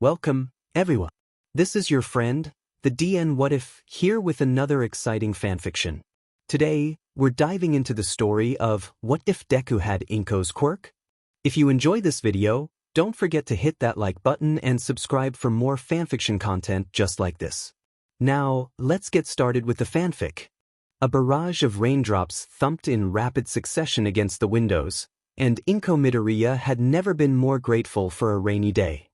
Welcome, everyone. This is your friend, the DN What If, here with another exciting fanfiction. Today, we're diving into the story of What If Deku Had Inko's Quirk? If you enjoy this video, don't forget to hit that like button and subscribe for more fanfiction content just like this. Now, let's get started with the fanfic. A barrage of raindrops thumped in rapid succession against the windows, and Inko Midoriya had never been more grateful for a rainy day.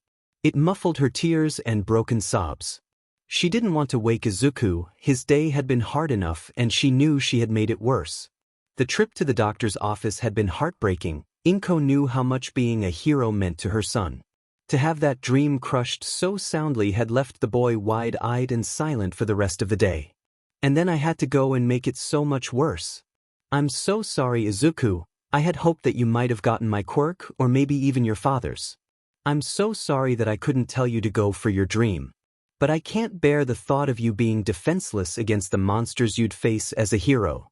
It muffled her tears and broken sobs. She didn't want to wake Izuku, his day had been hard enough and she knew she had made it worse. The trip to the doctor's office had been heartbreaking. Inko knew how much being a hero meant to her son. To have that dream crushed so soundly had left the boy wide-eyed and silent for the rest of the day. And then I had to go and make it so much worse. I'm so sorry, Izuku. I had hoped that you might have gotten my quirk or maybe even your father's. I'm so sorry that I couldn't tell you to go for your dream. But I can't bear the thought of you being defenseless against the monsters you'd face as a hero.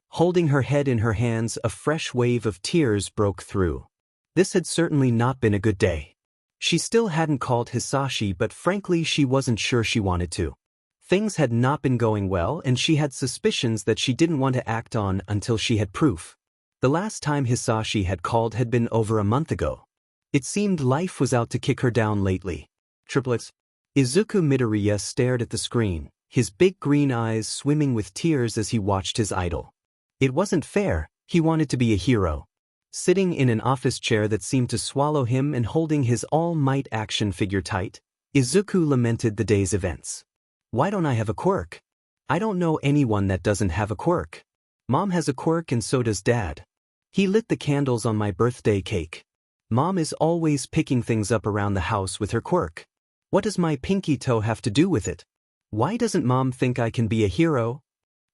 Holding her head in her hands, a fresh wave of tears broke through. This had certainly not been a good day. She still hadn't called Hisashi, but frankly she wasn't sure she wanted to. Things had not been going well and she had suspicions that she didn't want to act on until she had proof. The last time Hisashi had called had been over a month ago. It seemed life was out to kick her down lately. Triplets. Izuku Midoriya stared at the screen, his big green eyes swimming with tears as he watched his idol. It wasn't fair, he wanted to be a hero. Sitting in an office chair that seemed to swallow him and holding his all-might action figure tight, Izuku lamented the day's events. Why don't I have a quirk? I don't know anyone that doesn't have a quirk. Mom has a quirk and so does Dad. He lit the candles on my birthday cake. Mom is always picking things up around the house with her quirk. What does my pinky toe have to do with it? Why doesn't Mom think I can be a hero?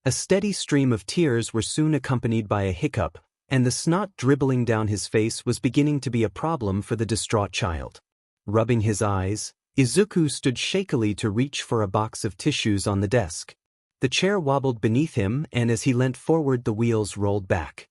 A steady stream of tears were soon accompanied by a hiccup, and the snot dribbling down his face was beginning to be a problem for the distraught child. Rubbing his eyes, Izuku stood shakily to reach for a box of tissues on the desk. The chair wobbled beneath him, and as he leant forward the wheels rolled back.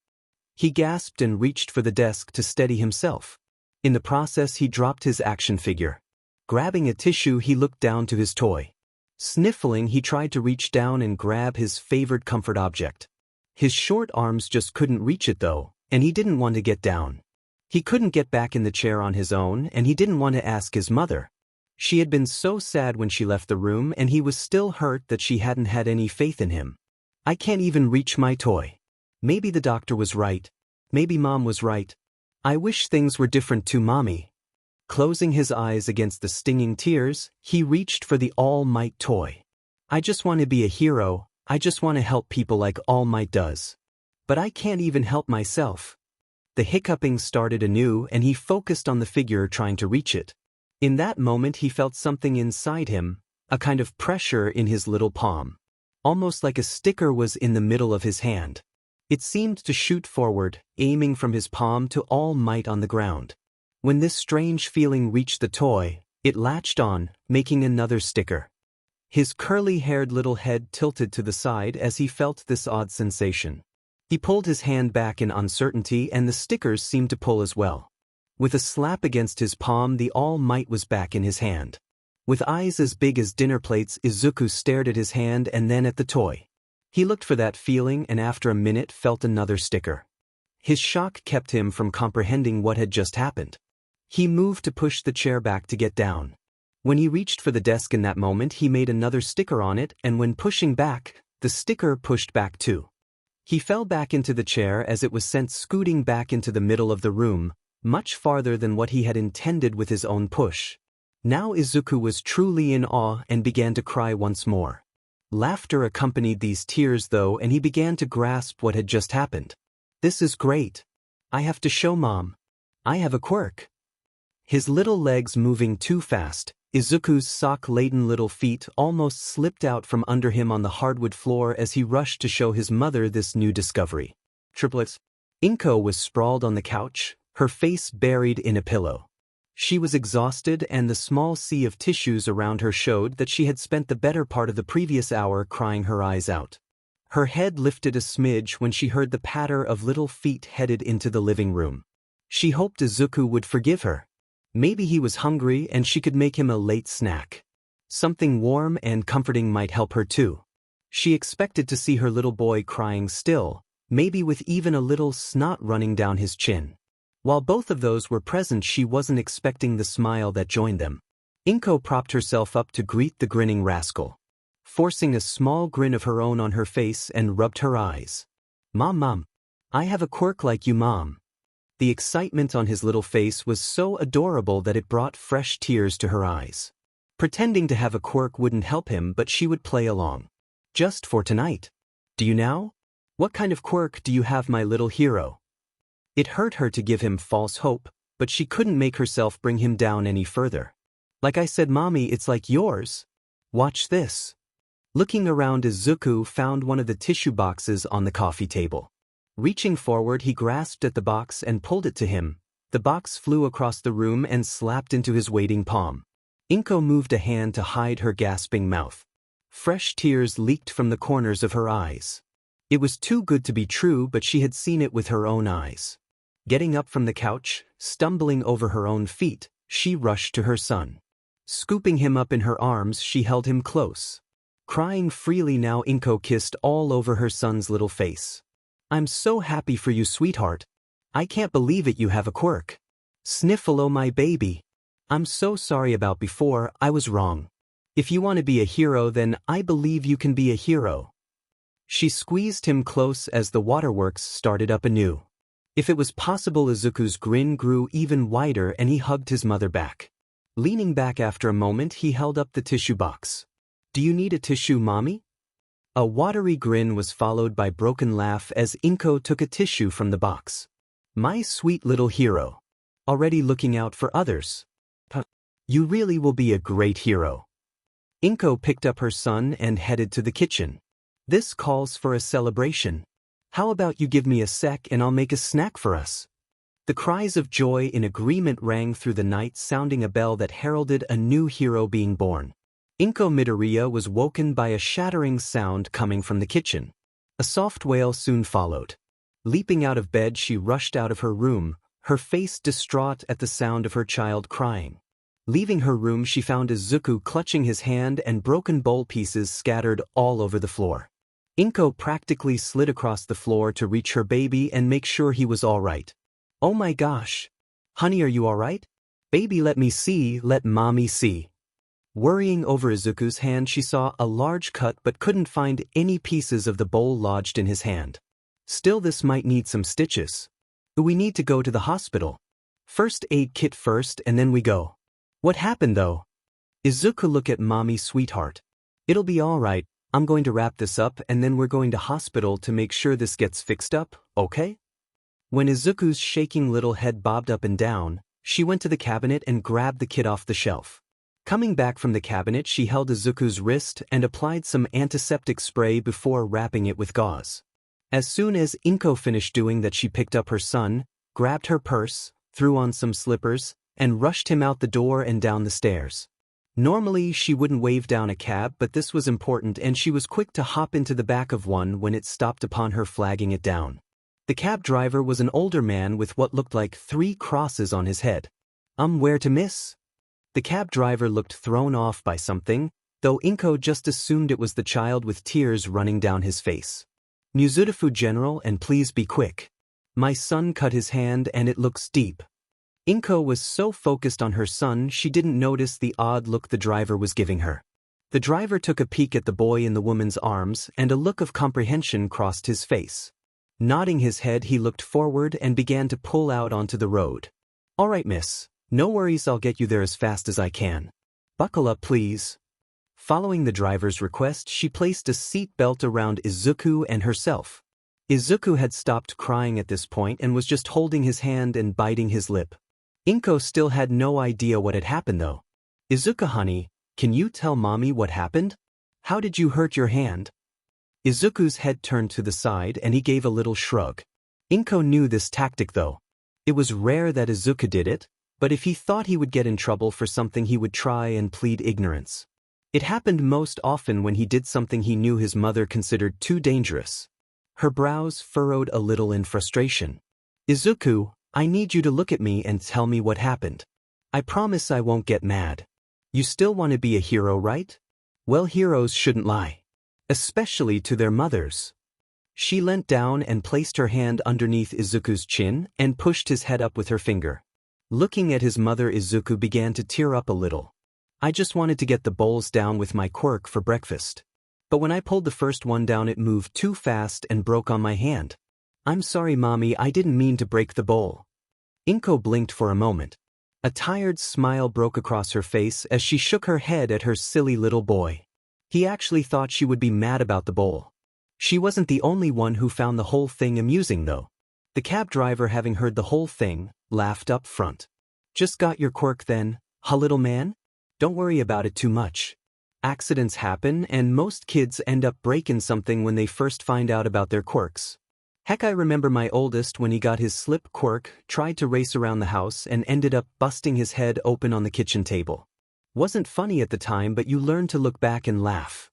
He gasped and reached for the desk to steady himself. In the process he dropped his action figure. Grabbing a tissue he looked down to his toy. Sniffling he tried to reach down and grab his favored comfort object. His short arms just couldn't reach it though, and he didn't want to get down. He couldn't get back in the chair on his own and he didn't want to ask his mother. She had been so sad when she left the room and he was still hurt that she hadn't had any faith in him. I can't even reach my toy. Maybe the doctor was right. Maybe Mom was right. I wish things were different too, Mommy. Closing his eyes against the stinging tears, he reached for the All Might toy. I just want to be a hero, I just want to help people like All Might does. But I can't even help myself. The hiccuping started anew and he focused on the figure trying to reach it. In that moment he felt something inside him, a kind of pressure in his little palm. Almost like a sticker was in the middle of his hand. It seemed to shoot forward, aiming from his palm to All Might on the ground. When this strange feeling reached the toy, it latched on, making another sticker. His curly-haired little head tilted to the side as he felt this odd sensation. He pulled his hand back in uncertainty and the stickers seemed to pull as well. With a slap against his palm, the All Might was back in his hand. With eyes as big as dinner plates, Izuku stared at his hand and then at the toy. He looked for that feeling and after a minute felt another sticker. His shock kept him from comprehending what had just happened. He moved to push the chair back to get down. When he reached for the desk in that moment he made another sticker on it and when pushing back, the sticker pushed back too. He fell back into the chair as it was sent scooting back into the middle of the room, much farther than what he had intended with his own push. Now Izuku was truly in awe and began to cry once more. Laughter accompanied these tears though and he began to grasp what had just happened. This is great. I have to show Mom. I have a quirk. His little legs moving too fast, Izuku's sock-laden little feet almost slipped out from under him on the hardwood floor as he rushed to show his mother this new discovery. Triplets. Inko was sprawled on the couch, her face buried in a pillow. She was exhausted and the small sea of tissues around her showed that she had spent the better part of the previous hour crying her eyes out. Her head lifted a smidge when she heard the patter of little feet headed into the living room. She hoped Izuku would forgive her. Maybe he was hungry and she could make him a late snack. Something warm and comforting might help her too. She expected to see her little boy crying still, maybe with even a little snot running down his chin. While both of those were present, she wasn't expecting the smile that joined them. Inko propped herself up to greet the grinning rascal, forcing a small grin of her own on her face and rubbed her eyes. Mom, I have a quirk like you, Mom." The excitement on his little face was so adorable that it brought fresh tears to her eyes. Pretending to have a quirk wouldn't help him, but she would play along. Just for tonight. "Do you now? What kind of quirk do you have, my little hero?" It hurt her to give him false hope, but she couldn't make herself bring him down any further. "Like I said, Mommy, it's like yours. Watch this." Looking around, Izuku found one of the tissue boxes on the coffee table. Reaching forward, he grasped at the box and pulled it to him. The box flew across the room and slapped into his waiting palm. Inko moved a hand to hide her gasping mouth. Fresh tears leaked from the corners of her eyes. It was too good to be true, but she had seen it with her own eyes. Getting up from the couch, stumbling over her own feet, she rushed to her son. Scooping him up in her arms, she held him close. Crying freely now, Inko kissed all over her son's little face. "I'm so happy for you, sweetheart. I can't believe it, you have a quirk. Sniffle, oh my baby. I'm so sorry about before, I was wrong. If you want to be a hero, then I believe you can be a hero." She squeezed him close as the waterworks started up anew. If it was possible, Izuku's grin grew even wider and he hugged his mother back. Leaning back after a moment, he held up the tissue box. "Do you need a tissue, Mommy?" A watery grin was followed by a broken laugh as Inko took a tissue from the box. "My sweet little hero. Already looking out for others. You really will be a great hero." Inko picked up her son and headed to the kitchen. "This calls for a celebration. How about you give me a sec and I'll make a snack for us?" The cries of joy in agreement rang through the night, sounding a bell that heralded a new hero being born. Inko Midoriya was woken by a shattering sound coming from the kitchen. A soft wail soon followed. Leaping out of bed, she rushed out of her room, her face distraught at the sound of her child crying. Leaving her room, she found Izuku clutching his hand and broken bowl pieces scattered all over the floor. Inko practically slid across the floor to reach her baby and make sure he was all right. "Oh my gosh. Honey, are you all right? Baby, let me see, let Mommy see." Worrying over Izuku's hand, she saw a large cut but couldn't find any pieces of the bowl lodged in his hand. "Still, this might need some stitches. We need to go to the hospital. First aid kit first and then we go." "What happened though?" "Izuku, look at Mommy, sweetheart. It'll be all right. I'm going to wrap this up and then we're going to hospital to make sure this gets fixed up, okay?" When Izuku's shaking little head bobbed up and down, she went to the cabinet and grabbed the kit off the shelf. Coming back from the cabinet, she held Izuku's wrist and applied some antiseptic spray before wrapping it with gauze. As soon as Inko finished doing that, she picked up her son, grabbed her purse, threw on some slippers, and rushed him out the door and down the stairs. Normally, she wouldn't wave down a cab, but this was important and she was quick to hop into the back of one when it stopped upon her, flagging it down. The cab driver was an older man with what looked like 3 crosses on his head. Where to, miss?" The cab driver looked thrown off by something, though Inko just assumed it was the child with tears running down his face. "Muzutafu, General, and please be quick. My son cut his hand and it looks deep." Inko was so focused on her son she didn't notice the odd look the driver was giving her. The driver took a peek at the boy in the woman's arms and a look of comprehension crossed his face. Nodding his head, he looked forward and began to pull out onto the road. "All right, miss. No worries, I'll get you there as fast as I can. Buckle up, please." Following the driver's request, she placed a seat belt around Izuku and herself. Izuku had stopped crying at this point and was just holding his hand and biting his lip. Inko still had no idea what had happened though. "Izuku, honey, can you tell Mommy what happened? How did you hurt your hand?" Izuku's head turned to the side and he gave a little shrug. Inko knew this tactic though. It was rare that Izuku did it, but if he thought he would get in trouble for something, he would try and plead ignorance. It happened most often when he did something he knew his mother considered too dangerous. Her brows furrowed a little in frustration. "Izuku, I need you to look at me and tell me what happened. I promise I won't get mad. You still want to be a hero, right? Well, heroes shouldn't lie. Especially to their mothers. She leant down and placed her hand underneath Izuku's chin and pushed his head up with her finger. Looking at his mother, Izuku began to tear up a little. I just wanted to get the bowls down with my quirk for breakfast. But when I pulled the first one down, it moved too fast and broke on my hand. I'm sorry, Mommy, I didn't mean to break the bowl. Inko blinked for a moment. A tired smile broke across her face as she shook her head at her silly little boy. He actually thought she would be mad about the bowl. She wasn't the only one who found the whole thing amusing, though. The cab driver, having heard the whole thing, laughed up front. Just got your quirk then, huh, little man? Don't worry about it too much. Accidents happen, and most kids end up breaking something when they first find out about their quirks. Heck, I remember my oldest, when he got his slip quirk, tried to race around the house and ended up busting his head open on the kitchen table. Wasn't funny at the time, but you learn to look back and laugh.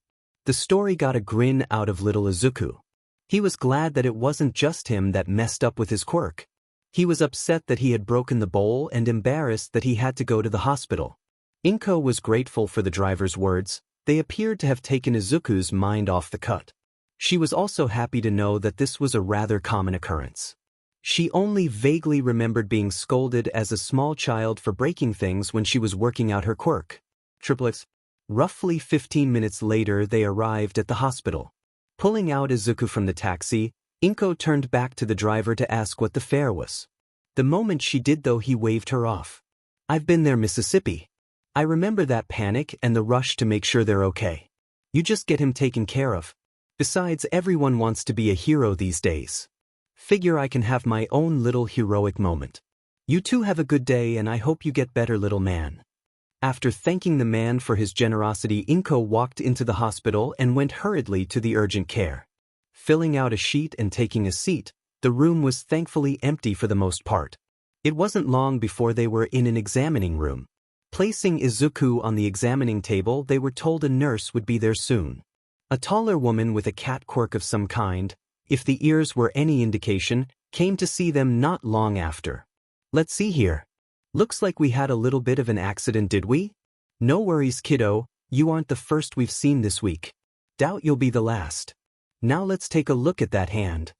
The story got a grin out of little Izuku. He was glad that it wasn't just him that messed up with his quirk. He was upset that he had broken the bowl and embarrassed that he had to go to the hospital. Inko was grateful for the driver's words. They appeared to have taken Izuku's mind off the cut. She was also happy to know that this was a rather common occurrence. She only vaguely remembered being scolded as a small child for breaking things when she was working out her quirk. Triplets. Roughly 15 minutes later, they arrived at the hospital. Pulling out Izuku from the taxi, Inko turned back to the driver to ask what the fare was. The moment she did, though, he waved her off. I've been there, Mississippi. I remember that panic and the rush to make sure they're okay. You just get him taken care of. Besides, everyone wants to be a hero these days. Figure I can have my own little heroic moment. You two have a good day, and I hope you get better, little man. After thanking the man for his generosity, Inko walked into the hospital and went hurriedly to the urgent care. Filling out a sheet and taking a seat, the room was thankfully empty for the most part. It wasn't long before they were in an examining room. Placing Izuku on the examining table, they were told a nurse would be there soon. A taller woman with a cat quirk of some kind, if the ears were any indication, came to see them not long after. Let's see here. Looks like we had a little bit of an accident, did we? No worries, kiddo, you aren't the first we've seen this week. Doubt you'll be the last. Now let's take a look at that hand.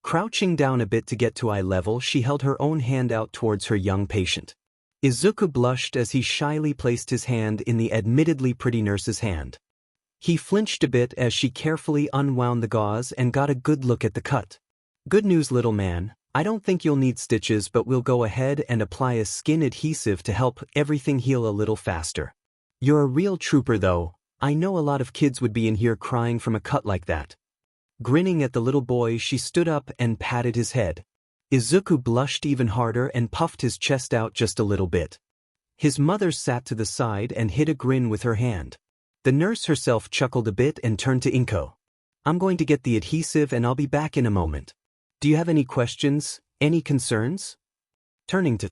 Crouching down a bit to get to eye level, she held her own hand out towards her young patient. Izuku blushed as he shyly placed his hand in the admittedly pretty nurse's hand. He flinched a bit as she carefully unwound the gauze and got a good look at the cut. Good news, little man. I don't think you'll need stitches, but we'll go ahead and apply a skin adhesive to help everything heal a little faster. You're a real trooper, though. I know a lot of kids would be in here crying from a cut like that. Grinning at the little boy, she stood up and patted his head. Izuku blushed even harder and puffed his chest out just a little bit. His mother sat to the side and hid a grin with her hand. The nurse herself chuckled a bit and turned to Inko. I'm going to get the adhesive and I'll be back in a moment. Do you have any questions, any concerns? Turning to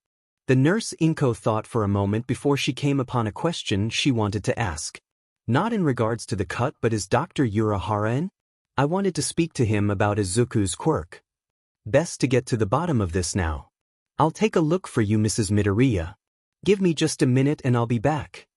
the nurse, Inko thought for a moment before she came upon a question she wanted to ask. Not in regards to the cut, but is Dr. Urahara in? I wanted to speak to him about Izuku's quirk. Best to get to the bottom of this now. I'll take a look for you, Mrs. Midoriya. Give me just a minute and I'll be back.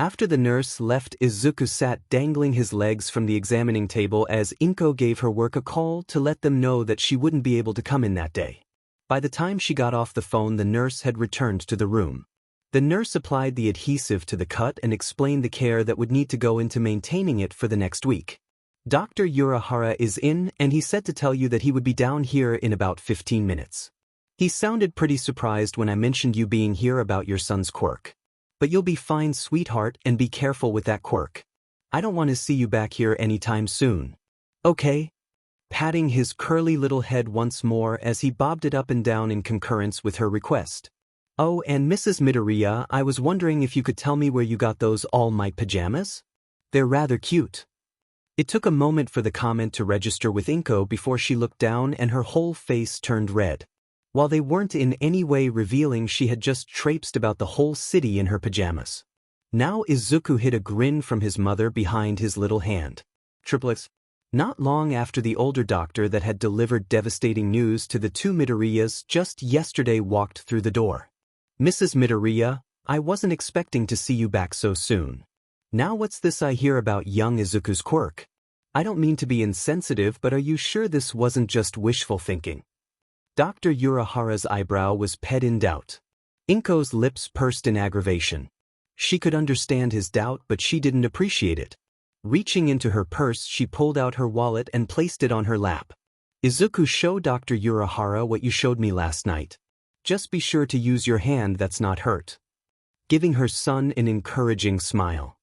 After the nurse left, Izuku sat dangling his legs from the examining table as Inko gave her work a call to let them know that she wouldn't be able to come in that day. By the time she got off the phone, the nurse had returned to the room. The nurse applied the adhesive to the cut and explained the care that would need to go into maintaining it for the next week. Dr. Urahara is in, and he said to tell you that he would be down here in about 15 minutes. He sounded pretty surprised when I mentioned you being here about your son's quirk. But you'll be fine, sweetheart, and be careful with that quirk. I don't want to see you back here anytime soon. Okay? Patting his curly little head once more as he bobbed it up and down in concurrence with her request. Oh, and Mrs. Midoriya, I was wondering if you could tell me where you got those all-might pajamas? They're rather cute. It took a moment for the comment to register with Inko before she looked down and her whole face turned red. While they weren't in any way revealing, she had just traipsed about the whole city in her pajamas. Now Izuku hid a grin from his mother behind his little hand. Triplets. Not long after the older doctor that had delivered devastating news to the two Midoriyas just yesterday walked through the door. Mrs. Midoriya, I wasn't expecting to see you back so soon. Now what's this I hear about young Izuku's quirk? I don't mean to be insensitive, but are you sure this wasn't just wishful thinking? Dr. Urahara's eyebrow was pet in doubt. Inko's lips pursed in aggravation. She could understand his doubt, but she didn't appreciate it. Reaching into her purse, she pulled out her wallet and placed it on her lap. Izuku, show Dr. Urahara what you showed me last night. Just be sure to use your hand that's not hurt. Giving her son an encouraging smile.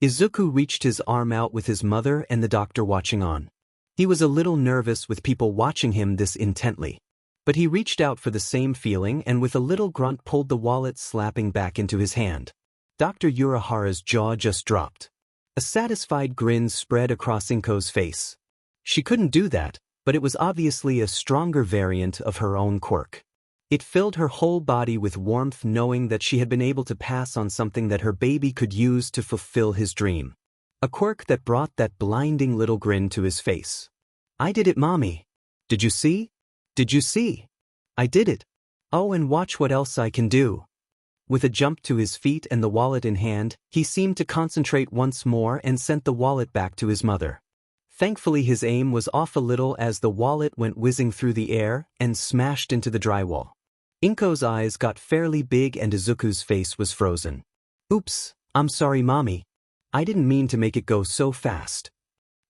Izuku reached his arm out with his mother and the doctor watching on. He was a little nervous with people watching him this intently. But he reached out for the same feeling and with a little grunt pulled the wallet slapping back into his hand. Dr. Urahara's jaw just dropped. A satisfied grin spread across Inko's face. She couldn't do that, but it was obviously a stronger variant of her own quirk. It filled her whole body with warmth knowing that she had been able to pass on something that her baby could use to fulfill his dream. A quirk that brought that blinding little grin to his face. I did it, Mommy. Did you see? Did you see? I did it. Oh, and watch what else I can do. With a jump to his feet and the wallet in hand, he seemed to concentrate once more and sent the wallet back to his mother. Thankfully his aim was off a little as the wallet went whizzing through the air and smashed into the drywall. Inko's eyes got fairly big and Izuku's face was frozen. Oops, I'm sorry, Mommy. I didn't mean to make it go so fast.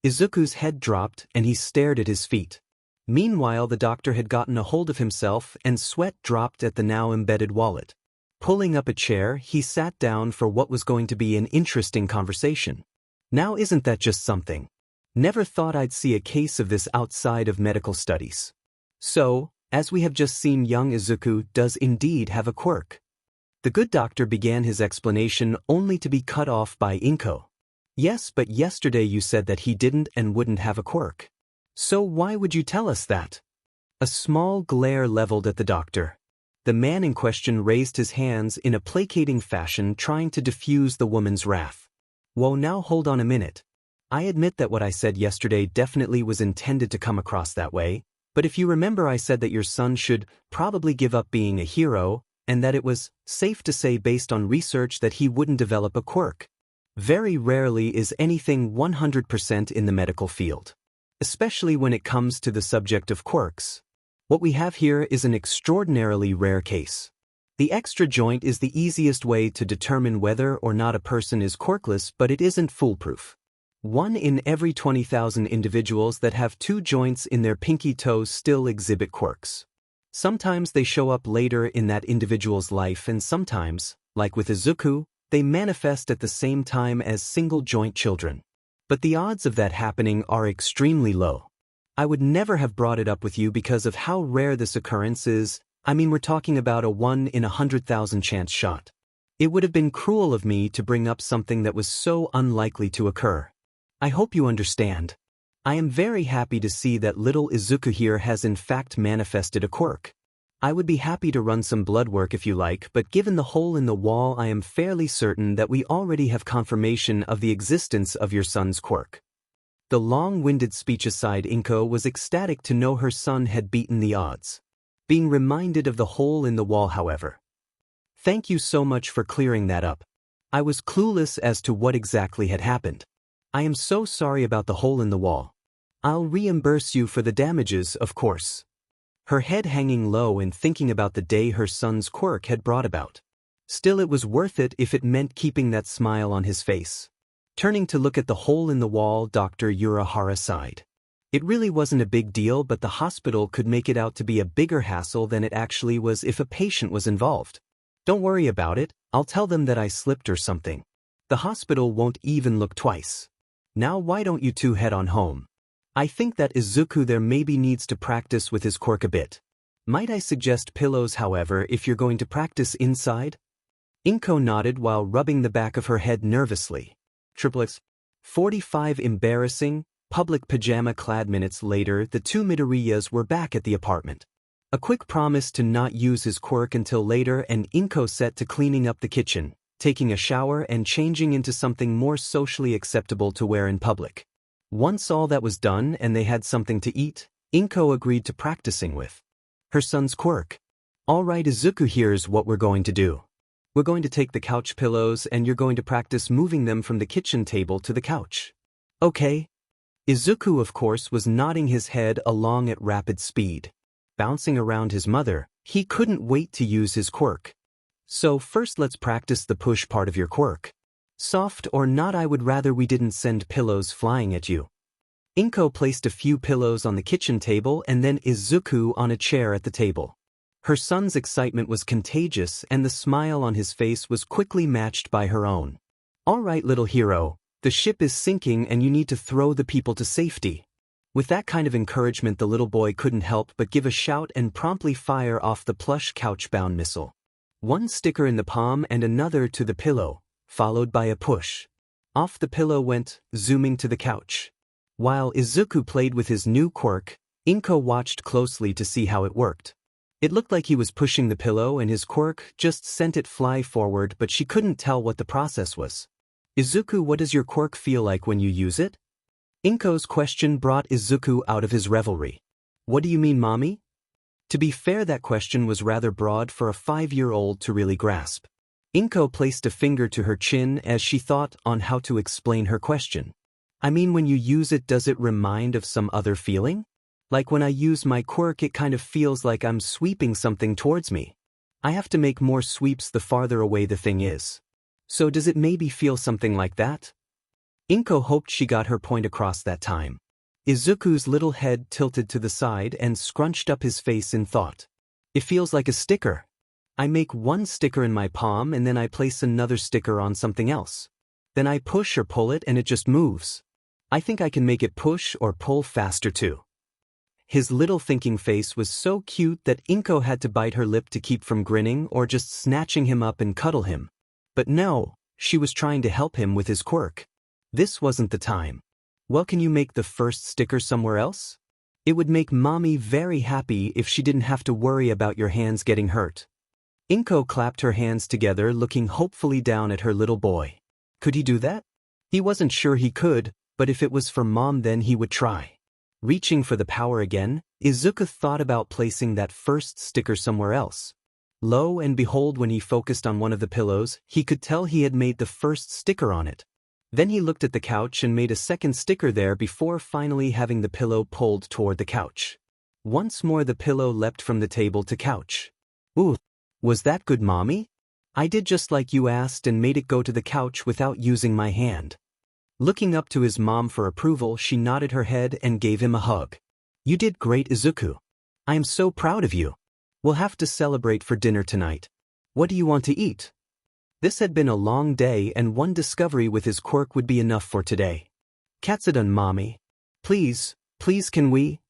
Izuku's head dropped and he stared at his feet. Meanwhile the doctor had gotten a hold of himself and sweat dropped at the now embedded wallet. Pulling up a chair, he sat down for what was going to be an interesting conversation. Now isn't that just something? Never thought I'd see a case of this outside of medical studies. So, as we have just seen, young Izuku does indeed have a quirk. The good doctor began his explanation only to be cut off by Inko. Yes, but yesterday you said that he didn't and wouldn't have a quirk. So why would you tell us that? A small glare leveled at the doctor. The man in question raised his hands in a placating fashion, trying to diffuse the woman's wrath. Whoa, now hold on a minute. I admit that what I said yesterday definitely was intended to come across that way, but if you remember I said that your son should probably give up being a hero, and that it was safe to say based on research that he wouldn't develop a quirk. Very rarely is anything 100% in the medical field, especially when it comes to the subject of quirks. What we have here is an extraordinarily rare case. The extra joint is the easiest way to determine whether or not a person is quirkless, but it isn't foolproof. 1 in every 20,000 individuals that have 2 joints in their pinky toes still exhibit quirks. Sometimes they show up later in that individual's life, and sometimes, like with Izuku, they manifest at the same time as single-joint children. But the odds of that happening are extremely low. I would never have brought it up with you because of how rare this occurrence is. I mean, we're talking about a 1 in 100,000 chance shot. It would have been cruel of me to bring up something that was so unlikely to occur. I hope you understand. I am very happy to see that little Izuku here has in fact manifested a quirk. I would be happy to run some blood work if you like, but given the hole in the wall, I am fairly certain that we already have confirmation of the existence of your son's quirk. The long-winded speech aside, Inko was ecstatic to know her son had beaten the odds. Being reminded of the hole in the wall, however. Thank you so much for clearing that up. I was clueless as to what exactly had happened. I am so sorry about the hole in the wall. I'll reimburse you for the damages, of course. Her head hanging low and thinking about the day her son's quirk had brought about. Still, it was worth it if it meant keeping that smile on his face. Turning to look at the hole in the wall, Dr. Urahara sighed. It really wasn't a big deal, but the hospital could make it out to be a bigger hassle than it actually was if a patient was involved. Don't worry about it, I'll tell them that I slipped or something. The hospital won't even look twice. Now why don't you two head on home? I think that Izuku there maybe needs to practice with his quirk a bit. Might I suggest pillows, however, if you're going to practice inside? Inko nodded while rubbing the back of her head nervously. Triplets. 45 embarrassing, public pajama-clad minutes later, the two Midoriyas were back at the apartment. A quick promise to not use his quirk until later, and Inko set to cleaning up the kitchen, taking a shower and changing into something more socially acceptable to wear in public. Once all that was done and they had something to eat, Inko agreed to practicing with her son's quirk. All right, Izuku, here's what we're going to do. We're going to take the couch pillows and you're going to practice moving them from the kitchen table to the couch. Okay? Izuku, of course, was nodding his head along at rapid speed. Bouncing around his mother, he couldn't wait to use his quirk. So first let's practice the push part of your quirk. Soft or not, I would rather we didn't send pillows flying at you. Inko placed a few pillows on the kitchen table and then Izuku on a chair at the table. Her son's excitement was contagious and the smile on his face was quickly matched by her own. All right, little hero, the ship is sinking and you need to throw the people to safety. With that kind of encouragement, the little boy couldn't help but give a shout and promptly fire off the plush couch-bound missile. One sticker in the palm and another to the pillow, followed by a push. Off the pillow went, zooming to the couch. While Izuku played with his new quirk, Inko watched closely to see how it worked. It looked like he was pushing the pillow and his quirk just sent it fly forward, but she couldn't tell what the process was. Izuku, what does your quirk feel like when you use it? Inko's question brought Izuku out of his revelry. What do you mean, mommy? To be fair, that question was rather broad for a 5-year-old to really grasp. Inko placed a finger to her chin as she thought on how to explain her question. I mean, when you use it, does it remind of some other feeling? Like when I use my quirk, it kind of feels like I'm sweeping something towards me. I have to make more sweeps the farther away the thing is. So does it maybe feel something like that? Inko hoped she got her point across that time. Izuku's little head tilted to the side and scrunched up his face in thought. It feels like a sticker. I make one sticker in my palm and then I place another sticker on something else. Then I push or pull it and it just moves. I think I can make it push or pull faster too. His little thinking face was so cute that Inko had to bite her lip to keep from grinning or just snatching him up and cuddle him. But no, she was trying to help him with his quirk. This wasn't the time. Well, can you make the first sticker somewhere else? It would make mommy very happy if she didn't have to worry about your hands getting hurt. Inko clapped her hands together, looking hopefully down at her little boy. Could he do that? He wasn't sure he could, but if it was for mom, then he would try. Reaching for the power again, Izuku thought about placing that first sticker somewhere else. Lo and behold, when he focused on one of the pillows, he could tell he had made the first sticker on it. Then he looked at the couch and made a second sticker there before finally having the pillow pulled toward the couch. Once more the pillow leapt from the table to couch. Ooh, was that good, mommy? I did just like you asked and made it go to the couch without using my hand. Looking up to his mom for approval, she nodded her head and gave him a hug. You did great, Izuku. I am so proud of you. We'll have to celebrate for dinner tonight. What do you want to eat? This had been a long day and one discovery with his quirk would be enough for today. Katsudon, mommy. Please can we?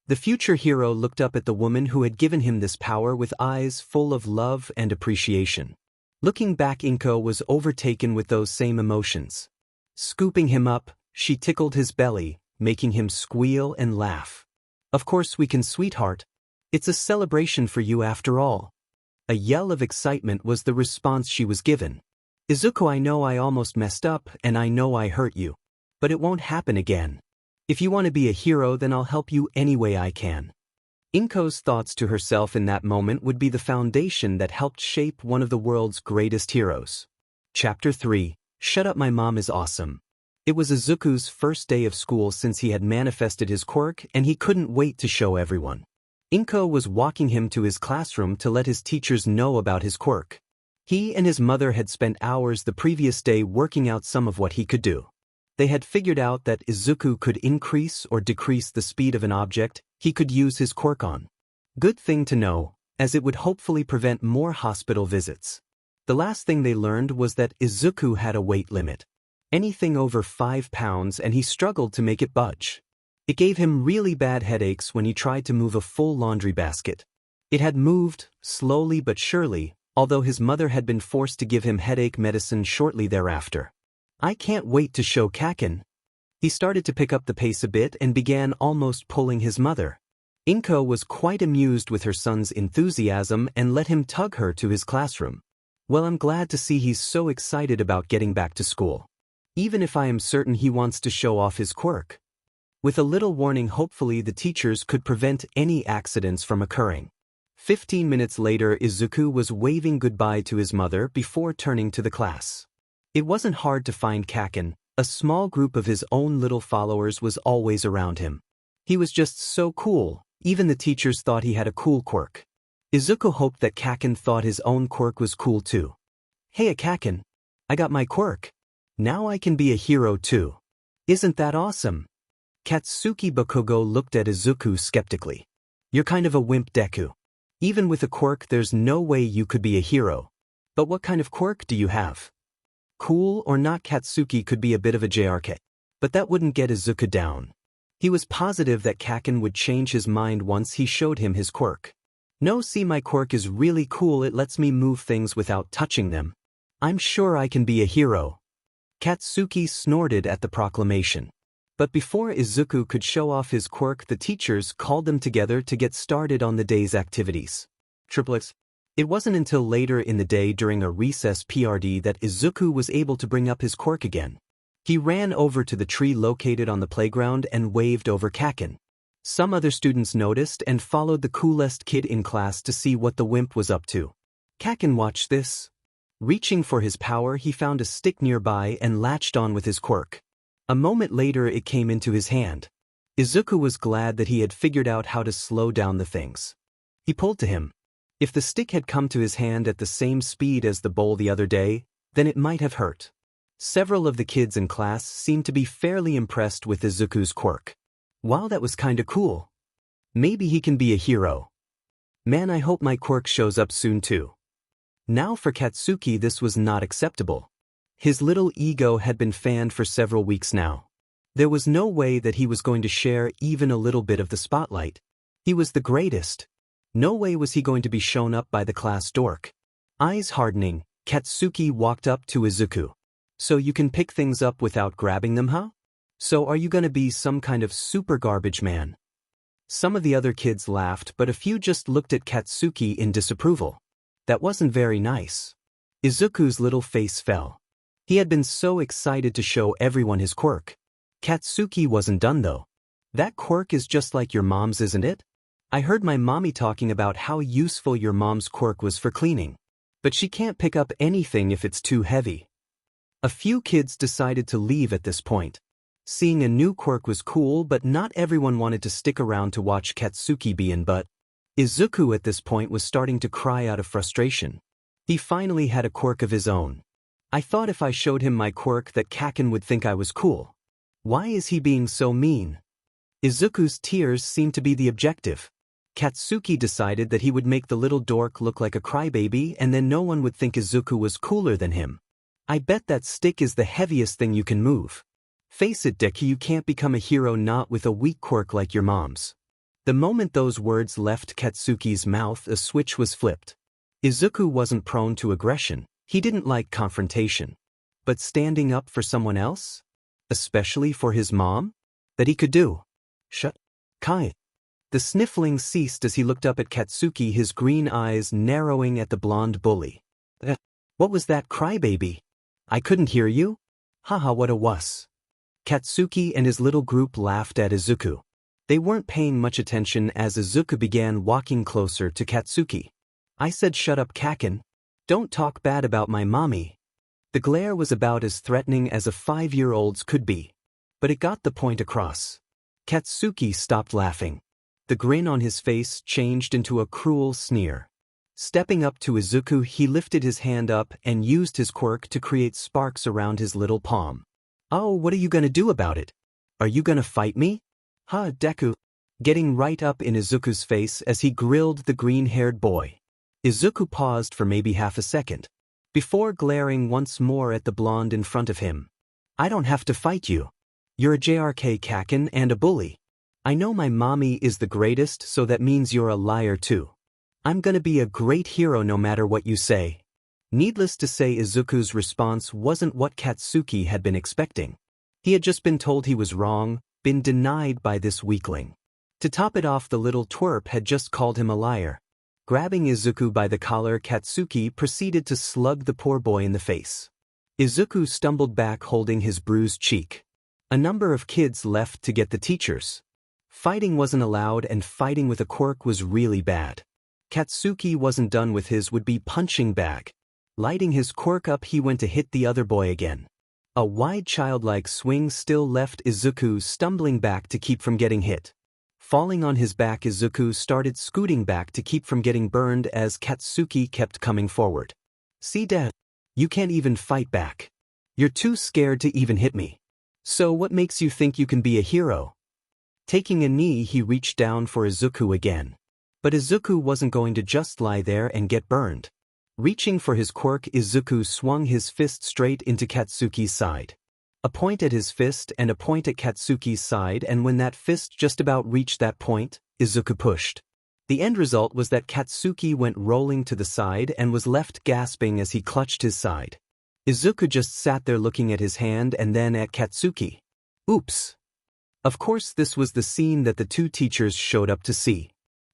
The future hero looked up at the woman who had given him this power with eyes full of love and appreciation. Looking back, Inko was overtaken with those same emotions. Scooping him up, she tickled his belly, making him squeal and laugh. Of course we can, sweetheart. It's a celebration for you after all. A yell of excitement was the response she was given. Izuku, I know I almost messed up and I know I hurt you. But it won't happen again. If you want to be a hero, then I'll help you any way I can. Inko's thoughts to herself in that moment would be the foundation that helped shape one of the world's greatest heroes. Chapter 3. Shut Up, My Mom is Awesome. It was Izuku's first day of school since he had manifested his quirk and he couldn't wait to show everyone. Inko was walking him to his classroom to let his teachers know about his quirk. He and his mother had spent hours the previous day working out some of what he could do. They had figured out that Izuku could increase or decrease the speed of an object he could use his quirk on. Good thing to know, as it would hopefully prevent more hospital visits. The last thing they learned was that Izuku had a weight limit. Anything over 5 pounds, and he struggled to make it budge. It gave him really bad headaches when he tried to move a full laundry basket. It had moved, slowly but surely, although his mother had been forced to give him headache medicine shortly thereafter. I can't wait to show Kaken. He started to pick up the pace a bit and began almost pulling his mother. Inko was quite amused with her son's enthusiasm and let him tug her to his classroom. Well, I'm glad to see he's so excited about getting back to school. Even if I am certain he wants to show off his quirk. With a little warning, hopefully the teachers could prevent any accidents from occurring. 15 minutes later, Izuku was waving goodbye to his mother before turning to the class. It wasn't hard to find Kaken. A small group of his own little followers was always around him. He was just so cool, even the teachers thought he had a cool quirk. Izuku hoped that Kaken thought his own quirk was cool too. Hey Kaken, I got my quirk. Now I can be a hero too. Isn't that awesome? Katsuki Bakugo looked at Izuku skeptically. You're kind of a wimp, Deku. Even with a quirk there's no way you could be a hero. But what kind of quirk do you have? Cool or not, Katsuki could be a bit of a JRK. But that wouldn't get Izuku down. He was positive that Kaken would change his mind once he showed him his quirk. No, see, my quirk is really cool, it lets me move things without touching them. I'm sure I can be a hero. Katsuki snorted at the proclamation. But before Izuku could show off his quirk, the teachers called them together to get started on the day's activities. Triplets. It wasn't until later in the day during a recess PRD that Izuku was able to bring up his quirk again. He ran over to the tree located on the playground and waved over Kaken. Some other students noticed and followed the coolest kid in class to see what the wimp was up to. Kaken watched this. Reaching for his power, he found a stick nearby and latched on with his quirk. A moment later it came into his hand. Izuku was glad that he had figured out how to slow down the things. He pulled to him. If the stick had come to his hand at the same speed as the bowl the other day, then it might have hurt. Several of the kids in class seemed to be fairly impressed with Izuku's quirk. Wow, that was kinda cool. Maybe he can be a hero. Man, I hope my quirk shows up soon too. Now for Katsuki this was not acceptable. His little ego had been fanned for several weeks now. There was no way that he was going to share even a little bit of the spotlight. He was the greatest. No way was he going to be shown up by the class dork. Eyes hardening, Katsuki walked up to Izuku. So you can pick things up without grabbing them, huh? So are you gonna be some kind of super garbage man? Some of the other kids laughed, but a few just looked at Katsuki in disapproval. That wasn't very nice. Izuku's little face fell. He had been so excited to show everyone his quirk. Katsuki wasn't done though. That quirk is just like your mom's, isn't it? I heard my mommy talking about how useful your mom's quirk was for cleaning. But she can't pick up anything if it's too heavy. A few kids decided to leave at this point. Seeing a new quirk was cool, but not everyone wanted to stick around to watch Katsuki be in, but Izuku at this point was starting to cry out of frustration. He finally had a quirk of his own. I thought if I showed him my quirk that Kaken would think I was cool. Why is he being so mean? Izuku's tears seemed to be the objective. Katsuki decided that he would make the little dork look like a crybaby and then no one would think Izuku was cooler than him. I bet that stick is the heaviest thing you can move. Face it, Deku, you can't become a hero not with a weak quirk like your mom's. The moment those words left Katsuki's mouth, a switch was flipped. Izuku wasn't prone to aggression. He didn't like confrontation. But standing up for someone else? Especially for his mom? That he could do. Shut. Kai. The sniffling ceased as he looked up at Katsuki, his green eyes narrowing at the blonde bully. What was that, crybaby? I couldn't hear you? Haha, what a wuss. Katsuki and his little group laughed at Izuku. They weren't paying much attention as Izuku began walking closer to Katsuki. I said shut up, Kaken. Don't talk bad about my mommy. The glare was about as threatening as a 5-year-old's could be. But it got the point across. Katsuki stopped laughing. The grin on his face changed into a cruel sneer. Stepping up to Izuku, he lifted his hand up and used his quirk to create sparks around his little palm. Oh, what are you gonna do about it? Are you gonna fight me? Ha, Deku. Getting right up in Izuku's face as he grilled the green-haired boy. Izuku paused for maybe half a second, before glaring once more at the blonde in front of him. I don't have to fight you. You're a JRK Kaken and a bully. I know my mommy is the greatest, so that means you're a liar too. I'm gonna be a great hero no matter what you say. Needless to say, Izuku's response wasn't what Katsuki had been expecting. He had just been told he was wrong, been denied by this weakling. To top it off, the little twerp had just called him a liar. Grabbing Izuku by the collar, Katsuki proceeded to slug the poor boy in the face. Izuku stumbled back holding his bruised cheek. A number of kids left to get the teachers. Fighting wasn't allowed and fighting with a quirk was really bad. Katsuki wasn't done with his would-be punching bag. Lighting his quirk up, he went to hit the other boy again. A wide childlike swing still left Izuku stumbling back to keep from getting hit. Falling on his back, Izuku started scooting back to keep from getting burned as Katsuki kept coming forward. "See, Dad? You can't even fight back. You're too scared to even hit me. So what makes you think you can be a hero?" Taking a knee, he reached down for Izuku again. But Izuku wasn't going to just lie there and get burned. Reaching for his quirk, Izuku swung his fist straight into Katsuki's side. A point at his fist and a point at Katsuki's side, and when that fist just about reached that point, Izuku pushed. The end result was that Katsuki went rolling to the side and was left gasping as he clutched his side. Izuku just sat there looking at his hand and then at Katsuki. Oops. Of course, this was the scene that the two teachers showed up to see.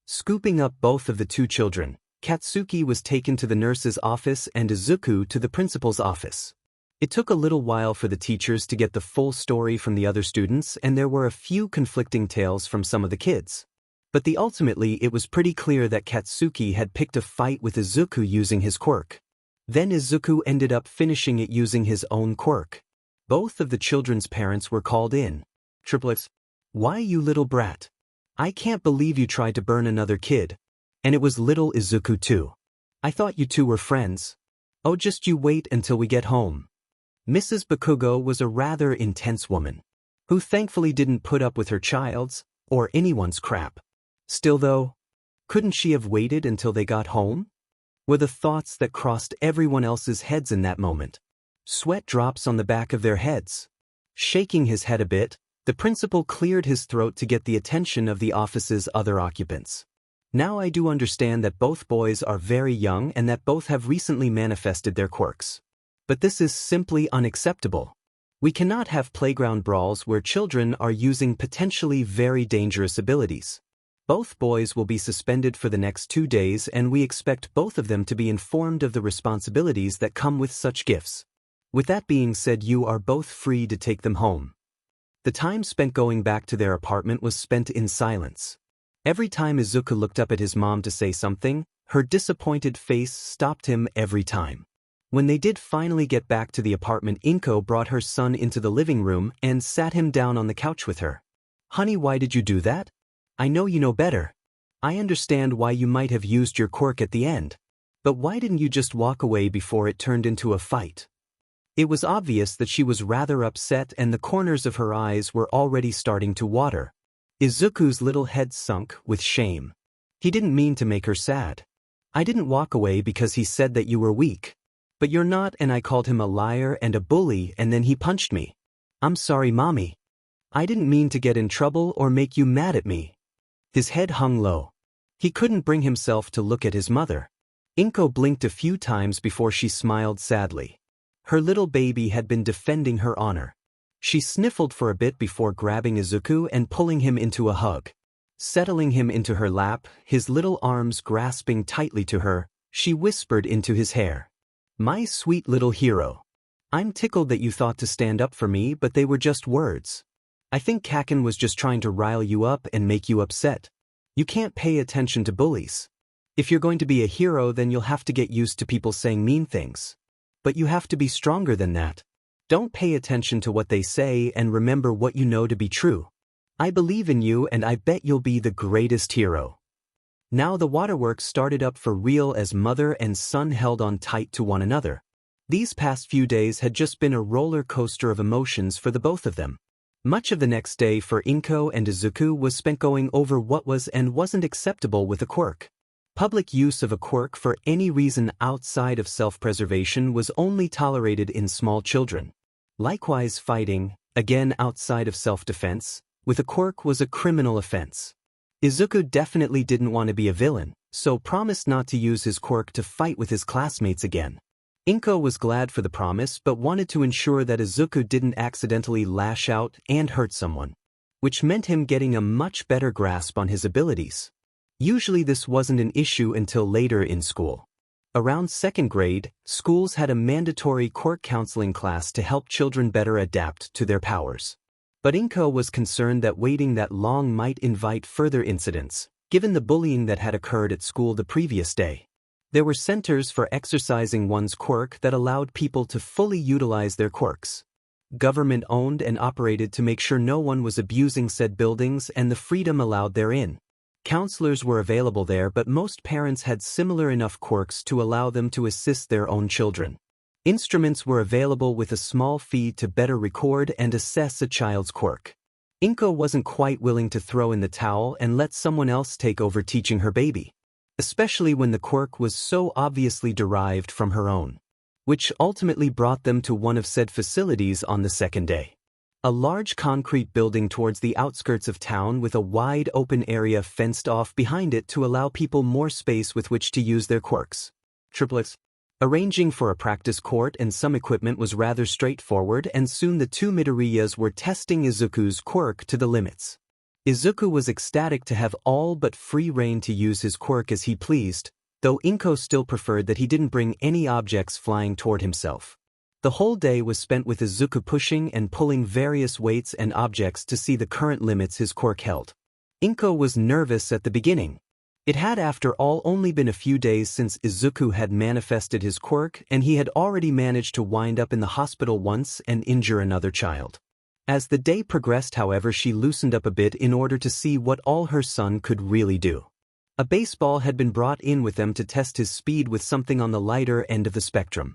Scooping up both of the two children, Katsuki was taken to the nurse's office and Izuku to the principal's office. It took a little while for the teachers to get the full story from the other students, and there were a few conflicting tales from some of the kids. But ultimately it was pretty clear that Katsuki had picked a fight with Izuku using his quirk. Then Izuku ended up finishing it using his own quirk. Both of the children's parents were called in. "Triplets, why, you little brat? I can't believe you tried to burn another kid. And it was little Izuku too. I thought you two were friends. Oh, just you wait until we get home." Mrs. Bakugo was a rather intense woman, who thankfully didn't put up with her child's, or anyone's crap. Still though, couldn't she have waited until they got home? Were the thoughts that crossed everyone else's heads in that moment. Sweat drops on the back of their heads. Shaking his head a bit, the principal cleared his throat to get the attention of the office's other occupants. "Now I do understand that both boys are very young and that both have recently manifested their quirks. But this is simply unacceptable. We cannot have playground brawls where children are using potentially very dangerous abilities. Both boys will be suspended for the next 2 days, and we expect both of them to be informed of the responsibilities that come with such gifts. With that being said, you are both free to take them home." The time spent going back to their apartment was spent in silence. Every time Izuku looked up at his mom to say something, her disappointed face stopped him every time. When they did finally get back to the apartment, Inko brought her son into the living room and sat him down on the couch with her. "Honey, why did you do that? I know you know better. I understand why you might have used your quirk at the end. But why didn't you just walk away before it turned into a fight?" It was obvious that she was rather upset, and the corners of her eyes were already starting to water. Izuku's little head sunk with shame. He didn't mean to make her sad. "I didn't walk away because he said that you were weak. But you're not, and I called him a liar and a bully, and then he punched me. I'm sorry, Mommy. I didn't mean to get in trouble or make you mad at me." His head hung low. He couldn't bring himself to look at his mother. Inko blinked a few times before she smiled sadly. Her little baby had been defending her honor. She sniffled for a bit before grabbing Izuku and pulling him into a hug. Settling him into her lap, his little arms grasping tightly to her, she whispered into his hair. "My sweet little hero. I'm tickled that you thought to stand up for me, but they were just words. I think Kaken was just trying to rile you up and make you upset. You can't pay attention to bullies. If you're going to be a hero, then you'll have to get used to people saying mean things. But you have to be stronger than that. Don't pay attention to what they say and remember what you know to be true. I believe in you, and I bet you'll be the greatest hero." Now the waterworks started up for real as mother and son held on tight to one another. These past few days had just been a roller coaster of emotions for the both of them. Much of the next day for Inko and Izuku was spent going over what was and wasn't acceptable with a quirk. Public use of a quirk for any reason outside of self-preservation was only tolerated in small children. Likewise, fighting, again outside of self-defense, with a quirk was a criminal offense. Izuku definitely didn't want to be a villain, so promised not to use his quirk to fight with his classmates again. Inko was glad for the promise but wanted to ensure that Izuku didn't accidentally lash out and hurt someone, which meant him getting a much better grasp on his abilities. Usually this wasn't an issue until later in school. Around 2nd grade, schools had a mandatory quirk counseling class to help children better adapt to their powers. But Inko was concerned that waiting that long might invite further incidents, given the bullying that had occurred at school the previous day. There were centers for exercising one's quirk that allowed people to fully utilize their quirks. Government owned and operated to make sure no one was abusing said buildings and the freedom allowed therein. Counselors were available there, but most parents had similar enough quirks to allow them to assist their own children. Instruments were available with a small fee to better record and assess a child's quirk. Inko wasn't quite willing to throw in the towel and let someone else take over teaching her baby, especially when the quirk was so obviously derived from her own, which ultimately brought them to one of said facilities on the second day. A large concrete building towards the outskirts of town with a wide open area fenced off behind it to allow people more space with which to use their quirks. Triplets. Arranging for a practice court and some equipment was rather straightforward, and soon the two Midoriyas were testing Izuku's quirk to the limits. Izuku was ecstatic to have all but free rein to use his quirk as he pleased, though Inko still preferred that he didn't bring any objects flying toward himself. The whole day was spent with Izuku pushing and pulling various weights and objects to see the current limits his quirk held. Inko was nervous at the beginning. It had after all only been a few days since Izuku had manifested his quirk, and he had already managed to wind up in the hospital once and injure another child. As the day progressed, however, she loosened up a bit in order to see what all her son could really do. A baseball had been brought in with them to test his speed with something on the lighter end of the spectrum.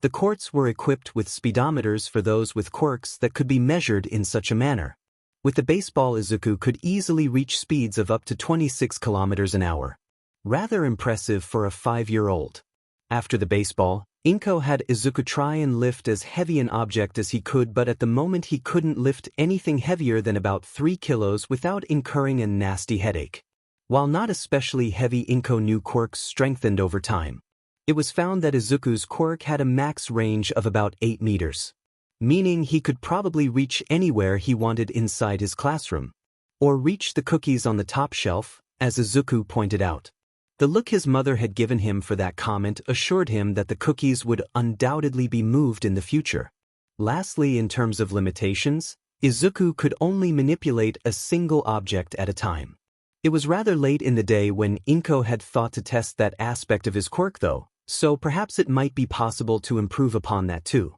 The courts were equipped with speedometers for those with quirks that could be measured in such a manner. With the baseball, Izuku could easily reach speeds of up to 26 kilometers an hour. Rather impressive for a 5-year-old. After the baseball, Inko had Izuku try and lift as heavy an object as he could, but at the moment he couldn't lift anything heavier than about 3 kilos without incurring a nasty headache. While not especially heavy, Inko knew quirks strengthened over time. It was found that Izuku's quirk had a max range of about 8 meters. Meaning he could probably reach anywhere he wanted inside his classroom. Or reach the cookies on the top shelf, as Izuku pointed out. The look his mother had given him for that comment assured him that the cookies would undoubtedly be moved in the future. Lastly, in terms of limitations, Izuku could only manipulate a single object at a time. It was rather late in the day when Inko had thought to test that aspect of his quirk though, so perhaps it might be possible to improve upon that too.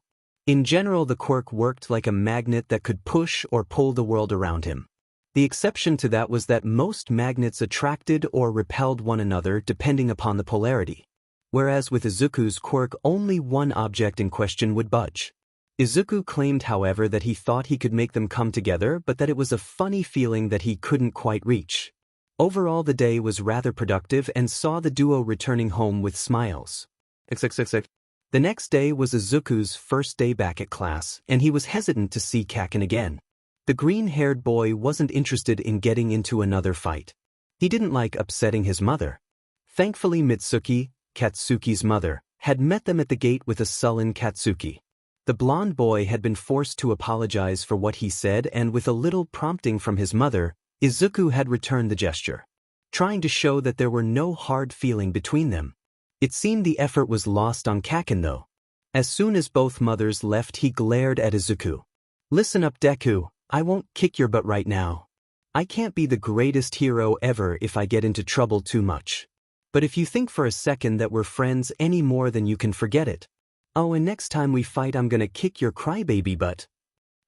In general, the quirk worked like a magnet that could push or pull the world around him. The exception to that was that most magnets attracted or repelled one another depending upon the polarity. Whereas with Izuku's quirk, only one object in question would budge. Izuku claimed, however, that he thought he could make them come together, but that it was a funny feeling that he couldn't quite reach. Overall, the day was rather productive and saw the duo returning home with smiles. The next day was Izuku's first day back at class, and he was hesitant to see Kaken again. The green-haired boy wasn't interested in getting into another fight. He didn't like upsetting his mother. Thankfully, Mitsuki, Katsuki's mother, had met them at the gate with a sullen Katsuki. The blonde boy had been forced to apologize for what he said, and with a little prompting from his mother, Izuku had returned the gesture, trying to show that there were no hard feeling between them. It seemed the effort was lost on Kaken though. As soon as both mothers left, he glared at Izuku. "Listen up, Deku, I won't kick your butt right now. I can't be the greatest hero ever if I get into trouble too much. But if you think for a second that we're friends any more, then you can forget it. Oh, and next time we fight I'm gonna kick your crybaby butt."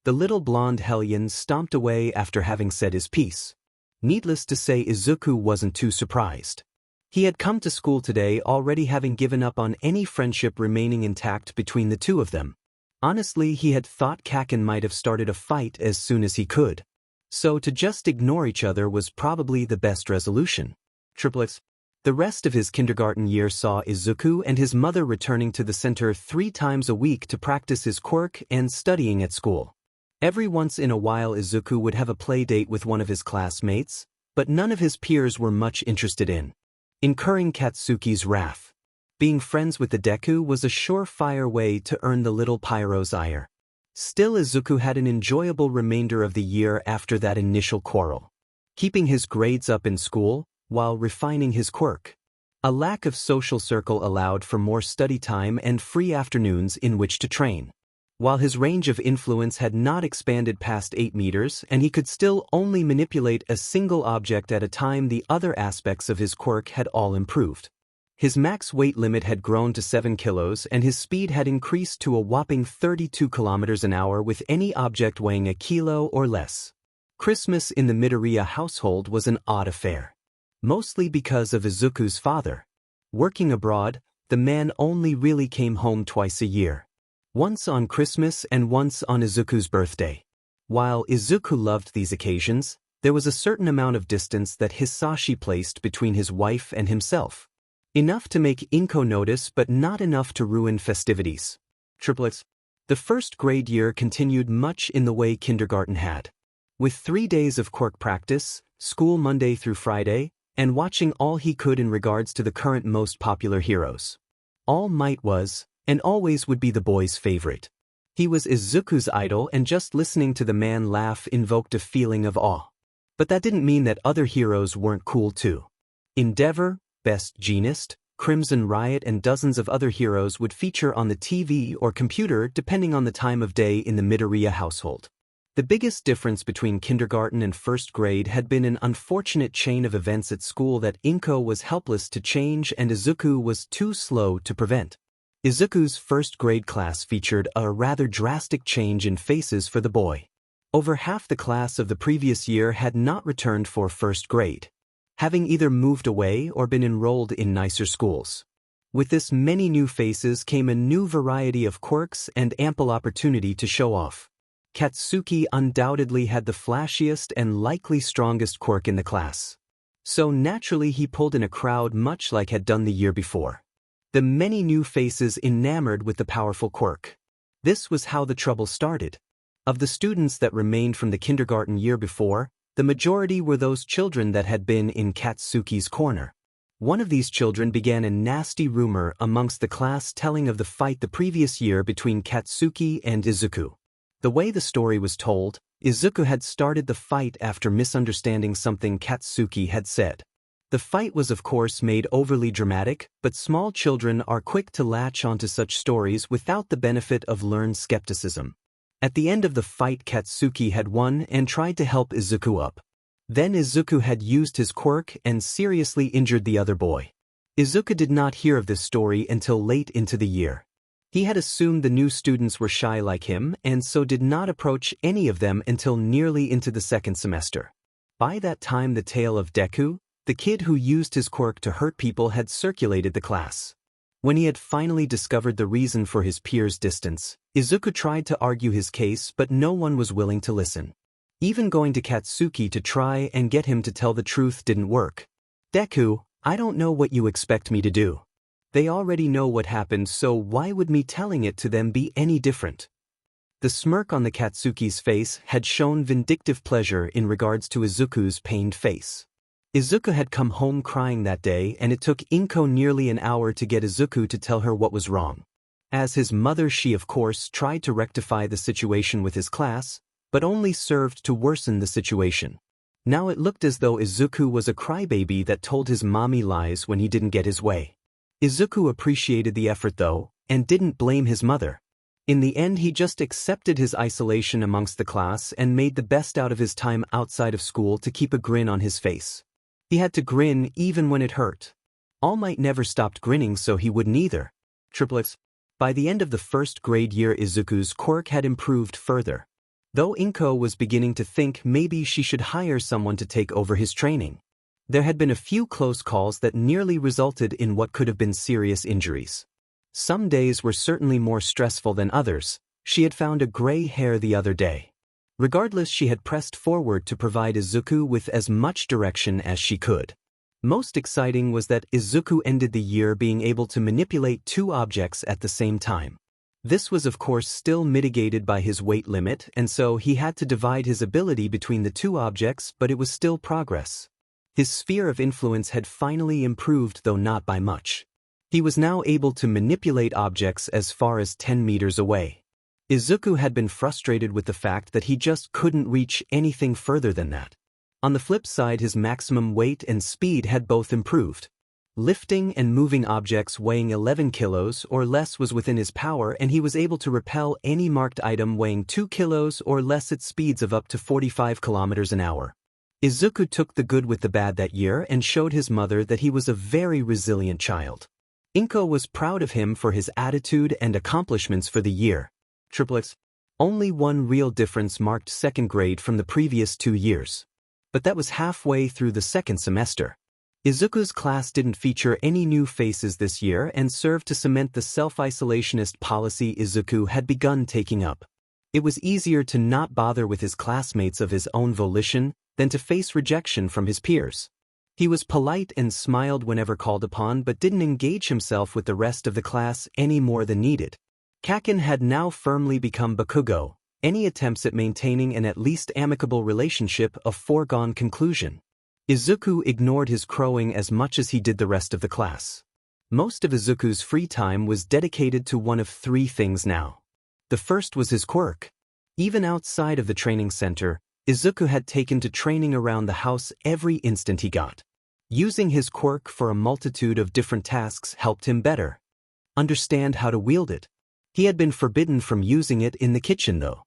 The little blonde hellion stomped away after having said his piece. Needless to say, Izuku wasn't too surprised. He had come to school today already having given up on any friendship remaining intact between the two of them. Honestly, he had thought Kaken might have started a fight as soon as he could. So to just ignore each other was probably the best resolution. Triplets. The rest of his kindergarten year saw Izuku and his mother returning to the center 3 times a week to practice his quirk and studying at school. Every once in a while Izuku would have a play date with one of his classmates, but none of his peers were much interested in incurring Katsuki's wrath. Being friends with the Deku was a surefire way to earn the little Pyro's ire. Still, Izuku had an enjoyable remainder of the year after that initial quarrel, keeping his grades up in school while refining his quirk. A lack of social circle allowed for more study time and free afternoons in which to train. While his range of influence had not expanded past 8 meters and he could still only manipulate a single object at a time, the other aspects of his quirk had all improved. His max weight limit had grown to 7 kilos and his speed had increased to a whopping 32 kilometers an hour with any object weighing a kilo or less. Christmas in the Midoriya household was an odd affair. Mostly because of Izuku's father. Working abroad, the man only really came home twice a year. Once on Christmas and once on Izuku's birthday. While Izuku loved these occasions, there was a certain amount of distance that Hisashi placed between his wife and himself. Enough to make Inko notice but not enough to ruin festivities. Triplets. The first grade year continued much in the way kindergarten had. With 3 days of quirk practice, school Monday through Friday, and watching all he could in regards to the current most popular heroes. All Might was, and always would be the boy's favorite. He was Izuku's idol and just listening to the man laugh invoked a feeling of awe. But that didn't mean that other heroes weren't cool too. Endeavor, Best Jeanist, Crimson Riot and dozens of other heroes would feature on the TV or computer depending on the time of day in the Midoriya household. The biggest difference between kindergarten and first grade had been an unfortunate chain of events at school that Inko was helpless to change and Izuku was too slow to prevent. Izuku's first grade class featured a rather drastic change in faces for the boy. Over half the class of the previous year had not returned for first grade, having either moved away or been enrolled in nicer schools. With this many new faces came a new variety of quirks and ample opportunity to show off. Katsuki undoubtedly had the flashiest and likely strongest quirk in the class. So naturally he pulled in a crowd much like had done the year before. The many new faces enamored with the powerful quirk. This was how the trouble started. Of the students that remained from the kindergarten year before, the majority were those children that had been in Katsuki's corner. One of these children began a nasty rumor amongst the class telling of the fight the previous year between Katsuki and Izuku. The way the story was told, Izuku had started the fight after misunderstanding something Katsuki had said. The fight was of course made overly dramatic, but small children are quick to latch onto such stories without the benefit of learned skepticism. At the end of the fight, Katsuki had won and tried to help Izuku up. Then Izuku had used his quirk and seriously injured the other boy. Izuku did not hear of this story until late into the year. He had assumed the new students were shy like him and so did not approach any of them until nearly into the second semester. By that time the tale of Deku, the kid who used his quirk to hurt people, had circulated the class. When he had finally discovered the reason for his peers' distance, Izuku tried to argue his case but no one was willing to listen. Even going to Katsuki to try and get him to tell the truth didn't work. Deku, I don't know what you expect me to do. They already know what happened, so why would me telling it to them be any different? The smirk on the Katsuki's face had shown vindictive pleasure in regards to Izuku's pained face. Izuku had come home crying that day and it took Inko nearly an hour to get Izuku to tell her what was wrong. As his mother, she of course tried to rectify the situation with his class, but only served to worsen the situation. Now it looked as though Izuku was a crybaby that told his mommy lies when he didn't get his way. Izuku appreciated the effort though, and didn't blame his mother. In the end he just accepted his isolation amongst the class and made the best out of his time outside of school to keep a grin on his face. He had to grin even when it hurt. All Might never stopped grinning, so he wouldn't either. Triplets. By the end of the first grade year, Izuku's quirk had improved further. Though Inko was beginning to think maybe she should hire someone to take over his training. There had been a few close calls that nearly resulted in what could have been serious injuries. Some days were certainly more stressful than others. She had found a gray hair the other day. Regardless, she had pressed forward to provide Izuku with as much direction as she could. Most exciting was that Izuku ended the year being able to manipulate 2 objects at the same time. This was of course still mitigated by his weight limit, and so he had to divide his ability between the 2 objects, but it was still progress. His sphere of influence had finally improved, though not by much. He was now able to manipulate objects as far as 10 meters away. Izuku had been frustrated with the fact that he just couldn't reach anything further than that. On the flip side, his maximum weight and speed had both improved. Lifting and moving objects weighing 11 kilos or less was within his power, and he was able to repel any marked item weighing 2 kilos or less at speeds of up to 45 kilometers an hour. Izuku took the good with the bad that year and showed his mother that he was a very resilient child. Inko was proud of him for his attitude and accomplishments for the year. Triplets. Only one real difference marked second grade from the previous 2 years. But that was halfway through the second semester. Izuku's class didn't feature any new faces this year and served to cement the self-isolationist policy Izuku had begun taking up. It was easier to not bother with his classmates of his own volition than to face rejection from his peers. He was polite and smiled whenever called upon, but didn't engage himself with the rest of the class any more than needed. Kaken had now firmly become Bakugo, any attempts at maintaining an at least amicable relationship a foregone conclusion. Izuku ignored his crowing as much as he did the rest of the class. Most of Izuku's free time was dedicated to one of 3 things now. The first was his quirk. Even outside of the training center, Izuku had taken to training around the house every instant he got. Using his quirk for a multitude of different tasks helped him better understand how to wield it. He had been forbidden from using it in the kitchen though.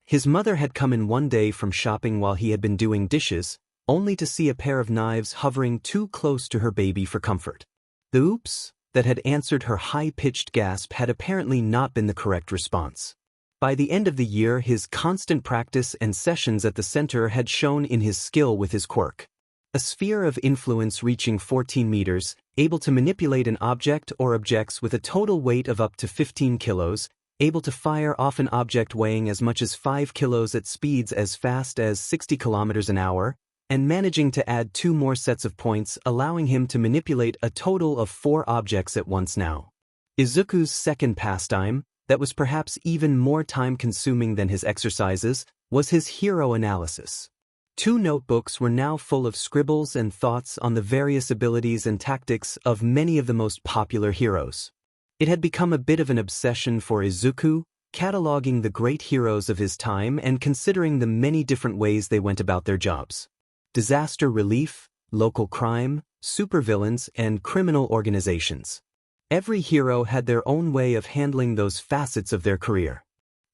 His mother had come in one day from shopping while he had been doing dishes, only to see a pair of knives hovering too close to her baby for comfort. The oops that had answered her high-pitched gasp had apparently not been the correct response. By the end of the year, his constant practice and sessions at the center had shown in his skill with his quirk. A sphere of influence reaching 14 meters, able to manipulate an object or objects with a total weight of up to 15 kilos, able to fire off an object weighing as much as 5 kilos at speeds as fast as 60 kilometers an hour, and managing to add 2 more sets of points, allowing him to manipulate a total of 4 objects at once now. Izuku's second pastime, that was perhaps even more time-consuming than his exercises, was his hero analysis. 2 notebooks were now full of scribbles and thoughts on the various abilities and tactics of many of the most popular heroes. It had become a bit of an obsession for Izuku, cataloging the great heroes of his time and considering the many different ways they went about their jobs. Disaster relief, local crime, supervillains, and criminal organizations. Every hero had their own way of handling those facets of their career.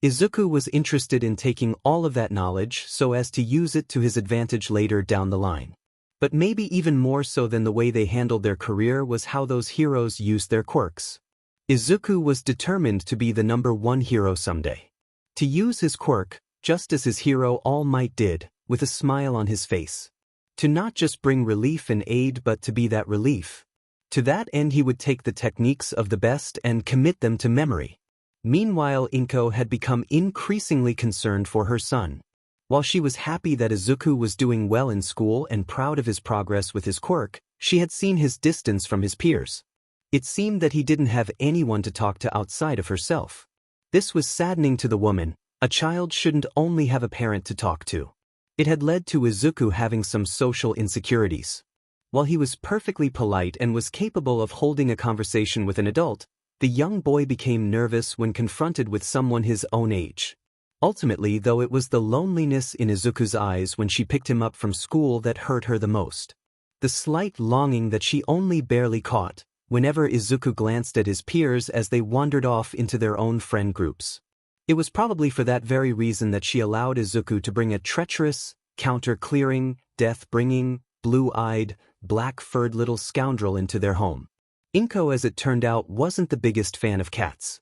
Izuku was interested in taking all of that knowledge so as to use it to his advantage later down the line. But maybe even more so than the way they handled their career was how those heroes used their quirks. Izuku was determined to be the #1 hero someday. To use his quirk, just as his hero All Might did, with a smile on his face. To not just bring relief and aid but to be that relief. To that end he would take the techniques of the best and commit them to memory. Meanwhile, Inko had become increasingly concerned for her son. While she was happy that Izuku was doing well in school and proud of his progress with his quirk, she had seen his distance from his peers. It seemed that he didn't have anyone to talk to outside of herself. This was saddening to the woman. A child shouldn't only have a parent to talk to. It had led to Izuku having some social insecurities. While he was perfectly polite and was capable of holding a conversation with an adult, the young boy became nervous when confronted with someone his own age. Ultimately, though, it was the loneliness in Izuku's eyes when she picked him up from school that hurt her the most. The slight longing that she only barely caught whenever Izuku glanced at his peers as they wandered off into their own friend groups. It was probably for that very reason that she allowed Izuku to bring a treacherous, counter-clearing, death-bringing, blue-eyed, black-furred little scoundrel into their home. Inko, as it turned out, wasn't the biggest fan of cats.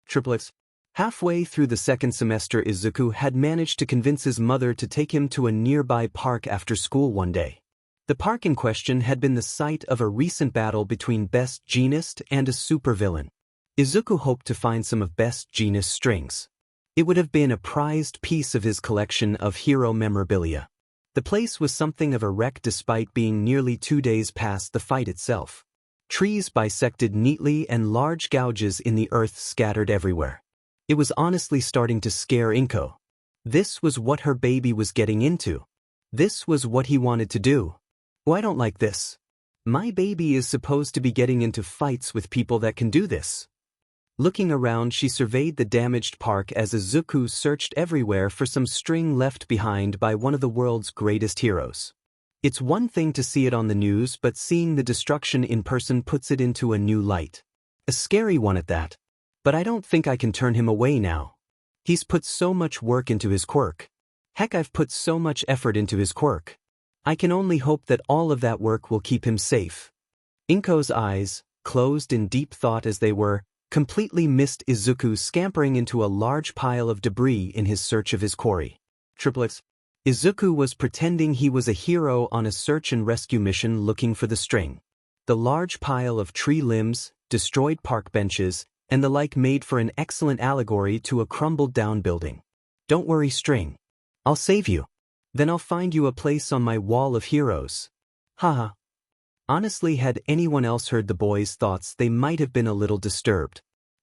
Triplets. Halfway through the second semester, Izuku had managed to convince his mother to take him to a nearby park after school one day. The park in question had been the site of a recent battle between Best Jeanist and a supervillain. Izuku hoped to find some of Best Jeanist's strings. It would have been a prized piece of his collection of hero memorabilia. The place was something of a wreck despite being nearly 2 days past the fight itself. Trees bisected neatly and large gouges in the earth scattered everywhere. It was honestly starting to scare Inko. This was what her baby was getting into. This was what he wanted to do. Oh, I don't like this. My baby is supposed to be getting into fights with people that can do this. Looking around, she surveyed the damaged park as Izuku searched everywhere for some string left behind by one of the world's greatest heroes. It's one thing to see it on the news, but seeing the destruction in person puts it into a new light. A scary one at that. But I don't think I can turn him away now. He's put so much work into his quirk. Heck, I've put so much effort into his quirk. I can only hope that all of that work will keep him safe. Inko's eyes, closed in deep thought as they were, completely missed Izuku scampering into a large pile of debris in his search of his quarry. Triplets. Izuku was pretending he was a hero on a search and rescue mission looking for the string. The large pile of tree limbs, destroyed park benches, and the like made for an excellent allegory to a crumbled-down building. Don't worry, string. I'll save you. Then I'll find you a place on my wall of heroes. Haha. Honestly, had anyone else heard the boy's thoughts, they might have been a little disturbed.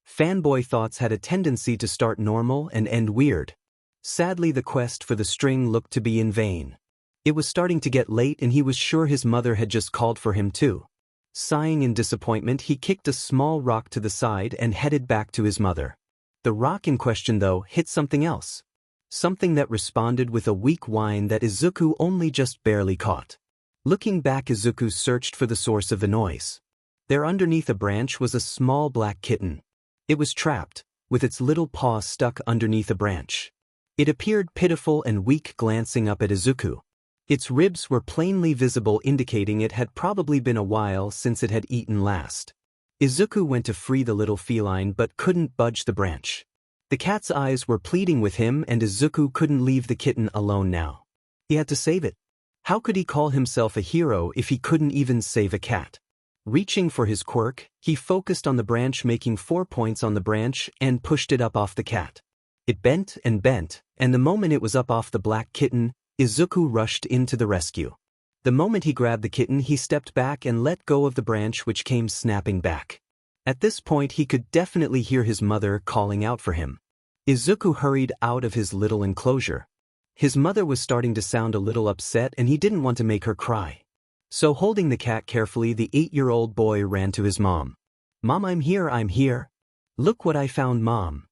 Fanboy thoughts had a tendency to start normal and end weird. Sadly, the quest for the string looked to be in vain. It was starting to get late and he was sure his mother had just called for him too. Sighing in disappointment, he kicked a small rock to the side and headed back to his mother. The rock in question, though, hit something else. Something that responded with a weak whine that Izuku only just barely caught. Looking back, Izuku searched for the source of the noise. There underneath a branch was a small black kitten. It was trapped, with its little paw stuck underneath a branch. It appeared pitiful and weak, glancing up at Izuku. Its ribs were plainly visible, indicating it had probably been a while since it had eaten last. Izuku went to free the little feline but couldn't budge the branch. The cat's eyes were pleading with him, and Izuku couldn't leave the kitten alone now. He had to save it. How could he call himself a hero if he couldn't even save a cat? Reaching for his quirk, he focused on the branch, making 4 points on the branch, and pushed it up off the cat. It bent, and the moment it was up off the black kitten, Izuku rushed in to the rescue. The moment he grabbed the kitten, he stepped back and let go of the branch, which came snapping back. At this point, he could definitely hear his mother calling out for him. Izuku hurried out of his little enclosure. His mother was starting to sound a little upset and he didn't want to make her cry. So holding the cat carefully, the 8-year-old boy ran to his mom. "Mom, I'm here. Look what I found, Mom."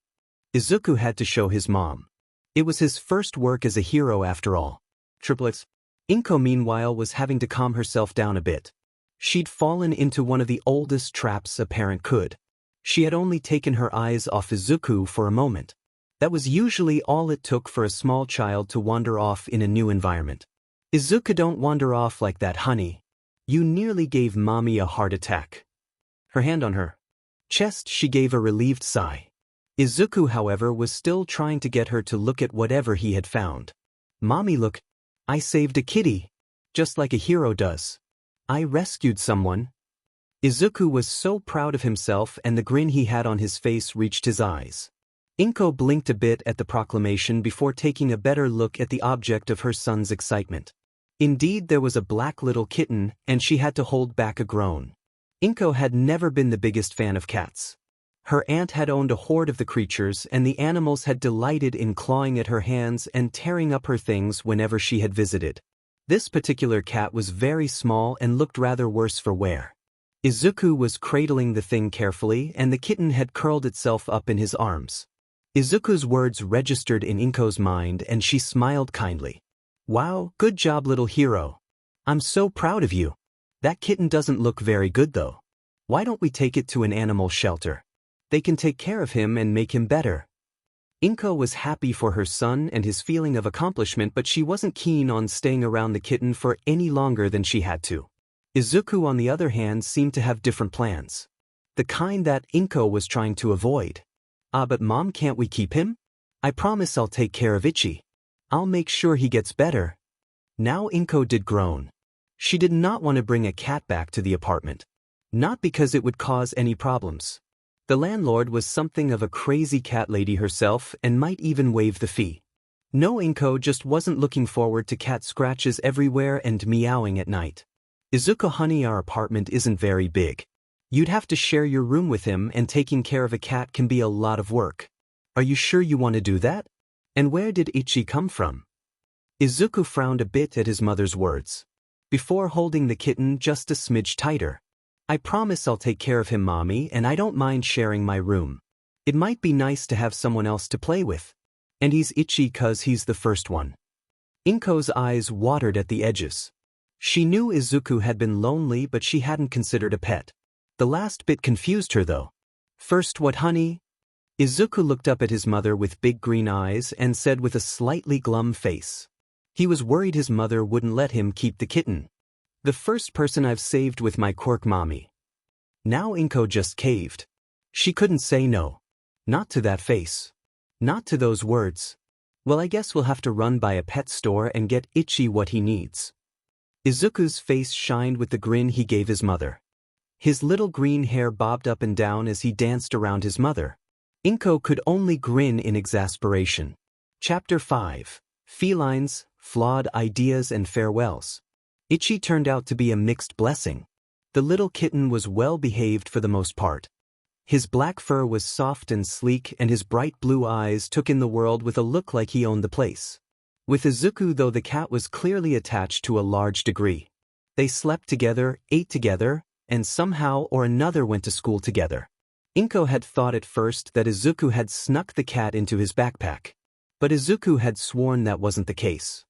Izuku had to show his mom. It was his first work as a hero after all. Triplets. Inko, meanwhile, was having to calm herself down a bit. She'd fallen into one of the oldest traps a parent could. She had only taken her eyes off Izuku for a moment. That was usually all it took for a small child to wander off in a new environment. "Izuku, don't wander off like that, honey. You nearly gave Mommy a heart attack." Her hand on her chest, she gave a relieved sigh. Izuku, however, was still trying to get her to look at whatever he had found. "Mommy, look. I saved a kitty. Just like a hero does. I rescued someone." Izuku was so proud of himself, and the grin he had on his face reached his eyes. Inko blinked a bit at the proclamation before taking a better look at the object of her son's excitement. Indeed, there was a black little kitten, and she had to hold back a groan. Inko had never been the biggest fan of cats. Her aunt had owned a horde of the creatures, and the animals had delighted in clawing at her hands and tearing up her things whenever she had visited. This particular cat was very small and looked rather worse for wear. Izuku was cradling the thing carefully, and the kitten had curled itself up in his arms. Izuku's words registered in Inko's mind, and she smiled kindly. "Wow, good job, little hero. I'm so proud of you. That kitten doesn't look very good, though. Why don't we take it to an animal shelter? They can take care of him and make him better." Inko was happy for her son and his feeling of accomplishment, but she wasn't keen on staying around the kitten for any longer than she had to. Izuku, on the other hand, seemed to have different plans. The kind that Inko was trying to avoid. But Mom, can't we keep him? I promise I'll take care of Ichi. I'll make sure he gets better." Now Inko did groan. She did not want to bring a cat back to the apartment. Not because it would cause any problems. The landlord was something of a crazy cat lady herself and might even waive the fee. No, Inko just wasn't looking forward to cat scratches everywhere and meowing at night. "Izuku, honey, our apartment isn't very big. You'd have to share your room with him, and taking care of a cat can be a lot of work. Are you sure you want to do that? And where did Ichi come from?" Izuku frowned a bit at his mother's words. Before holding the kitten just a smidge tighter. "I promise I'll take care of him, Mommy, and I don't mind sharing my room. It might be nice to have someone else to play with. And he's itchy 'cause he's the first one." Inko's eyes watered at the edges. She knew Izuku had been lonely, but she hadn't considered a pet. The last bit confused her though. First, what, honey? Izuku looked up at his mother with big green eyes and said with a slightly glum face. He was worried his mother wouldn't let him keep the kitten. The first person I've saved with my Quirk mommy. Now Inko just caved. She couldn't say no. Not to that face. Not to those words. Well, I guess we'll have to run by a pet store and get Ichi what he needs. Izuku's face shined with the grin he gave his mother. His little green hair bobbed up and down as he danced around his mother. Inko could only grin in exasperation. Chapter 5. Felines, Flawed Ideas and Farewells. Ichi turned out to be a mixed blessing. The little kitten was well behaved for the most part. His black fur was soft and sleek, and his bright blue eyes took in the world with a look like he owned the place. With Izuku, though, the cat was clearly attached to a large degree. They slept together, ate together, and somehow or another went to school together. Inko had thought at first that Izuku had snuck the cat into his backpack. But Izuku had sworn that wasn't the case.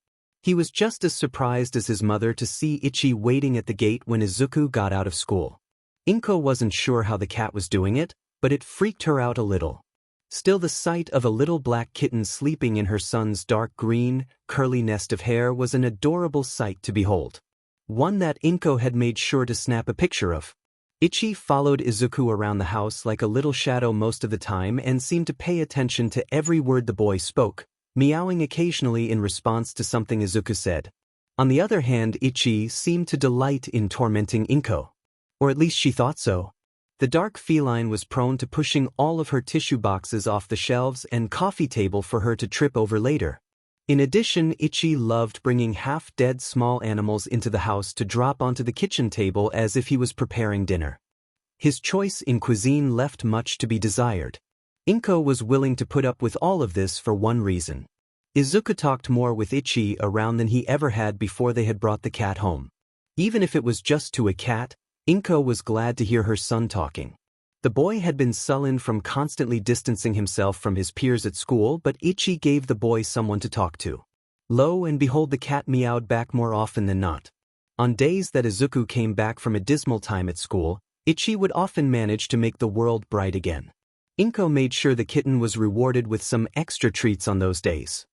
He was just as surprised as his mother to see Ichi waiting at the gate when Izuku got out of school. Inko wasn't sure how the cat was doing it, but it freaked her out a little. Still, the sight of a little black kitten sleeping in her son's dark green, curly nest of hair was an adorable sight to behold. One that Inko had made sure to snap a picture of. Ichi followed Izuku around the house like a little shadow most of the time and seemed to pay attention to every word the boy spoke, meowing occasionally in response to something Izuku said. On the other hand, Ichi seemed to delight in tormenting Inko. Or at least she thought so. The dark feline was prone to pushing all of her tissue boxes off the shelves and coffee table for her to trip over later. In addition, Ichi loved bringing half-dead small animals into the house to drop onto the kitchen table as if he was preparing dinner. His choice in cuisine left much to be desired. Inko was willing to put up with all of this for one reason. Izuku talked more with Ichi around than he ever had before they had brought the cat home. Even if it was just to a cat, Inko was glad to hear her son talking. The boy had been sullen from constantly distancing himself from his peers at school, but Ichi gave the boy someone to talk to. Lo and behold, the cat meowed back more often than not. On days that Izuku came back from a dismal time at school, Ichi would often manage to make the world bright again. Inko made sure the kitten was rewarded with some extra treats on those days.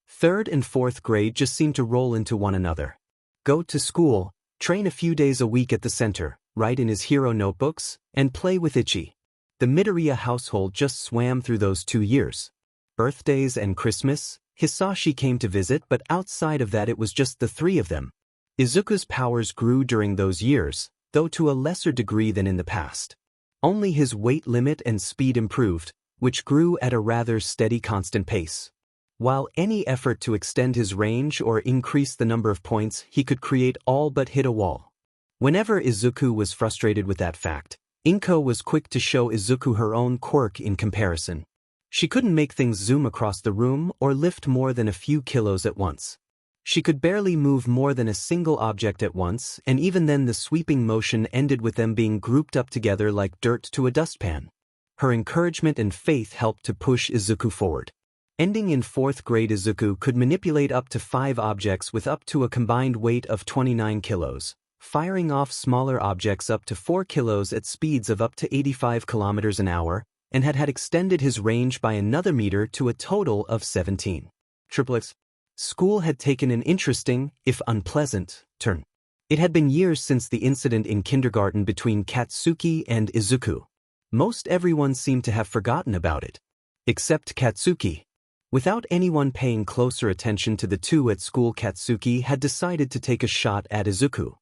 Third and fourth grade just seemed to roll into one another. Go to school, train a few days a week at the center, write in his hero notebooks, and play with Ichi. The Midoriya household just swam through those 2 years. Birthdays and Christmas, Hisashi came to visit, but outside of that it was just the three of them. Izuku's powers grew during those years, though to a lesser degree than in the past. Only his weight limit and speed improved, which grew at a rather steady constant pace. While any effort to extend his range or increase the number of points he could create all but hit a wall. Whenever Izuku was frustrated with that fact, Inko was quick to show Izuku her own quirk in comparison. She couldn't make things zoom across the room or lift more than a few kilos at once. She could barely move more than a single object at once, and even then the sweeping motion ended with them being grouped up together like dirt to a dustpan. Her encouragement and faith helped to push Izuku forward. Ending in 4th grade, Izuku could manipulate up to 5 objects with up to a combined weight of 29 kilos, firing off smaller objects up to 4 kilos at speeds of up to 85 kilometers an hour, and had extended his range by another meter to a total of 17. School had taken an interesting, if unpleasant, turn. It had been years since the incident in kindergarten between Katsuki and Izuku. Most everyone seemed to have forgotten about it. Except Katsuki. Without anyone paying closer attention to the two at school, Katsuki had decided to take a shot at Izuku.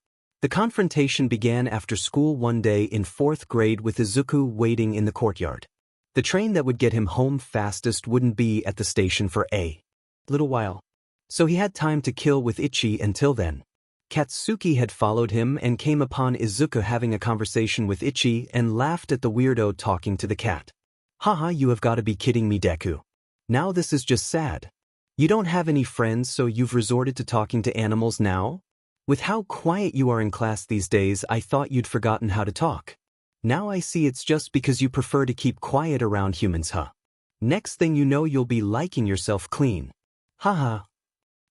The confrontation began after school one day in 4th grade with Izuku waiting in the courtyard. The train that would get him home fastest wouldn't be at the station for a little while. So he had time to kill with Ichi until then. Katsuki had followed him and came upon Izuku having a conversation with Ichi and laughed at the weirdo talking to the cat. Haha, you have got to be kidding me, Deku. Now this is just sad. You don't have any friends, so you've resorted to talking to animals now? With how quiet you are in class these days, I thought you'd forgotten how to talk. Now I see it's just because you prefer to keep quiet around humans, huh? Next thing you know, you'll be liking yourself clean. Haha.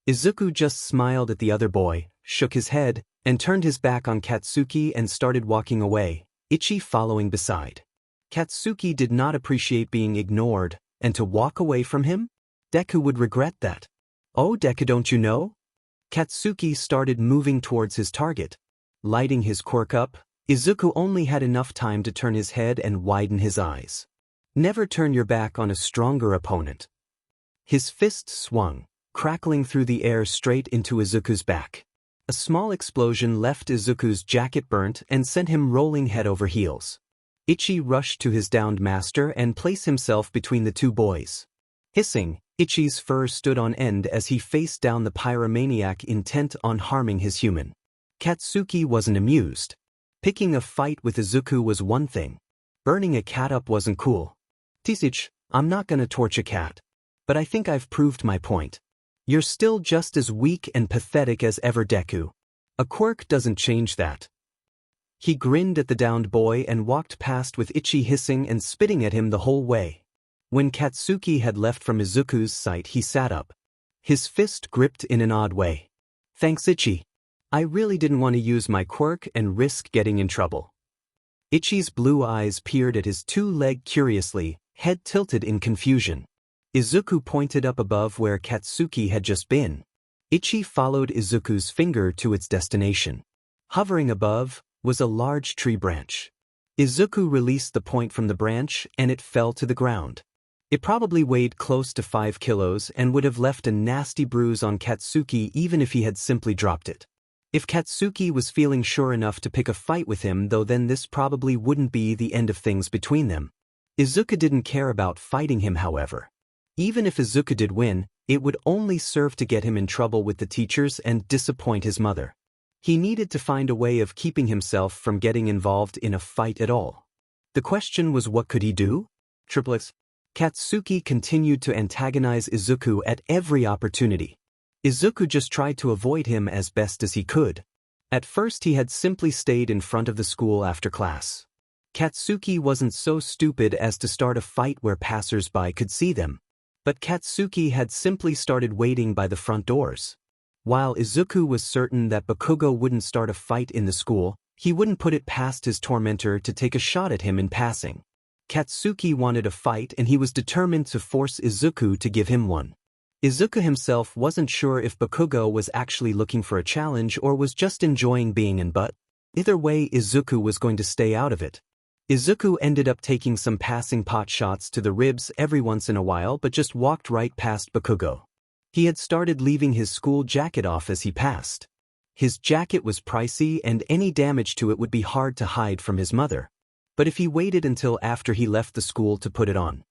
Izuku just smiled at the other boy, shook his head, and turned his back on Katsuki and started walking away, Ichi following beside. Katsuki did not appreciate being ignored, and to walk away from him? Deku would regret that. Oh, Deku, don't you know? Katsuki started moving towards his target. Lighting his quirk up, Izuku only had enough time to turn his head and widen his eyes. Never turn your back on a stronger opponent. His fist swung, crackling through the air straight into Izuku's back. A small explosion left Izuku's jacket burnt and sent him rolling head over heels. Ichi rushed to his downed master and placed himself between the two boys. Hissing, Ichi's fur stood on end as he faced down the pyromaniac intent on harming his human. Katsuki wasn't amused. Picking a fight with Izuku was one thing. Burning a cat up wasn't cool. Tisich, I'm not gonna torch a cat. But I think I've proved my point. You're still just as weak and pathetic as ever, Deku. A quirk doesn't change that. He grinned at the downed boy and walked past with Ichi hissing and spitting at him the whole way. When Katsuki had left from Izuku's sight, he sat up. His fist gripped in an odd way. Thanks, Ichi. I really didn't want to use my quirk and risk getting in trouble. Ichi's blue eyes peered at his two legs curiously, head tilted in confusion. Izuku pointed up above where Katsuki had just been. Ichi followed Izuku's finger to its destination. Hovering above was a large tree branch. Izuku released the point from the branch and it fell to the ground. It probably weighed close to 5 kilos and would have left a nasty bruise on Katsuki even if he had simply dropped it. If Katsuki was feeling sure enough to pick a fight with him, though, then this probably wouldn't be the end of things between them. Izuku didn't care about fighting him, however. Even if Izuku did win, it would only serve to get him in trouble with the teachers and disappoint his mother. He needed to find a way of keeping himself from getting involved in a fight at all. The question was, what could he do? Triplets. Katsuki continued to antagonize Izuku at every opportunity. Izuku just tried to avoid him as best as he could. At first he had simply stayed in front of the school after class. Katsuki wasn't so stupid as to start a fight where passers-by could see them. But Katsuki had simply started waiting by the front doors. While Izuku was certain that Bakugo wouldn't start a fight in the school, he wouldn't put it past his tormentor to take a shot at him in passing. Katsuki wanted a fight and he was determined to force Izuku to give him one. Izuku himself wasn't sure if Bakugo was actually looking for a challenge or was just enjoying being in, but either way Izuku was going to stay out of it. Izuku ended up taking some passing pot shots to the ribs every once in a while but just walked right past Bakugo. He had started leaving his school jacket off as he passed. His jacket was pricey and any damage to it would be hard to hide from his mother. But if he waited until after he left the school to put it on.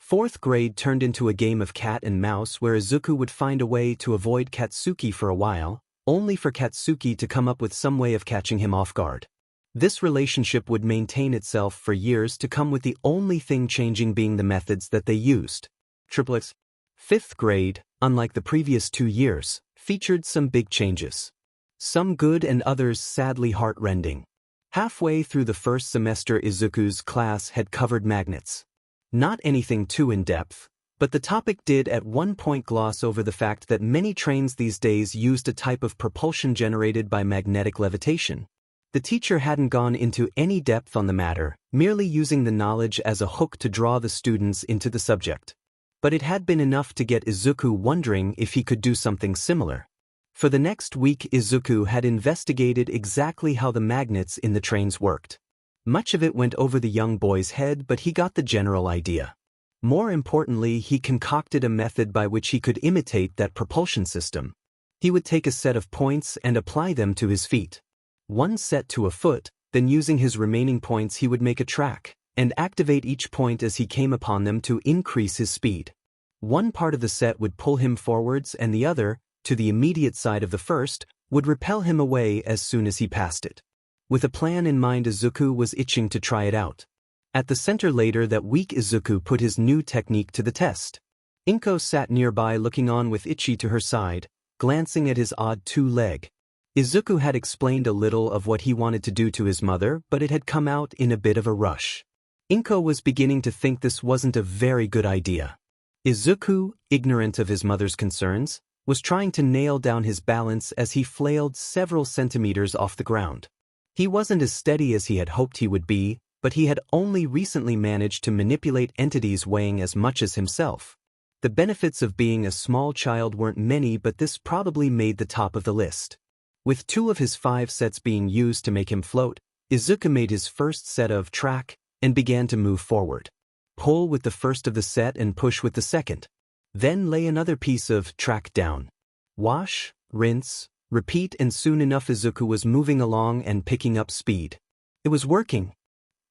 4th grade turned into a game of cat and mouse where Izuku would find a way to avoid Katsuki for a while, only for Katsuki to come up with some way of catching him off guard. This relationship would maintain itself for years to come, with the only thing changing being the methods that they used. Triplets. 5th grade, unlike the previous 2 years, featured some big changes. Some good and others sadly heart-rending. Halfway through the first semester, Izuku's class had covered magnets. Not anything too in-depth, but the topic did at one point gloss over the fact that many trains these days used a type of propulsion generated by magnetic levitation. The teacher hadn't gone into any depth on the matter, merely using the knowledge as a hook to draw the students into the subject. But it had been enough to get Izuku wondering if he could do something similar. For the next week, Izuku had investigated exactly how the magnets in the trains worked. Much of it went over the young boy's head, but he got the general idea. More importantly, he concocted a method by which he could imitate that propulsion system. He would take a set of points and apply them to his feet. One set to a foot, then using his remaining points he would make a track, and activate each point as he came upon them to increase his speed. One part of the set would pull him forwards and the other, to the immediate side of the first, would repel him away as soon as he passed it. With a plan in mind, Izuku was itching to try it out. At the center later that week, Izuku put his new technique to the test. Inko sat nearby looking on with Ichi to her side, glancing at his odd 2-leg. Izuku had explained a little of what he wanted to do to his mother, but it had come out in a bit of a rush. Inko was beginning to think this wasn't a very good idea. Izuku, ignorant of his mother's concerns, was trying to nail down his balance as he flailed several centimeters off the ground. He wasn't as steady as he had hoped he would be, but he had only recently managed to manipulate entities weighing as much as himself. The benefits of being a small child weren't many, but this probably made the top of the list. With 2 of his 5 sets being used to make him float, Izuku made his first set of track and began to move forward. Pull with the first of the set and push with the second. Then lay another piece of track down. Wash, rinse, repeat, and soon enough Izuku was moving along and picking up speed. It was working.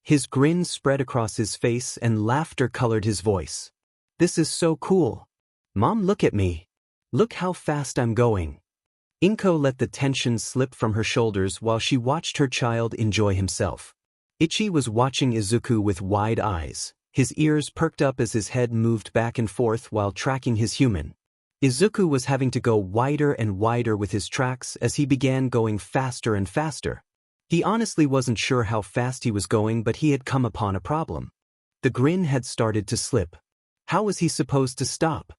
His grin spread across his face and laughter colored his voice. This is so cool. Mom, look at me. Look how fast I'm going. Inko let the tension slip from her shoulders while she watched her child enjoy himself. Ichi was watching Izuku with wide eyes. His ears perked up as his head moved back and forth while tracking his human. Izuku was having to go wider and wider with his tracks as he began going faster and faster. He honestly wasn't sure how fast he was going, but he had come upon a problem. The grin had started to slip. How was he supposed to stop?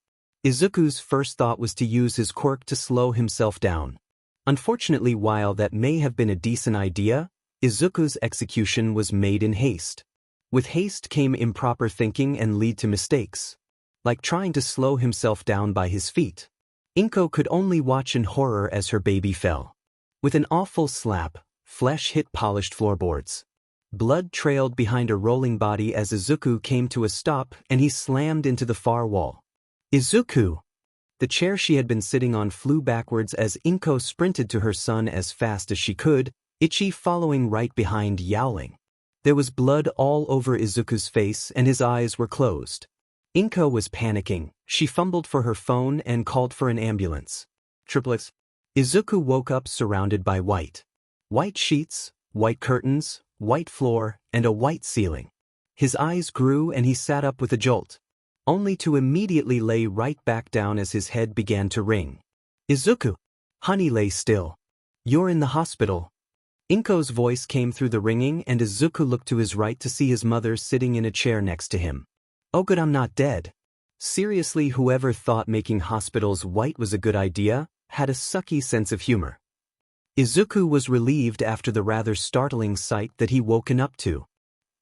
Izuku's first thought was to use his quirk to slow himself down. Unfortunately, while that may have been a decent idea, Izuku's execution was made in haste. With haste came improper thinking and lead to mistakes, like trying to slow himself down by his feet. Inko could only watch in horror as her baby fell. With an awful slap, flesh hit polished floorboards. Blood trailed behind a rolling body as Izuku came to a stop and he slammed into the far wall. Izuku! The chair she had been sitting on flew backwards as Inko sprinted to her son as fast as she could, Ichi following right behind, yowling. There was blood all over Izuku's face and his eyes were closed. Inko was panicking. She fumbled for her phone and called for an ambulance. Triplets. Izuku woke up surrounded by white. White sheets, white curtains, white floor, and a white ceiling. His eyes grew and he sat up with a jolt, only to immediately lay right back down as his head began to ring. Izuku! Honey, lay still. You're in the hospital. Inko's voice came through the ringing and Izuku looked to his right to see his mother sitting in a chair next to him. Oh good, I'm not dead. Seriously, whoever thought making hospitals white was a good idea had a sucky sense of humor. Izuku was relieved after the rather startling sight that he woken up to.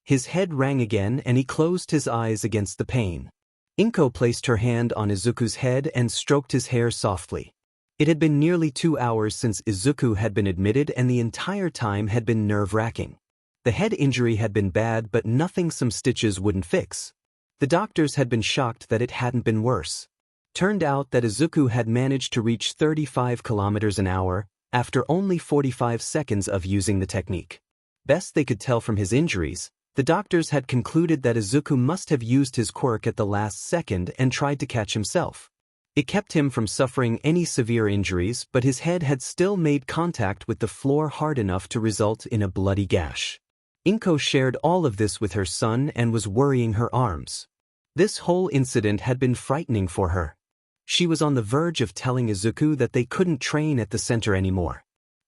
His head rang again and he closed his eyes against the pain. Inko placed her hand on Izuku's head and stroked his hair softly. It had been nearly 2 hours since Izuku had been admitted and the entire time had been nerve-wracking. The head injury had been bad, but nothing some stitches wouldn't fix. The doctors had been shocked that it hadn't been worse. Turned out that Izuku had managed to reach 35 kilometers an hour after only 45 seconds of using the technique. Best they could tell from his injuries, the doctors had concluded that Izuku must have used his quirk at the last second and tried to catch himself. It kept him from suffering any severe injuries, but his head had still made contact with the floor hard enough to result in a bloody gash. Inko shared all of this with her son and was worrying her arms. This whole incident had been frightening for her. She was on the verge of telling Izuku that they couldn't train at the center anymore.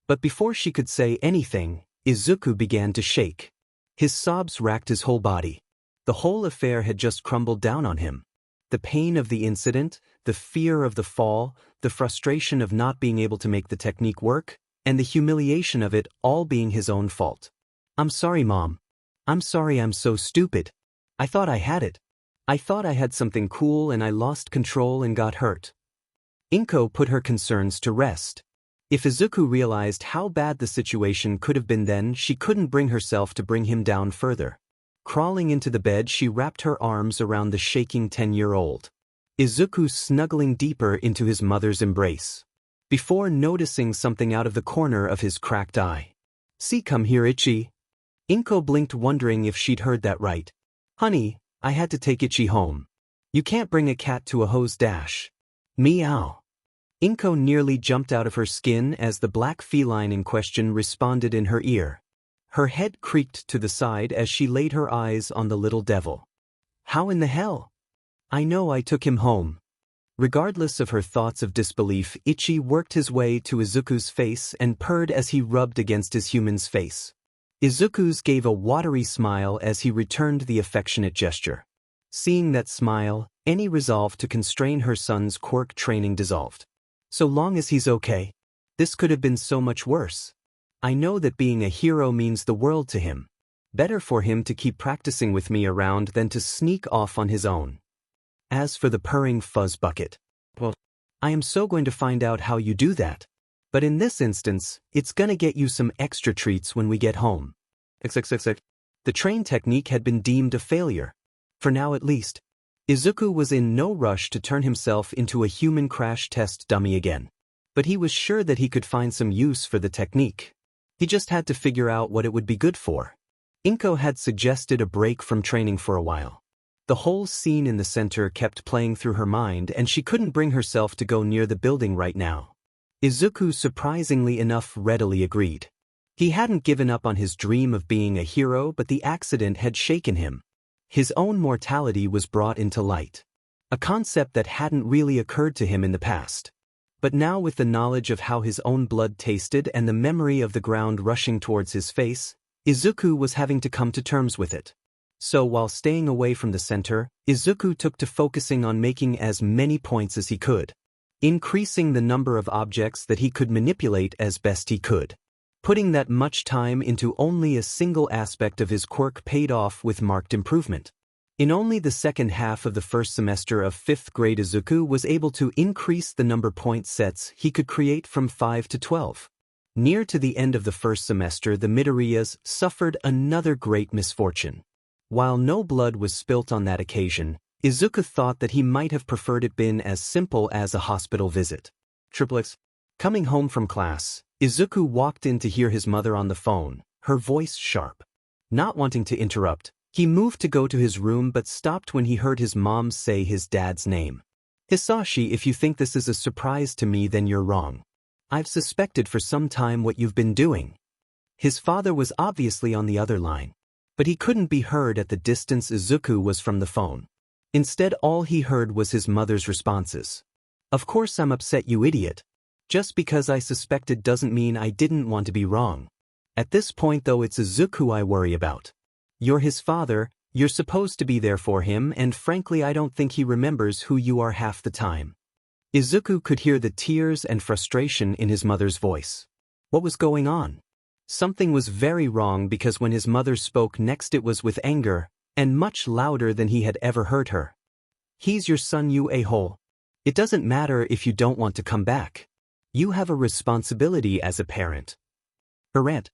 But before she could say anything, Izuku began to shake. His sobs racked his whole body. The whole affair had just crumbled down on him. The pain of the incident, the fear of the fall, the frustration of not being able to make the technique work, and the humiliation of it all being his own fault. I'm sorry, Mom. I'm sorry, I'm so stupid. I thought I had it. I thought I had something cool and I lost control and got hurt. Inko put her concerns to rest. If Izuku realized how bad the situation could have been, then she couldn't bring herself to bring him down further. Crawling into the bed, she wrapped her arms around the shaking 10-year-old. Izuku snuggling deeper into his mother's embrace. Before noticing something out of the corner of his cracked eye. See, come here, Ichi. Inko blinked, wondering if she'd heard that right. Honey, I had to take Ichi home. You can't bring a cat to a hose dash. Meow. Inko nearly jumped out of her skin as the black feline in question responded in her ear. Her head creaked to the side as she laid her eyes on the little devil. How in the hell? I know I took him home. Regardless of her thoughts of disbelief, Ichi worked his way to Izuku's face and purred as he rubbed against his human's face. Izuku's gave a watery smile as he returned the affectionate gesture. Seeing that smile, any resolve to constrain her son's quirk training dissolved. So long as he's okay. This could have been so much worse. I know that being a hero means the world to him. Better for him to keep practicing with me around than to sneak off on his own. As for the purring fuzz bucket, well, I am so going to find out how you do that. But in this instance, it's gonna get you some extra treats when we get home. XXXX. The train technique had been deemed a failure. For now at least. Izuku was in no rush to turn himself into a human crash test dummy again. But he was sure that he could find some use for the technique. He just had to figure out what it would be good for. Inko had suggested a break from training for a while. The whole scene in the center kept playing through her mind and she couldn't bring herself to go near the building right now. Izuku surprisingly enough readily agreed. He hadn't given up on his dream of being a hero, but the accident had shaken him. His own mortality was brought into light. A concept that hadn't really occurred to him in the past. But now with the knowledge of how his own blood tasted and the memory of the ground rushing towards his face, Izuku was having to come to terms with it. So while staying away from the center, Izuku took to focusing on making as many points as he could. Increasing the number of objects that he could manipulate as best he could. Putting that much time into only a single aspect of his quirk paid off with marked improvement. In only the second half of the first semester of 5th grade, Izuku was able to increase the number point sets he could create from 5 to 12. Near to the end of the first semester, the Midoriyas suffered another great misfortune. While no blood was spilt on that occasion, Izuku thought that he might have preferred it been as simple as a hospital visit. Triplets. Coming home from class, Izuku walked in to hear his mother on the phone, her voice sharp. Not wanting to interrupt, he moved to go to his room but stopped when he heard his mom say his dad's name. Hisashi, if you think this is a surprise to me, then you're wrong. I've suspected for some time what you've been doing. His father was obviously on the other line, but he couldn't be heard at the distance Izuku was from the phone. Instead, all he heard was his mother's responses. Of course I'm upset, you idiot. Just because I suspected doesn't mean I didn't want to be wrong. At this point though, it's Izuku I worry about. You're his father, you're supposed to be there for him, and frankly I don't think he remembers who you are half the time. Izuku could hear the tears and frustration in his mother's voice. What was going on? Something was very wrong because when his mother spoke next it was with anger, and much louder than he had ever heard her. He's your son, you a-hole. It doesn't matter if you don't want to come back. You have a responsibility as a parent. Her aunt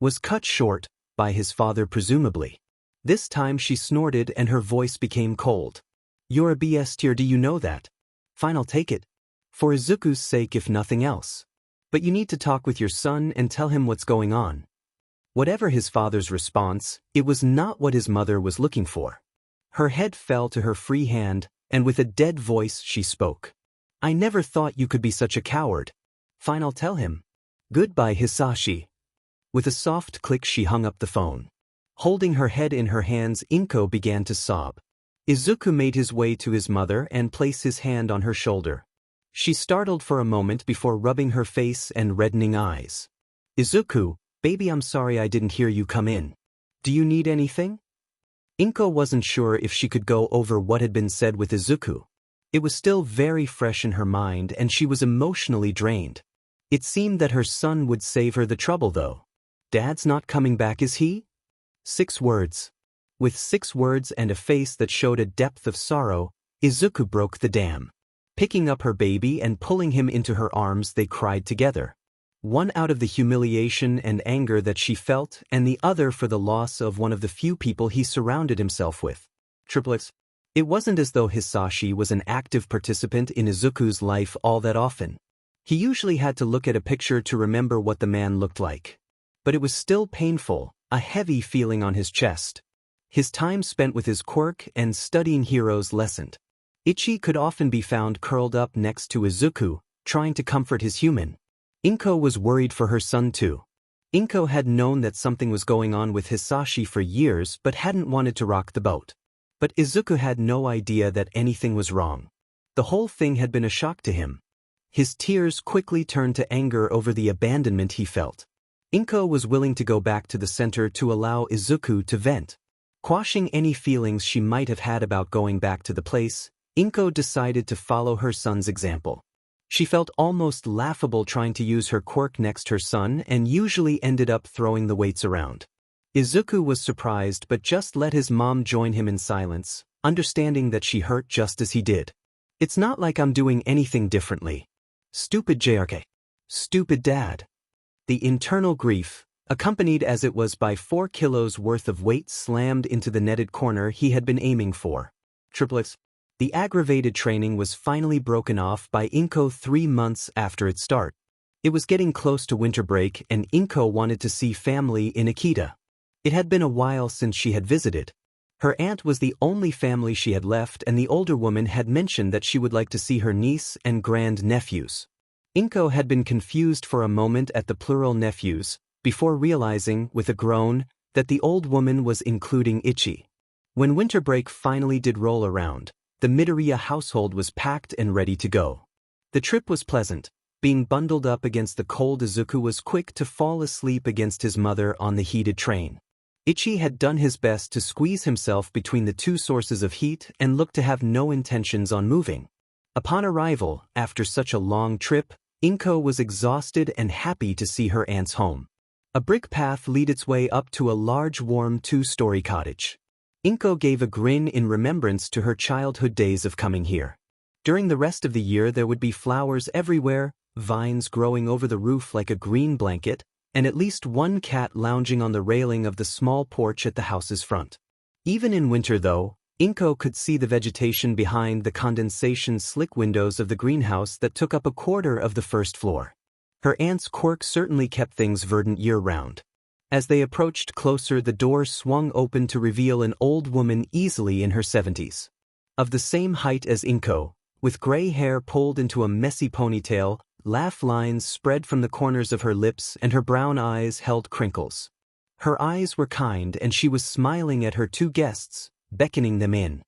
was cut short, by his father presumably. This time she snorted and her voice became cold. You're a BS tier, do you know that? Fine, I'll take it. For Izuku's sake if nothing else. But you need to talk with your son and tell him what's going on. Whatever his father's response, it was not what his mother was looking for. Her head fell to her free hand, and with a dead voice she spoke. I never thought you could be such a coward. Fine, I'll tell him. Goodbye, Hisashi. With a soft click she hung up the phone. Holding her head in her hands, Inko began to sob. Izuku made his way to his mother and placed his hand on her shoulder. She startled for a moment before rubbing her face and reddening eyes. Izuku, baby, I'm sorry I didn't hear you come in. Do you need anything? Inko wasn't sure if she could go over what had been said with Izuku. It was still very fresh in her mind and she was emotionally drained. It seemed that her son would save her the trouble though. Dad's not coming back, is he? 6 words. With 6 words and a face that showed a depth of sorrow, Izuku broke the dam. Picking up her baby and pulling him into her arms, they cried together. One out of the humiliation and anger that she felt, and the other for the loss of one of the few people he surrounded himself with. Triplets. It wasn't as though Hisashi was an active participant in Izuku's life all that often. He usually had to look at a picture to remember what the man looked like. But it was still painful, a heavy feeling on his chest. His time spent with his quirk and studying heroes lessened. Ichi could often be found curled up next to Izuku, trying to comfort his human. Inko was worried for her son too. Inko had known that something was going on with Hisashi for years but hadn't wanted to rock the boat. But Izuku had no idea that anything was wrong. The whole thing had been a shock to him. His tears quickly turned to anger over the abandonment he felt. Inko was willing to go back to the center to allow Izuku to vent. Quashing any feelings she might have had about going back to the place, Inko decided to follow her son's example. She felt almost laughable trying to use her quirk next her son and usually ended up throwing the weights around. Izuku was surprised but just let his mom join him in silence, understanding that she hurt just as he did. It's not like I'm doing anything differently. Stupid JRK. Stupid dad. The internal grief, accompanied as it was by 4 kilos worth of weight slammed into the netted corner he had been aiming for. Triplets. The aggravated training was finally broken off by Inko 3 months after its start. It was getting close to winter break and Inko wanted to see family in Akita. It had been a while since she had visited. Her aunt was the only family she had left and the older woman had mentioned that she would like to see her niece and grand-nephews. Inko had been confused for a moment at the plural nephews, before realizing, with a groan, that the old woman was including Ichi. When winter break finally did roll around, the Midoriya household was packed and ready to go. The trip was pleasant. Being bundled up against the cold, Izuku was quick to fall asleep against his mother on the heated train. Ichi had done his best to squeeze himself between the 2 sources of heat and looked to have no intentions on moving. Upon arrival, after such a long trip, Inko was exhausted and happy to see her aunt's home. A brick path led its way up to a large warm 2-story cottage. Inko gave a grin in remembrance to her childhood days of coming here. During the rest of the year there would be flowers everywhere, vines growing over the roof like a green blanket, and at least 1 cat lounging on the railing of the small porch at the house's front. Even in winter though, Inko could see the vegetation behind the condensation slick windows of the greenhouse that took up a quarter of the first floor. Her aunt's quirk certainly kept things verdant year-round. As they approached closer, the door swung open to reveal an old woman easily in her 70s. Of the same height as Inko, with gray hair pulled into a messy ponytail, laugh lines spread from the corners of her lips and her brown eyes held crinkles. Her eyes were kind and she was smiling at her 2 guests, beckoning them in.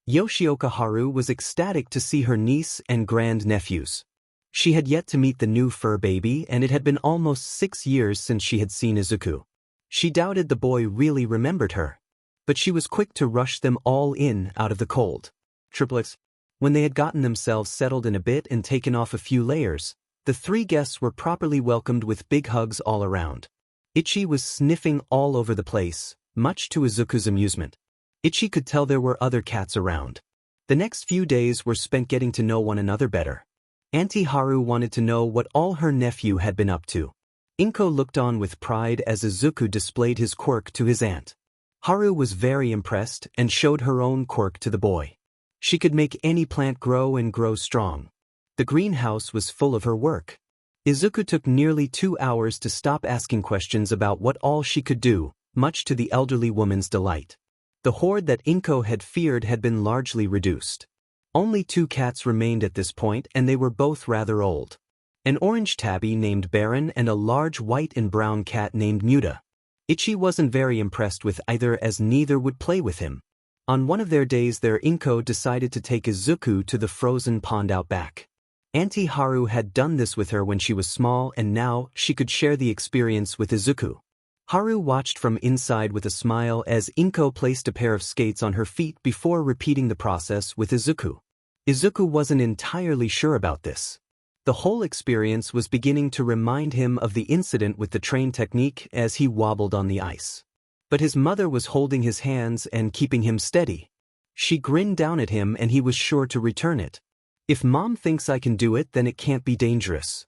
Yoshioka Haru was ecstatic to see her niece and grand-nephews. She had yet to meet the new fur baby and it had been almost 6 years since she had seen Izuku. She doubted the boy really remembered her. But she was quick to rush them all in out of the cold. Triplets. When they had gotten themselves settled in a bit and taken off a few layers, the 3 guests were properly welcomed with big hugs all around. Ichi was sniffing all over the place, much to Izuku's amusement. Ichi could tell there were other cats around. The next few days were spent getting to know one another better. Auntie Haru wanted to know what all her nephew had been up to. Inko looked on with pride as Izuku displayed his quirk to his aunt. Haru was very impressed and showed her own quirk to the boy. She could make any plant grow and grow strong. The greenhouse was full of her work. Izuku took nearly 2 hours to stop asking questions about what all she could do, much to the elderly woman's delight. The horde that Inko had feared had been largely reduced. Only 2 cats remained at this point and they were both rather old. An orange tabby named Baron and a large white and brown cat named Muta. Ichi wasn't very impressed with either as neither would play with him. On one of their days there Inko decided to take Izuku to the frozen pond out back. Auntie Haru had done this with her when she was small and now she could share the experience with Izuku. Haru watched from inside with a smile as Inko placed a pair of skates on her feet before repeating the process with Izuku. Izuku wasn't entirely sure about this. The whole experience was beginning to remind him of the incident with the train technique as he wobbled on the ice. But his mother was holding his hands and keeping him steady. She grinned down at him and he was sure to return it. If Mom thinks I can do it, then it can't be dangerous.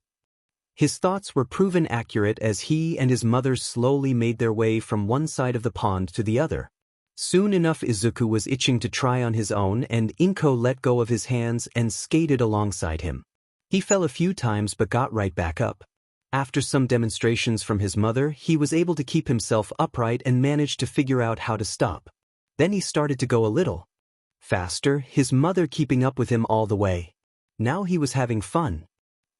His thoughts were proven accurate as he and his mother slowly made their way from one side of the pond to the other. Soon enough Izuku was itching to try on his own and Inko let go of his hands and skated alongside him. He fell a few times but got right back up. After some demonstrations from his mother, he was able to keep himself upright and managed to figure out how to stop. Then he started to go a little faster, his mother keeping up with him all the way. Now he was having fun.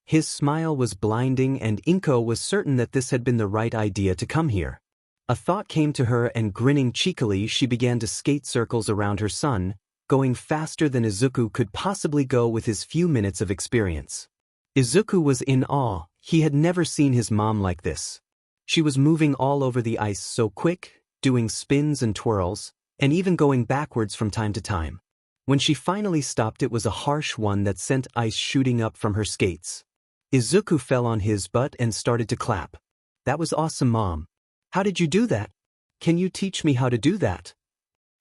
His smile was blinding and Inko was certain that this had been the right idea to come here. A thought came to her and grinning cheekily she began to skate circles around her son, going faster than Izuku could possibly go with his few minutes of experience. Izuku was in awe, he had never seen his mom like this. She was moving all over the ice so quick, doing spins and twirls, and even going backwards from time to time. When she finally stopped, it was a harsh one that sent ice shooting up from her skates. Izuku fell on his butt and started to clap. "That was awesome, Mom. How did you do that? Can you teach me how to do that?"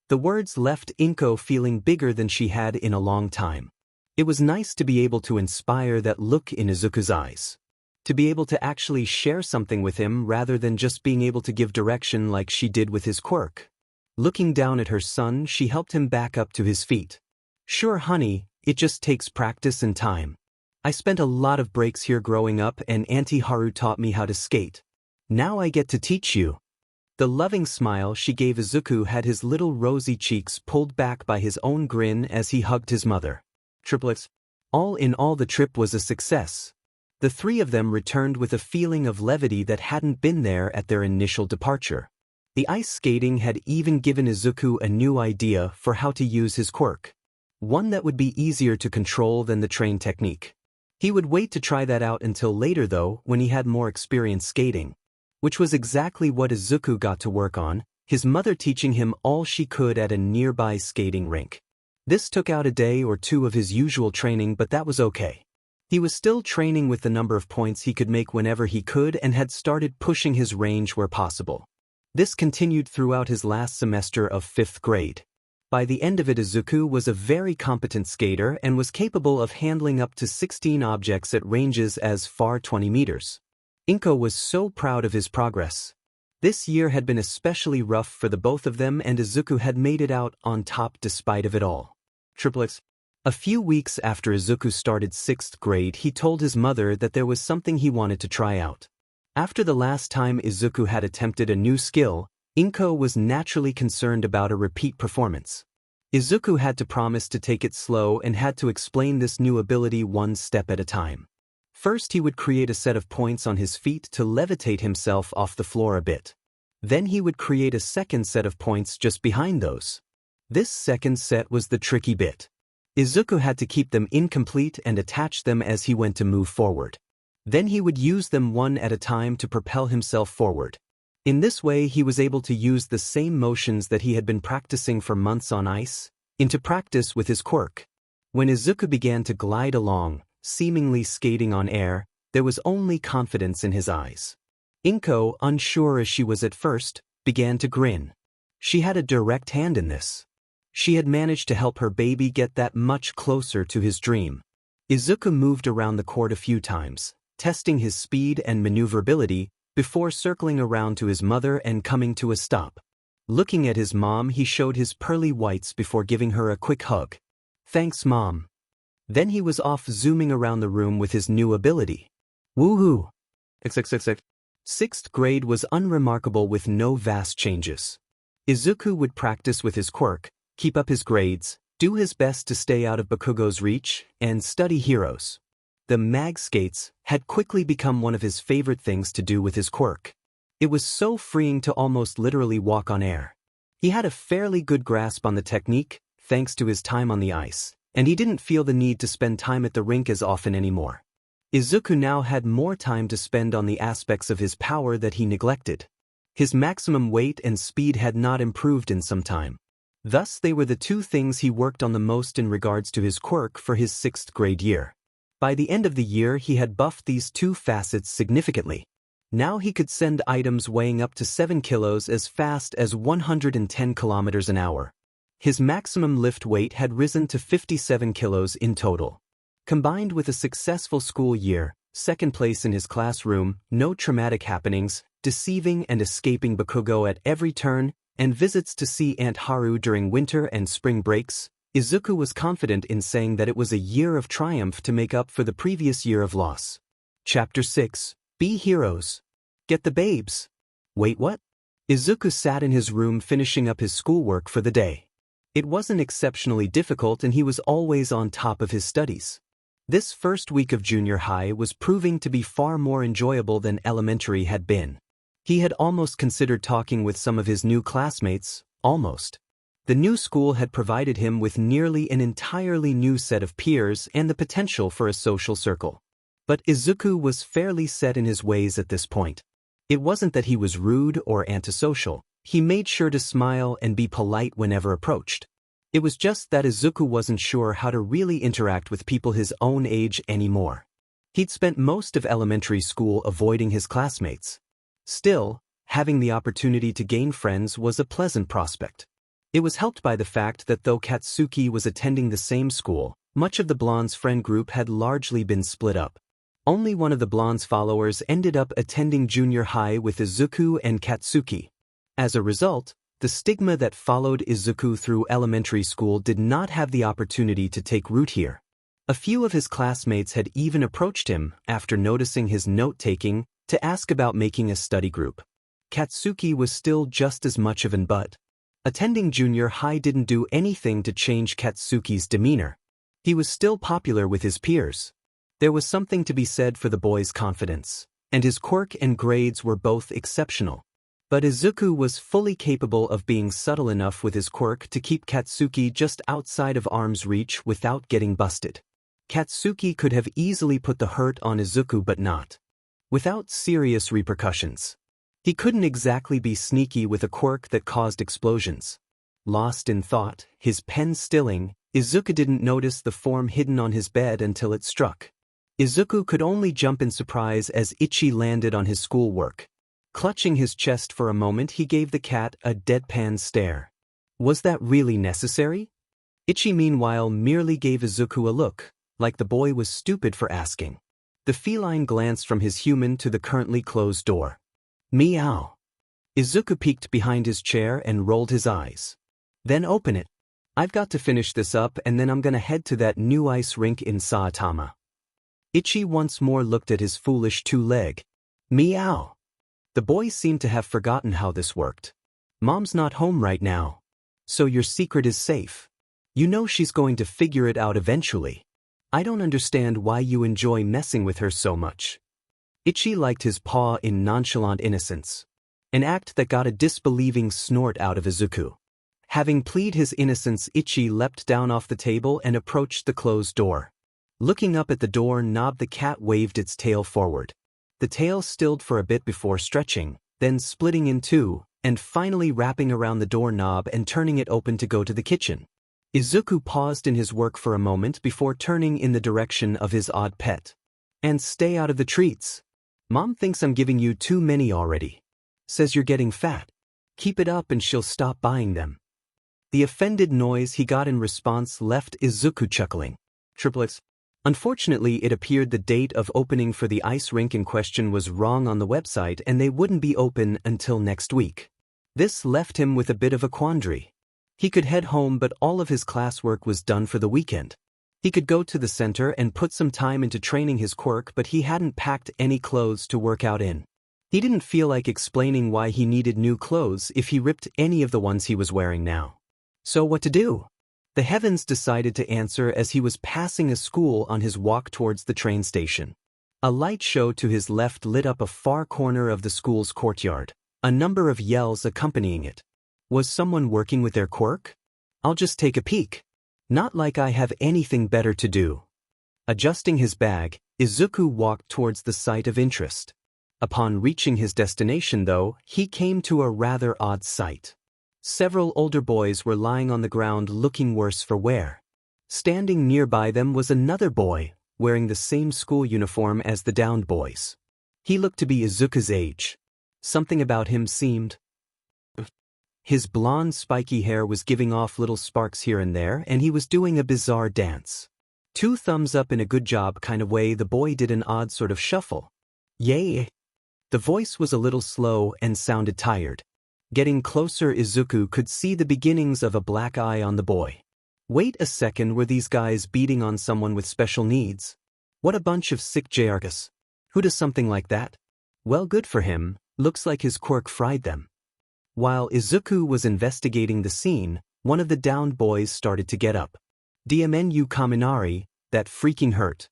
The words left Inko feeling bigger than she had in a long time. It was nice to be able to inspire that look in Izuku's eyes. To be able to actually share something with him rather than just being able to give direction like she did with his quirk. Looking down at her son, she helped him back up to his feet. "Sure, honey, it just takes practice and time. I spent a lot of breaks here growing up and Auntie Haru taught me how to skate. Now I get to teach you." The loving smile she gave Izuku had his little rosy cheeks pulled back by his own grin as he hugged his mother. Triplets. All in all, the trip was a success. The three of them returned with a feeling of levity that hadn't been there at their initial departure. The ice skating had even given Izuku a new idea for how to use his quirk. One that would be easier to control than the train technique. He would wait to try that out until later though, when he had more experience skating. Which was exactly what Izuku got to work on, his mother teaching him all she could at a nearby skating rink. This took out a day or two of his usual training, but that was okay. He was still training with the number of points he could make whenever he could and had started pushing his range where possible. This continued throughout his last semester of 5th grade. By the end of it, Izuku was a very competent skater and was capable of handling up to 16 objects at ranges as far 20 meters. Inko was so proud of his progress. This year had been especially rough for the both of them, and Izuku had made it out on top despite of it all. Triplets. A few weeks after Izuku started 6th grade, he told his mother that there was something he wanted to try out. After the last time Izuku had attempted a new skill, Inko was naturally concerned about a repeat performance. Izuku had to promise to take it slow and had to explain this new ability one step at a time. First, he would create a set of points on his feet to levitate himself off the floor a bit. Then he would create a second set of points just behind those. This second set was the tricky bit. Izuku had to keep them incomplete and attach them as he went to move forward. Then he would use them one at a time to propel himself forward. In this way, he was able to use the same motions that he had been practicing for months on ice into practice with his quirk. When Izuku began to glide along, seemingly skating on air, there was only confidence in his eyes. Inko, unsure as she was at first, began to grin. She had a direct hand in this. She had managed to help her baby get that much closer to his dream. Izuku moved around the court a few times, testing his speed and maneuverability before circling around to his mother and coming to a stop. Looking at his mom, he showed his pearly whites before giving her a quick hug. "Thanks, Mom." Then he was off zooming around the room with his new ability. Woohoo! 6th grade was unremarkable with no vast changes. Izuku would practice with his quirk, keep up his grades, do his best to stay out of Bakugo's reach, and study heroes. The mag skates had quickly become one of his favorite things to do with his quirk. It was so freeing to almost literally walk on air. He had a fairly good grasp on the technique, thanks to his time on the ice, and he didn't feel the need to spend time at the rink as often anymore. Izuku now had more time to spend on the aspects of his power that he neglected. His maximum weight and speed had not improved in some time. Thus, they were the two things he worked on the most in regards to his quirk for his 6th grade year. By the end of the year, he had buffed these two facets significantly. Now he could send items weighing up to 7 kilos as fast as 110 kilometers an hour. His maximum lift weight had risen to 57 kilos in total. Combined with a successful school year, 2nd place in his classroom, no traumatic happenings, deceiving and escaping Bakugo at every turn, and visits to see Aunt Haru during winter and spring breaks, Izuku was confident in saying that it was a year of triumph to make up for the previous year of loss. Chapter 6. Be Heroes. Get the babes. Wait, what? Izuku sat in his room finishing up his schoolwork for the day. It wasn't exceptionally difficult and he was always on top of his studies. This first week of junior high was proving to be far more enjoyable than elementary had been. He had almost considered talking with some of his new classmates, almost. The new school had provided him with nearly an entirely new set of peers and the potential for a social circle. But Izuku was fairly set in his ways at this point. It wasn't that he was rude or antisocial. He made sure to smile and be polite whenever approached. It was just that Izuku wasn't sure how to really interact with people his own age anymore. He'd spent most of elementary school avoiding his classmates. Still, having the opportunity to gain friends was a pleasant prospect. It was helped by the fact that though Katsuki was attending the same school, much of the blonde's friend group had largely been split up. Only one of the blonde's followers ended up attending junior high with Izuku and Katsuki. As a result, the stigma that followed Izuku through elementary school did not have the opportunity to take root here. A few of his classmates had even approached him, after noticing his note-taking, to ask about making a study group. Katsuki was still just as much of an butt. Attending junior high didn't do anything to change Katsuki's demeanor. He was still popular with his peers. There was something to be said for the boy's confidence, and his quirk and grades were both exceptional. But Izuku was fully capable of being subtle enough with his quirk to keep Katsuki just outside of arm's reach without getting busted. Katsuki could have easily put the hurt on Izuku but not without serious repercussions. He couldn't exactly be sneaky with a quirk that caused explosions. Lost in thought, his pen stilling, Izuku didn't notice the form hidden on his bed until it struck. Izuku could only jump in surprise as Ichi landed on his schoolwork. Clutching his chest for a moment, he gave the cat a deadpan stare. Was that really necessary? Ichi meanwhile merely gave Izuku a look, like the boy was stupid for asking. The feline glanced from his human to the currently closed door. Meow. Izuku peeked behind his chair and rolled his eyes. Then open it. I've got to finish this up and then I'm gonna head to that new ice rink in Saitama. Ichi once more looked at his foolish two-leg. Meow. The boy seemed to have forgotten how this worked. Mom's not home right now. So your secret is safe. You know she's going to figure it out eventually. I don't understand why you enjoy messing with her so much. Ichi liked his paw in nonchalant innocence. An act that got a disbelieving snort out of Izuku. Having pleaded his innocence, Ichi leapt down off the table and approached the closed door. Looking up at the door knob, the cat waved its tail forward. The tail stilled for a bit before stretching, then splitting in two, and finally wrapping around the doorknob and turning it open to go to the kitchen. Izuku paused in his work for a moment before turning in the direction of his odd pet. And stay out of the treats. Mom thinks I'm giving you too many already. Says you're getting fat. Keep it up and she'll stop buying them. The offended noise he got in response left Izuku chuckling. Triplets. Unfortunately, it appeared the date of opening for the ice rink in question was wrong on the website and they wouldn't be open until next week. This left him with a bit of a quandary. He could head home, but all of his classwork was done for the weekend. He could go to the center and put some time into training his quirk, but he hadn't packed any clothes to work out in. He didn't feel like explaining why he needed new clothes if he ripped any of the ones he was wearing now. So what to do? The heavens decided to answer as he was passing a school on his walk towards the train station. A light show to his left lit up a far corner of the school's courtyard, a number of yells accompanying it. Was someone working with their quirk? I'll just take a peek. Not like I have anything better to do. Adjusting his bag, Izuku walked towards the site of interest. Upon reaching his destination, though, he came to a rather odd sight. Several older boys were lying on the ground looking worse for wear. Standing nearby them was another boy, wearing the same school uniform as the downed boys. He looked to be Izuku's age. Something about him seemed... His blonde, spiky hair was giving off little sparks here and there, and he was doing a bizarre dance. 2 thumbs up in a good job kind of way. The boy did an odd sort of shuffle. Yay! The voice was a little slow and sounded tired. Getting closer, Izuku could see the beginnings of a black eye on the boy. Wait a second, were these guys beating on someone with special needs? What a bunch of sick jargus. Who does something like that? Well, good for him, looks like his quirk fried them. While Izuku was investigating the scene, one of the downed boys started to get up. DMNU Kaminari, that freaking hurt.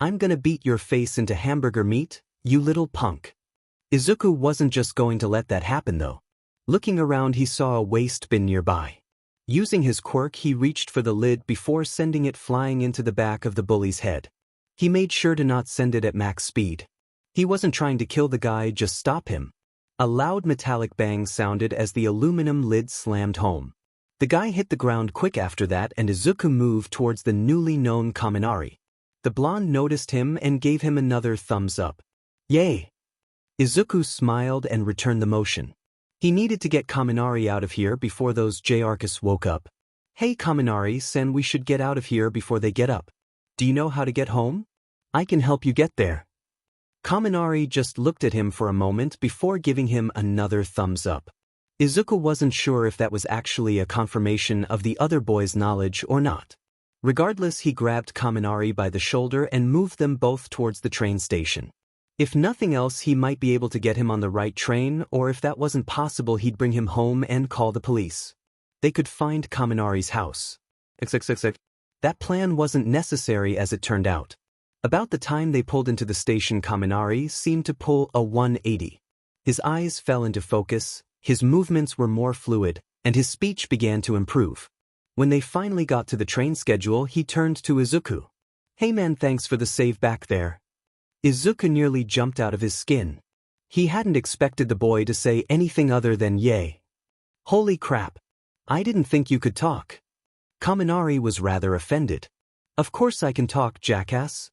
I'm gonna beat your face into hamburger meat, you little punk. Izuku wasn't just going to let that happen though. Looking around, he saw a waste bin nearby. Using his quirk, he reached for the lid before sending it flying into the back of the bully's head. He made sure to not send it at max speed. He wasn't trying to kill the guy, just stop him. A loud metallic bang sounded as the aluminum lid slammed home. The guy hit the ground quick after that and Izuku moved towards the newly known Kaminari. The blonde noticed him and gave him another thumbs up. Yay! Izuku smiled and returned the motion. He needed to get Kaminari out of here before those Jarkus woke up. Hey Kaminari-sen, we should get out of here before they get up. Do you know how to get home? I can help you get there. Kaminari just looked at him for a moment before giving him another thumbs up. Izuku wasn't sure if that was actually a confirmation of the other boy's knowledge or not. Regardless, he grabbed Kaminari by the shoulder and moved them both towards the train station. If nothing else, he might be able to get him on the right train, or if that wasn't possible, he'd bring him home and call the police. They could find Kaminari's house. That plan wasn't necessary as it turned out. About the time they pulled into the station, Kaminari seemed to pull a 180. His eyes fell into focus, his movements were more fluid, and his speech began to improve. When they finally got to the train schedule, he turned to Izuku. Hey man, thanks for the save back there. Izuku nearly jumped out of his skin. He hadn't expected the boy to say anything other than yay. Holy crap. I didn't think you could talk. Kaminari was rather offended. Of course I can talk, jackass.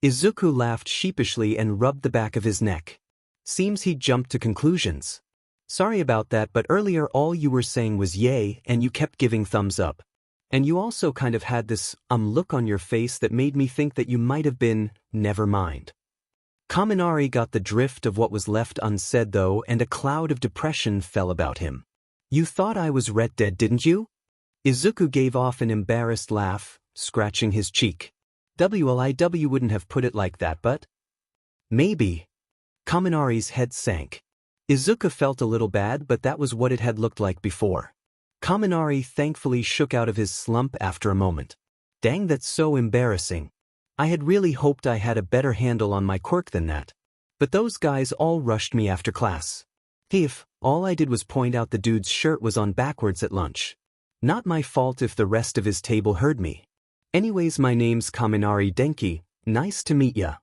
Izuku laughed sheepishly and rubbed the back of his neck. Seems he jumped to conclusions. Sorry about that, but earlier all you were saying was yay and you kept giving thumbs up. And you also kind of had this look on your face that made me think that you might have been, never mind. Kaminari got the drift of what was left unsaid though, and a cloud of depression fell about him. You thought I was red dead, didn't you? Izuku gave off an embarrassed laugh, scratching his cheek. WLIW wouldn't have put it like that, but maybe. Kaminari's head sank. Izuku felt a little bad, but that was what it had looked like before. Kaminari thankfully shook out of his slump after a moment. Dang, that's so embarrassing. I had really hoped I had a better handle on my quirk than that. But those guys all rushed me after class. If all I did was point out the dude's shirt was on backwards at lunch. Not my fault if the rest of his table heard me. Anyways, my name's Kaminari Denki, nice to meet ya.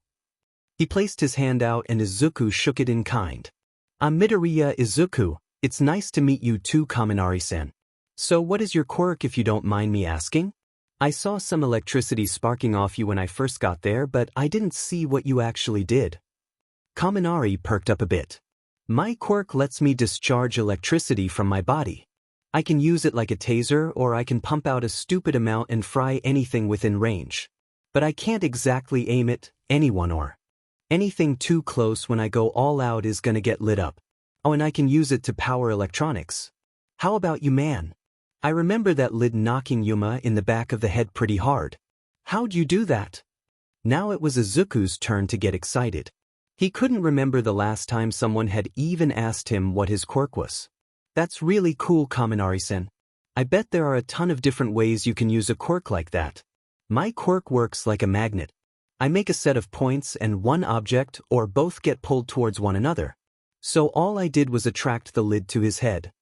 He placed his hand out and Izuku shook it in kind. I'm Midoriya Izuku, it's nice to meet you too, Kaminari-san. So what is your quirk if you don't mind me asking? I saw some electricity sparking off you when I first got there, but I didn't see what you actually did. Kaminari perked up a bit. My quirk lets me discharge electricity from my body. I can use it like a taser, or I can pump out a stupid amount and fry anything within range. But I can't exactly aim at anyone or anything too close. When I go all out is gonna get lit up. Oh, and I can use it to power electronics. How about you, man? I remember that lid knocking Yuma in the back of the head pretty hard. How'd you do that? Now it was Izuku's turn to get excited. He couldn't remember the last time someone had even asked him what his quirk was. That's really cool, Kaminari-sen. I bet there are a ton of different ways you can use a quirk like that. My quirk works like a magnet. I make a set of points and one object or both get pulled towards one another. So all I did was attract the lid to his head.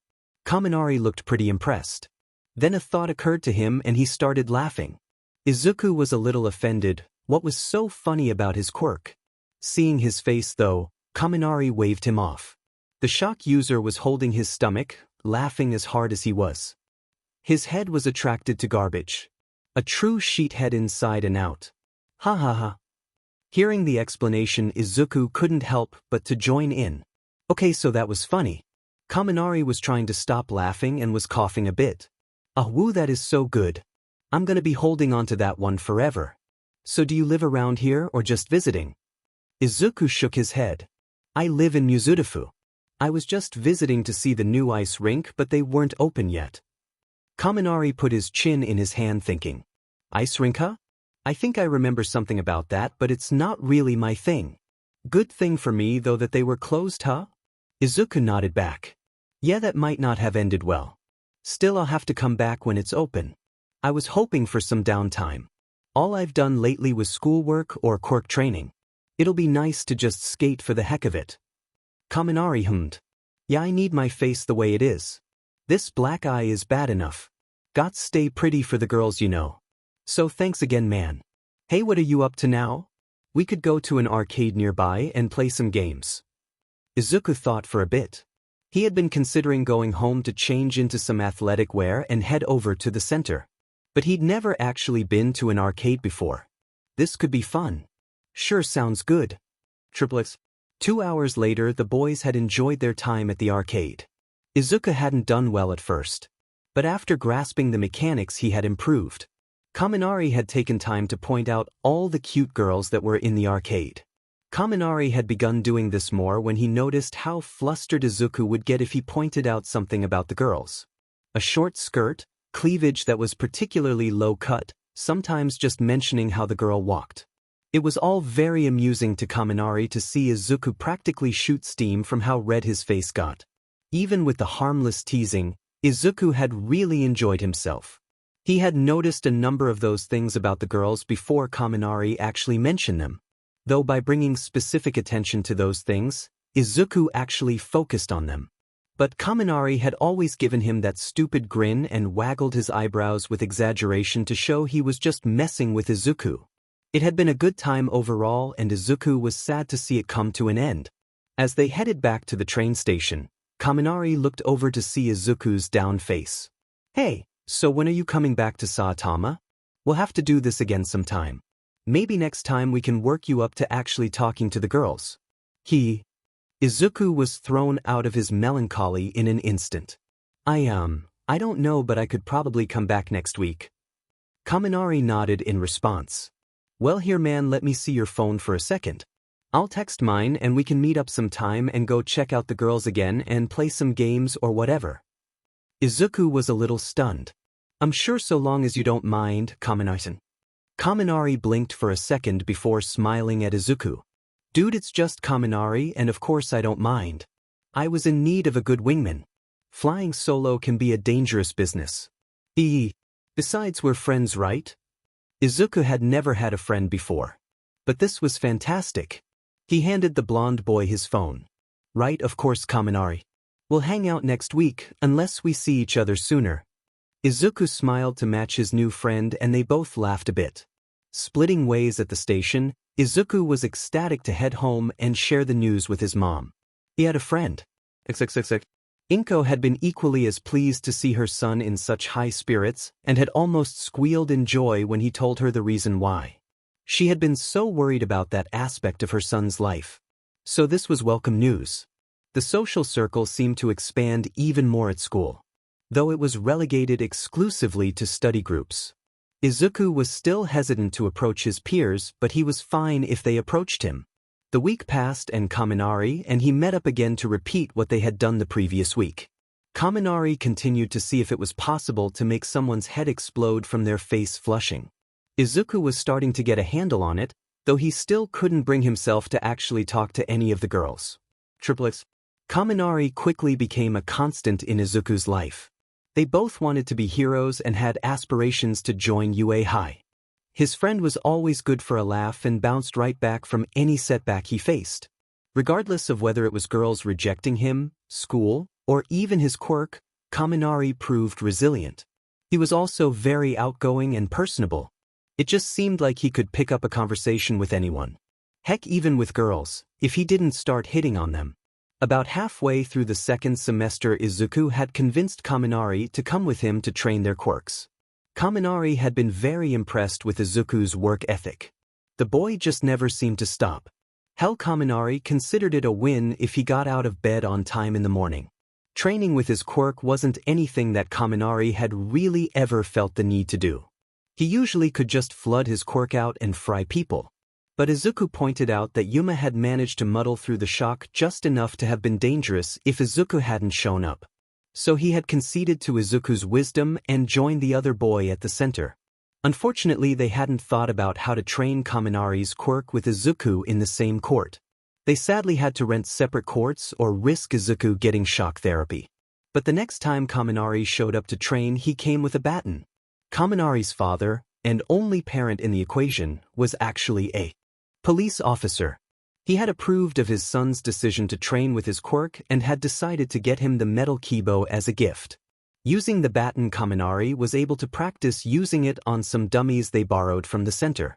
Kaminari looked pretty impressed. Then a thought occurred to him and he started laughing. Izuku was a little offended. What was so funny about his quirk? Seeing his face though, Kaminari waved him off. The shock user was holding his stomach, laughing as hard as he was. His head was attracted to garbage. A true sheet head inside and out. Ha ha ha. Hearing the explanation, Izuku couldn't help but to join in. Okay, so that was funny. Kaminari was trying to stop laughing and was coughing a bit. Ah woo, that is so good. I'm gonna be holding on to that one forever. So do you live around here or just visiting? Izuku shook his head. I live in Mizudafu. I was just visiting to see the new ice rink, but they weren't open yet. Kaminari put his chin in his hand thinking. Ice rink, huh? I think I remember something about that, but it's not really my thing. Good thing for me though that they were closed, huh? Izuku nodded back. Yeah, that might not have ended well. Still, I'll have to come back when it's open. I was hoping for some downtime. All I've done lately was schoolwork or quirk training. It'll be nice to just skate for the heck of it. Kaminari hummed. Yeah, I need my face the way it is. This black eye is bad enough. Got stay pretty for the girls, you know. So thanks again, man. Hey, what are you up to now? We could go to an arcade nearby and play some games. Izuku thought for a bit. He had been considering going home to change into some athletic wear and head over to the center. But he'd never actually been to an arcade before. This could be fun. Sure, sounds good. Triplets. 2 hours later, the boys had enjoyed their time at the arcade. Izuku hadn't done well at first. But after grasping the mechanics, he had improved. Kaminari had taken time to point out all the cute girls that were in the arcade. Kaminari had begun doing this more when he noticed how flustered Izuku would get if he pointed out something about the girls. A short skirt, cleavage that was particularly low-cut, sometimes just mentioning how the girl walked. It was all very amusing to Kaminari to see Izuku practically shoot steam from how red his face got. Even with the harmless teasing, Izuku had really enjoyed himself. He had noticed a number of those things about the girls before Kaminari actually mentioned them. Though by bringing specific attention to those things, Izuku actually focused on them. But Kaminari had always given him that stupid grin and waggled his eyebrows with exaggeration to show he was just messing with Izuku. It had been a good time overall, and Izuku was sad to see it come to an end. As they headed back to the train station, Kaminari looked over to see Izuku's down face. "Hey, so when are you coming back to Saitama? We'll have to do this again sometime. Maybe next time we can work you up to actually talking to the girls." Izuku was thrown out of his melancholy in an instant. I don't know, but I could probably come back next week." Kaminari nodded in response. "Well, here man, let me see your phone for a second. I'll text mine and we can meet up sometime and go check out the girls again and play some games or whatever." Izuku was a little stunned. "I'm sure, so long as you don't mind, Kaminari." Kaminari blinked for a second before smiling at Izuku. "Dude, it's just Kaminari, and of course I don't mind. I was in need of a good wingman. Flying solo can be a dangerous business. Besides, we're friends, right?" Izuku had never had a friend before. But this was fantastic. He handed the blonde boy his phone. "Right, of course, Kaminari. We'll hang out next week, unless we see each other sooner." Izuku smiled to match his new friend and they both laughed a bit. Splitting ways at the station, Izuku was ecstatic to head home and share the news with his mom. He had a friend. Inko had been equally as pleased to see her son in such high spirits and had almost squealed in joy when he told her the reason why. She had been so worried about that aspect of her son's life. So this was welcome news. The social circle seemed to expand even more at school, though it was relegated exclusively to study groups. Izuku was still hesitant to approach his peers, but he was fine if they approached him. The week passed and Kaminari and he met up again to repeat what they had done the previous week. Kaminari continued to see if it was possible to make someone's head explode from their face flushing. Izuku was starting to get a handle on it, though he still couldn't bring himself to actually talk to any of the girls. Triplets. Kaminari quickly became a constant in Izuku's life. They both wanted to be heroes and had aspirations to join UA High. His friend was always good for a laugh and bounced right back from any setback he faced. Regardless of whether it was girls rejecting him, school, or even his quirk, Kaminari proved resilient. He was also very outgoing and personable. It just seemed like he could pick up a conversation with anyone. Heck, even with girls, if he didn't start hitting on them. About halfway through the second semester, Izuku had convinced Kaminari to come with him to train their quirks. Kaminari had been very impressed with Izuku's work ethic. The boy just never seemed to stop. Hell, Kaminari considered it a win if he got out of bed on time in the morning. Training with his quirk wasn't anything that Kaminari had really ever felt the need to do. He usually could just flood his quirk out and fry people. But Izuku pointed out that Yuma had managed to muddle through the shock just enough to have been dangerous if Izuku hadn't shown up. So he had conceded to Izuku's wisdom and joined the other boy at the center. Unfortunately, they hadn't thought about how to train Kaminari's quirk with Izuku in the same court. They sadly had to rent separate courts or risk Izuku getting shock therapy. But the next time Kaminari showed up to train, he came with a baton. Kaminari's father, and only parent in the equation, was actually a police officer. He had approved of his son's decision to train with his quirk and had decided to get him the metal kibo as a gift. Using the baton, Kaminari was able to practice using it on some dummies they borrowed from the center.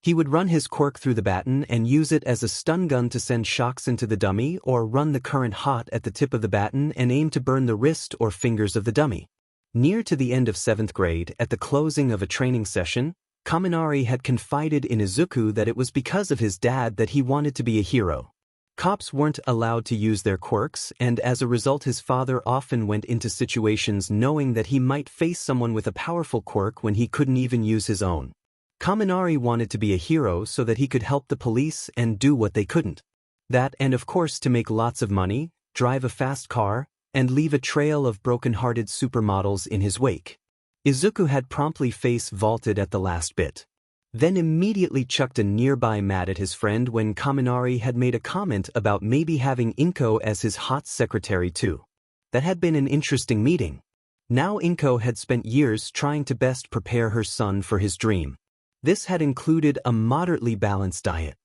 He would run his quirk through the baton and use it as a stun gun to send shocks into the dummy, or run the current hot at the tip of the baton and aim to burn the wrist or fingers of the dummy. Near to the end of 7th grade, at the closing of a training session, Kaminari had confided in Izuku that it was because of his dad that he wanted to be a hero. Cops weren't allowed to use their quirks, and as a result his father often went into situations knowing that he might face someone with a powerful quirk when he couldn't even use his own. Kaminari wanted to be a hero so that he could help the police and do what they couldn't. That, and of course to make lots of money, drive a fast car, and leave a trail of broken-hearted supermodels in his wake. Izuku had promptly face vaulted at the last bit. Then immediately chucked a nearby mat at his friend when Kaminari had made a comment about maybe having Inko as his hot secretary too. That had been an interesting meeting. Now Inko had spent years trying to best prepare her son for his dream. This had included a moderately balanced diet.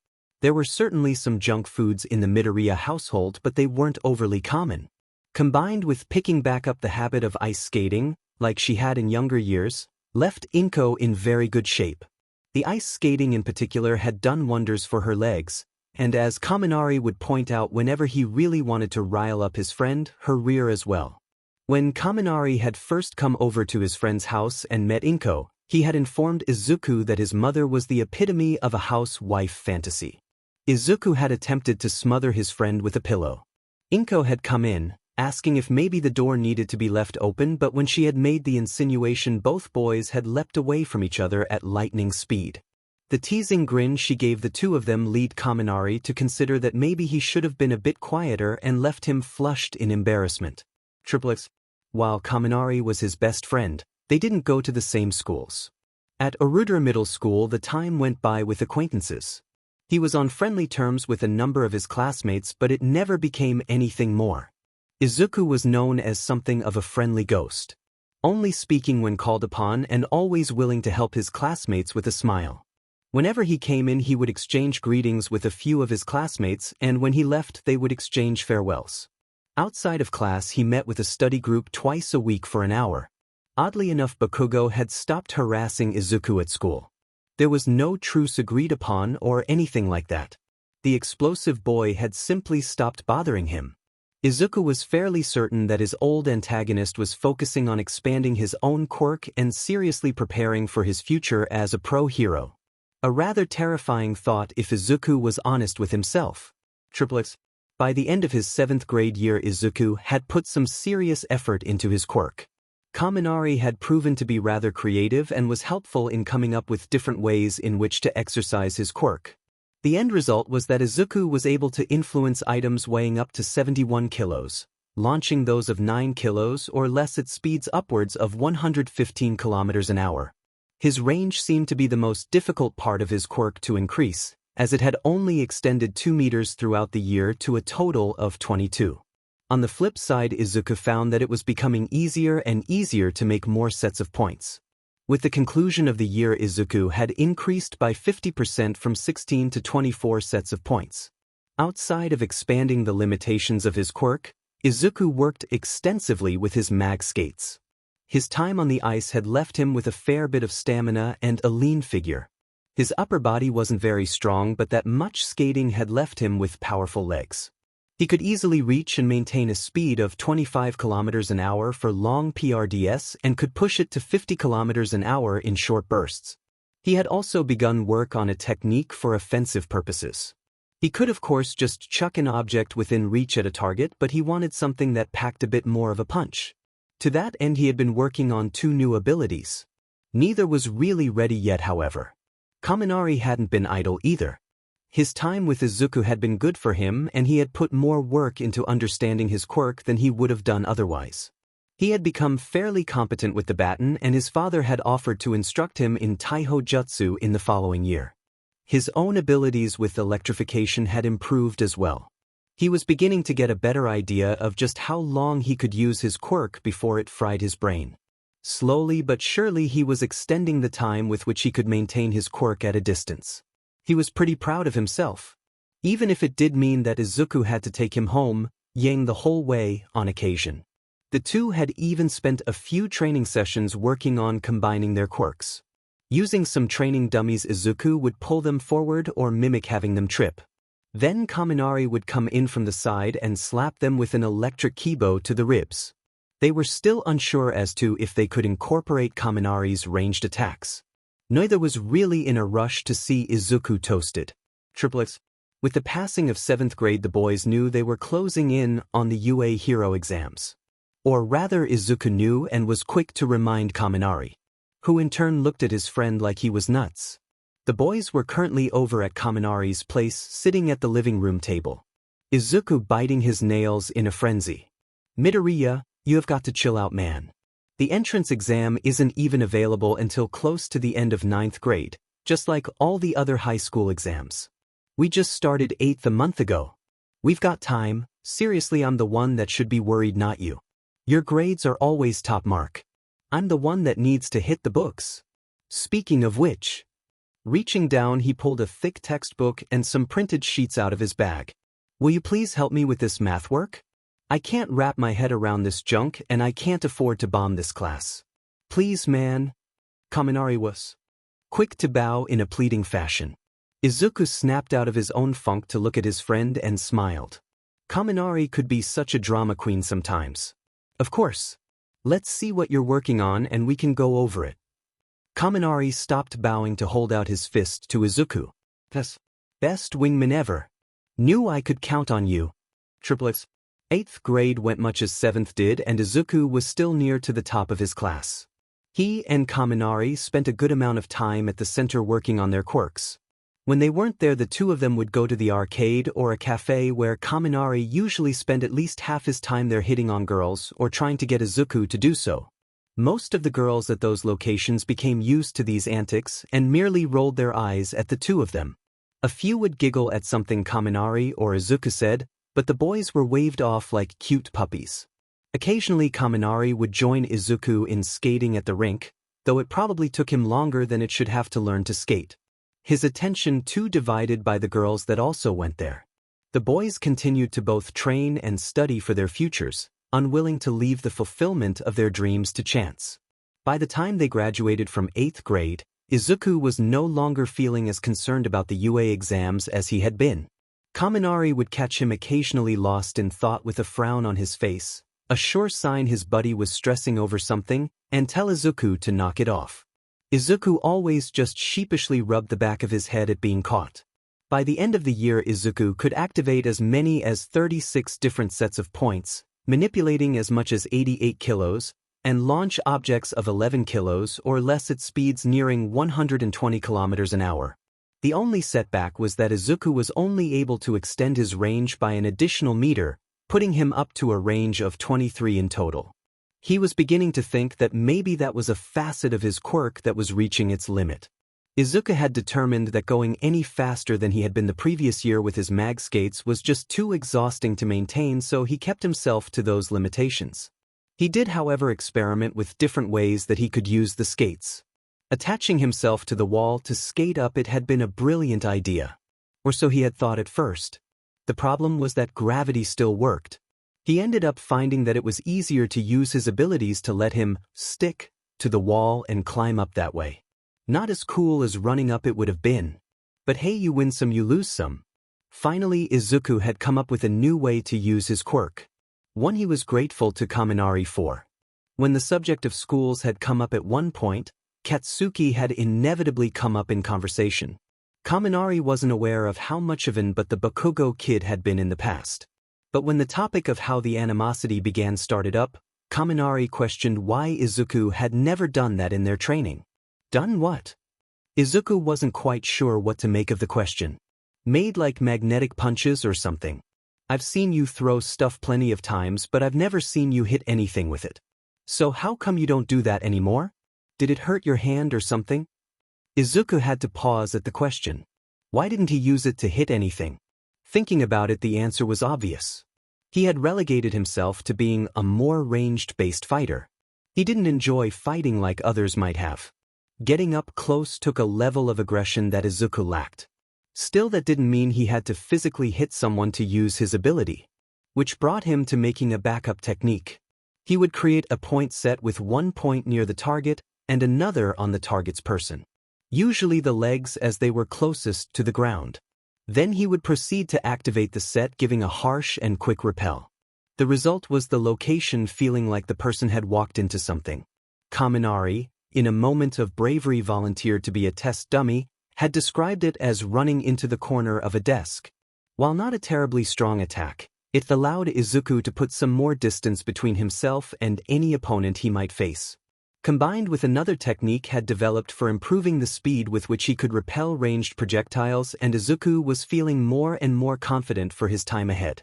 There were certainly some junk foods in the Midoriya household, but they weren't overly common. Combined with picking back up the habit of ice skating, like she had in younger years, left Inko in very good shape. The ice skating in particular had done wonders for her legs, and as Kaminari would point out whenever he really wanted to rile up his friend, her rear as well. When Kaminari had first come over to his friend's house and met Inko, he had informed Izuku that his mother was the epitome of a housewife fantasy. Izuku had attempted to smother his friend with a pillow. Inko had come in, asking if maybe the door needed to be left open, but when she had made the insinuation both boys had leapt away from each other at lightning speed. The teasing grin she gave the two of them led Kaminari to consider that maybe he should have been a bit quieter and left him flushed in embarrassment. Triplets. While Kaminari was his best friend, they didn't go to the same schools. At Urudra Middle School the time went by with acquaintances. He was on friendly terms with a number of his classmates, but it never became anything more. Izuku was known as something of a friendly ghost, only speaking when called upon and always willing to help his classmates with a smile. Whenever he came in he would exchange greetings with a few of his classmates, and when he left they would exchange farewells. Outside of class he met with a study group twice a week for an hour. Oddly enough, Bakugo had stopped harassing Izuku at school. There was no truce agreed upon or anything like that. The explosive boy had simply stopped bothering him. Izuku was fairly certain that his old antagonist was focusing on expanding his own quirk and seriously preparing for his future as a pro-hero. A rather terrifying thought if Izuku was honest with himself. Triplets. By the end of his 7th grade year Izuku had put some serious effort into his quirk. Kaminari had proven to be rather creative and was helpful in coming up with different ways in which to exercise his quirk. The end result was that Izuku was able to influence items weighing up to 71 kilos, launching those of 9 kilos or less at speeds upwards of 115 kilometers an hour. His range seemed to be the most difficult part of his quirk to increase, as it had only extended 2 meters throughout the year to a total of 22. On the flip side, Izuku found that it was becoming easier and easier to make more sets of points. With the conclusion of the year, Izuku had increased by 50% from 16 to 24 sets of points. Outside of expanding the limitations of his quirk, Izuku worked extensively with his mag skates. His time on the ice had left him with a fair bit of stamina and a lean figure. His upper body wasn't very strong, but that much skating had left him with powerful legs. He could easily reach and maintain a speed of 25 kilometers an hour for long PRDS and could push it to 50 kilometers an hour in short bursts. He had also begun work on a technique for offensive purposes. He could of course just chuck an object within reach at a target, but he wanted something that packed a bit more of a punch. To that end he had been working on 2 new abilities. Neither was really ready yet, however. Kaminari hadn't been idle either. His time with Izuku had been good for him, and he had put more work into understanding his quirk than he would have done otherwise. He had become fairly competent with the baton, and his father had offered to instruct him in Taiho Jutsu in the following year. His own abilities with electrification had improved as well. He was beginning to get a better idea of just how long he could use his quirk before it fried his brain. Slowly but surely he was extending the time with which he could maintain his quirk at a distance. He was pretty proud of himself. Even if it did mean that Izuku had to take him home, yang the whole way, on occasion. The two had even spent a few training sessions working on combining their quirks. Using some training dummies, Izuku would pull them forward or mimic having them trip. Then Kaminari would come in from the side and slap them with an electric kibo to the ribs. They were still unsure as to if they could incorporate Kaminari's ranged attacks. Neither was really in a rush to see Izuku toasted. Triplets. With the passing of 7th grade, the boys knew they were closing in on the UA Hero exams. Or rather, Izuku knew and was quick to remind Kaminari, who in turn looked at his friend like he was nuts. The boys were currently over at Kaminari's place, sitting at the living room table. Izuku biting his nails in a frenzy. Midoriya, you have got to chill out, man. The entrance exam isn't even available until close to the end of 9th grade, just like all the other high school exams. We just started 8th a month ago. We've got time. Seriously, I'm the one that should be worried, not you. Your grades are always top mark. I'm the one that needs to hit the books. Speaking of which, reaching down, he pulled a thick textbook and some printed sheets out of his bag. Will you please help me with this math work? I can't wrap my head around this junk and I can't afford to bomb this class. Please, man. Kaminari was quick to bow in a pleading fashion. Izuku snapped out of his own funk to look at his friend and smiled. Kaminari could be such a drama queen sometimes. Of course. Let's see what you're working on and we can go over it. Kaminari stopped bowing to hold out his fist to Izuku. Best wingman ever. Knew I could count on you. Triplets. 8th grade went much as 7th did, and Izuku was still near to the top of his class. He and Kaminari spent a good amount of time at the center working on their quirks. When they weren't there, the two of them would go to the arcade or a cafe where Kaminari usually spent at least half his time there hitting on girls or trying to get Izuku to do so. Most of the girls at those locations became used to these antics and merely rolled their eyes at the two of them. A few would giggle at something Kaminari or Izuku said, but the boys were waved off like cute puppies. Occasionally Kaminari would join Izuku in skating at the rink, though it probably took him longer than it should have to learn to skate. His attention too divided by the girls that also went there. The boys continued to both train and study for their futures, unwilling to leave the fulfillment of their dreams to chance. By the time they graduated from 8th grade, Izuku was no longer feeling as concerned about the UA exams as he had been. Kaminari would catch him occasionally lost in thought with a frown on his face, a sure sign his buddy was stressing over something, and tell Izuku to knock it off. Izuku always just sheepishly rubbed the back of his head at being caught. By the end of the year, Izuku could activate as many as 36 different sets of points, manipulating as much as 88 kilos, and launch objects of 11 kilos or less at speeds nearing 120 kilometers an hour. The only setback was that Izuku was only able to extend his range by an additional meter, putting him up to a range of 23 in total. He was beginning to think that maybe that was a facet of his quirk that was reaching its limit. Izuku had determined that going any faster than he had been the previous year with his mag skates was just too exhausting to maintain, so he kept himself to those limitations. He did, however, experiment with different ways that he could use the skates. Attaching himself to the wall to skate up it had been a brilliant idea. Or so he had thought at first. The problem was that gravity still worked. He ended up finding that it was easier to use his abilities to let him stick to the wall and climb up that way. Not as cool as running up it would have been. But hey, you win some, you lose some. Finally, Izuku had come up with a new way to use his quirk. One he was grateful to Kaminari for. When the subject of schools had come up at one point, Katsuki had inevitably come up in conversation. Kaminari wasn't aware of how much of an but the Bakugo kid had been in the past. But when the topic of how the animosity began started up, Kaminari questioned why Izuku had never done that in their training. Done what? Izuku wasn't quite sure what to make of the question. Made like magnetic punches or something. I've seen you throw stuff plenty of times, but I've never seen you hit anything with it. So how come you don't do that anymore? Did it hurt your hand or something? Izuku had to pause at the question. Why didn't he use it to hit anything? Thinking about it, the answer was obvious. He had relegated himself to being a more ranged-based fighter. He didn't enjoy fighting like others might have. Getting up close took a level of aggression that Izuku lacked. Still, that didn't mean he had to physically hit someone to use his ability. Which brought him to making a backup technique. He would create a point set with one point near the target and another on the target's person. usually the legs as they were closest to the ground. Then he would proceed to activate the set, giving a harsh and quick repel. The result was the location feeling like the person had walked into something. Kaminari, in a moment of bravery, volunteered to be a test dummy, had described it as running into the corner of a desk. While not a terribly strong attack, it allowed Izuku to put some more distance between himself and any opponent he might face. Combined with another technique had developed for improving the speed with which he could repel ranged projectiles, and Izuku was feeling more and more confident for his time ahead.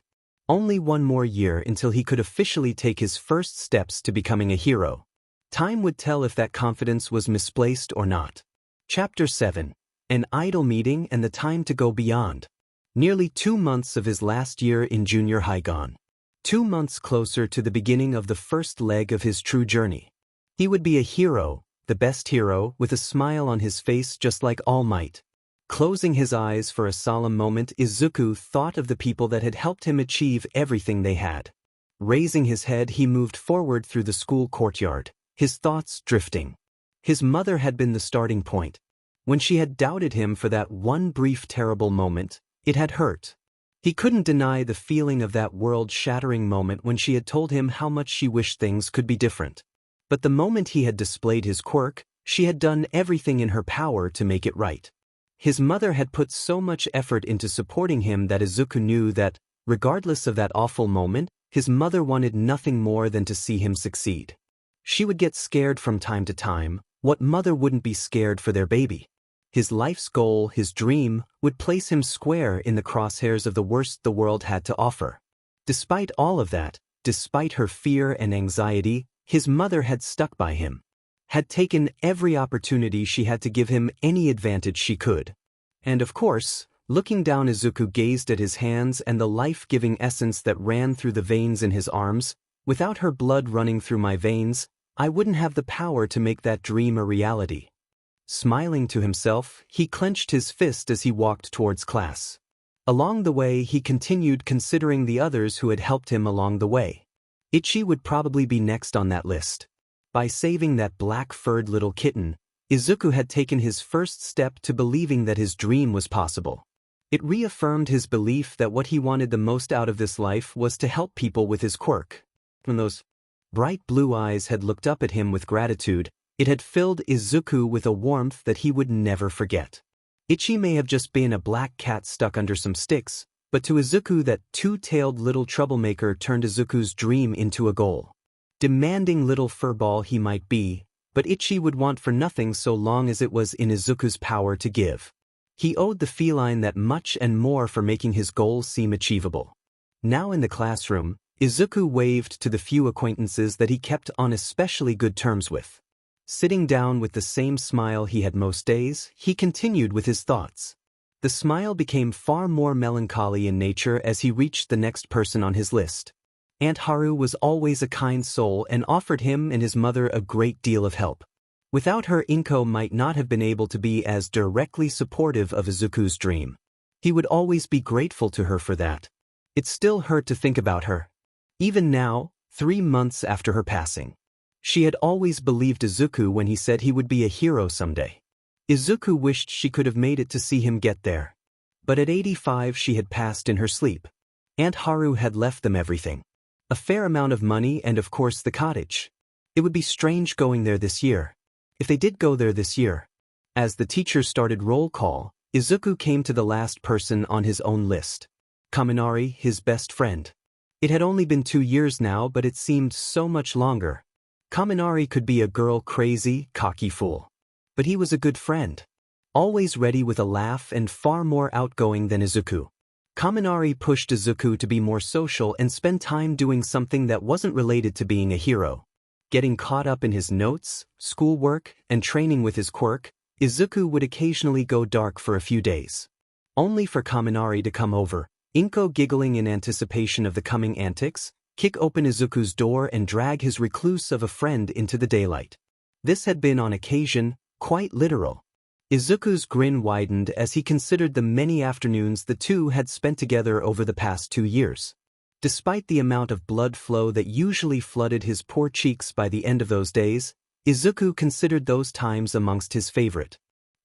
Only one more year until he could officially take his first steps to becoming a hero. Time would tell if that confidence was misplaced or not. Chapter 7. An idol meeting and the time to go beyond. Nearly 2 months of his last year in junior high gone. 2 months closer to the beginning of the first leg of his true journey. He would be a hero, the best hero, with a smile on his face just like All Might. Closing his eyes for a solemn moment, Izuku thought of the people that had helped him achieve everything they had. Raising his head, he moved forward through the school courtyard, his thoughts drifting. His mother had been the starting point. When she had doubted him for that one brief terrible moment, it had hurt. He couldn't deny the feeling of that world-shattering moment when she had told him how much she wished things could be different. But the moment he had displayed his quirk, she had done everything in her power to make it right. His mother had put so much effort into supporting him that Izuku knew that, regardless of that awful moment, his mother wanted nothing more than to see him succeed. She would get scared from time to time. What mother wouldn't be scared for their baby? His life's goal, his dream, would place him square in the crosshairs of the worst the world had to offer. Despite all of that, despite her fear and anxiety, his mother had stuck by him. Had taken every opportunity she had to give him any advantage she could. And of course, looking down, Izuku gazed at his hands and the life-giving essence that ran through the veins in his arms. Without her blood running through my veins, I wouldn't have the power to make that dream a reality. Smiling to himself, he clenched his fist as he walked towards class. Along the way, he continued considering the others who had helped him along the way. Ichi would probably be next on that list. By saving that black-furred little kitten, Izuku had taken his first step to believing that his dream was possible. It reaffirmed his belief that what he wanted the most out of this life was to help people with his quirk. When those bright blue eyes had looked up at him with gratitude, it had filled Izuku with a warmth that he would never forget. Ichi may have just been a black cat stuck under some sticks, but to Izuku that two-tailed little troublemaker turned Izuku's dream into a goal. Demanding little furball he might be, but Ichi would want for nothing so long as it was in Izuku's power to give. He owed the feline that much and more for making his goals seem achievable. Now in the classroom, Izuku waved to the few acquaintances that he kept on especially good terms with. Sitting down with the same smile he had most days, he continued with his thoughts. The smile became far more melancholy in nature as he reached the next person on his list. Aunt Haru was always a kind soul and offered him and his mother a great deal of help. Without her, Inko might not have been able to be as directly supportive of Izuku's dream. He would always be grateful to her for that. It still hurt to think about her. Even now, 3 months after her passing. She had always believed Izuku when he said he would be a hero someday. Izuku wished she could have made it to see him get there. But at 85 she had passed in her sleep. Aunt Haru had left them everything. A fair amount of money and of course the cottage. It would be strange going there this year. If they did go there this year. As the teacher started roll call, Izuku came to the last person on his own list. Kaminari, his best friend. It had only been 2 years now, but it seemed so much longer. Kaminari could be a girl-crazy, cocky fool. But he was a good friend. Always ready with a laugh and far more outgoing than Izuku. Kaminari pushed Izuku to be more social and spend time doing something that wasn't related to being a hero. Getting caught up in his notes, schoolwork, and training with his quirk, Izuku would occasionally go dark for a few days. Only for Kaminari to come over, Inko giggling in anticipation of the coming antics, kick open Izuku's door and drag his recluse of a friend into the daylight. This had been on occasion, quite literal. Izuku's grin widened as he considered the many afternoons the two had spent together over the past 2 years. Despite the amount of blood flow that usually flooded his poor cheeks by the end of those days, Izuku considered those times amongst his favorite.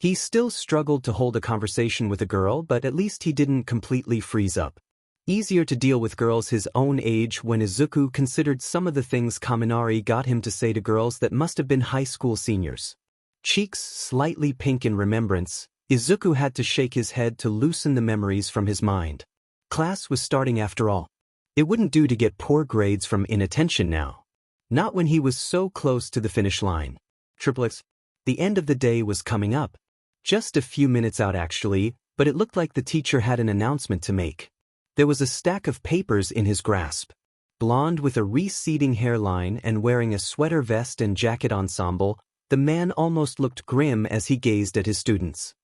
He still struggled to hold a conversation with a girl, but at least he didn't completely freeze up. Easier to deal with girls his own age when Izuku considered some of the things Kaminari got him to say to girls that must have been high school seniors. Cheeks slightly pink in remembrance, Izuku had to shake his head to loosen the memories from his mind. Class was starting after all. It wouldn't do to get poor grades from inattention now. Not when he was so close to the finish line. Triplets. The end of the day was coming up. Just a few minutes out actually, but it looked like the teacher had an announcement to make. There was a stack of papers in his grasp. Blonde with a receding hairline and wearing a sweater vest and jacket ensemble, the man almost looked grim as he gazed at his students.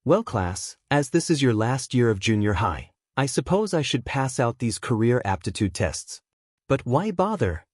Well class, as this is your last year of junior high, I suppose I should pass out these career aptitude tests. But why bother?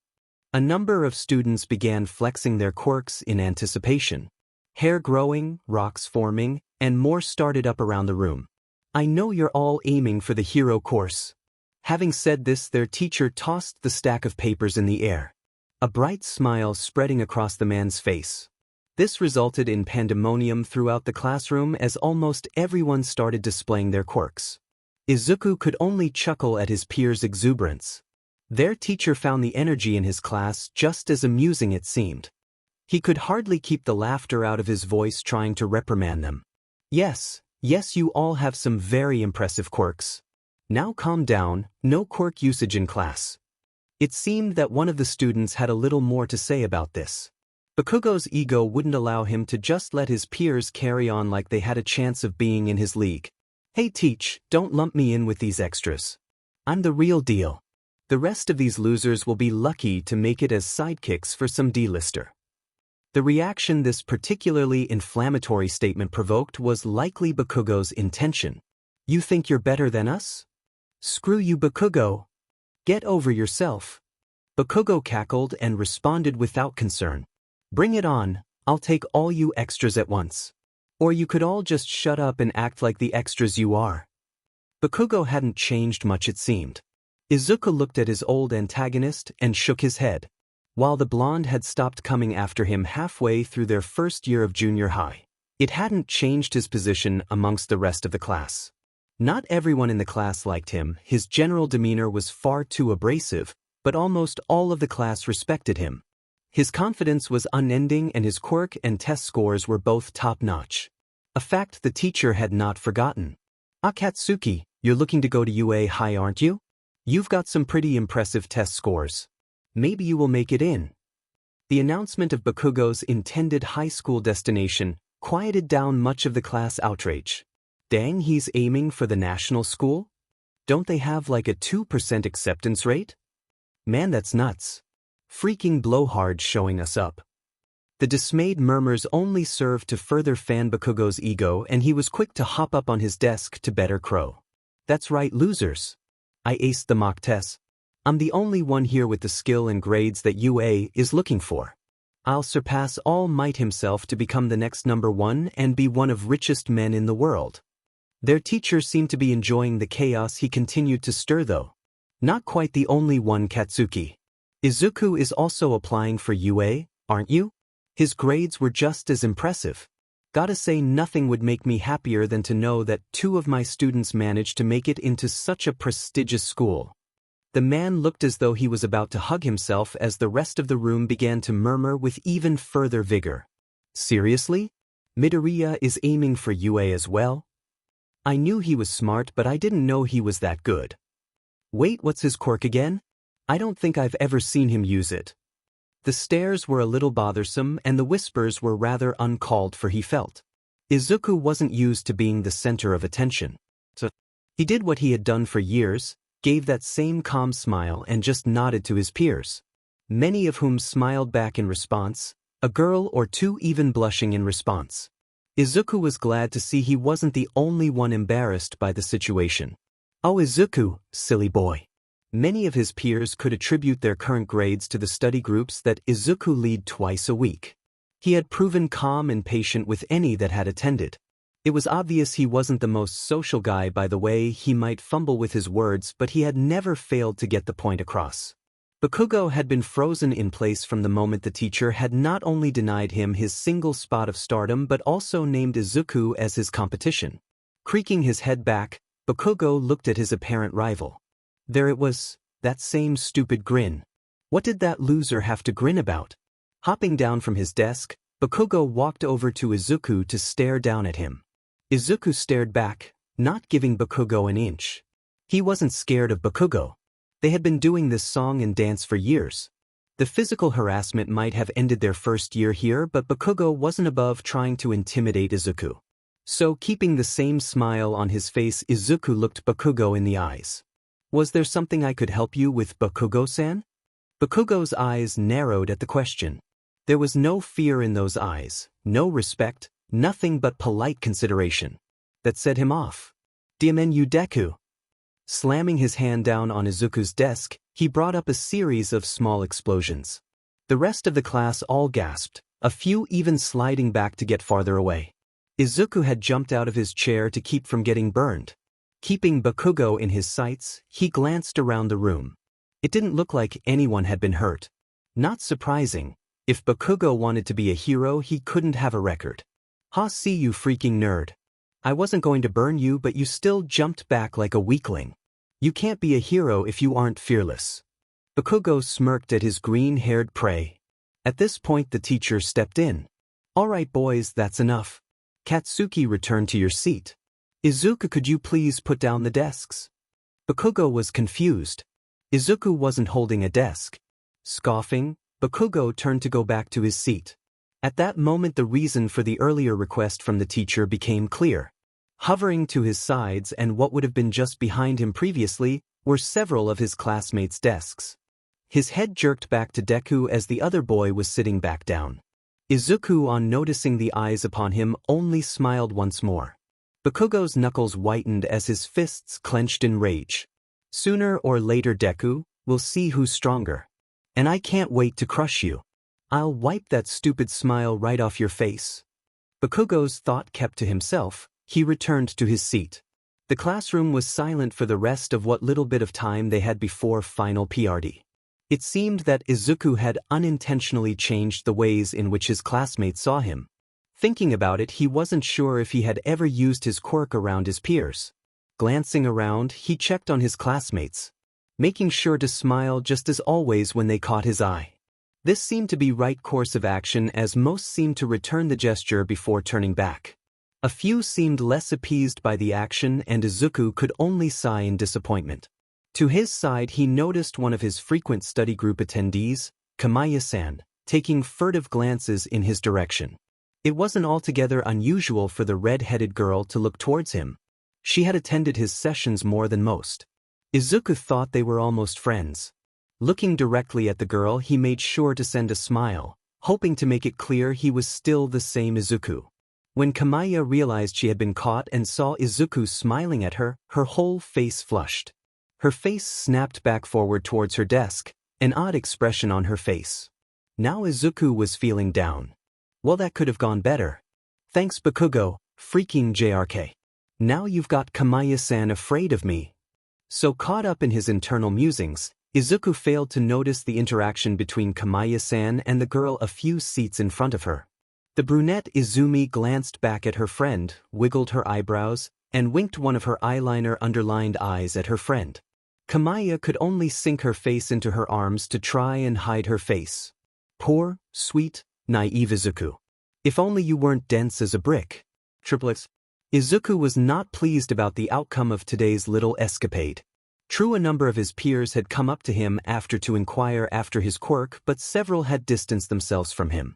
A number of students began flexing their quirks in anticipation. Hair growing, rocks forming, and more started up around the room. I know you're all aiming for the hero course. Having said this, their teacher tossed the stack of papers in the air. A bright smile spreading across the man's face. This resulted in pandemonium throughout the classroom as almost everyone started displaying their quirks. Izuku could only chuckle at his peers' exuberance. Their teacher found the energy in his class just as amusing it seemed. He could hardly keep the laughter out of his voice trying to reprimand them. Yes, you all have some very impressive quirks. Now calm down, no quirk usage in class. It seemed that one of the students had a little more to say about this. Bakugo's ego wouldn't allow him to just let his peers carry on like they had a chance of being in his league. Hey teach, don't lump me in with these extras. I'm the real deal. The rest of these losers will be lucky to make it as sidekicks for some D-lister. The reaction this particularly inflammatory statement provoked was likely Bakugo's intention. You think you're better than us? Screw you, Bakugo. Get over yourself. Bakugo cackled and responded without concern. Bring it on, I'll take all you extras at once. Or you could all just shut up and act like the extras you are. Bakugo hadn't changed much it seemed. Izuku looked at his old antagonist and shook his head. While the blonde had stopped coming after him halfway through their first year of junior high, it hadn't changed his position amongst the rest of the class. Not everyone in the class liked him, his general demeanor was far too abrasive, but almost all of the class respected him. His confidence was unending and his quirk and test scores were both top-notch. A fact the teacher had not forgotten. Akatsuki, you're looking to go to UA High, aren't you? You've got some pretty impressive test scores. Maybe you will make it in. The announcement of Bakugo's intended high school destination quieted down much of the class outrage. Dang, he's aiming for the national school? Don't they have like a 2% acceptance rate? Man, that's nuts. Freaking blowhard showing us up. The dismayed murmurs only served to further fan Bakugo's ego and he was quick to hop up on his desk to better crow. That's right, losers. I aced the mock test. I'm the only one here with the skill and grades that UA is looking for. I'll surpass All Might himself to become the next #1 and be one of richest men in the world. Their teacher seemed to be enjoying the chaos he continued to stir though. Not quite the only one, Katsuki. Izuku is also applying for UA, aren't you? His grades were just as impressive. Gotta say nothing would make me happier than to know that 2 of my students managed to make it into such a prestigious school. The man looked as though he was about to hug himself as the rest of the room began to murmur with even further vigor. Seriously? Midoriya is aiming for UA as well? I knew he was smart, but I didn't know he was that good. Wait, what's his quirk again? I don't think I've ever seen him use it. The stares were a little bothersome and the whispers were rather uncalled for, he felt. Izuku wasn't used to being the center of attention. So he did what he had done for years, gave that same calm smile and just nodded to his peers. Many of whom smiled back in response, a girl or 2 even blushing in response. Izuku was glad to see he wasn't the only one embarrassed by the situation. Oh Izuku, silly boy. Many of his peers could attribute their current grades to the study groups that Izuku led twice a week. He had proven calm and patient with any that had attended. It was obvious he wasn't the most social guy by the way he might fumble with his words, but he had never failed to get the point across. Bakugo had been frozen in place from the moment the teacher had not only denied him his single spot of stardom but also named Izuku as his competition. Creaking his head back, Bakugo looked at his apparent rival. There it was, that same stupid grin. What did that loser have to grin about? Hopping down from his desk, Bakugo walked over to Izuku to stare down at him. Izuku stared back, not giving Bakugo an inch. He wasn't scared of Bakugo. They had been doing this song and dance for years. The physical harassment might have ended their first year here, but Bakugo wasn't above trying to intimidate Izuku. So, keeping the same smile on his face, Izuku looked Bakugo in the eyes. Was there something I could help you with, Bakugo-san? Bakugo's eyes narrowed at the question. There was no fear in those eyes, no respect, nothing but polite consideration. That set him off. Diamenu Deku. Slamming his hand down on Izuku's desk, he brought up a series of small explosions. The rest of the class all gasped, a few even sliding back to get farther away. Izuku had jumped out of his chair to keep from getting burned. Keeping Bakugo in his sights, he glanced around the room. It didn't look like anyone had been hurt. Not surprising. If Bakugo wanted to be a hero, he couldn't have a record. Ha, see you freaking nerd. I wasn't going to burn you, but you still jumped back like a weakling. You can't be a hero if you aren't fearless. Bakugo smirked at his green-haired prey. At this point the teacher stepped in. All right boys, that's enough. Katsuki, return to your seat. Izuku, could you please put down the desks? Bakugo was confused. Izuku wasn't holding a desk. Scoffing, Bakugo turned to go back to his seat. At that moment the reason for the earlier request from the teacher became clear. Hovering to his sides and what would have been just behind him previously were several of his classmates' desks. His head jerked back to Deku as the other boy was sitting back down. Izuku, on noticing the eyes upon him, only smiled once more. Bakugo's knuckles whitened as his fists clenched in rage. Sooner or later, Deku, we'll see who's stronger. And I can't wait to crush you. I'll wipe that stupid smile right off your face. Bakugo's thought kept to himself. He returned to his seat. The classroom was silent for the rest of what little bit of time they had before final PRD. It seemed that Izuku had unintentionally changed the ways in which his classmates saw him. Thinking about it, he wasn't sure if he had ever used his quirk around his peers. Glancing around, he checked on his classmates, making sure to smile just as always when they caught his eye. This seemed to be right course of action, as most seemed to return the gesture before turning back. A few seemed less appeased by the action, and Izuku could only sigh in disappointment. To his side, he noticed one of his frequent study group attendees, Kamaya-san, taking furtive glances in his direction. It wasn't altogether unusual for the red-headed girl to look towards him. She had attended his sessions more than most. Izuku thought they were almost friends. Looking directly at the girl, he made sure to send a smile, hoping to make it clear he was still the same Izuku. When Kamaya realized she had been caught and saw Izuku smiling at her, her whole face flushed. Her face snapped back forward towards her desk, an odd expression on her face. Now Izuku was feeling down. Well, that could have gone better. Thanks, Bakugo, freaking JRK. Now you've got Kamaya-san afraid of me. So caught up in his internal musings, Izuku failed to notice the interaction between Kamaya-san and the girl a few seats in front of her. The brunette Izumi glanced back at her friend, wiggled her eyebrows, and winked one of her eyeliner-underlined eyes at her friend. Kamaya could only sink her face into her arms to try and hide her face. Poor, sweet, naive Izuku. If only you weren't dense as a brick. Triplets. Izuku was not pleased about the outcome of today's little escapade. True, a number of his peers had come up to him after to inquire after his quirk, but several had distanced themselves from him.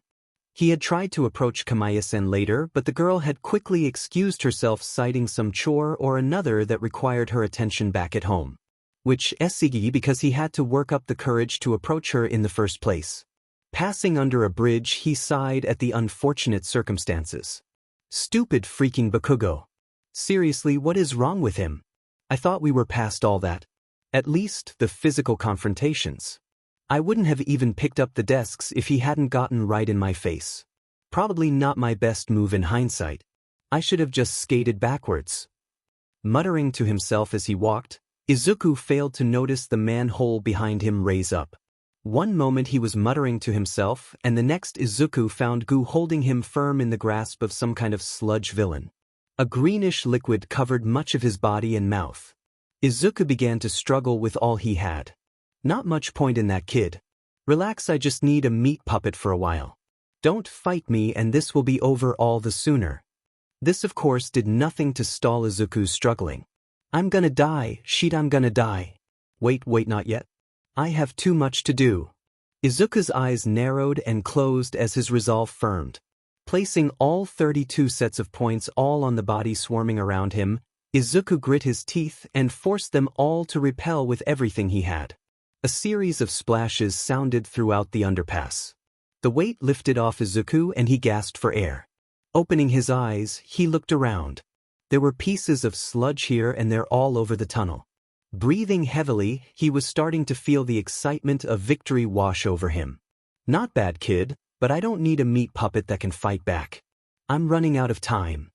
He had tried to approach Kamaya-san later, but the girl had quickly excused herself, citing some chore or another that required her attention back at home. Which Esigi, because he had to work up the courage to approach her in the first place. Passing under a bridge, he sighed at the unfortunate circumstances. Stupid freaking Bakugo. Seriously, what is wrong with him? I thought we were past all that. At least, the physical confrontations. I wouldn't have even picked up the desks if he hadn't gotten right in my face. Probably not my best move in hindsight. I should have just skated backwards. Muttering to himself as he walked, Izuku failed to notice the manhole behind him raise up. One moment he was muttering to himself, and the next Izuku found Gu holding him firm in the grasp of some kind of sludge villain. A greenish liquid covered much of his body and mouth. Izuku began to struggle with all he had. Not much point in that, kid. Relax, I just need a meat puppet for a while. Don't fight me and this will be over all the sooner. This of course did nothing to stall Izuku's struggling. I'm gonna die, shit, I'm gonna die. Wait, not yet. I have too much to do. Izuku's eyes narrowed and closed as his resolve firmed. Placing all 32 sets of points all on the body swarming around him, Izuku grit his teeth and forced them all to repel with everything he had. A series of splashes sounded throughout the underpass. The weight lifted off Izuku and he gasped for air. Opening his eyes, he looked around. There were pieces of sludge here and there all over the tunnel. Breathing heavily, he was starting to feel the excitement of victory wash over him. Not bad, kid, but I don't need a meat puppet that can fight back. I'm running out of time.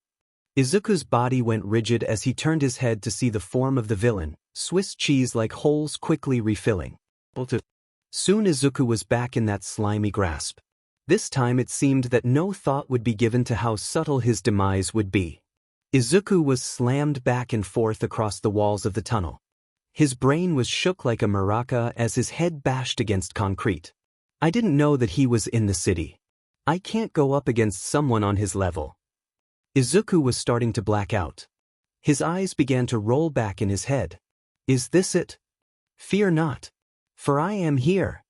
Izuku's body went rigid as he turned his head to see the form of the villain, Swiss cheese-like holes quickly refilling. Soon Izuku was back in that slimy grasp. This time it seemed that no thought would be given to how subtle his demise would be. Izuku was slammed back and forth across the walls of the tunnel. His brain was shook like a maraca as his head bashed against concrete. I didn't know that he was in the city. I can't go up against someone on his level. Izuku was starting to black out. His eyes began to roll back in his head. Is this it? Fear not. For I am here.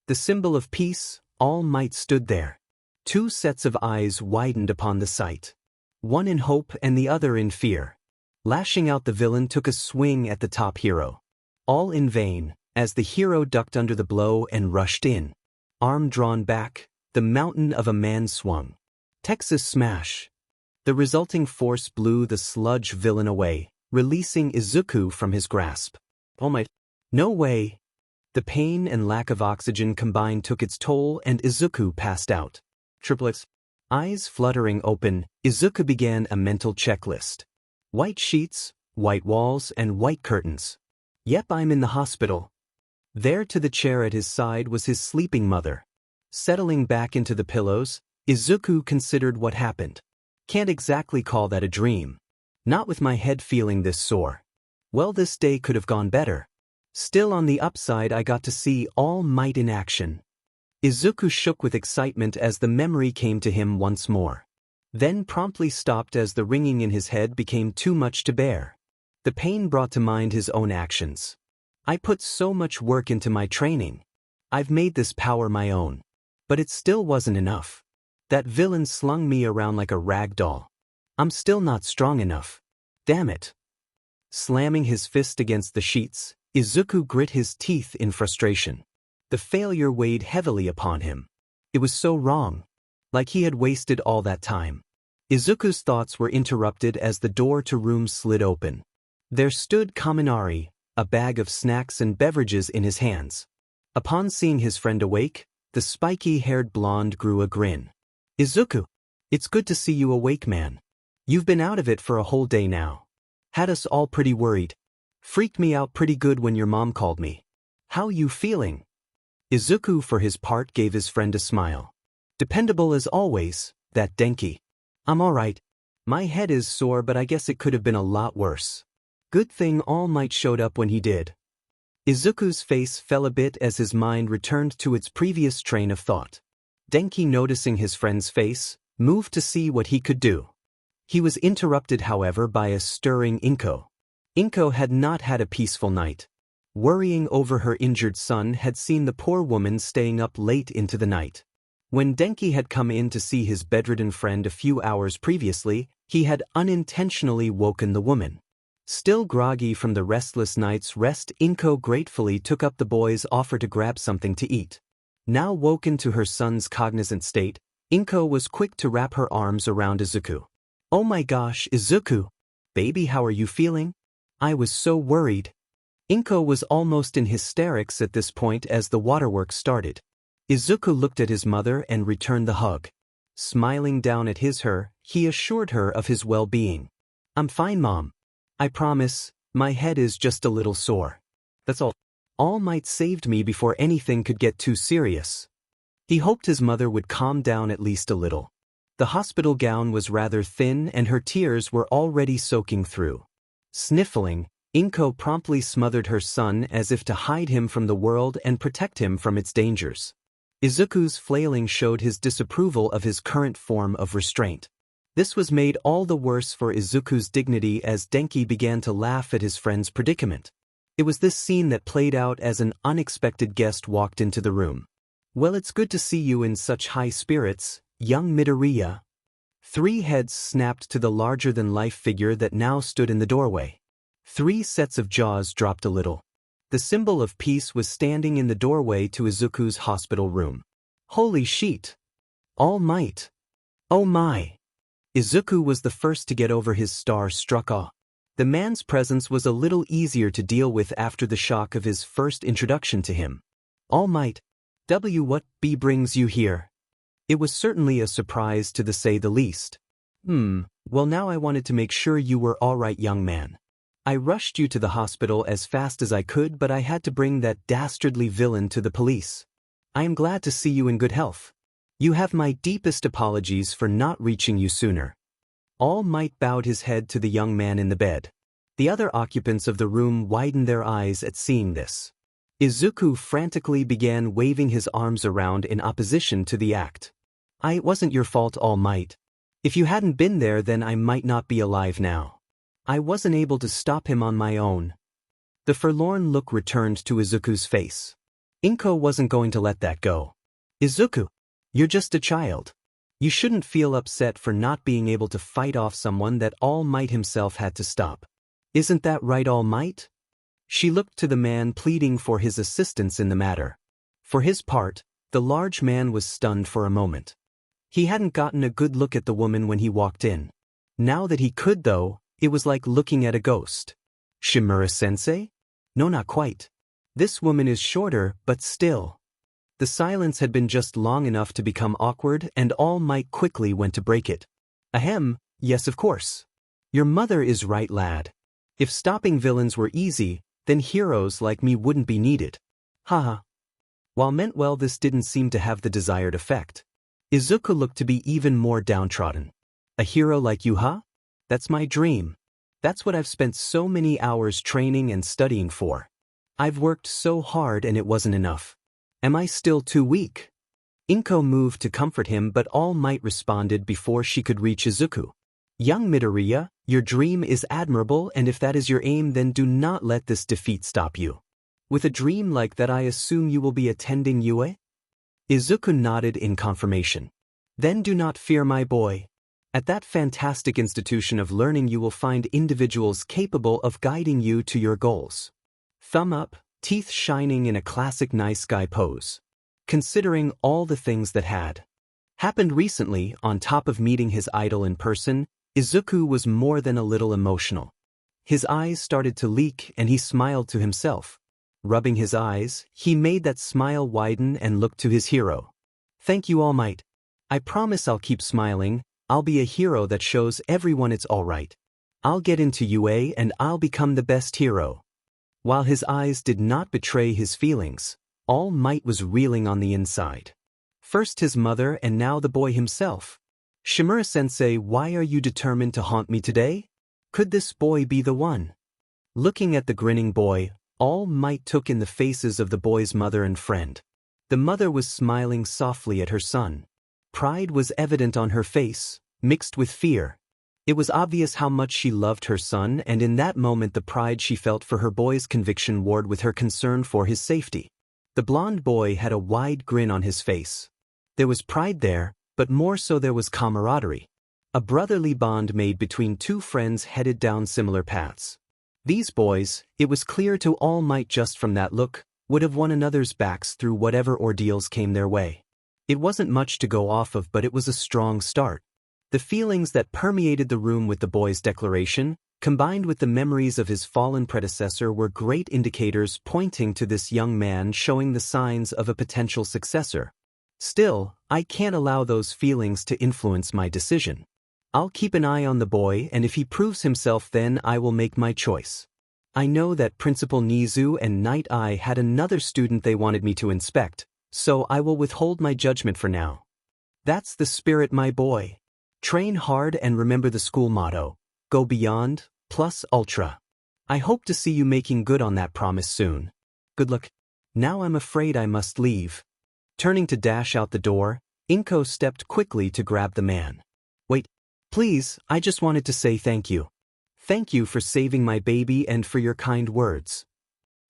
The symbol of peace, All Might stood there. Two sets of eyes widened upon the sight. One in hope and the other in fear. Lashing out, the villain took a swing at the top hero. All in vain, as the hero ducked under the blow and rushed in. Arm drawn back, the mountain of a man swung. Texas smash. The resulting force blew the sludge villain away, releasing Izuku from his grasp. Oh my... No way. The pain and lack of oxygen combined took its toll and Izuku passed out. Triplets. Eyes fluttering open, Izuku began a mental checklist. White sheets, white walls, and white curtains. Yep, I'm in the hospital. There to the chair at his side was his sleeping mother. Settling back into the pillows, Izuku considered what happened. Can't exactly call that a dream. Not with my head feeling this sore. Well, this day could have gone better. Still, on the upside, I got to see All Might in action. Izuku shook with excitement as the memory came to him once more. Then promptly stopped as the ringing in his head became too much to bear. The pain brought to mind his own actions. I put so much work into my training. I've made this power my own. But it still wasn't enough. That villain slung me around like a rag doll. I'm still not strong enough. Damn it. Slamming his fist against the sheets, Izuku grit his teeth in frustration. The failure weighed heavily upon him. It was so wrong. Like he had wasted all that time. Izuku's thoughts were interrupted as the door to room slid open. There stood Kaminari, a bag of snacks and beverages in his hands. Upon seeing his friend awake, the spiky-haired blonde grew a grin. Izuku, it's good to see you awake, man. You've been out of it for a whole day now. Had us all pretty worried. Freaked me out pretty good when your mom called me. How you feeling? Izuku for his part gave his friend a smile. Dependable as always, that Denki. I'm alright. My head is sore, but I guess it could have been a lot worse. Good thing All Might showed up when he did. Izuku's face fell a bit as his mind returned to its previous train of thought. Denki, noticing his friend's face, moved to see what he could do. He was interrupted, however, by a stirring Inko. Inko had not had a peaceful night. Worrying over her injured son, had seen the poor woman staying up late into the night. When Denki had come in to see his bedridden friend a few hours previously, he had unintentionally woken the woman. Still groggy from the restless night's rest, Inko gratefully took up the boy's offer to grab something to eat. Now woken to her son's cognizant state, Inko was quick to wrap her arms around Izuku. Oh my gosh, Izuku! Baby, how are you feeling? I was so worried. Inko was almost in hysterics at this point as the waterworks started. Izuku looked at his mother and returned the hug. Smiling down at her, he assured her of his well-being. I'm fine, Mom. I promise, my head is just a little sore. That's all. All Might saved me before anything could get too serious. He hoped his mother would calm down at least a little. The hospital gown was rather thin and her tears were already soaking through. Sniffling, Inko promptly smothered her son as if to hide him from the world and protect him from its dangers. Izuku's flailing showed his disapproval of his current form of restraint. This was made all the worse for Izuku's dignity as Denki began to laugh at his friend's predicament. It was this scene that played out as an unexpected guest walked into the room. "Well, it's good to see you in such high spirits, young Midoriya." 3 heads snapped to the larger-than-life figure that now stood in the doorway. 3 sets of jaws dropped a little. The symbol of peace was standing in the doorway to Izuku's hospital room. Holy shit! All Might! Oh my! Izuku was the first to get over his star-struck awe. The man's presence was a little easier to deal with after the shock of his first introduction to him. All Might, what brings you here? It was certainly a surprise to say the least. Well, now I wanted to make sure you were all right, young man. I rushed you to the hospital as fast as I could, but I had to bring that dastardly villain to the police. I am glad to see you in good health. You have my deepest apologies for not reaching you sooner. All Might bowed his head to the young man in the bed. The other occupants of the room widened their eyes at seeing this. Izuku frantically began waving his arms around in opposition to the act. It wasn't your fault, All Might. If you hadn't been there, then I might not be alive now. I wasn't able to stop him on my own. The forlorn look returned to Izuku's face. Inko wasn't going to let that go. Izuku, you're just a child. You shouldn't feel upset for not being able to fight off someone that All Might himself had to stop. Isn't that right, All Might? She looked to the man, pleading for his assistance in the matter. For his part, the large man was stunned for a moment. He hadn't gotten a good look at the woman when he walked in. Now that he could, though, it was like looking at a ghost. Shimura-sensei? No, not quite. This woman is shorter, but still. The silence had been just long enough to become awkward, and All Might quickly went to break it. Ahem, yes, of course. Your mother is right, lad. If stopping villains were easy, then heroes like me wouldn't be needed. Haha. While meant well, this didn't seem to have the desired effect. Izuku looked to be even more downtrodden. A hero like you, huh? That's my dream. That's what I've spent so many hours training and studying for. I've worked so hard and it wasn't enough. Am I still too weak? Inko moved to comfort him, but All Might responded before she could reach Izuku. Young Midoriya, your dream is admirable, and if that is your aim, then do not let this defeat stop you. With a dream like that, I assume you will be attending UA? Izuku nodded in confirmation. Then do not fear, my boy. At that fantastic institution of learning you will find individuals capable of guiding you to your goals. Thumb up, teeth shining in a classic nice guy pose. Considering all the things that had happened recently, on top of meeting his idol in person, Izuku was more than a little emotional. His eyes started to leak and he smiled to himself. Rubbing his eyes, he made that smile widen and looked to his hero. Thank you, All Might. I promise I'll keep smiling. I'll be a hero that shows everyone it's all right. I'll get into UA and I'll become the best hero. While his eyes did not betray his feelings, All Might was reeling on the inside. First his mother and now the boy himself. Shimura-sensei, why are you determined to haunt me today? Could this boy be the one? Looking at the grinning boy, All Might took in the faces of the boy's mother and friend. The mother was smiling softly at her son. Pride was evident on her face, mixed with fear. It was obvious how much she loved her son, and in that moment the pride she felt for her boy's conviction warred with her concern for his safety. The blond boy had a wide grin on his face. There was pride there, but more so there was camaraderie. A brotherly bond made between two friends headed down similar paths. These boys, it was clear to All Might just from that look, would have won another's backs through whatever ordeals came their way. It wasn't much to go off of, but it was a strong start. The feelings that permeated the room with the boy's declaration, combined with the memories of his fallen predecessor, were great indicators pointing to this young man showing the signs of a potential successor. Still, I can't allow those feelings to influence my decision. I'll keep an eye on the boy, and if he proves himself, then I will make my choice. I know that Principal Nizu and Night Eye had another student they wanted me to inspect, so I will withhold my judgment for now. That's the spirit, my boy. Train hard and remember the school motto, go beyond, plus ultra. I hope to see you making good on that promise soon. Good luck. Now I'm afraid I must leave. Turning to dash out the door, Inko stepped quickly to grab the man. Wait, please, I just wanted to say thank you. Thank you for saving my baby and for your kind words.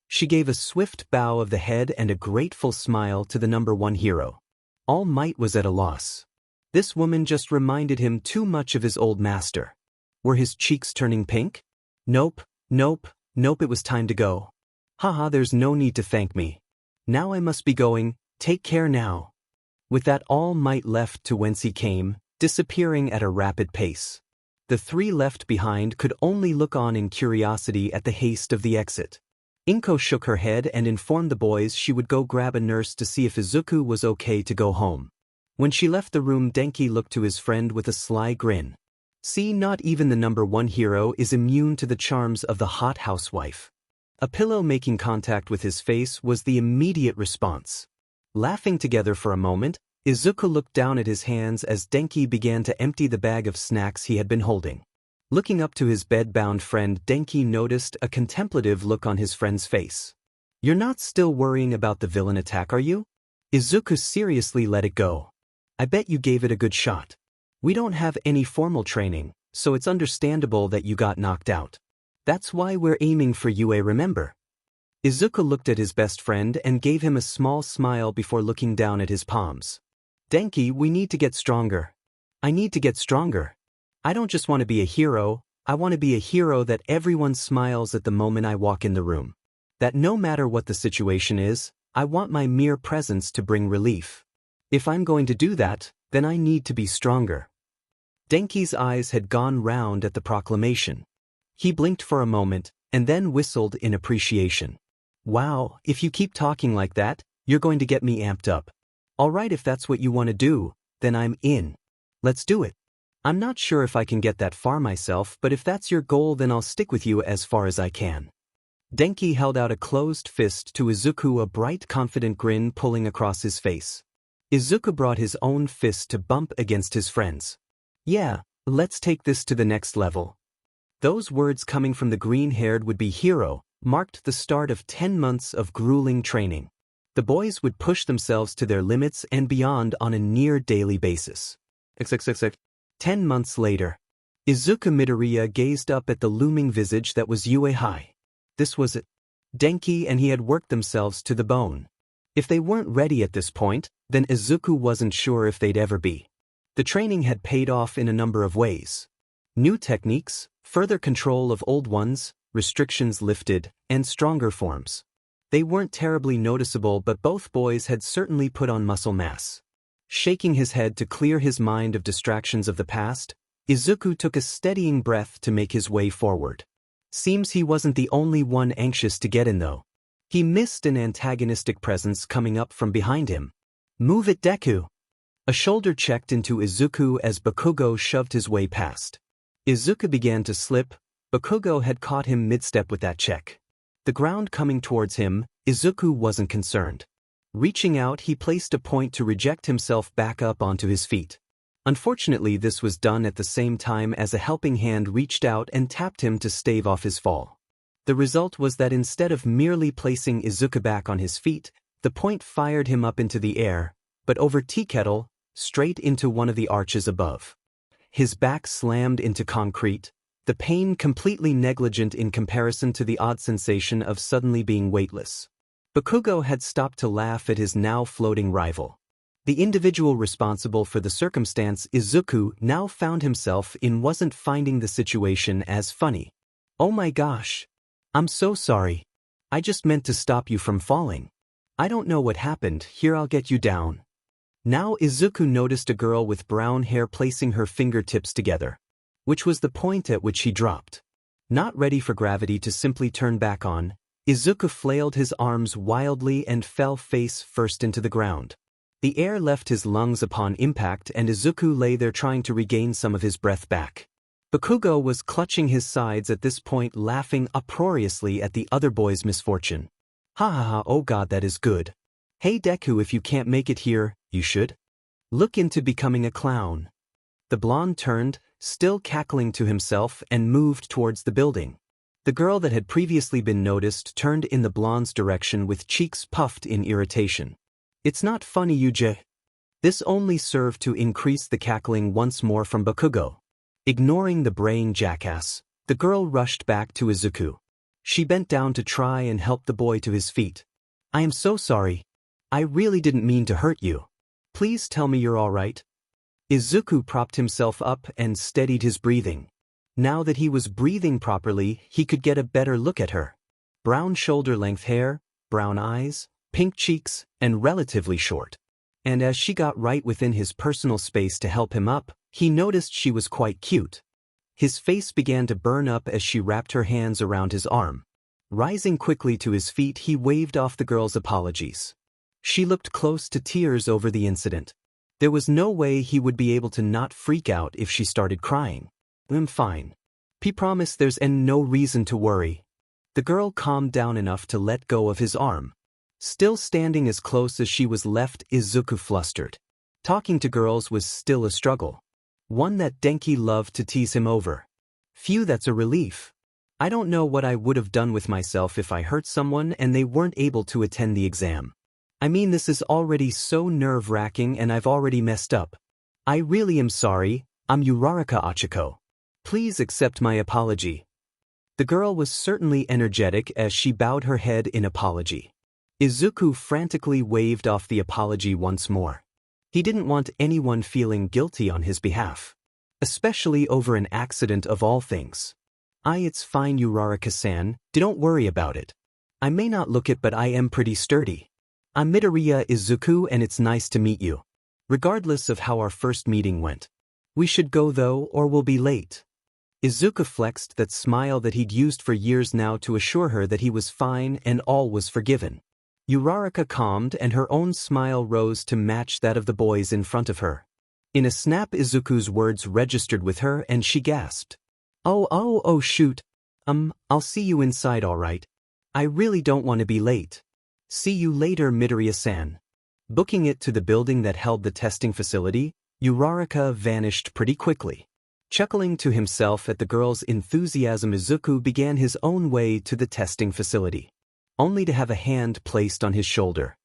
She gave a swift bow of the head and a grateful smile to the number one hero. All Might was at a loss. This woman just reminded him too much of his old master. Were his cheeks turning pink? Nope, it was time to go. Haha, there's no need to thank me. Now I must be going, take care now. With that, All Might left to whence he came, disappearing at a rapid pace. The three left behind could only look on in curiosity at the haste of the exit. Inko shook her head and informed the boys she would go grab a nurse to see if Izuku was okay to go home. When she left the room, Denki looked to his friend with a sly grin. See, not even the number one hero is immune to the charms of the hot housewife. A pillow making contact with his face was the immediate response. Laughing together for a moment, Izuku looked down at his hands as Denki began to empty the bag of snacks he had been holding. Looking up to his bed-bound friend, Denki noticed a contemplative look on his friend's face. You're not still worrying about the villain attack, are you? Izuku seriously let it go. I bet you gave it a good shot. We don't have any formal training, so it's understandable that you got knocked out. That's why we're aiming for you, remember? Izuku looked at his best friend and gave him a small smile before looking down at his palms. Denki, we need to get stronger. I need to get stronger. I don't just want to be a hero, I want to be a hero that everyone smiles at the moment I walk in the room. That no matter what the situation is, I want my mere presence to bring relief. If I'm going to do that, then I need to be stronger. Denki's eyes had gone round at the proclamation. He blinked for a moment, and then whistled in appreciation. Wow, if you keep talking like that, you're going to get me amped up. Alright, if that's what you want to do, then I'm in. Let's do it. I'm not sure if I can get that far myself, but if that's your goal, then I'll stick with you as far as I can. Denki held out a closed fist to Izuku, a bright, confident grin pulling across his face. Izuku brought his own fist to bump against his friend's. Yeah, let's take this to the next level. Those words coming from the green-haired would-be hero marked the start of 10 months of grueling training. The boys would push themselves to their limits and beyond on a near-daily basis. 10 months later, Izuku Midoriya gazed up at the looming visage that was Uehai. This was it. Denki and he had worked themselves to the bone. If they weren't ready at this point, then Izuku wasn't sure if they'd ever be. The training had paid off in a number of ways. New techniques, further control of old ones, restrictions lifted, and stronger forms. They weren't terribly noticeable, but both boys had certainly put on muscle mass. Shaking his head to clear his mind of distractions of the past, Izuku took a steadying breath to make his way forward. Seems he wasn't the only one anxious to get in though. He missed an antagonistic presence coming up from behind him. Move it, Deku! A shoulder checked into Izuku as Bakugo shoved his way past. Izuku began to slip. Bakugo had caught him mid-step with that check. The ground coming towards him, Izuku wasn't concerned. Reaching out, he placed a point to reject himself back up onto his feet. Unfortunately, this was done at the same time as a helping hand reached out and tapped him to stave off his fall. The result was that instead of merely placing Izuku back on his feet, the point fired him up into the air, but over tea kettle, straight into one of the arches above. His back slammed into concrete, the pain completely negligent in comparison to the odd sensation of suddenly being weightless. Bakugo had stopped to laugh at his now floating rival. The individual responsible for the circumstance Izuku now found himself in wasn't finding the situation as funny. Oh my gosh. I'm so sorry. I just meant to stop you from falling. I don't know what happened, here I'll get you down. Now Izuku noticed a girl with brown hair placing her fingertips together, which was the point at which he dropped. Not ready for gravity to simply turn back on, Izuku flailed his arms wildly and fell face first into the ground. The air left his lungs upon impact and Izuku lay there trying to regain some of his breath back. Bakugo was clutching his sides at this point, laughing uproariously at the other boy's misfortune. Ha ha ha, oh god, that is good. Hey Deku, if you can't make it here, you should look into becoming a clown. The blonde turned, still cackling to himself, and moved towards the building. The girl that had previously been noticed turned in the blonde's direction with cheeks puffed in irritation. It's not funny, Yuji. This only served to increase the cackling once more from Bakugo. Ignoring the braying jackass, the girl rushed back to Izuku. She bent down to try and help the boy to his feet. I am so sorry. I really didn't mean to hurt you. Please tell me you're all right. Izuku propped himself up and steadied his breathing. Now that he was breathing properly, he could get a better look at her. Brown shoulder-length hair, brown eyes, pink cheeks, and relatively short. And as she got right within his personal space to help him up, he noticed she was quite cute. His face began to burn up as she wrapped her hands around his arm. Rising quickly to his feet, he waved off the girl's apologies. She looked close to tears over the incident. There was no way he would be able to not freak out if she started crying. I'm fine. He promised there's no reason to worry. The girl calmed down enough to let go of his arm. Still standing as close as she was left, Izuku flustered. Talking to girls was still a struggle. One that Denki loved to tease him over. Phew, that's a relief. I don't know what I would have done with myself if I hurt someone and they weren't able to attend the exam. I mean, this is already so nerve-wracking and I've already messed up. I really am sorry. I'm Uraraka Achiko. Please accept my apology. The girl was certainly energetic as she bowed her head in apology. Izuku frantically waved off the apology once more. He didn't want anyone feeling guilty on his behalf. Especially over an accident of all things. It's fine, Uraraka-san, don't worry about it. I may not look it, but I am pretty sturdy. I'm Midoriya Izuku and it's nice to meet you. Regardless of how our first meeting went. We should go though, or we'll be late. Izuku flexed that smile that he'd used for years now to assure her that he was fine and all was forgiven. Uraraka calmed and her own smile rose to match that of the boys in front of her. In a snap, Izuku's words registered with her and she gasped. Oh shoot. I'll see you inside, alright. I really don't want to be late. See you later, Midoriya-san. Booking it to the building that held the testing facility, Uraraka vanished pretty quickly. Chuckling to himself at the girl's enthusiasm, Izuku began his own way to the testing facility. Only to have a hand placed on his shoulder.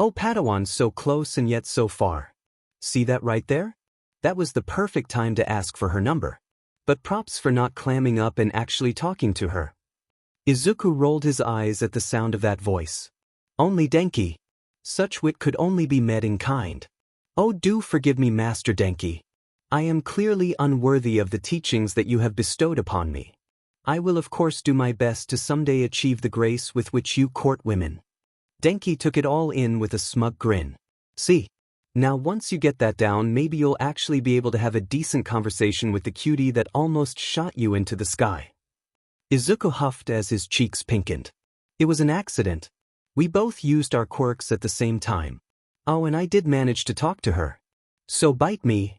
Oh, Padawan, so close and yet so far. See that right there? That was the perfect time to ask for her number. But props for not clamming up and actually talking to her. Izuku rolled his eyes at the sound of that voice. Only Denki. Such wit could only be met in kind. Oh, do forgive me, Master Denki. I am clearly unworthy of the teachings that you have bestowed upon me. I will of course do my best to someday achieve the grace with which you court women. Denki took it all in with a smug grin. See, now once you get that down, maybe you'll actually be able to have a decent conversation with the cutie that almost shot you into the sky. Izuku huffed as his cheeks pinkened. It was an accident. We both used our quirks at the same time. Oh, and I did manage to talk to her. So bite me.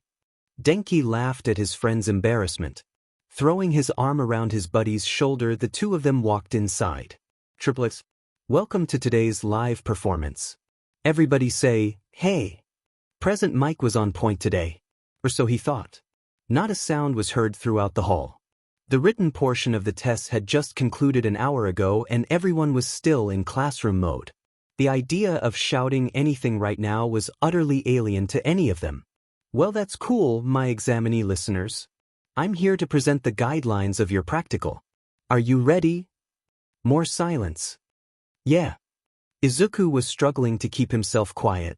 Denki laughed at his friend's embarrassment. Throwing his arm around his buddy's shoulder, the two of them walked inside. Triplets, welcome to today's live performance. Everybody say, hey. Present mic was on point today. Or so he thought. Not a sound was heard throughout the hall. The written portion of the tests had just concluded an hour ago and everyone was still in classroom mode. The idea of shouting anything right now was utterly alien to any of them. Well, that's cool, my examinee listeners. I'm here to present the guidelines of your practical. Are you ready? More silence. Yeah. Izuku was struggling to keep himself quiet.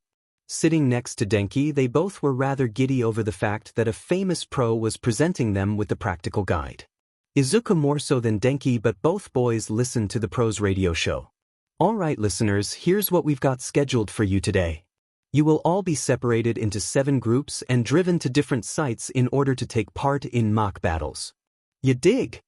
Sitting next to Denki, they both were rather giddy over the fact that a famous pro was presenting them with the practical guide. Izuku more so than Denki, but both boys listened to the pro's radio show. Alright listeners, here's what we've got scheduled for you today. You will all be separated into 7 groups and driven to different sites in order to take part in mock battles. You dig?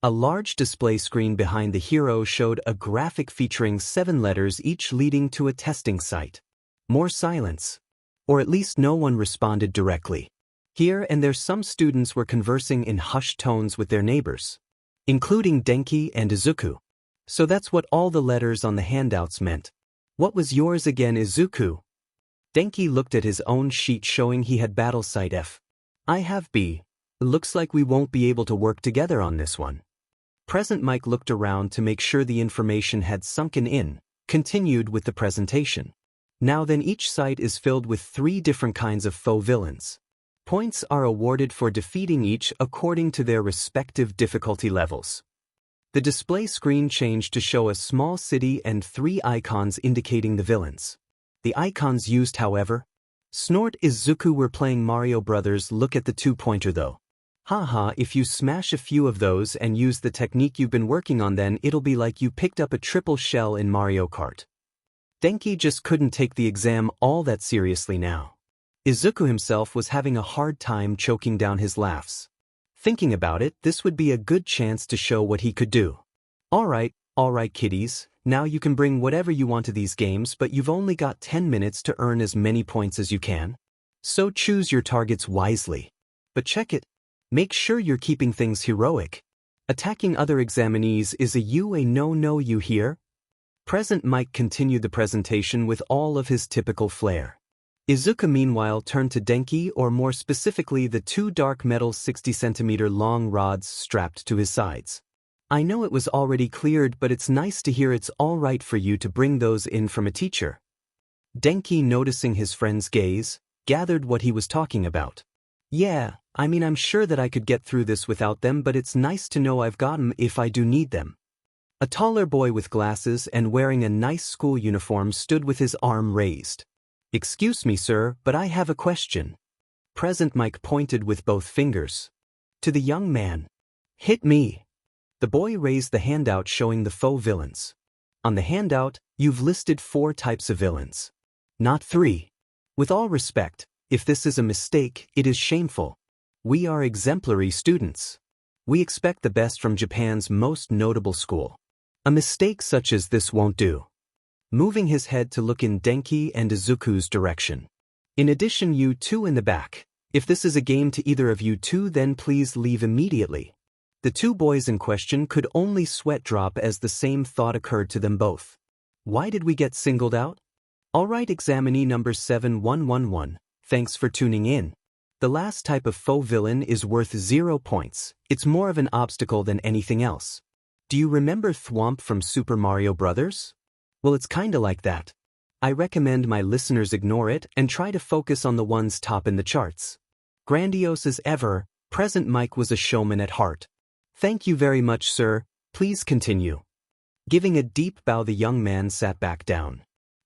A large display screen behind the hero showed a graphic featuring 7 letters each leading to a testing site. More silence. Or at least no one responded directly. Here and there some students were conversing in hushed tones with their neighbors, including Denki and Izuku. So that's what all the letters on the handouts meant. What was yours again, Izuku? Denki looked at his own sheet showing he had battle sight F. I have B. Looks like we won't be able to work together on this one. Present Mike looked around to make sure the information had sunken in, continued with the presentation. Now then, each site is filled with 3 different kinds of foe villains. Points are awarded for defeating each according to their respective difficulty levels. The display screen changed to show a small city and 3 icons indicating the villains. The icons used, however. Snort, Izuku, we're playing Mario Brothers. Look at the 2-pointer though. Haha, if you smash a few of those and use the technique you've been working on, then it'll be like you picked up a triple shell in Mario Kart. Denki just couldn't take the exam all that seriously now. Izuku himself was having a hard time choking down his laughs. Thinking about it, this would be a good chance to show what he could do. Alright kiddies, now you can bring whatever you want to these games, but you've only got 10 minutes to earn as many points as you can. So choose your targets wisely. But check it. Make sure you're keeping things heroic. Attacking other examinees is a no-no, you hear? Present Mike continued the presentation with all of his typical flair. Izuku meanwhile turned to Denki, or more specifically the 2 dark metal 60-centimeter long rods strapped to his sides. I know it was already cleared, but it's nice to hear it's all right for you to bring those in from a teacher. Denki, noticing his friend's gaze, gathered what he was talking about. Yeah, I mean, I'm sure that I could get through this without them, but it's nice to know I've got 'em if I do need them. A taller boy with glasses and wearing a nice school uniform stood with his arm raised. Excuse me, sir, but I have a question. Present Mike pointed with both fingers. To the young man. Hit me. The boy raised the handout showing the foe villains. On the handout, you've listed 4 types of villains. Not 3. With all respect, if this is a mistake, it is shameful. We are exemplary students. We expect the best from Japan's most notable school. A mistake such as this won't do. Moving his head to look in Denki and Izuku's direction. In addition, you 2 in the back. If this is a game to either of you 2, then please leave immediately. The 2 boys in question could only sweat drop as the same thought occurred to them both. Why did we get singled out? Alright, examinee number 7111, thanks for tuning in. The last type of foe villain is worth 0 points. It's more of an obstacle than anything else. Do you remember Thwomp from Super Mario Brothers? Well, it's kinda like that. I recommend my listeners ignore it and try to focus on the ones top in the charts. Grandiose as ever, Present Mike was a showman at heart. Thank you very much, sir. Please continue. Giving a deep bow, the young man sat back down.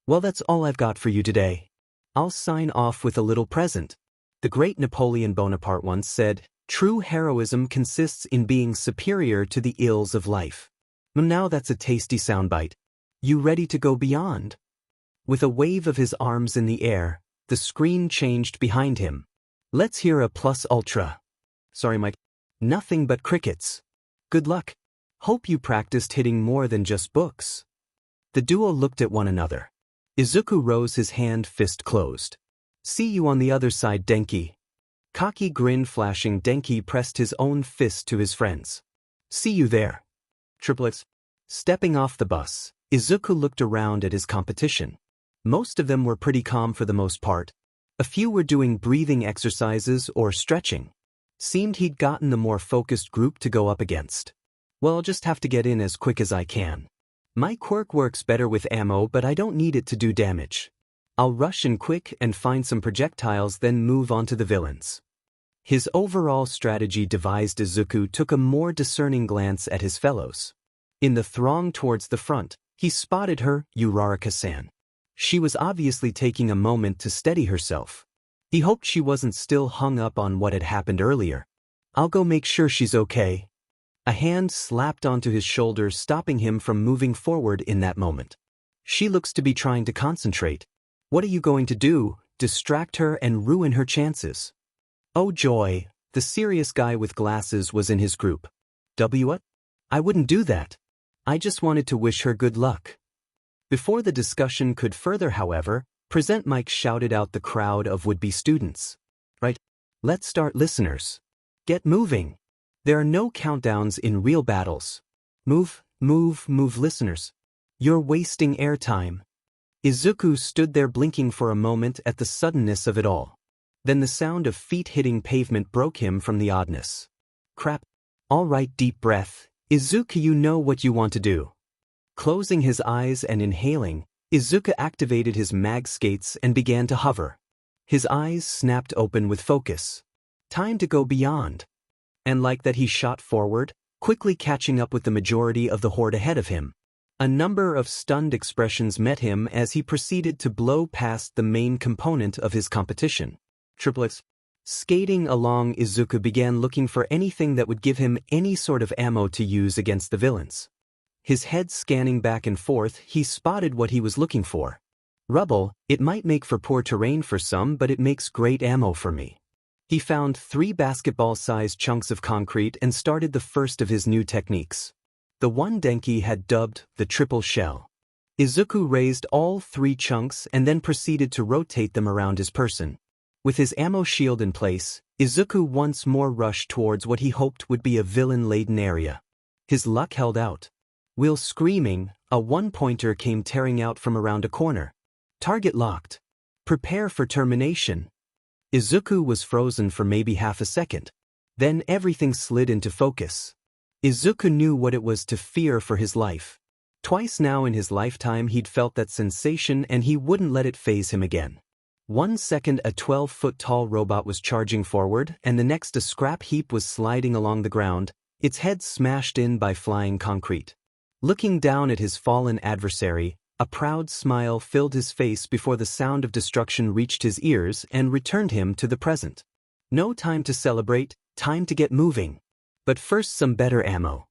Well, that's all I've got for you today. I'll sign off with a little present. The great Napoleon Bonaparte once said, "True heroism consists in being superior to the ills of life." Now that's a tasty soundbite. You ready to go beyond? With a wave of his arms in the air, the screen changed behind him. Let's hear a plus ultra. Sorry, Mike. Nothing but crickets. Good luck. Hope you practiced hitting more than just books. The duo looked at one another. Izuku rose, his hand fist closed. See you on the other side, Denki. Cocky grin flashing, Denki pressed his own fist to his friends. See you there. Triplets. Stepping off the bus, Izuku looked around at his competition. Most of them were pretty calm for the most part. A few were doing breathing exercises or stretching. Seemed he'd gotten the more focused group to go up against. Well, I'll just have to get in as quick as I can. My quirk works better with ammo, but I don't need it to do damage. I'll rush in quick and find some projectiles, then move on to the villains. His overall strategy devised, Izuku took a more discerning glance at his fellows. In the throng towards the front, he spotted her, Uraraka-san. She was obviously taking a moment to steady herself. He hoped she wasn't still hung up on what had happened earlier. I'll go make sure she's okay. A hand slapped onto his shoulder, stopping him from moving forward in that moment. She looks to be trying to concentrate. What are you going to do? Distract her and ruin her chances? Oh joy, the serious guy with glasses was in his group. What? I wouldn't do that. I just wanted to wish her good luck. Before the discussion could further, however, Present Mike shouted out the crowd of would-be students. Right? Let's start, listeners. Get moving. There are no countdowns in real battles. Move, move, move, listeners. You're wasting airtime. Izuku stood there blinking for a moment at the suddenness of it all. Then the sound of feet hitting pavement broke him from the oddness. Crap. All right, deep breath. Izuku, you know what you want to do. Closing his eyes and inhaling, Izuku activated his mag skates and began to hover. His eyes snapped open with focus. Time to go beyond. And like that he shot forward, quickly catching up with the majority of the horde ahead of him. A number of stunned expressions met him as he proceeded to blow past the main component of his competition. Triplets. Skating along, Izuku began looking for anything that would give him any sort of ammo to use against the villains. His head scanning back and forth, he spotted what he was looking for. Rubble. It might make for poor terrain for some, but it makes great ammo for me. He found 3 basketball-sized chunks of concrete and started the first of his new techniques. The one Denki had dubbed the triple shell. Izuku raised all 3 chunks and then proceeded to rotate them around his person. With his ammo shield in place, Izuku once more rushed towards what he hoped would be a villain-laden area. His luck held out. While screaming, a one-pointer came tearing out from around a corner. Target locked. Prepare for termination. Izuku was frozen for maybe half a second. Then everything slid into focus. Izuku knew what it was to fear for his life. Twice now in his lifetime he'd felt that sensation and he wouldn't let it faze him again. 1 second a 12-foot-tall robot was charging forward and the next a scrap heap was sliding along the ground, its head smashed in by flying concrete. Looking down at his fallen adversary, a proud smile filled his face before the sound of destruction reached his ears and returned him to the present. No time to celebrate, time to get moving. But first some better ammo.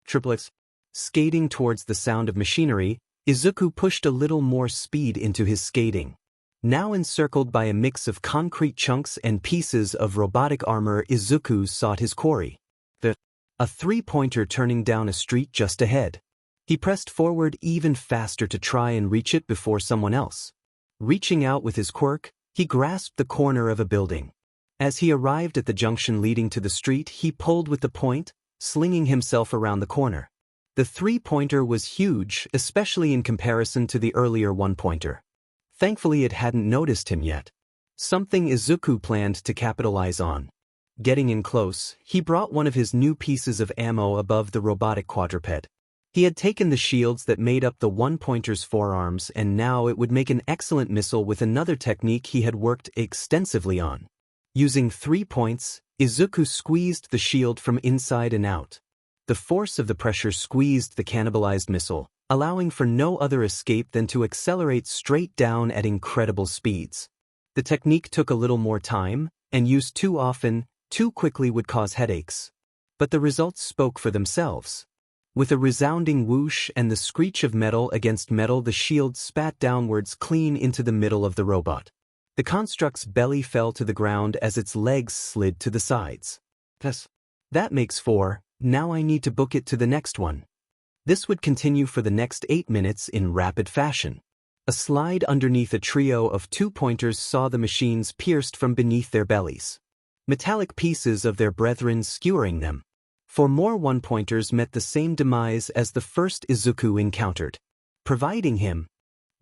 Triplets. Skating towards the sound of machinery, Izuku pushed a little more speed into his skating. Now encircled by a mix of concrete chunks and pieces of robotic armor, Izuku sought his quarry. A 3-pointer turning down a street just ahead. He pressed forward even faster to try and reach it before someone else. Reaching out with his quirk, he grasped the corner of a building. As he arrived at the junction leading to the street, he pulled with the point, slinging himself around the corner. The 3-pointer was huge, especially in comparison to the earlier 1-pointer. Thankfully it hadn't noticed him yet. Something Izuku planned to capitalize on. Getting in close, he brought one of his new pieces of ammo above the robotic quadruped. He had taken the shields that made up the 1-pointer's forearms and now it would make an excellent missile with another technique he had worked extensively on. Using 3 points, Izuku squeezed the shield from inside and out. The force of the pressure squeezed the cannibalized missile, allowing for no other escape than to accelerate straight down at incredible speeds. The technique took a little more time, and used too often, too quickly would cause headaches. But the results spoke for themselves. With a resounding whoosh and the screech of metal against metal, the shield spat downwards clean into the middle of the robot. The construct's belly fell to the ground as its legs slid to the sides. That makes 4, now I need to book it to the next one. This would continue for the next 8 minutes in rapid fashion. A slide underneath a trio of 2-pointers saw the machines pierced from beneath their bellies. Metallic pieces of their brethren skewering them. 4 more 1-pointers met the same demise as the first Izuku encountered, providing him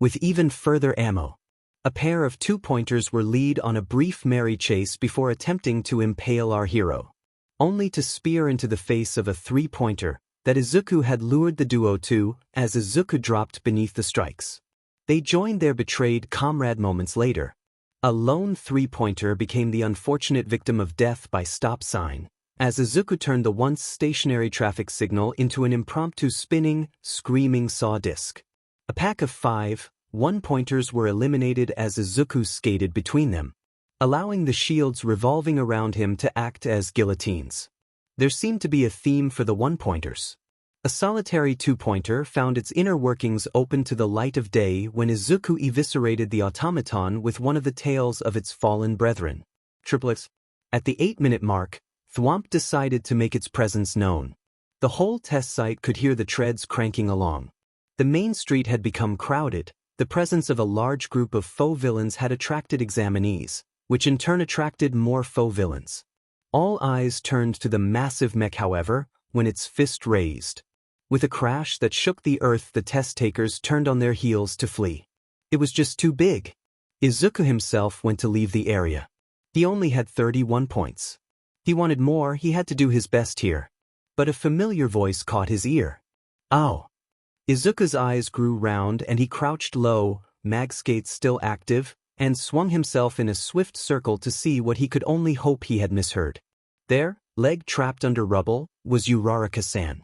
with even further ammo. A pair of 2-pointers were led on a brief merry chase before attempting to impale our hero, only to spear into the face of a 3-pointer that Izuku had lured the duo to as Izuku dropped beneath the strikes. They joined their betrayed comrade moments later. A lone 3-pointer became the unfortunate victim of death by stop sign, as Izuku turned the once stationary traffic signal into an impromptu spinning, screaming saw disc. A pack of 5 1-pointers were eliminated as Izuku skated between them, allowing the shields revolving around him to act as guillotines. There seemed to be a theme for the 1-pointers. A solitary 2-pointer found its inner workings open to the light of day when Izuku eviscerated the automaton with one of the tails of its fallen brethren. Triplets. At the 8-minute mark, Thwomp decided to make its presence known. The whole test site could hear the treads cranking along. The main street had become crowded. The presence of a large group of faux villains had attracted examinees, which in turn attracted more foe villains. All eyes turned to the massive mech, however, when its fist raised. With a crash that shook the earth, the test takers turned on their heels to flee. It was just too big. Izuku himself went to leave the area. He only had 31 points. He wanted more, he had to do his best here. But a familiar voice caught his ear. Ow! Izuku's eyes grew round and he crouched low, mag skates still active, and swung himself in a swift circle to see what he could only hope he had misheard. There, leg trapped under rubble, was Uraraka-san.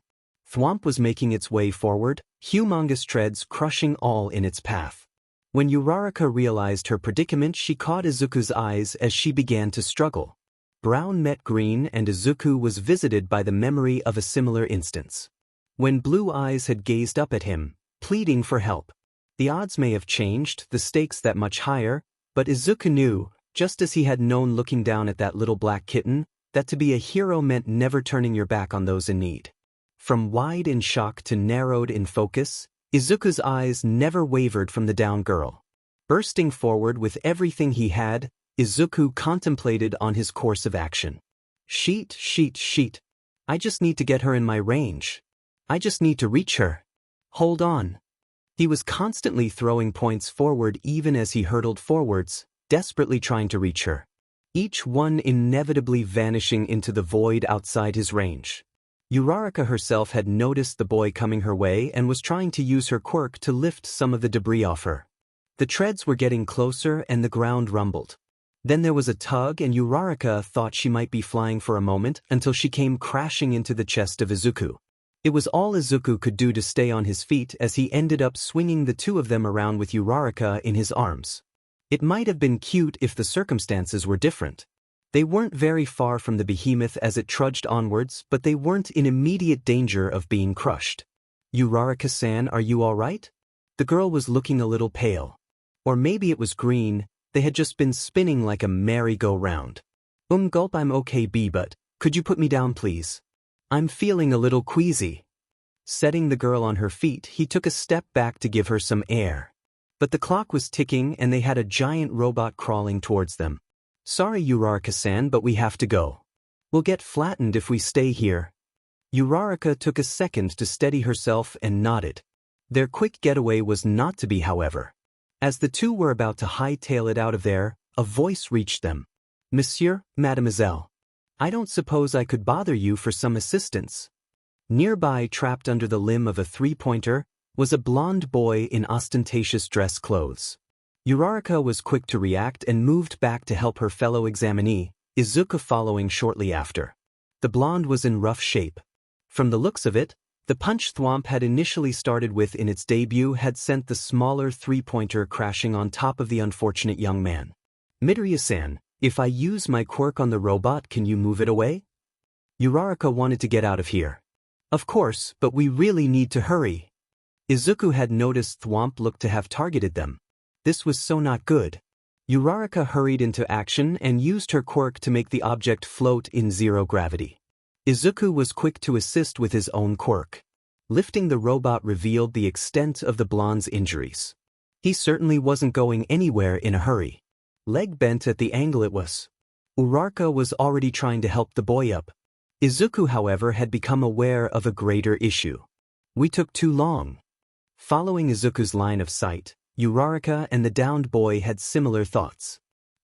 Thwomp was making its way forward, humongous treads crushing all in its path. When Uraraka realized her predicament, she caught Izuku's eyes as she began to struggle. Brown met green and Izuku was visited by the memory of a similar instance. When blue eyes had gazed up at him, pleading for help. The odds may have changed, the stakes that much higher, but Izuku knew, just as he had known looking down at that little black kitten, that to be a hero meant never turning your back on those in need. From wide in shock to narrowed in focus, Izuku's eyes never wavered from the down girl. Bursting forward with everything he had, Izuku contemplated on his course of action. Sheet. I just need to get her in my range. I just need to reach her. Hold on. He was constantly throwing points forward even as he hurtled forwards, desperately trying to reach her. Each one inevitably vanishing into the void outside his range. Uraraka herself had noticed the boy coming her way and was trying to use her quirk to lift some of the debris off her. The treads were getting closer and the ground rumbled. Then there was a tug and Uraraka thought she might be flying for a moment until she came crashing into the chest of Izuku. It was all Izuku could do to stay on his feet as he ended up swinging the two of them around with Uraraka in his arms. It might have been cute if the circumstances were different. They weren't very far from the behemoth as it trudged onwards, but they weren't in immediate danger of being crushed. Uraraka-san, are you all right? The girl was looking a little pale. Or maybe it was green, they had just been spinning like a merry-go-round. Gulp, I'm okay, but could you put me down please? I'm feeling a little queasy. Setting the girl on her feet, he took a step back to give her some air. But the clock was ticking and they had a giant robot crawling towards them. Sorry Uraraka-san, but we have to go. We'll get flattened if we stay here. Uraraka took a second to steady herself and nodded. Their quick getaway was not to be, however. As the two were about to hightail it out of there, a voice reached them. Monsieur, mademoiselle. I don't suppose I could bother you for some assistance. Nearby, trapped under the limb of a three-pointer, was a blond boy in ostentatious dress clothes. Uraraka was quick to react and moved back to help her fellow examinee, Izuku following shortly after. The blonde was in rough shape. From the looks of it, the punch Thwomp had initially started with in its debut had sent the smaller three-pointer crashing on top of the unfortunate young man. Midoriya-san, if I use my quirk on the robot, can you move it away? Uraraka wanted to get out of here. Of course, but we really need to hurry. Izuku had noticed Thwomp looked to have targeted them. This was so not good. Uraraka hurried into action and used her quirk to make the object float in zero gravity. Izuku was quick to assist with his own quirk. Lifting the robot revealed the extent of the blonde's injuries. He certainly wasn't going anywhere in a hurry. Leg bent at the angle it was. Uraraka was already trying to help the boy up. Izuku, however, had become aware of a greater issue. We took too long. Following Izuku's line of sight, Uraraka and the downed boy had similar thoughts.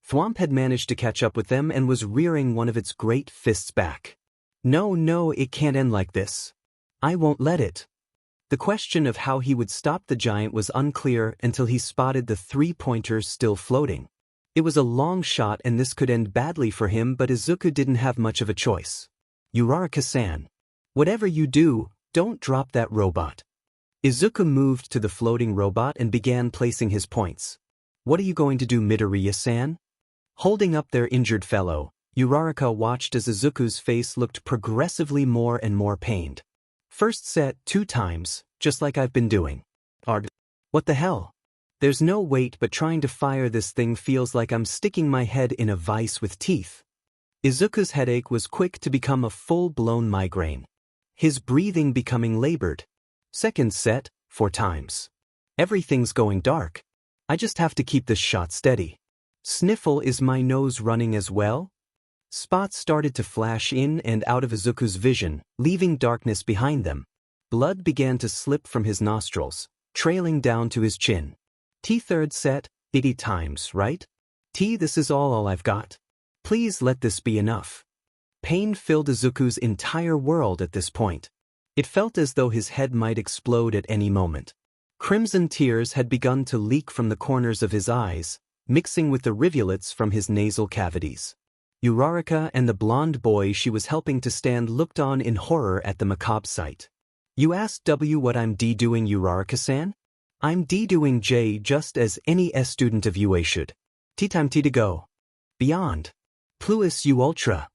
Thwomp had managed to catch up with them and was rearing one of its great fists back. No, it can't end like this. I won't let it. The question of how he would stop the giant was unclear until he spotted the three-pointers still floating. It was a long shot and this could end badly for him, but Izuku didn't have much of a choice. Uraraka-san. Whatever you do, don't drop that robot. Izuku moved to the floating robot and began placing his points. What are you going to do, Midoriya-san? Holding up their injured fellow, Uraraka watched as Izuku's face looked progressively more and more pained. First set 2 times, just like I've been doing. What the hell? There's no weight, but trying to fire this thing feels like I'm sticking my head in a vice with teeth. Izuku's headache was quick to become a full-blown migraine. His breathing becoming labored. Second set, 4 times. Everything's going dark. I just have to keep this shot steady. Sniffle, is my nose running as well? Spots started to flash in and out of Izuku's vision, leaving darkness behind them. Blood began to slip from his nostrils, trailing down to his chin. Third set, 80 times, right? This is all I've got. Please let this be enough. Pain filled Izuku's entire world at this point. It felt as though his head might explode at any moment. Crimson tears had begun to leak from the corners of his eyes, mixing with the rivulets from his nasal cavities. Uraraka and the blonde boy she was helping to stand looked on in horror at the macabre sight. You asked W what I'm doing, Uraraka-san? I'm doing J just as any S student of UA should. Time to go. Beyond. Plus U Ultra.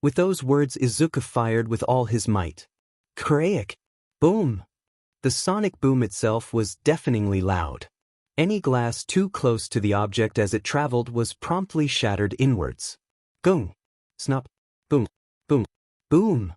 With those words Izuku fired with all his might. Crack. Boom. The sonic boom itself was deafeningly loud. Any glass too close to the object as it traveled was promptly shattered inwards. Gung. Snap. Boom. Boom. Boom.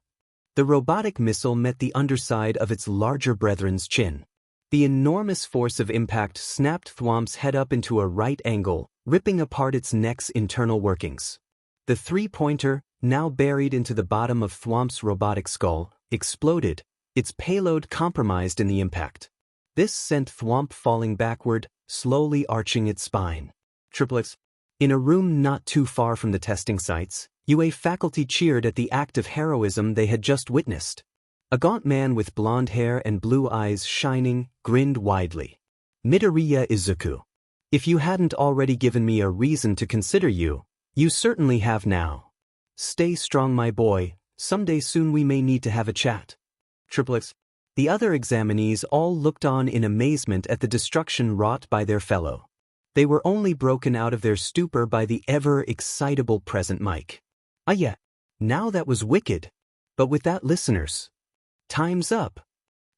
The robotic missile met the underside of its larger brethren's chin. The enormous force of impact snapped Thwomp's head up into a right angle, ripping apart its neck's internal workings. The three-pointer, now buried into the bottom of Thwomp's robotic skull, exploded, its payload compromised in the impact. This sent Thwomp falling backward, slowly arching its spine. Triplets. In a room not too far from the testing sites, UA faculty cheered at the act of heroism they had just witnessed. A gaunt man with blonde hair and blue eyes shining, grinned widely. Midoriya Izuku. If you hadn't already given me a reason to consider you, you certainly have now. Stay strong, my boy, someday soon we may need to have a chat. Triplets. The other examinees all looked on in amazement at the destruction wrought by their fellow. They were only broken out of their stupor by the ever-excitable present Mike. Ah yeah, now that was wicked. But with that, listeners, time's up.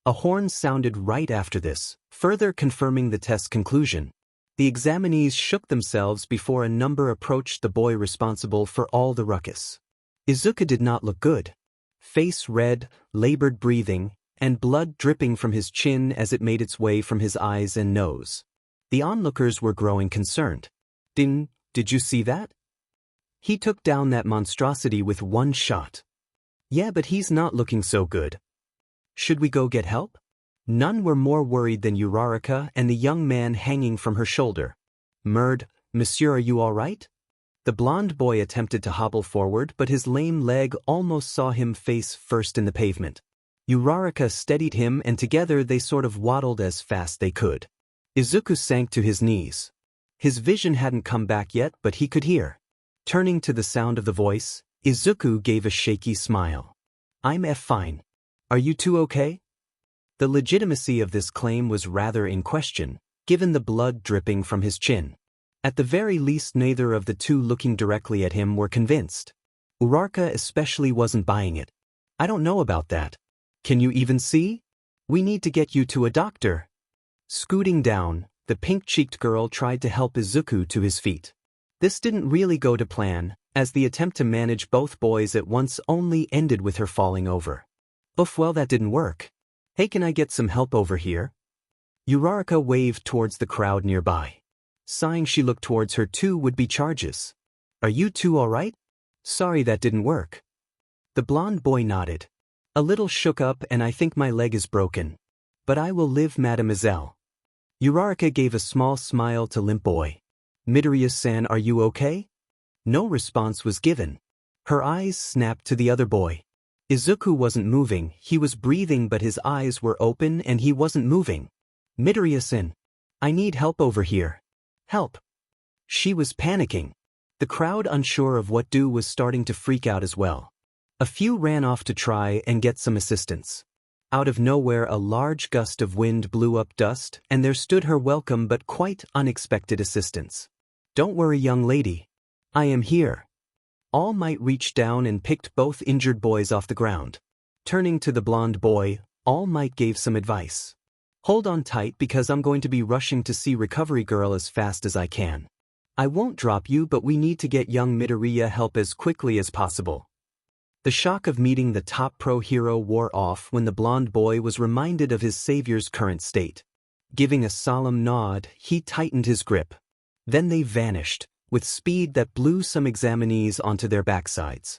A horn sounded right after this, further confirming the test's conclusion. The examinees shook themselves before a number approached the boy responsible for all the ruckus. Izuku did not look good. Face red, labored breathing, and blood dripping from his chin as it made its way from his eyes and nose. The onlookers were growing concerned. Did you see that? He took down that monstrosity with one shot. Yeah, but he's not looking so good. Should we go get help? None were more worried than Uraraka and the young man hanging from her shoulder. Monsieur, are you all right? The blonde boy attempted to hobble forward, but his lame leg almost saw him face first in the pavement. Uraraka steadied him and together they sort of waddled as fast they could. Izuku sank to his knees. His vision hadn't come back yet, but he could hear. Turning to the sound of the voice, Izuku gave a shaky smile. I'm fine. Are you two okay? The legitimacy of this claim was rather in question, given the blood dripping from his chin. At the very least, neither of the two looking directly at him were convinced. Uraraka especially wasn't buying it. I don't know about that. Can you even see? We need to get you to a doctor. Scooting down, the pink-cheeked girl tried to help Izuku to his feet. This didn't really go to plan, as the attempt to manage both boys at once only ended with her falling over. Oof, well, that didn't work. Hey, can I get some help over here? Uraraka waved towards the crowd nearby. Sighing, she looked towards her two would-be charges. Are you two all right? Sorry that didn't work. The blonde boy nodded. A little shook up and I think my leg is broken. But I will live, mademoiselle. Uraraka gave a small smile to limp boy. Midoriya-san, are you okay? No response was given. Her eyes snapped to the other boy. Izuku wasn't moving, he was breathing but his eyes were open and he wasn't moving. Midoriya-san, I need help over here. Help. She was panicking. The crowd, unsure of what to do, was starting to freak out as well. A few ran off to try and get some assistance. Out of nowhere a large gust of wind blew up dust and there stood her welcome but quite unexpected assistance. Don't worry, young lady. I am here. All Might reached down and picked both injured boys off the ground. Turning to the blonde boy, All Might gave some advice. Hold on tight because I'm going to be rushing to see Recovery Girl as fast as I can. I won't drop you, but we need to get young Midoriya help as quickly as possible. The shock of meeting the top pro hero wore off when the blonde boy was reminded of his savior's current state. Giving a solemn nod, he tightened his grip. Then they vanished, with speed that blew some examinees onto their backsides.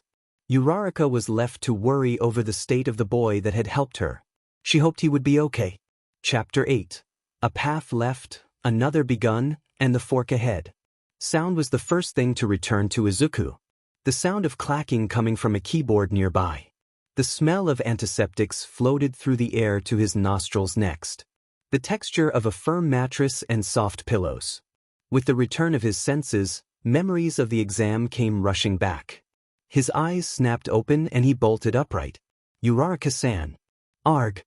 Uraraka was left to worry over the state of the boy that had helped her. She hoped he would be okay. Chapter 8. A path left, another begun, and the fork ahead. Sound was the first thing to return to Izuku. The sound of clacking coming from a keyboard nearby. The smell of antiseptics floated through the air to his nostrils next. The texture of a firm mattress and soft pillows. With the return of his senses, memories of the exam came rushing back. His eyes snapped open and he bolted upright. Uraraka-san. Arg.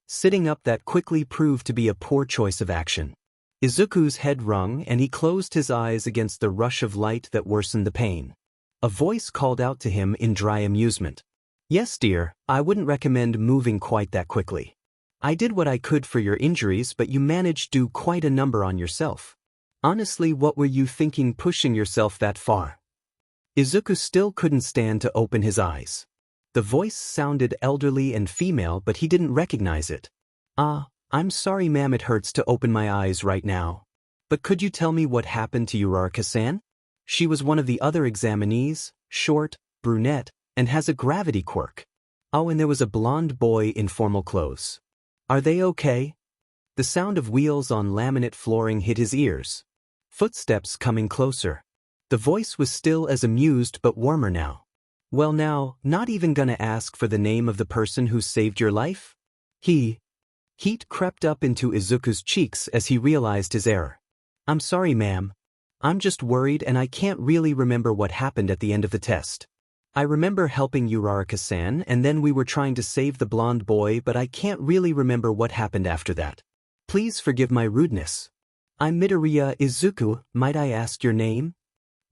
Sitting up that quickly proved to be a poor choice of action. Izuku's head rung and he closed his eyes against the rush of light that worsened the pain. A voice called out to him in dry amusement. Yes, dear, I wouldn't recommend moving quite that quickly. I did what I could for your injuries, but you managed to do quite a number on yourself. Honestly, what were you thinking pushing yourself that far? Izuku still couldn't stand to open his eyes. The voice sounded elderly and female, but he didn't recognize it. I'm sorry ma'am, it hurts to open my eyes right now. But could you tell me what happened to Uraraka-san? She was one of the other examinees, short, brunette, and has a gravity quirk. Oh, and there was a blonde boy in formal clothes. Are they okay? The sound of wheels on laminate flooring hit his ears. Footsteps coming closer. The voice was still as amused but warmer now. Well now, not even gonna ask for the name of the person who saved your life? Heat crept up into Izuku's cheeks as he realized his error. I'm sorry ma'am. I'm just worried and I can't really remember what happened at the end of the test. I remember helping Uraraka-san and then we were trying to save the blonde boy, but I can't really remember what happened after that. Please forgive my rudeness. I'm Midoriya Izuku, might I ask your name?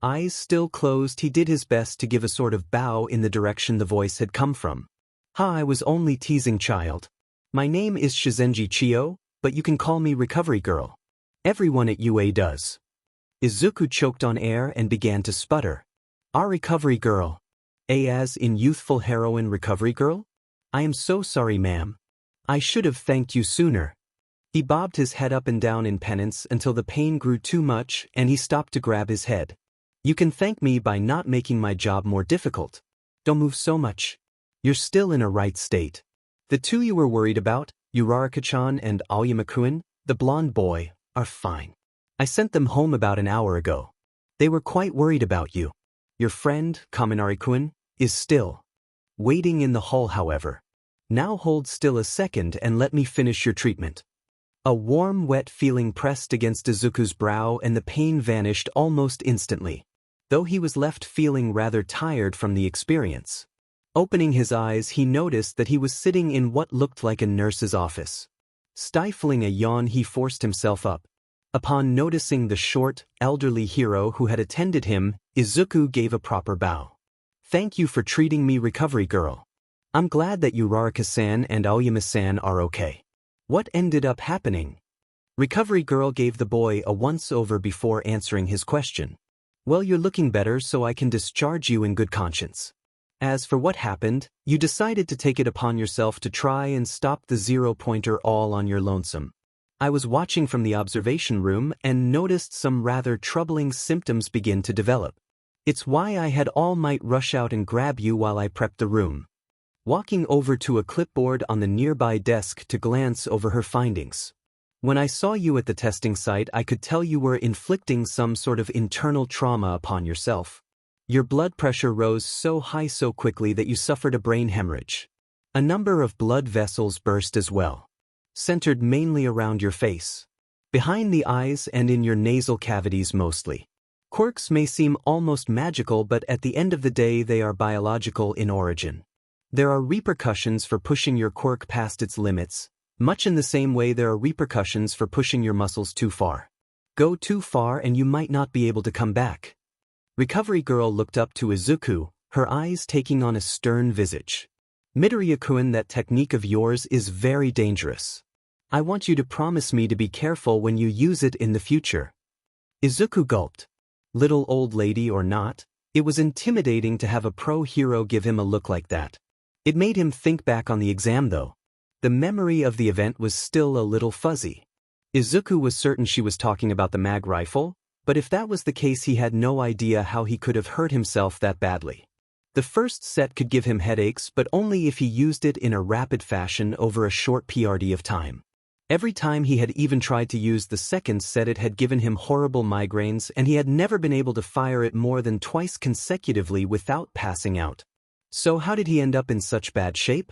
Eyes still closed, he did his best to give a sort of bow in the direction the voice had come from. I was only teasing, child. My name is Shizenji Chiyo, but you can call me Recovery Girl. Everyone at UA does. Izuku choked on air and began to sputter. Our Recovery Girl. As in youthful heroine Recovery Girl? I am so sorry ma'am. I should have thanked you sooner. He bobbed his head up and down in penance until the pain grew too much and he stopped to grab his head. You can thank me by not making my job more difficult. Don't move so much. You're still in a right state. The two you were worried about, Uraraka-chan and Aoyama-kun, the blonde boy, are fine. I sent them home about an hour ago. They were quite worried about you. Your friend, Kaminari-kun, is still waiting in the hall, however. Now hold still a second and let me finish your treatment. A warm, wet feeling pressed against Izuku's brow and the pain vanished almost instantly, though he was left feeling rather tired from the experience. Opening his eyes, he noticed that he was sitting in what looked like a nurse's office. Stifling a yawn, he forced himself up. Upon noticing the short, elderly hero who had attended him, Izuku gave a proper bow. Thank you for treating me, Recovery Girl. I'm glad that Uraraka-san and Aoyama-san are okay. What ended up happening? Recovery Girl gave the boy a once-over before answering his question. Well, you're looking better, so I can discharge you in good conscience. As for what happened, you decided to take it upon yourself to try and stop the zero-pointer all on your lonesome. I was watching from the observation room and noticed some rather troubling symptoms begin to develop. It's why I had All Might rush out and grab you while I prepped the room. Walking over to a clipboard on the nearby desk to glance over her findings. When I saw you at the testing site, I could tell you were inflicting some sort of internal trauma upon yourself. Your blood pressure rose so high so quickly that you suffered a brain hemorrhage. A number of blood vessels burst as well, centered mainly around your face, behind the eyes and in your nasal cavities mostly. Quirks may seem almost magical, but at the end of the day they are biological in origin. There are repercussions for pushing your quirk past its limits, much in the same way there are repercussions for pushing your muscles too far. Go too far and you might not be able to come back. Recovery Girl looked up to Izuku, her eyes taking on a stern visage. Midoriya-kun, that technique of yours is very dangerous. I want you to promise me to be careful when you use it in the future. Izuku gulped. Little old lady or not, it was intimidating to have a pro hero give him a look like that. It made him think back on the exam though. The memory of the event was still a little fuzzy. Izuku was certain she was talking about the mag rifle, But if that was the case, he had no idea how he could have hurt himself that badly. The first set could give him headaches, but only if he used it in a rapid fashion over a short period of time. Every time he had even tried to use the second set, it had given him horrible migraines, and he had never been able to fire it more than twice consecutively without passing out. So how did he end up in such bad shape?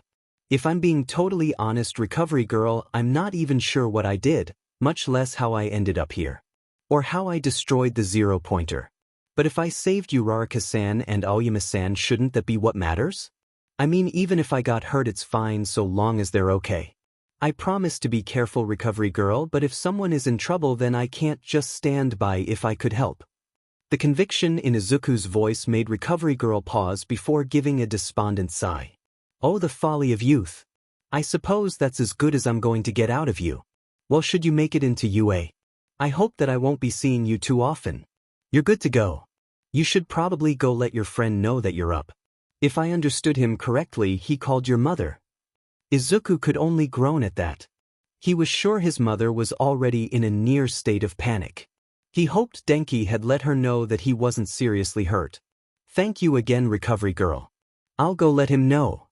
If I'm being totally honest, Recovery Girl, I'm not even sure what I did, much less how I ended up here. Or how I destroyed the zero-pointer. But if I saved Uraraka-san and Aoyama-san, shouldn't that be what matters? I mean, even if I got hurt, it's fine so long as they're okay. I promise to be careful, Recovery Girl, but if someone is in trouble, then I can't just stand by if I could help. The conviction in Izuku's voice made Recovery Girl pause before giving a despondent sigh. Oh, the folly of youth. I suppose that's as good as I'm going to get out of you. Well, should you make it into UA? I hope that I won't be seeing you too often. You're good to go. You should probably go let your friend know that you're up. If I understood him correctly, he called your mother. Izuku could only groan at that. He was sure his mother was already in a near state of panic. He hoped Denki had let her know that he wasn't seriously hurt. Thank you again, Recovery Girl. I'll go let him know.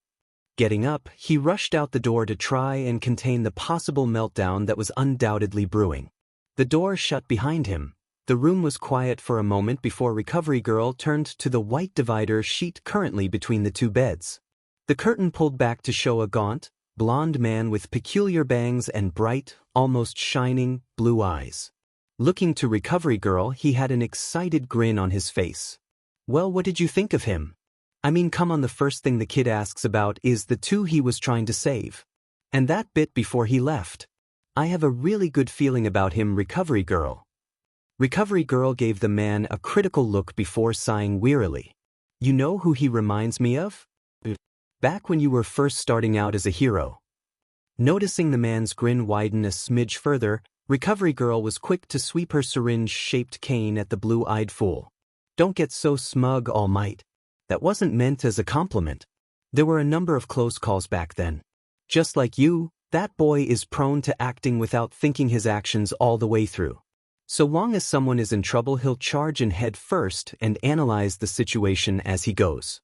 Getting up, he rushed out the door to try and contain the possible meltdown that was undoubtedly brewing. The door shut behind him. The room was quiet for a moment before Recovery Girl turned to the white divider sheet currently between the two beds. The curtain pulled back to show a gaunt, blond man with peculiar bangs and bright, almost shining, blue eyes. Looking to Recovery Girl, he had an excited grin on his face. Well, what did you think of him? I mean, come on, the first thing the kid asks about is the two he was trying to save. And that bit before he left. I have a really good feeling about him, Recovery Girl. Recovery Girl gave the man a critical look before sighing wearily. You know who he reminds me of? Back when you were first starting out as a hero. Noticing the man's grin widen a smidge further, Recovery Girl was quick to sweep her syringe-shaped cane at the blue-eyed fool. Don't get so smug, All Might. That wasn't meant as a compliment. There were a number of close calls back then. Just like you, that boy is prone to acting without thinking his actions all the way through. So long as someone is in trouble, he'll charge in head first and analyze the situation as he goes.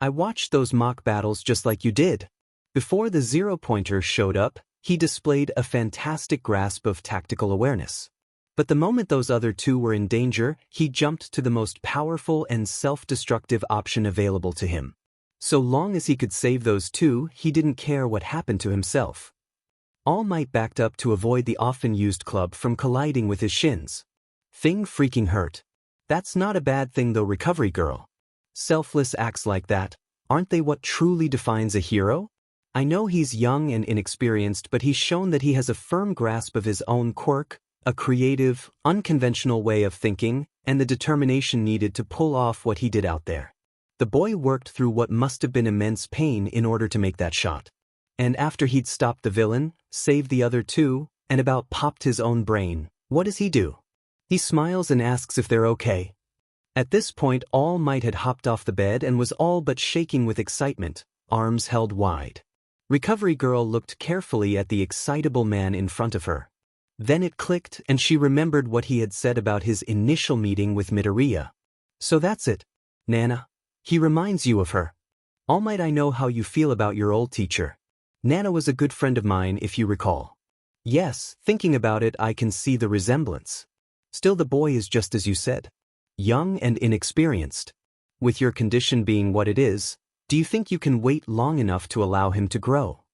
I watched those mock battles just like you did. Before the zero-pointer showed up, he displayed a fantastic grasp of tactical awareness. But the moment those other two were in danger, he jumped to the most powerful and self-destructive option available to him. So long as he could save those two, he didn't care what happened to himself. All Might backed up to avoid the often-used club from colliding with his shins. Thing freaking hurt. That's not a bad thing though, Recovery Girl. Selfless acts like that, aren't they what truly defines a hero? I know he's young and inexperienced, but he's shown that he has a firm grasp of his own quirk, a creative, unconventional way of thinking, and the determination needed to pull off what he did out there. The boy worked through what must have been immense pain in order to make that shot. And after he'd stopped the villain, saved the other two, and about popped his own brain, what does he do? He smiles and asks if they're okay. At this point, All Might had hopped off the bed and was all but shaking with excitement, arms held wide. Recovery Girl looked carefully at the excitable man in front of her. Then it clicked and she remembered what he had said about his initial meeting with Midoriya. So that's it, Nana. He reminds you of her. All Might, I know how you feel about your old teacher. Nana was a good friend of mine, if you recall. Yes, thinking about it, I can see the resemblance. Still, the boy is just as you said. Young and inexperienced. With your condition being what it is, do you think you can wait long enough to allow him to grow?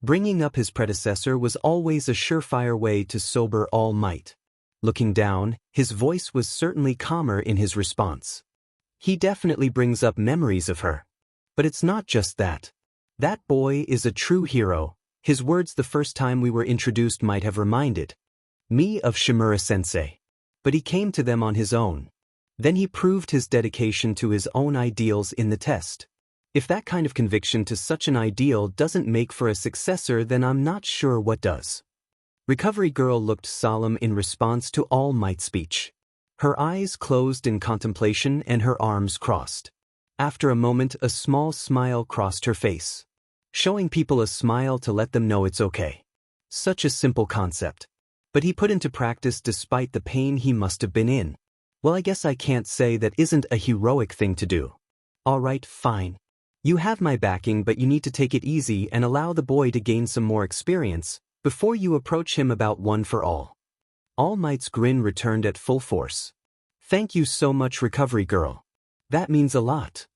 Bringing up his predecessor was always a surefire way to sober All Might. Looking down, his voice was certainly calmer in his response. He definitely brings up memories of her. But it's not just that. That boy is a true hero. His words the first time we were introduced might have reminded me of Shimura-sensei. But he came to them on his own. Then he proved his dedication to his own ideals in the test. If that kind of conviction to such an ideal doesn't make for a successor, then I'm not sure what does. Recovery Girl looked solemn in response to All Might's speech. Her eyes closed in contemplation and her arms crossed. After a moment, a small smile crossed her face. Showing people a smile to let them know it's okay. Such a simple concept. But he put into practice despite the pain he must have been in. Well, I guess I can't say that isn't a heroic thing to do. Alright, fine. You have my backing, but you need to take it easy and allow the boy to gain some more experience before you approach him about one for all. All Might's grin returned at full force. Thank you so much, recovery girl. That means a lot.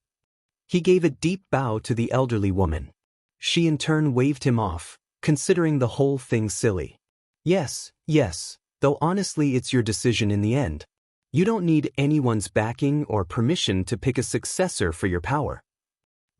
He gave a deep bow to the elderly woman. She in turn waved him off, considering the whole thing silly. Yes, though honestly it's your decision in the end. You don't need anyone's backing or permission to pick a successor for your power.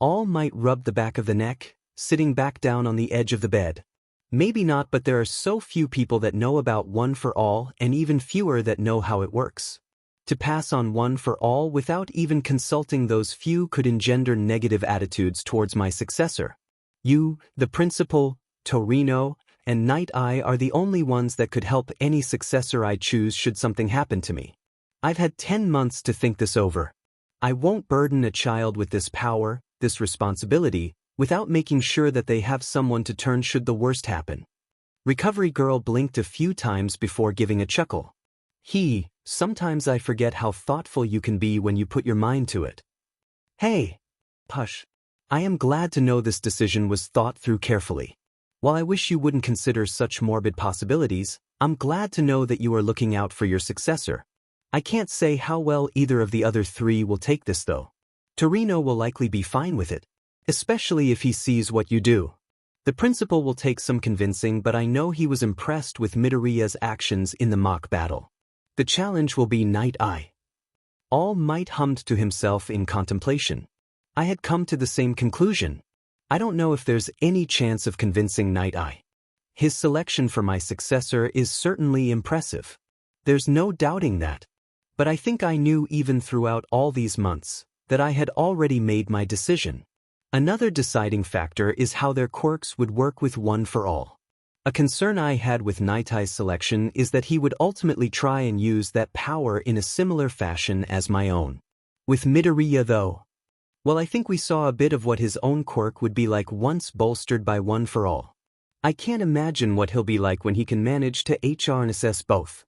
All Might rubbed the back of the neck, sitting back down on the edge of the bed. Maybe not, but there are so few people that know about one for all and even fewer that know how it works. To pass on one for all without even consulting those few could engender negative attitudes towards my successor. You, the principal, Torino, and Night Eye are the only ones that could help any successor I choose should something happen to me. I've had 10 months to think this over. I won't burden a child with this power, this responsibility, without making sure that they have someone to turn should the worst happen. Recovery girl blinked a few times before giving a chuckle. Sometimes I forget how thoughtful you can be when you put your mind to it. Hey, Push. I am glad to know this decision was thought through carefully. While I wish you wouldn't consider such morbid possibilities, I'm glad to know that you are looking out for your successor. I can't say how well either of the other three will take this though. Torino will likely be fine with it, especially if he sees what you do. The principal will take some convincing, but I know he was impressed with Midoriya's actions in the mock battle. The challenge will be Night Eye. All Might hummed to himself in contemplation. I had come to the same conclusion. I don't know if there's any chance of convincing Night Eye. His selection for my successor is certainly impressive. There's no doubting that. But I think I knew even throughout all these months that I had already made my decision. Another deciding factor is how their quirks would work with one for all. A concern I had with Night Eye's selection is that he would ultimately try and use that power in a similar fashion as my own. With Midoriya though, well, I think we saw a bit of what his own quirk would be like once bolstered by one for all. I can't imagine what he'll be like when he can manage to harness both.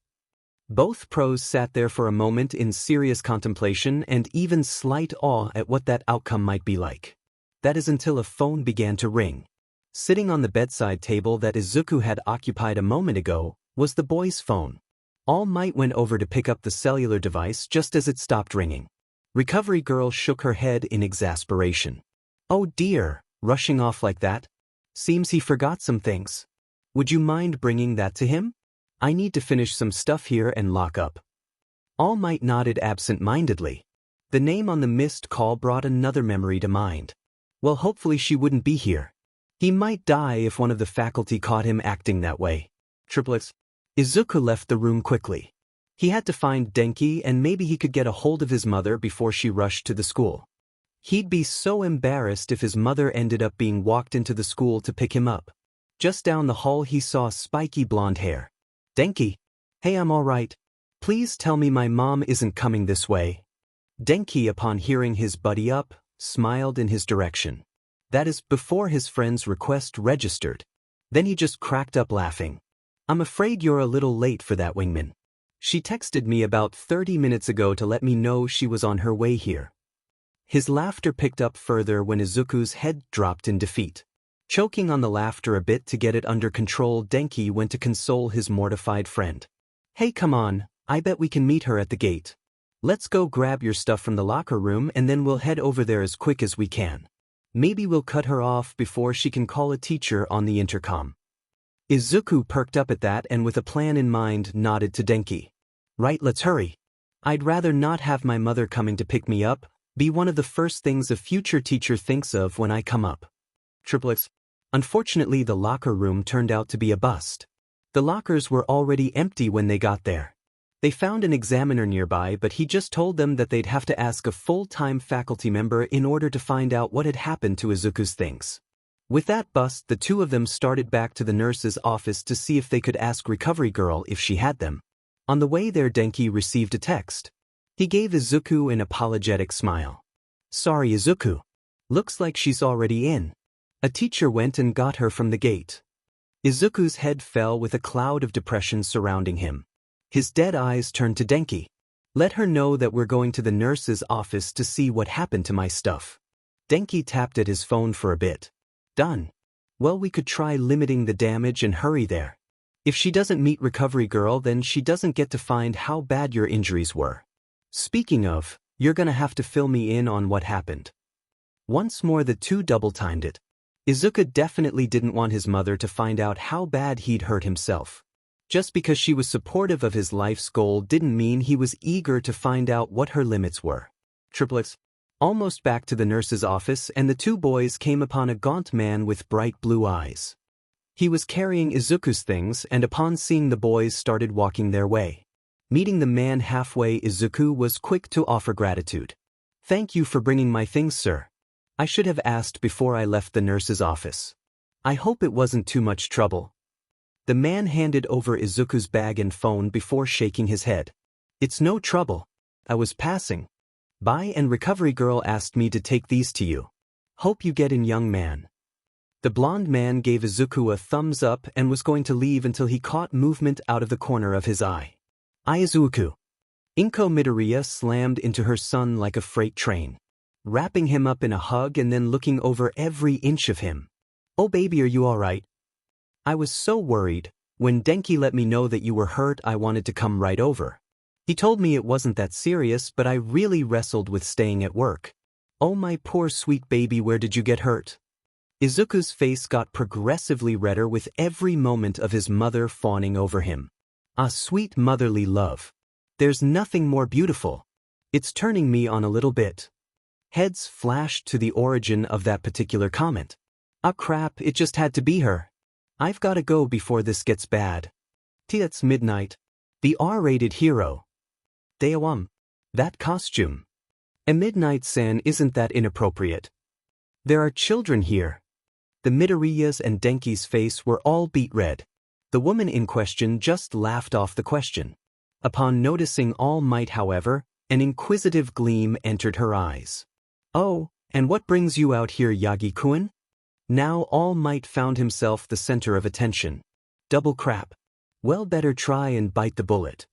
Both pros sat there for a moment in serious contemplation and even slight awe at what that outcome might be like. That is until a phone began to ring. Sitting on the bedside table that Izuku had occupied a moment ago was the boy's phone. All Might went over to pick up the cellular device just as it stopped ringing. Recovery girl shook her head in exasperation. Oh dear, rushing off like that? Seems he forgot some things. Would you mind bringing that to him? I need to finish some stuff here and lock up. All Might nodded absent-mindedly. The name on the missed call brought another memory to mind. Well, hopefully she wouldn't be here. He might die if one of the faculty caught him acting that way. Triplets. Izuku left the room quickly. He had to find Denki and maybe he could get a hold of his mother before she rushed to the school. He'd be so embarrassed if his mother ended up being walked into the school to pick him up. Just down the hall he saw spiky blonde hair. Denki. Hey, I'm alright. Please tell me my mom isn't coming this way. Denki, upon hearing his buddy up, smiled in his direction. That is, before his friend's request registered. Then he just cracked up laughing. I'm afraid you're a little late for that, wingman. She texted me about 30 minutes ago to let me know she was on her way here. His laughter picked up further when Izuku's head dropped in defeat. Choking on the laughter a bit to get it under control, Denki went to console his mortified friend. Hey, come on, I bet we can meet her at the gate. Let's go grab your stuff from the locker room and then we'll head over there as quick as we can. Maybe we'll cut her off before she can call a teacher on the intercom. Izuku perked up at that and with a plan in mind nodded to Denki. Right, let's hurry. I'd rather not have my mother coming to pick me up be one of the first things a future teacher thinks of when I come up. Triplets. Unfortunately, the locker room turned out to be a bust. The lockers were already empty when they got there. They found an examiner nearby, but he just told them that they'd have to ask a full-time faculty member in order to find out what had happened to Izuku's things. With that bust, the two of them started back to the nurse's office to see if they could ask Recovery Girl if she had them. On the way there, Denki received a text. He gave Izuku an apologetic smile. Sorry, Izuku. Looks like she's already in. A teacher went and got her from the gate. Izuku's head fell with a cloud of depression surrounding him. His dead eyes turned to Denki. Let her know that we're going to the nurse's office to see what happened to my stuff. Denki tapped at his phone for a bit. Done. Well, we could try limiting the damage and hurry there. If she doesn't meet Recovery Girl, then she doesn't get to find how bad your injuries were. Speaking of, you're gonna have to fill me in on what happened. Once more the two double-timed it. Izuku definitely didn't want his mother to find out how bad he'd hurt himself. Just because she was supportive of his life's goal didn't mean he was eager to find out what her limits were. Triplets. Almost back to the nurse's office, and the two boys came upon a gaunt man with bright blue eyes. He was carrying Izuku's things, and upon seeing the boys started walking their way. Meeting the man halfway, Izuku was quick to offer gratitude. Thank you for bringing my things, sir. I should have asked before I left the nurse's office. I hope it wasn't too much trouble. The man handed over Izuku's bag and phone before shaking his head. It's no trouble. I was passing by and Recovery Girl asked me to take these to you. Hope you get in, young man. The blonde man gave Izuku a thumbs up and was going to leave until he caught movement out of the corner of his eye. Izuku. Inko Midoriya slammed into her son like a freight train, wrapping him up in a hug and then looking over every inch of him. Oh baby, are you alright? I was so worried. When Denki let me know that you were hurt, I wanted to come right over. He told me it wasn't that serious, but I really wrestled with staying at work. Oh my poor sweet baby, where did you get hurt? Izuku's face got progressively redder with every moment of his mother fawning over him. Ah, sweet motherly love. There's nothing more beautiful. It's turning me on a little bit. Heads flashed to the origin of that particular comment. Ah crap, it just had to be her. I've gotta go before this gets bad. It's midnight. The R-rated hero. Daewam. That costume. A midnight-san isn't that inappropriate. There are children here. The Midoriya's and Denki's face were all beet red. The woman in question just laughed off the question. Upon noticing All Might, however, an inquisitive gleam entered her eyes. Oh, and what brings you out here, Yagi-kun? Now All Might found himself the center of attention. Double crap. Well, better try and bite the bullet.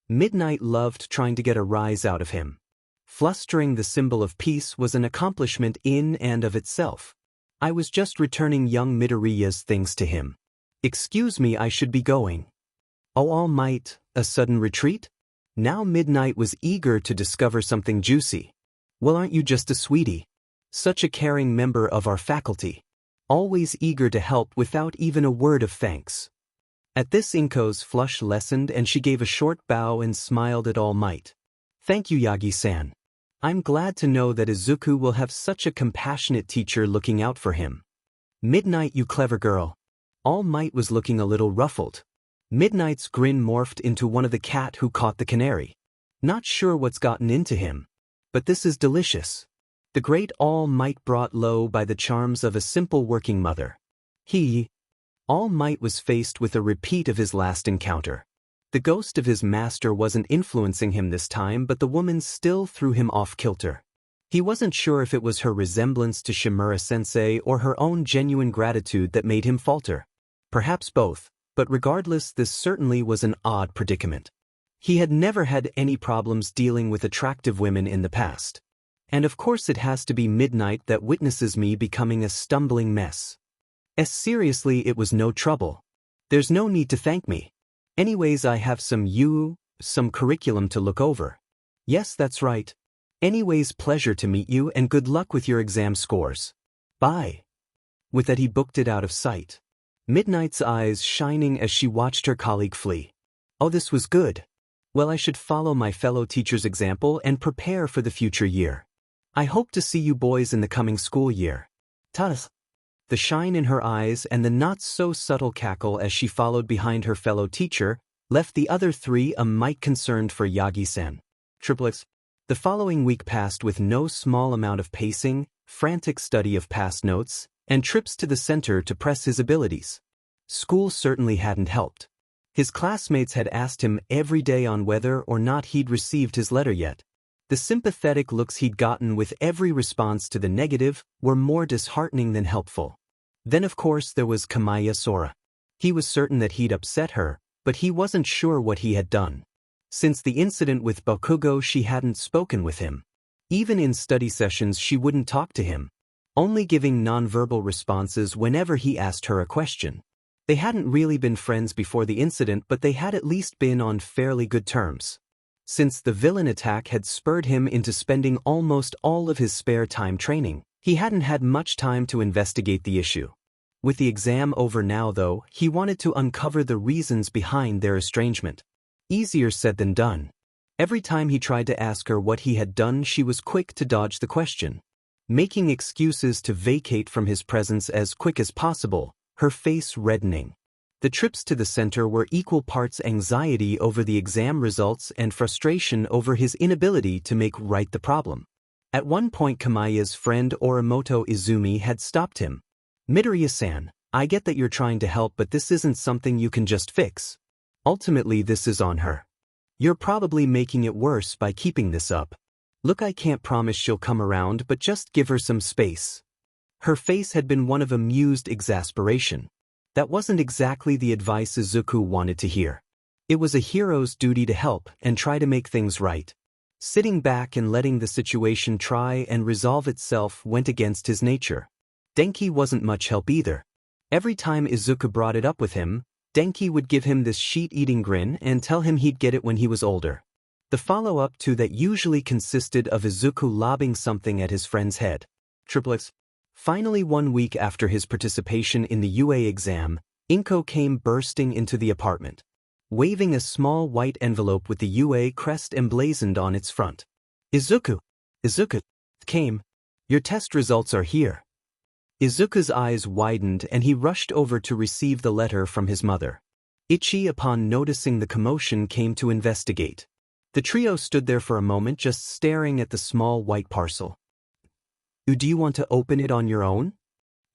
Midnight loved trying to get a rise out of him. Flustering the symbol of peace was an accomplishment in and of itself. I was just returning young Midoriya's things to him. Excuse me, I should be going. Oh, All Might, a sudden retreat? Now Midnight was eager to discover something juicy. Well, aren't you just a sweetie? Such a caring member of our faculty. Always eager to help without even a word of thanks. At this, Inko's flush lessened and she gave a short bow and smiled at All Might. Thank you, Yagi-san. I'm glad to know that Izuku will have such a compassionate teacher looking out for him. Midnight, you clever girl. All Might was looking a little ruffled. Midnight's grin morphed into one of the cat who caught the canary. Not sure what's gotten into him. But this is delicious. The great All Might brought low by the charms of a simple working mother. All Might was faced with a repeat of his last encounter. The ghost of his master wasn't influencing him this time, but the woman still threw him off kilter. He wasn't sure if it was her resemblance to Shimura-sensei or her own genuine gratitude that made him falter. Perhaps both, but regardless, this certainly was an odd predicament. He had never had any problems dealing with attractive women in the past. And of course it has to be Midnight that witnesses me becoming a stumbling mess. Seriously, it was no trouble. There's no need to thank me. Anyways, I have some curriculum to look over. Yes, that's right. Anyways, pleasure to meet you and good luck with your exam scores. Bye. With that, he booked it out of sight. Midnight's eyes shining as she watched her colleague flee. Oh, this was good. Well, I should follow my fellow teacher's example and prepare for the future year. I hope to see you boys in the coming school year. Tadas. The shine in her eyes and the not-so-subtle cackle as she followed behind her fellow teacher left the other three a mite concerned for Yagi-san. Triplets. The following week passed with no small amount of pacing, frantic study of past notes, and trips to the center to press his abilities. School certainly hadn't helped. His classmates had asked him every day on whether or not he'd received his letter yet. The sympathetic looks he'd gotten with every response to the negative were more disheartening than helpful. Then of course there was Kamaya Sora. He was certain that he'd upset her, but he wasn't sure what he had done. Since the incident with Bakugo, she hadn't spoken with him. Even in study sessions she wouldn't talk to him, only giving nonverbal responses whenever he asked her a question. They hadn't really been friends before the incident, but they had at least been on fairly good terms. Since the villain attack had spurred him into spending almost all of his spare time training, he hadn't had much time to investigate the issue. With the exam over now though, he wanted to uncover the reasons behind their estrangement. Easier said than done. Every time he tried to ask her what he had done, she was quick to dodge the question, making excuses to vacate from his presence as quick as possible, her face reddening. The trips to the center were equal parts anxiety over the exam results and frustration over his inability to make right the problem. At one point Kamaya's friend Orimoto Izumi had stopped him. "Midoriya-san, I get that you're trying to help, but this isn't something you can just fix. Ultimately this is on her. You're probably making it worse by keeping this up. Look, I can't promise she'll come around, but just give her some space." Her face had been one of amused exasperation. That wasn't exactly the advice Izuku wanted to hear. It was a hero's duty to help and try to make things right. Sitting back and letting the situation try and resolve itself went against his nature. Denki wasn't much help either. Every time Izuku brought it up with him, Denki would give him this sheet-eating grin and tell him he'd get it when he was older. The follow-up to that usually consisted of Izuku lobbing something at his friend's head. Triplets. Finally, 1 week after his participation in the UA exam, Inko came bursting into the apartment, waving a small white envelope with the UA crest emblazoned on its front. Izuku came. Your test results are here." Izuku's eyes widened and he rushed over to receive the letter from his mother. Ichi, upon noticing the commotion, came to investigate. The trio stood there for a moment just staring at the small white parcel. "Do you want to open it on your own?"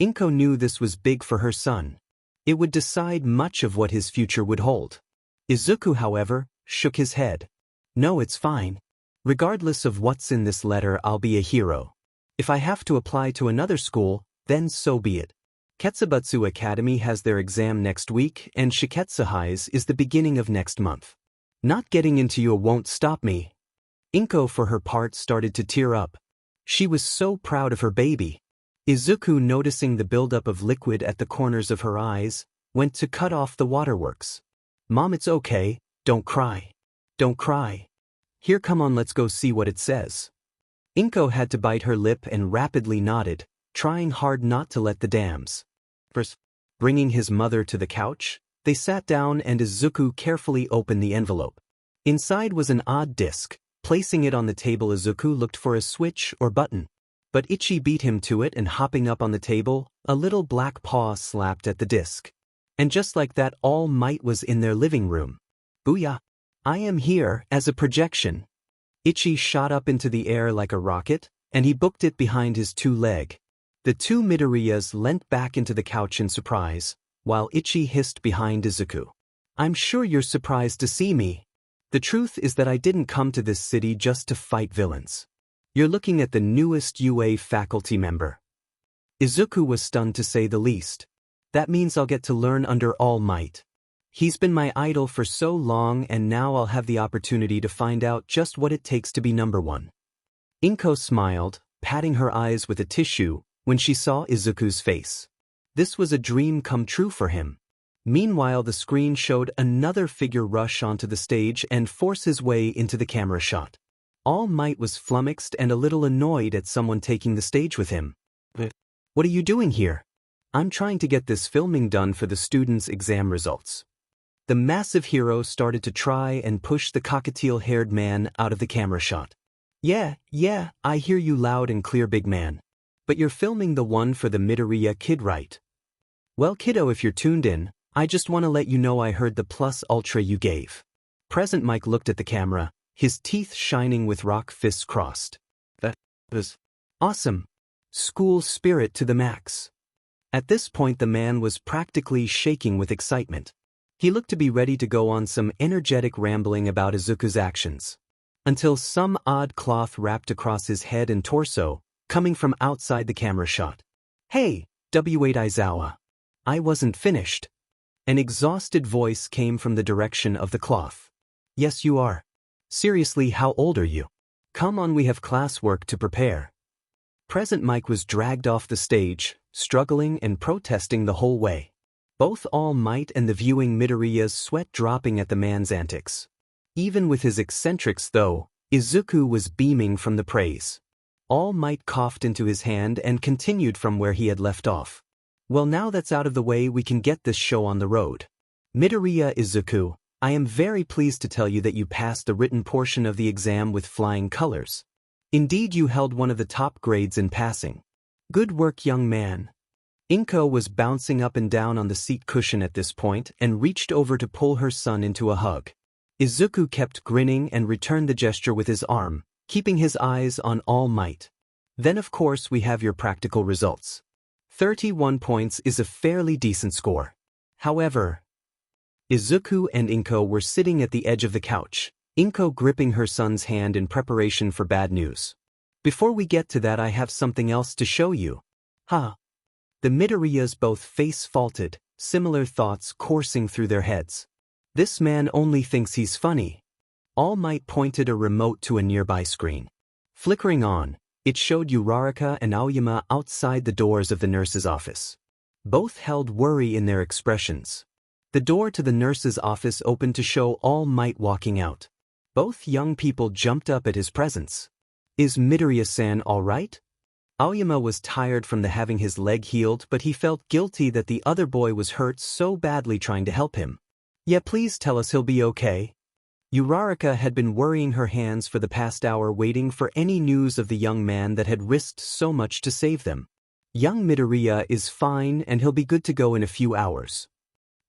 Inko knew this was big for her son. It would decide much of what his future would hold. Izuku, however, shook his head. "No, it's fine. Regardless of what's in this letter, I'll be a hero. If I have to apply to another school, then so be it. Ketsubutsu Academy has their exam next week, and Shiketsuhai's is the beginning of next month. Not getting into you won't stop me." Inko, for her part, started to tear up. She was so proud of her baby. Izuku, noticing the buildup of liquid at the corners of her eyes, went to cut off the waterworks. "Mom, it's okay, don't cry. Don't cry. Here, come on, let's go see what it says." Inko had to bite her lip and rapidly nodded, trying hard not to let the dams burst. Bringing his mother to the couch, they sat down and Izuku carefully opened the envelope. Inside was an odd disc. Placing it on the table, Izuku looked for a switch or button. But Ichi beat him to it, and hopping up on the table, a little black paw slapped at the disc. And just like that, All Might was in their living room. "Booyah! I am here as a projection." Ichi shot up into the air like a rocket, and he booked it behind his two leg. The two Midoriyas leant back into the couch in surprise, while Ichi hissed behind Izuku. "I'm sure you're surprised to see me. The truth is that I didn't come to this city just to fight villains. You're looking at the newest UA faculty member." Izuku was stunned to say the least. "That means I'll get to learn under All Might. He's been my idol for so long, and now I'll have the opportunity to find out just what it takes to be number one." Inko smiled, patting her eyes with a tissue, when she saw Izuku's face. This was a dream come true for him. Meanwhile, the screen showed another figure rush onto the stage and force his way into the camera shot. All Might was flummoxed and a little annoyed at someone taking the stage with him. "What are you doing here?" "I'm trying to get this filming done for the students' exam results." The massive hero started to try and push the cockatiel-haired man out of the camera shot. Yeah, I hear you loud and clear, big man. But you're filming the one for the Midoriya kid, right?" "Well, kiddo, if you're tuned in, I just want to let you know I heard the plus ultra you gave." Present Mike looked at the camera, his teeth shining with rock fists crossed. "That was awesome. School spirit to the max." At this point the man was practically shaking with excitement. He looked to be ready to go on some energetic rambling about Izuku's actions. Until some odd cloth wrapped across his head and torso, coming from outside the camera shot. "Hey, W8 Aizawa. I wasn't finished." An exhausted voice came from the direction of the cloth. "Yes, you are. Seriously, how old are you? Come on, we have classwork to prepare. Present Mike was dragged off the stage, struggling and protesting the whole way. Both All Might and the viewing Midoriya's sweat dropping at the man's antics. Even with his eccentrics though, Izuku was beaming from the praise. All Might coughed into his hand and continued from where he had left off. Well, now that's out of the way, we can get this show on the road. Midoriya Izuku, I am very pleased to tell you that you passed the written portion of the exam with flying colors. Indeed, you held one of the top grades in passing. Good work, young man. Inko was bouncing up and down on the seat cushion at this point and reached over to pull her son into a hug. Izuku kept grinning and returned the gesture with his arm, keeping his eyes on All Might. Then of course we have your practical results. 31 points is a fairly decent score. However, Izuku and Inko were sitting at the edge of the couch, Inko gripping her son's hand in preparation for bad news. Before we get to that, I have something else to show you. Huh? The Midoriyas both face-faulted, similar thoughts coursing through their heads. This man only thinks he's funny. All Might pointed a remote to a nearby screen. Flickering on, it showed Uraraka and Aoyama outside the doors of the nurse's office. Both held worry in their expressions. The door to the nurse's office opened to show All Might walking out. Both young people jumped up at his presence. Is Midoriya-san all right? Aoyama was tired from having his leg healed, but he felt guilty that the other boy was hurt so badly trying to help him. Yeah, please tell us he'll be okay. Uraraka had been worrying her hands for the past hour, waiting for any news of the young man that had risked so much to save them. Young Midoriya is fine and he'll be good to go in a few hours.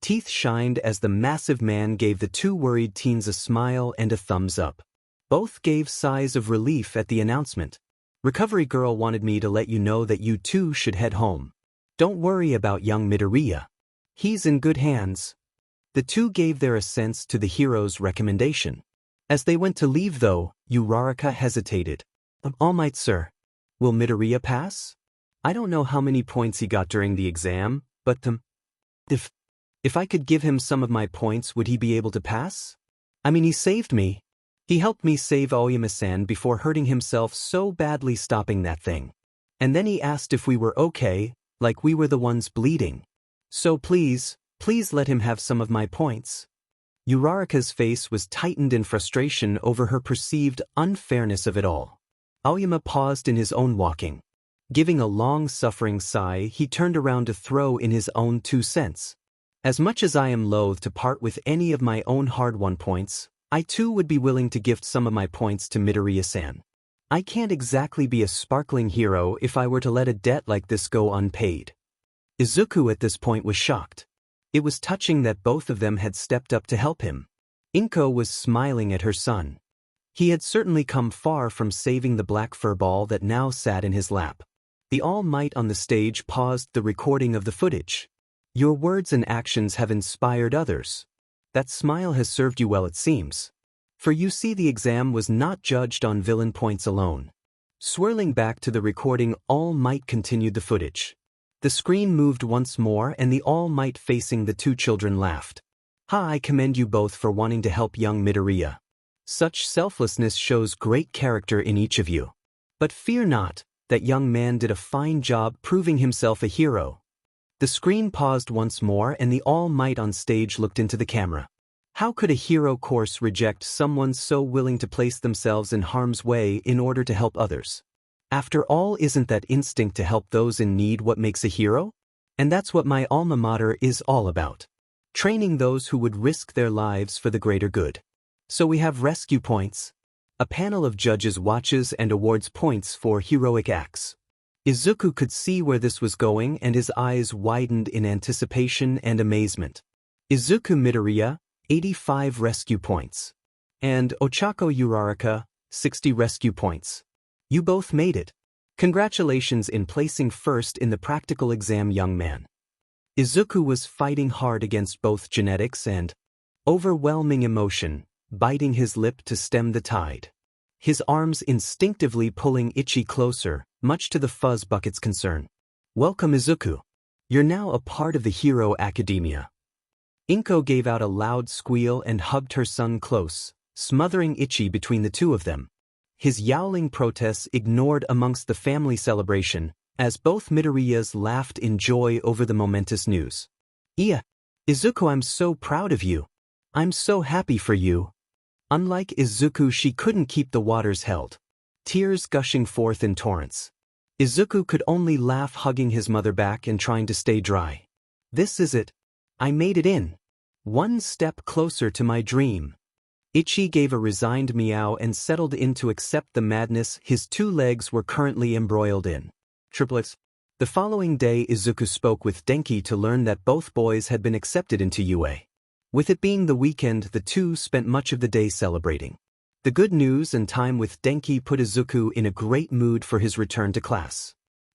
Teeth shined as the massive man gave the two worried teens a smile and a thumbs up. Both gave sighs of relief at the announcement. Recovery girl wanted me to let you know that you too should head home. Don't worry about young Midoriya. He's in good hands. The two gave their assents to the hero's recommendation. As they went to leave though, Uraraka hesitated. All Might, sir. Will Midoriya pass? I don't know how many points he got during the exam, but if I could give him some of my points, would he be able to pass? I mean, he saved me. He helped me save Aoyama-san before hurting himself so badly stopping that thing. And then he asked if we were okay, like we were the ones bleeding. So please let him have some of my points. Uraraka's face was tightened in frustration over her perceived unfairness of it all. Aoyama paused in his own walking. Giving a long-suffering sigh, he turned around to throw in his own 2 cents. As much as I am loath to part with any of my own hard-won points, I too would be willing to gift some of my points to Midoriya-san. I can't exactly be a sparkling hero if I were to let a debt like this go unpaid. Izuku at this point was shocked. It was touching that both of them had stepped up to help him. Inko was smiling at her son. He had certainly come far from saving the black fur ball that now sat in his lap. The All Might on the stage paused the recording of the footage. Your words and actions have inspired others. That smile has served you well, it seems. For you see, the exam was not judged on villain points alone. Swirling back to the recording, All Might continued the footage. The screen moved once more and the All Might facing the two children laughed. I commend you both for wanting to help young Midoriya. Such selflessness shows great character in each of you. But fear not, that young man did a fine job proving himself a hero. The screen paused once more and the All Might on stage looked into the camera. How could a hero course reject someone so willing to place themselves in harm's way in order to help others? After all, isn't that instinct to help those in need what makes a hero? And that's what my alma mater is all about. Training those who would risk their lives for the greater good. So we have rescue points. A panel of judges watches and awards points for heroic acts. Izuku could see where this was going and his eyes widened in anticipation and amazement. Izuku Midoriya, 85 rescue points. And Ochako Uraraka, 60 rescue points. You both made it. Congratulations in placing first in the practical exam, young man. Izuku was fighting hard against both genetics and overwhelming emotion, biting his lip to stem the tide. His arms instinctively pulling Ichi closer, much to the fuzz bucket's concern. Welcome, Izuku. You're now a part of the Hero Academia. Inko gave out a loud squeal and hugged her son close, smothering Ichi between the two of them. His yowling protests ignored amongst the family celebration, as both Midoriyas laughed in joy over the momentous news. "Iya, Izuku, I'm so proud of you. I'm so happy for you." Unlike Izuku, she couldn't keep the waters held, tears gushing forth in torrents. Izuku could only laugh, hugging his mother back and trying to stay dry. "This is it. I made it in. One step closer to my dream." Ichi gave a resigned meow and settled in to accept the madness his two legs were currently embroiled in. Triplets. The following day, Izuku spoke with Denki to learn that both boys had been accepted into UA. With it being the weekend, the two spent much of the day celebrating. The good news and time with Denki put Izuku in a great mood for his return to class.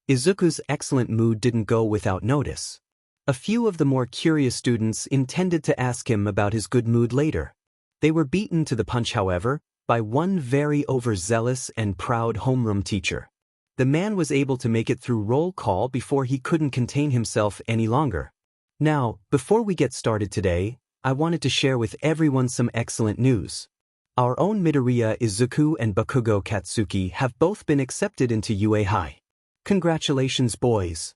Izuku's excellent mood didn't go without notice. A few of the more curious students intended to ask him about his good mood later. They were beaten to the punch, however, by one very overzealous and proud homeroom teacher. The man was able to make it through roll call before he couldn't contain himself any longer. "Now, before we get started today, I wanted to share with everyone some excellent news. Our own Midoriya Izuku and Bakugo Katsuki have both been accepted into UA High. Congratulations, boys."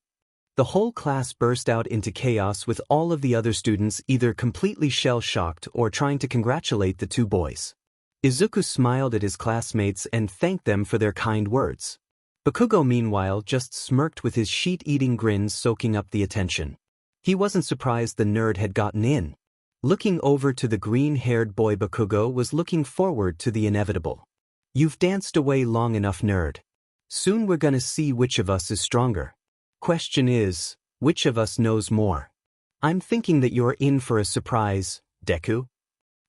The whole class burst out into chaos, with all of the other students either completely shell-shocked or trying to congratulate the two boys. Izuku smiled at his classmates and thanked them for their kind words. Bakugo, meanwhile, just smirked with his sheet-eating grin, soaking up the attention. He wasn't surprised the nerd had gotten in. Looking over to the green-haired boy, Bakugo was looking forward to the inevitable. "You've danced away long enough, nerd. Soon we're gonna see which of us is stronger. Question is, which of us knows more? I'm thinking that you're in for a surprise, Deku."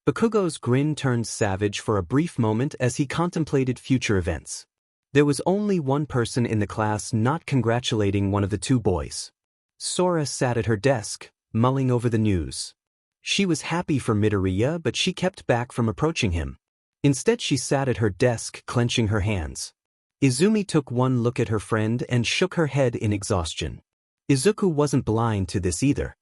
Bakugo's grin turned savage for a brief moment as he contemplated future events. There was only one person in the class not congratulating one of the two boys. Sora sat at her desk, mulling over the news. She was happy for Midoriya, but she kept back from approaching him. Instead, she sat at her desk, clenching her hands. Izumi took one look at her friend and shook her head in exhaustion. Izuku wasn't blind to this either.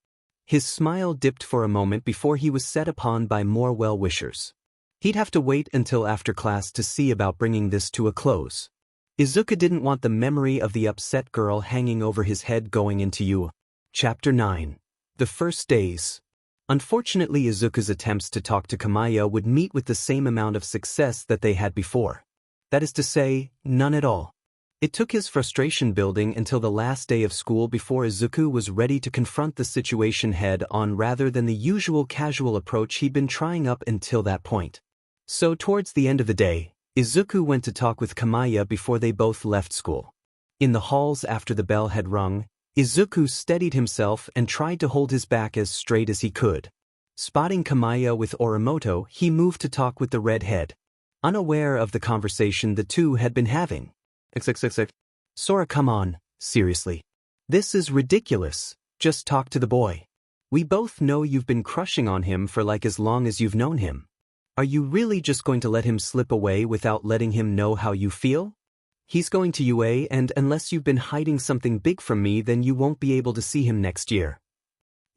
His smile dipped for a moment before he was set upon by more well-wishers. He'd have to wait until after class to see about bringing this to a close. Izuku didn't want the memory of the upset girl hanging over his head going into UA. Chapter 9. The First Days. Unfortunately, Izuku's attempts to talk to Kamaya would meet with the same amount of success that they had before. That is to say, none at all. It took his frustration building until the last day of school before Izuku was ready to confront the situation head-on rather than the usual casual approach he'd been trying up until that point. So towards the end of the day, Izuku went to talk with Kamaya before they both left school. In the halls after the bell had rung, Izuku steadied himself and tried to hold his back as straight as he could. Spotting Kamaya with Orimoto, he moved to talk with the redhead, unaware of the conversation the two had been having. "Sora, come on, seriously. This is ridiculous. Just talk to the boy. We both know you've been crushing on him for like as long as you've known him. Are you really just going to let him slip away without letting him know how you feel? He's going to UA, and unless you've been hiding something big from me, then you won't be able to see him next year."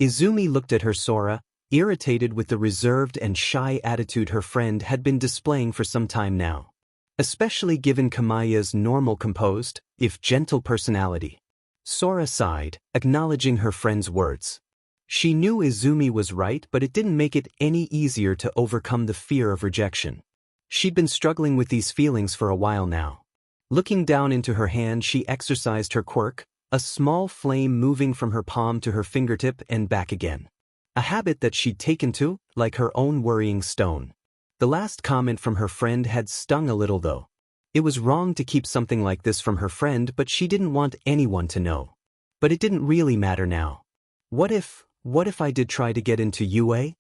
Izumi looked at her, Sora, irritated with the reserved and shy attitude her friend had been displaying for some time now, especially given Kamaya's normal composed, if gentle personality. Sora sighed, acknowledging her friend's words. She knew Izumi was right, but it didn't make it any easier to overcome the fear of rejection. She'd been struggling with these feelings for a while now. Looking down into her hand, she exercised her quirk, a small flame moving from her palm to her fingertip and back again. A habit that she'd taken to, like her own worrying stone. The last comment from her friend had stung a little though. It was wrong to keep something like this from her friend, but she didn't want anyone to know. But it didn't really matter now. What if I did try to get into UA?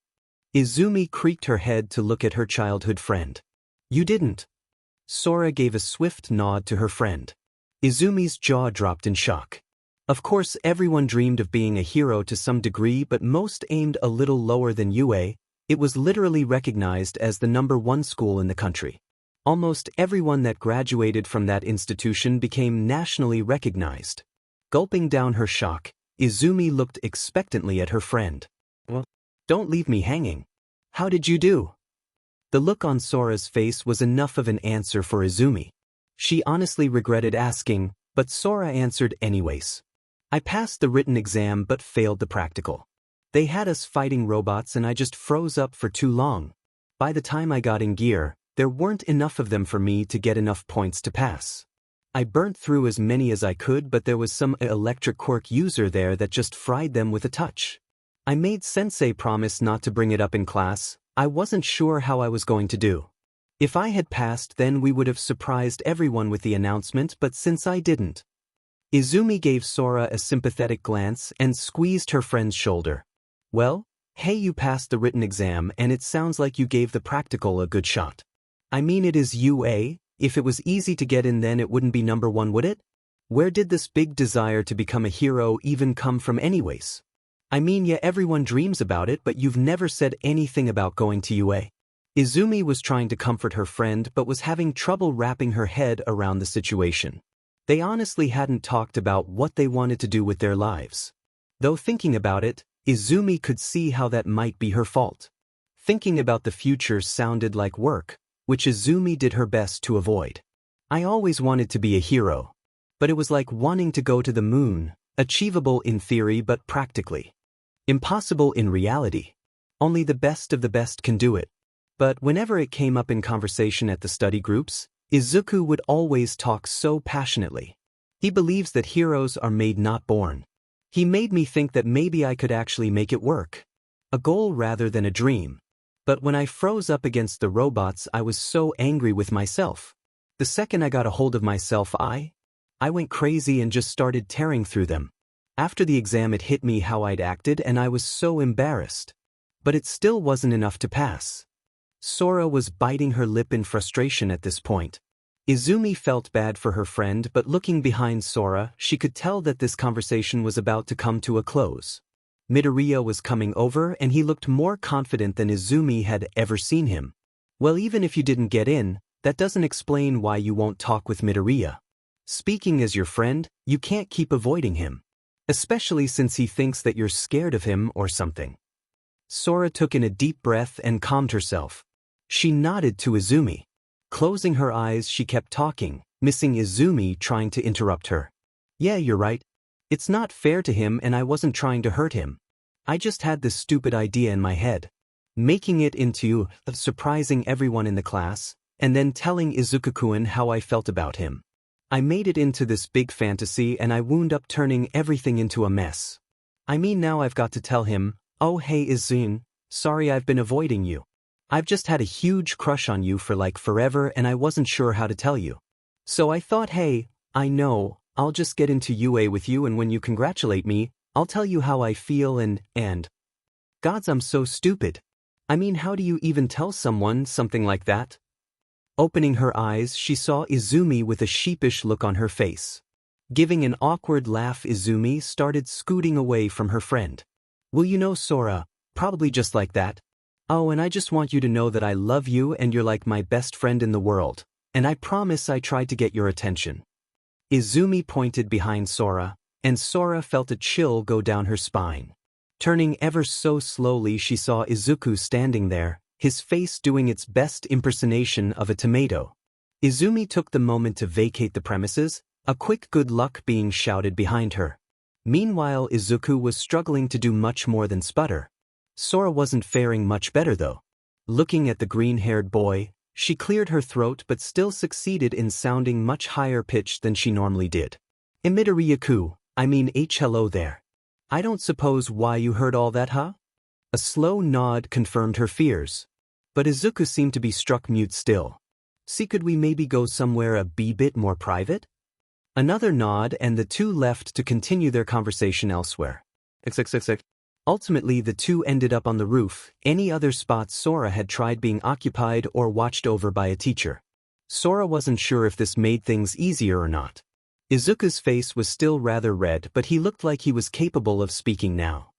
Izumi creaked her head to look at her childhood friend. "You didn't." Sora gave a swift nod to her friend. Izumi's jaw dropped in shock. Of course, everyone dreamed of being a hero to some degree, but most aimed a little lower than UA. It was literally recognized as the #1 school in the country. Almost everyone that graduated from that institution became nationally recognized. Gulping down her shock, Izumi looked expectantly at her friend. "Well, don't leave me hanging. How did you do?" The look on Sora's face was enough of an answer for Izumi. She honestly regretted asking, but Sora answered anyways. I passed the written exam but failed the practical. They had us fighting robots and I just froze up for too long. By the time I got in gear, there weren't enough of them for me to get enough points to pass. I burnt through as many as I could, but there was some electric quirk user there that just fried them with a touch. I made Sensei promise not to bring it up in class. I wasn't sure how I was going to do. If I had passed, then we would have surprised everyone with the announcement, but since I didn't. Izumi gave Sora a sympathetic glance and squeezed her friend's shoulder. Well, hey, you passed the written exam and it sounds like you gave the practical a good shot. I mean, it is UA. If it was easy to get in, then it wouldn't be number one, would it? Where did this big desire to become a hero even come from anyways? I mean, yeah, everyone dreams about it, but you've never said anything about going to UA. Izumi was trying to comfort her friend but was having trouble wrapping her head around the situation. They honestly hadn't talked about what they wanted to do with their lives. Though thinking about it, Izumi could see how that might be her fault. Thinking about the future sounded like work, which Izumi did her best to avoid. I always wanted to be a hero. But it was like wanting to go to the moon, achievable in theory but practically impossible in reality. Only the best of the best can do it. But whenever it came up in conversation at the study groups, Izuku would always talk so passionately. He believes that heroes are made, not born. He made me think that maybe I could actually make it work. A goal rather than a dream. But when I froze up against the robots, I was so angry with myself. The second I got a hold of myself, I went crazy and just started tearing through them. After the exam, it hit me how I'd acted and I was so embarrassed. But it still wasn't enough to pass. Sora was biting her lip in frustration at this point. Izumi felt bad for her friend, but looking behind Sora, she could tell that this conversation was about to come to a close. Midoriya was coming over and he looked more confident than Izumi had ever seen him. Well, even if you didn't get in, that doesn't explain why you won't talk with Midoriya. Speaking as your friend, you can't keep avoiding him. Especially since he thinks that you're scared of him or something. Sora took in a deep breath and calmed herself. She nodded to Izumi. Closing her eyes, she kept talking, missing Izumi trying to interrupt her. Yeah, you're right. It's not fair to him and I wasn't trying to hurt him. I just had this stupid idea in my head. Making it into surprising everyone in the class, and then telling Izuku-kun how I felt about him. I made it into this big fantasy and I wound up turning everything into a mess. I mean, now I've got to tell him, oh hey Izun, sorry I've been avoiding you. I've just had a huge crush on you for like forever and I wasn't sure how to tell you. So I thought, hey, I know, I'll just get into UA with you and when you congratulate me, I'll tell you how I feel and... Gods, I'm so stupid. I mean, how do you even tell someone something like that? Opening her eyes, she saw Izumi with a sheepish look on her face. Giving an awkward laugh, Izumi started scooting away from her friend. Well, you know, Sora, probably just like that. Oh, and I just want you to know that I love you and you're like my best friend in the world, and I promise I tried to get your attention. Izumi pointed behind Sora, and Sora felt a chill go down her spine. Turning ever so slowly, she saw Izuku standing there, his face doing its best impersonation of a tomato. Izumi took the moment to vacate the premises, a quick good luck being shouted behind her. Meanwhile, Izuku was struggling to do much more than sputter. Sora wasn't faring much better though. Looking at the green-haired boy, she cleared her throat but still succeeded in sounding much higher pitched than she normally did. Midoriya-ku, I mean hello there. I don't suppose why you heard all that, huh? A slow nod confirmed her fears. But Izuku seemed to be struck mute still. See, could we maybe go somewhere a bit more private? Another nod and the two left to continue their conversation elsewhere. Ultimately, the two ended up on the roof, any other spots Sora had tried being occupied or watched over by a teacher. Sora wasn't sure if this made things easier or not. Izuku's face was still rather red, but he looked like he was capable of speaking now.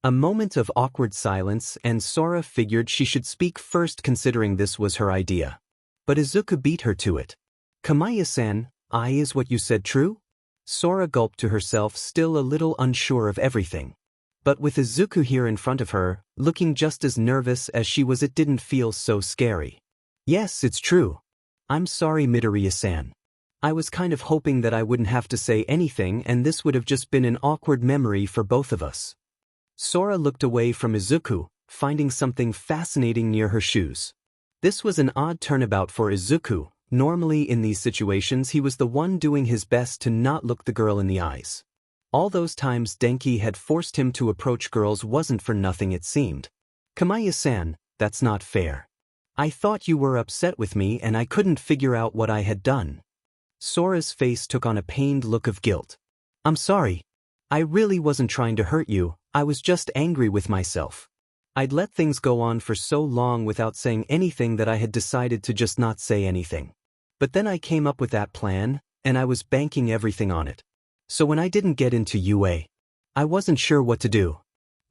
A moment of awkward silence, and Sora figured she should speak first considering this was her idea. But Izuku beat her to it. Kamaya-san, is what you said true? Sora gulped to herself, still a little unsure of everything. But with Izuku here in front of her, looking just as nervous as she was, it didn't feel so scary. Yes, it's true. I'm sorry, Midoriya-san. I was kind of hoping that I wouldn't have to say anything and this would have just been an awkward memory for both of us. Sora looked away from Izuku, finding something fascinating near her shoes. This was an odd turnabout for Izuku. Normally in these situations he was the one doing his best to not look the girl in the eyes. All those times Denki had forced him to approach girls wasn't for nothing, it seemed. Kamaya-san, that's not fair. I thought you were upset with me and I couldn't figure out what I had done. Sora's face took on a pained look of guilt. I'm sorry. I really wasn't trying to hurt you, I was just angry with myself. I'd let things go on for so long without saying anything that I had decided to just not say anything. But then I came up with that plan, and I was banking everything on it. So when I didn't get into UA, I wasn't sure what to do.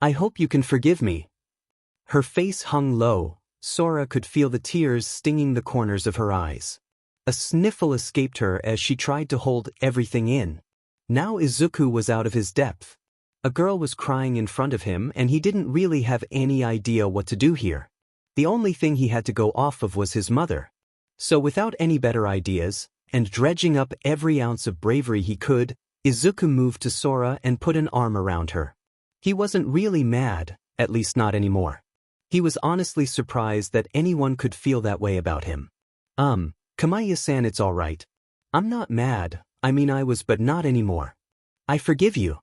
I hope you can forgive me. Her face hung low. Sora could feel the tears stinging the corners of her eyes. A sniffle escaped her as she tried to hold everything in. Now Izuku was out of his depth. A girl was crying in front of him and he didn't really have any idea what to do here. The only thing he had to go off of was his mother. So without any better ideas, and dredging up every ounce of bravery he could, Izuku moved to Sora and put an arm around her. He wasn't really mad, at least not anymore. He was honestly surprised that anyone could feel that way about him. Kamaya-san, it's alright. I'm not mad, I mean I was, but not anymore. I forgive you.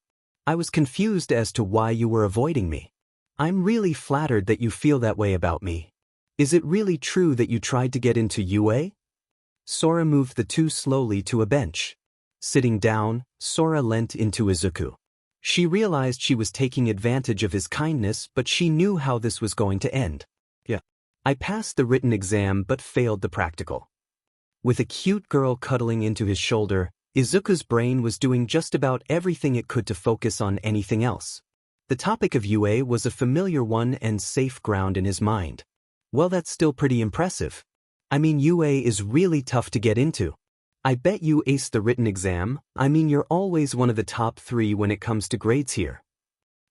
I was confused as to why you were avoiding me. I'm really flattered that you feel that way about me. Is it really true that you tried to get into UA? Sora moved the two slowly to a bench. Sitting down, Sora leant into Izuku. She realized she was taking advantage of his kindness, but she knew how this was going to end. Yeah. I passed the written exam but failed the practical. With a cute girl cuddling into his shoulder, Izuku's brain was doing just about everything it could to focus on anything else. The topic of UA was a familiar one and safe ground in his mind. Well, that's still pretty impressive. I mean, UA is really tough to get into. I bet you aced the written exam. I mean, you're always one of the top 3 when it comes to grades here.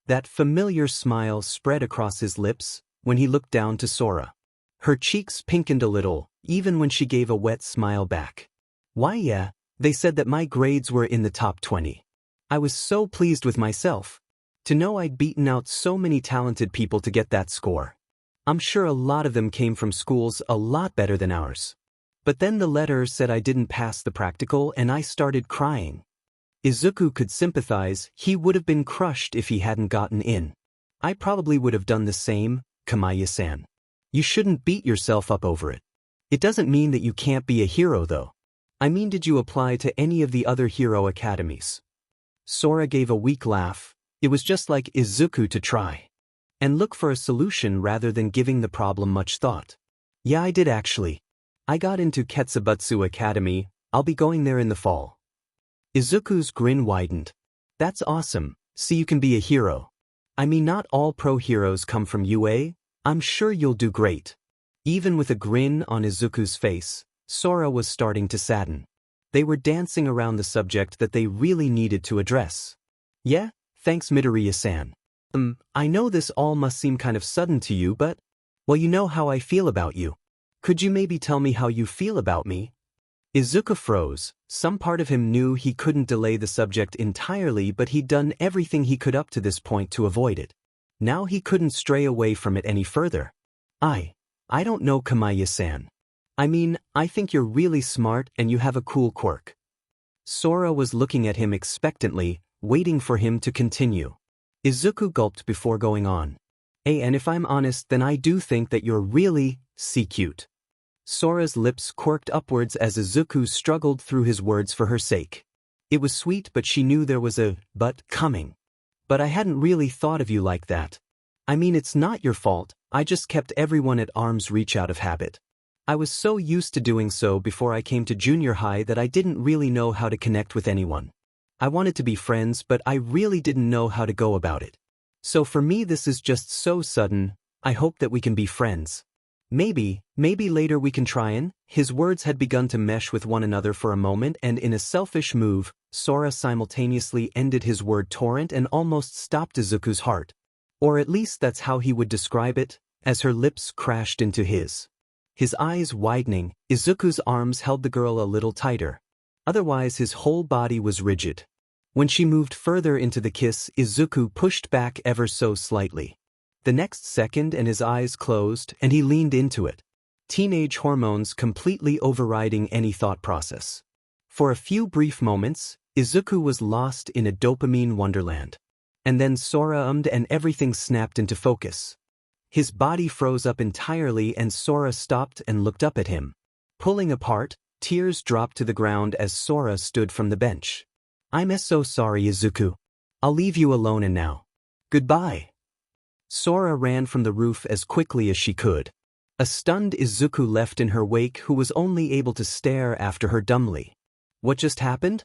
That familiar smile spread across his lips when he looked down to Sora. Her cheeks pinkened a little, even when she gave a wet smile back. Why yeah, they said that my grades were in the top 20. I was so pleased with myself. To know I'd beaten out so many talented people to get that score. I'm sure a lot of them came from schools a lot better than ours. But then the letter said I didn't pass the practical and I started crying. Izuku could sympathize. He would have been crushed if he hadn't gotten in. I probably would have done the same, Kamaya-san. You shouldn't beat yourself up over it. It doesn't mean that you can't be a hero though. I mean, did you apply to any of the other hero academies? Sora gave a weak laugh. It was just like Izuku to try and look for a solution rather than giving the problem much thought. Yeah, I did actually. I got into Ketsubutsu Academy. I'll be going there in the fall. Izuku's grin widened. That's awesome. See, you can be a hero. I mean, not all pro heroes come from UA. I'm sure you'll do great. Even with a grin on Izuku's face, Sora was starting to sadden. They were dancing around the subject that they really needed to address. Yeah, thanks Midoriya-san. I know this all must seem kind of sudden to you, but, well, you know how I feel about you. Could you maybe tell me how you feel about me? Izuku froze. Some part of him knew he couldn't delay the subject entirely, but he'd done everything he could up to this point to avoid it. Now he couldn't stray away from it any further. I don't know, Kamaya-san. I mean, I think you're really smart and you have a cool quirk. Sora was looking at him expectantly, waiting for him to continue. Izuku gulped before going on. Hey, and if I'm honest, then I do think that you're really cute. Sora's lips quirked upwards as Izuku struggled through his words for her sake. It was sweet, but she knew there was a but coming. But I hadn't really thought of you like that. I mean, it's not your fault, I just kept everyone at arm's reach out of habit. I was so used to doing so before I came to junior high that I didn't really know how to connect with anyone. I wanted to be friends, but I really didn't know how to go about it. So for me this is just so sudden. I hope that we can be friends. Maybe later we can try and. His words had begun to mesh with one another for a moment, and in a selfish move, Sora simultaneously ended his word torrent and almost stopped Izuku's heart. Or at least that's how he would describe it, as her lips crashed into his. His eyes widening, Izuku's arms held the girl a little tighter. Otherwise his whole body was rigid. When she moved further into the kiss, Izuku pushed back ever so slightly. The next second and his eyes closed and he leaned into it. Teenage hormones completely overriding any thought process. For a few brief moments, Izuku was lost in a dopamine wonderland. And then Sora ummed and everything snapped into focus. His body froze up entirely and Sora stopped and looked up at him. Pulling apart, tears dropped to the ground as Sora stood from the bench. "I'm so sorry, Izuku. I'll leave you alone and now. Goodbye." Sora ran from the roof as quickly as she could. A stunned Izuku left in her wake who was only able to stare after her dumbly. What just happened?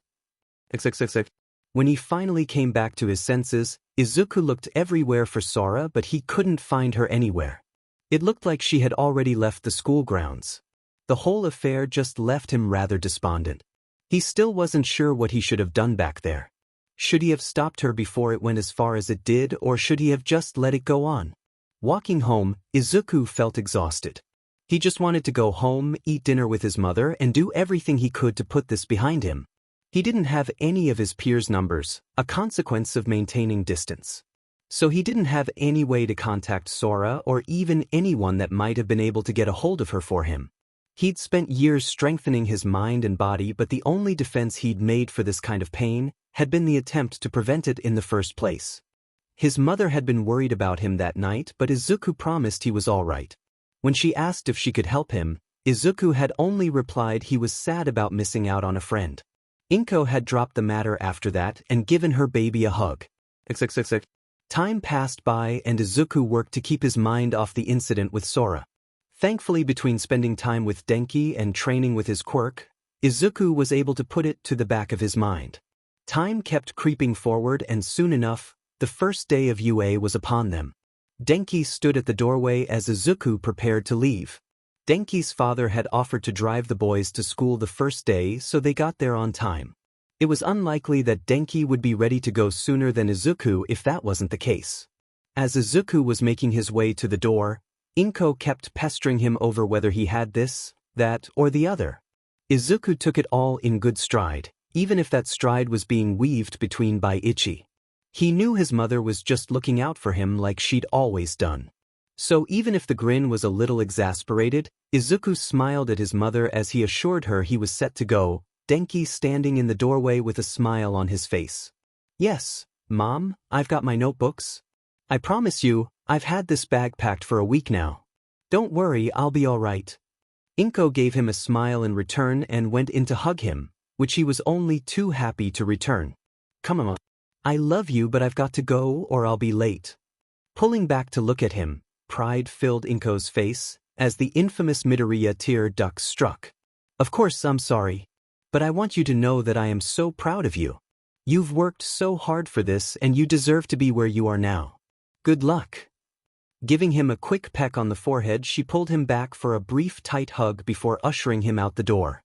When he finally came back to his senses, Izuku looked everywhere for Sora but he couldn't find her anywhere. It looked like she had already left the school grounds. The whole affair just left him rather despondent. He still wasn't sure what he should have done back there. Should he have stopped her before it went as far as it did, or should he have just let it go on? Walking home, Izuku felt exhausted. He just wanted to go home, eat dinner with his mother, and do everything he could to put this behind him. He didn't have any of his peers' numbers, a consequence of maintaining distance. So he didn't have any way to contact Sora or even anyone that might have been able to get a hold of her for him. He'd spent years strengthening his mind and body, but the only defense he'd made for this kind of pain had been the attempt to prevent it in the first place. His mother had been worried about him that night, but Izuku promised he was all right. When she asked if she could help him, Izuku had only replied he was sad about missing out on a friend. Inko had dropped the matter after that and given her baby a hug. Time passed by and Izuku worked to keep his mind off the incident with Sora. Thankfully, between spending time with Denki and training with his Quirk, Izuku was able to put it to the back of his mind. Time kept creeping forward and soon enough, the first day of UA was upon them. Denki stood at the doorway as Izuku prepared to leave. Denki's father had offered to drive the boys to school the first day, so they got there on time. It was unlikely that Denki would be ready to go sooner than Izuku if that wasn't the case. As Izuku was making his way to the door, Inko kept pestering him over whether he had this, that, or the other. Izuku took it all in good stride, even if that stride was being weaved between by Ichi. He knew his mother was just looking out for him like she'd always done. So even if the grin was a little exasperated, Izuku smiled at his mother as he assured her he was set to go, Denki standing in the doorway with a smile on his face. "Yes, Mom, I've got my notebooks. I promise you, I've had this bag packed for a week now. Don't worry, I'll be all right." Inko gave him a smile in return and went in to hug him, which he was only too happy to return. "Come on. I love you, but I've got to go or I'll be late." Pulling back to look at him, pride filled Inko's face as the infamous Midoriya tear duct struck. "Of course I'm sorry. But I want you to know that I am so proud of you. You've worked so hard for this and you deserve to be where you are now. Good luck." Giving him a quick peck on the forehead, she pulled him back for a brief tight hug before ushering him out the door.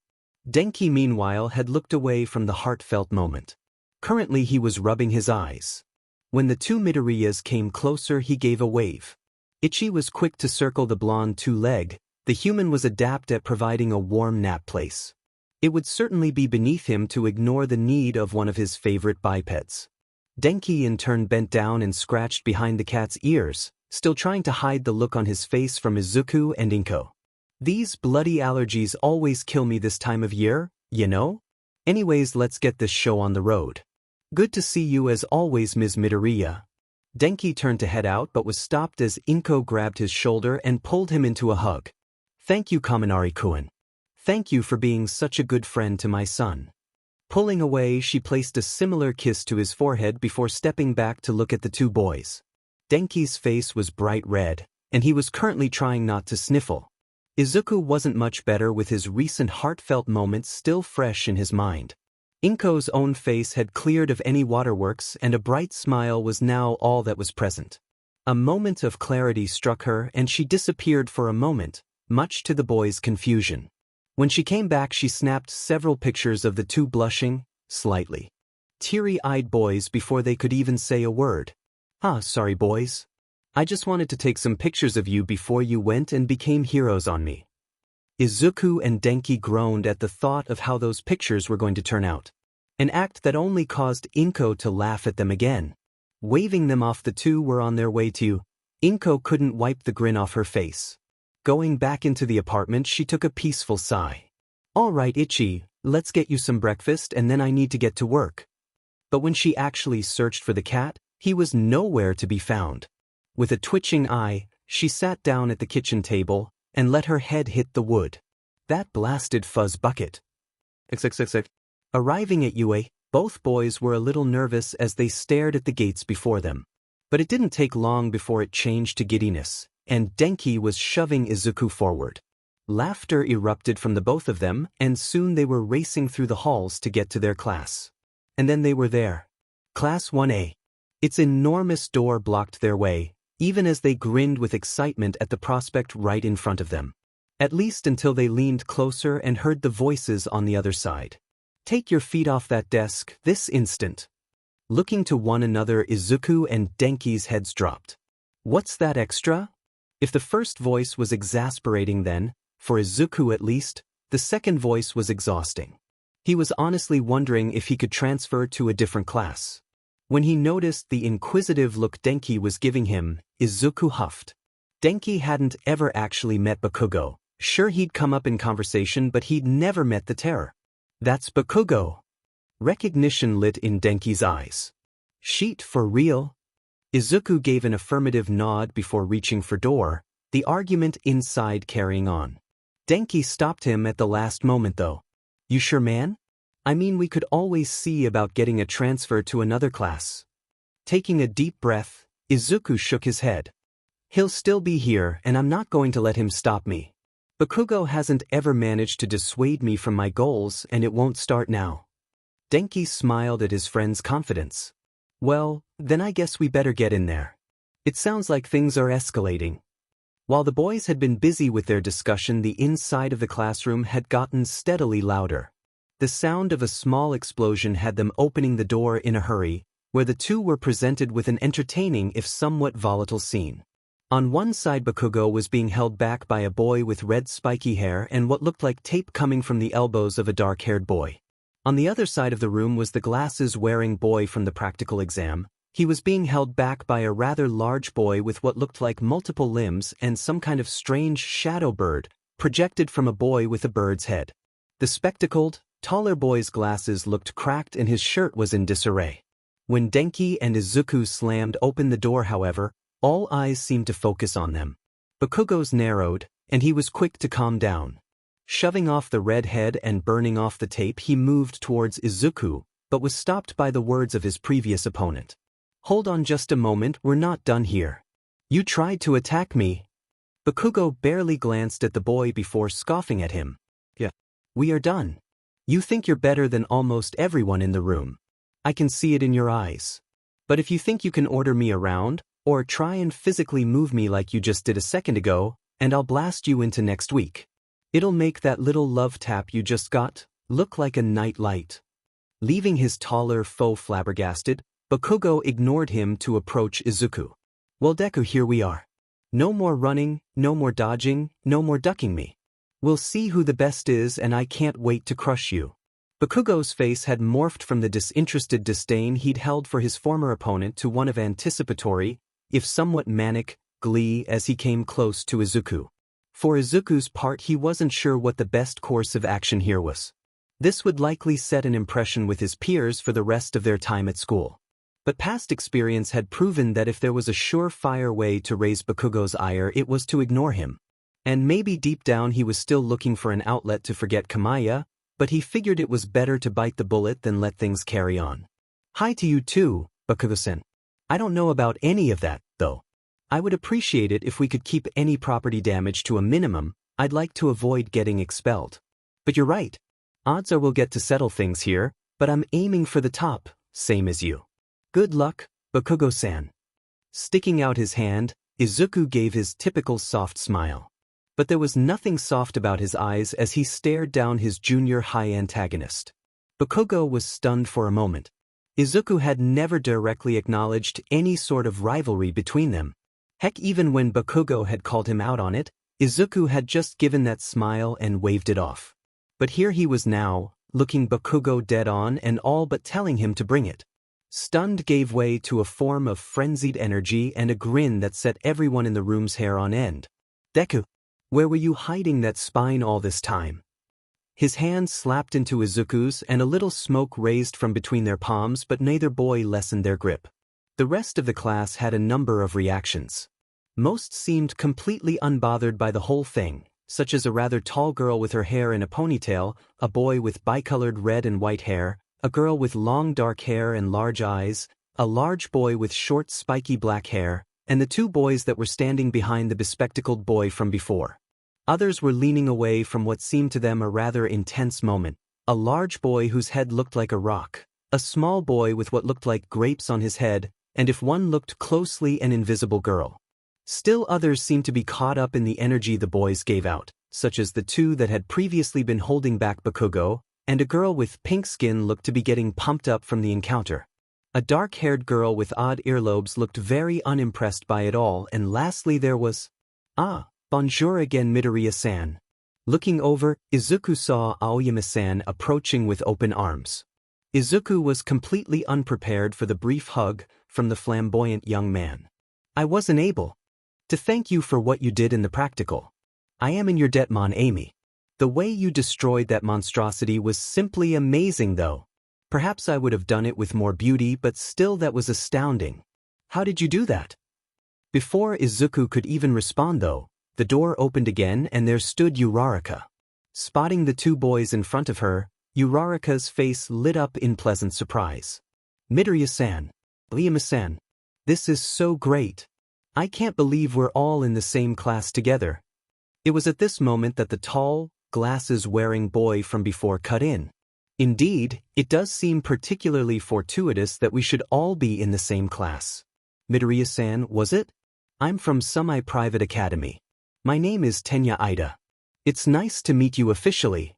Denki meanwhile had looked away from the heartfelt moment. Currently he was rubbing his eyes. When the two Midoriyas came closer, he gave a wave. Ichi was quick to circle the blonde two-leg. The human was adept at providing a warm nap place. It would certainly be beneath him to ignore the need of one of his favorite bipeds. Denki in turn bent down and scratched behind the cat's ears, still trying to hide the look on his face from Izuku and Inko. "These bloody allergies always kill me this time of year, you know? Anyways, let's get this show on the road. Good to see you as always, Ms. Midoriya." Denki turned to head out but was stopped as Inko grabbed his shoulder and pulled him into a hug. "Thank you, Kaminari-kun. Thank you for being such a good friend to my son." Pulling away, she placed a similar kiss to his forehead before stepping back to look at the two boys. Denki's face was bright red, and he was currently trying not to sniffle. Izuku wasn't much better with his recent heartfelt moments still fresh in his mind. Inko's own face had cleared of any waterworks and a bright smile was now all that was present. A moment of clarity struck her and she disappeared for a moment, much to the boys' confusion. When she came back, she snapped several pictures of the two blushing, slightly teary-eyed boys before they could even say a word. Sorry boys. I just wanted to take some pictures of you before you went and became heroes on me." Izuku and Denki groaned at the thought of how those pictures were going to turn out. An act that only caused Inko to laugh at them again. Waving them off, the two were on their way to. Inko couldn't wipe the grin off her face. Going back into the apartment, she took a peaceful sigh. "All right, Ichi, let's get you some breakfast and then I need to get to work." But when she actually searched for the cat, he was nowhere to be found. With a twitching eye, she sat down at the kitchen table and let her head hit the wood. That blasted fuzz bucket. Arriving at UA, both boys were a little nervous as they stared at the gates before them. But it didn't take long before it changed to giddiness, and Denki was shoving Izuku forward. Laughter erupted from the both of them, and soon they were racing through the halls to get to their class. And then they were there. Class 1A. Its enormous door blocked their way, even as they grinned with excitement at the prospect right in front of them. At least until they leaned closer and heard the voices on the other side. "Take your feet off that desk this instant." Looking to one another, Izuku and Denki's heads dropped. What's that extra? If the first voice was exasperating then, for Izuku at least, the second voice was exhausting. He was honestly wondering if he could transfer to a different class. When he noticed the inquisitive look Denki was giving him, Izuku huffed. Denki hadn't ever actually met Bakugo. Sure, he'd come up in conversation, but he'd never met the terror. "That's Bakugo." Recognition lit in Denki's eyes. "Sheet for real?" Izuku gave an affirmative nod before reaching for door, the argument inside carrying on. Denki stopped him at the last moment though. "You sure, man? I mean, we could always see about getting a transfer to another class." Taking a deep breath, Izuku shook his head. "He'll still be here and I'm not going to let him stop me. Bakugo hasn't ever managed to dissuade me from my goals and it won't start now." Denki smiled at his friend's confidence. "Well, then I guess we better get in there. It sounds like things are escalating." While the boys had been busy with their discussion, the inside of the classroom had gotten steadily louder. The sound of a small explosion had them opening the door in a hurry, where the two were presented with an entertaining if somewhat volatile scene. On one side, Bakugo was being held back by a boy with red spiky hair and what looked like tape coming from the elbows of a dark-haired boy. On the other side of the room was the glasses-wearing boy from the practical exam. He was being held back by a rather large boy with what looked like multiple limbs and some kind of strange shadow bird, projected from a boy with a bird's head. The spectacled, taller boy's glasses looked cracked and his shirt was in disarray. When Denki and Izuku slammed open the door, however, all eyes seemed to focus on them. Bakugo's narrowed, and he was quick to calm down. Shoving off the red head and burning off the tape, he moved towards Izuku, but was stopped by the words of his previous opponent. "Hold on just a moment, we're not done here. You tried to attack me." Bakugo barely glanced at the boy before scoffing at him. "Yeah, we are done. You think you're better than almost everyone in the room. I can see it in your eyes. But if you think you can order me around, or try and physically move me like you just did a second ago, and I'll blast you into next week. It'll make that little love tap you just got look like a night light." Leaving his taller foe flabbergasted, Bakugo ignored him to approach Izuku. "Well, Deku, here we are. No more running, no more dodging, no more ducking me. We'll see who the best is and I can't wait to crush you." Bakugo's face had morphed from the disinterested disdain he'd held for his former opponent to one of anticipatory, if somewhat manic, glee as he came close to Izuku. For Izuku's part, he wasn't sure what the best course of action here was. This would likely set an impression with his peers for the rest of their time at school. But past experience had proven that if there was a surefire way to raise Bakugo's ire, it was to ignore him. And maybe deep down he was still looking for an outlet to forget Kamaya, but he figured it was better to bite the bullet than let things carry on. "Hi to you too, Bakugo-sen. I don't know about any of that, though. I would appreciate it if we could keep any property damage to a minimum. I'd like to avoid getting expelled. But you're right. Odds are we'll get to settle things here, but I'm aiming for the top, same as you. Good luck, Bakugo-san." Sticking out his hand, Izuku gave his typical soft smile. But there was nothing soft about his eyes as he stared down his junior high antagonist. Bakugo was stunned for a moment. Izuku had never directly acknowledged any sort of rivalry between them. Heck, even when Bakugo had called him out on it, Izuku had just given that smile and waved it off. But here he was now, looking Bakugo dead on and all but telling him to bring it. Stunned gave way to a form of frenzied energy and a grin that set everyone in the room's hair on end. Deku, where were you hiding that spine all this time? His hand slapped into Izuku's and a little smoke raised from between their palms, but neither boy lessened their grip. The rest of the class had a number of reactions. Most seemed completely unbothered by the whole thing, such as a rather tall girl with her hair in a ponytail, a boy with bicolored red and white hair, a girl with long dark hair and large eyes, a large boy with short spiky black hair, and the two boys that were standing behind the bespectacled boy from before. Others were leaning away from what seemed to them a rather intense moment, a large boy whose head looked like a rock, a small boy with what looked like grapes on his head, and if one looked closely, an invisible girl. Still others seemed to be caught up in the energy the boys gave out, such as the two that had previously been holding back Bakugo, and a girl with pink skin looked to be getting pumped up from the encounter. A dark-haired girl with odd earlobes looked very unimpressed by it all, and lastly there was... bonjour again, Midoriya-san. Looking over, Izuku saw Aoyama-san approaching with open arms. Izuku was completely unprepared for the brief hug from the flamboyant young man. I wasn't able to thank you for what you did in the practical. I am in your debt, Mon Ami. The way you destroyed that monstrosity was simply amazing though. Perhaps I would have done it with more beauty, but still that was astounding. How did you do that? Before Izuku could even respond though, the door opened again and there stood Uraraka. Spotting the two boys in front of her, Uraraka's face lit up in pleasant surprise. Midoriya-san, Aoyama-san, this is so great. I can't believe we're all in the same class together. It was at this moment that the tall, glasses-wearing boy from before cut in. Indeed, it does seem particularly fortuitous that we should all be in the same class. Midoriya-san, was it? I'm from semi-private academy. My name is Tenya Ida. It's nice to meet you officially.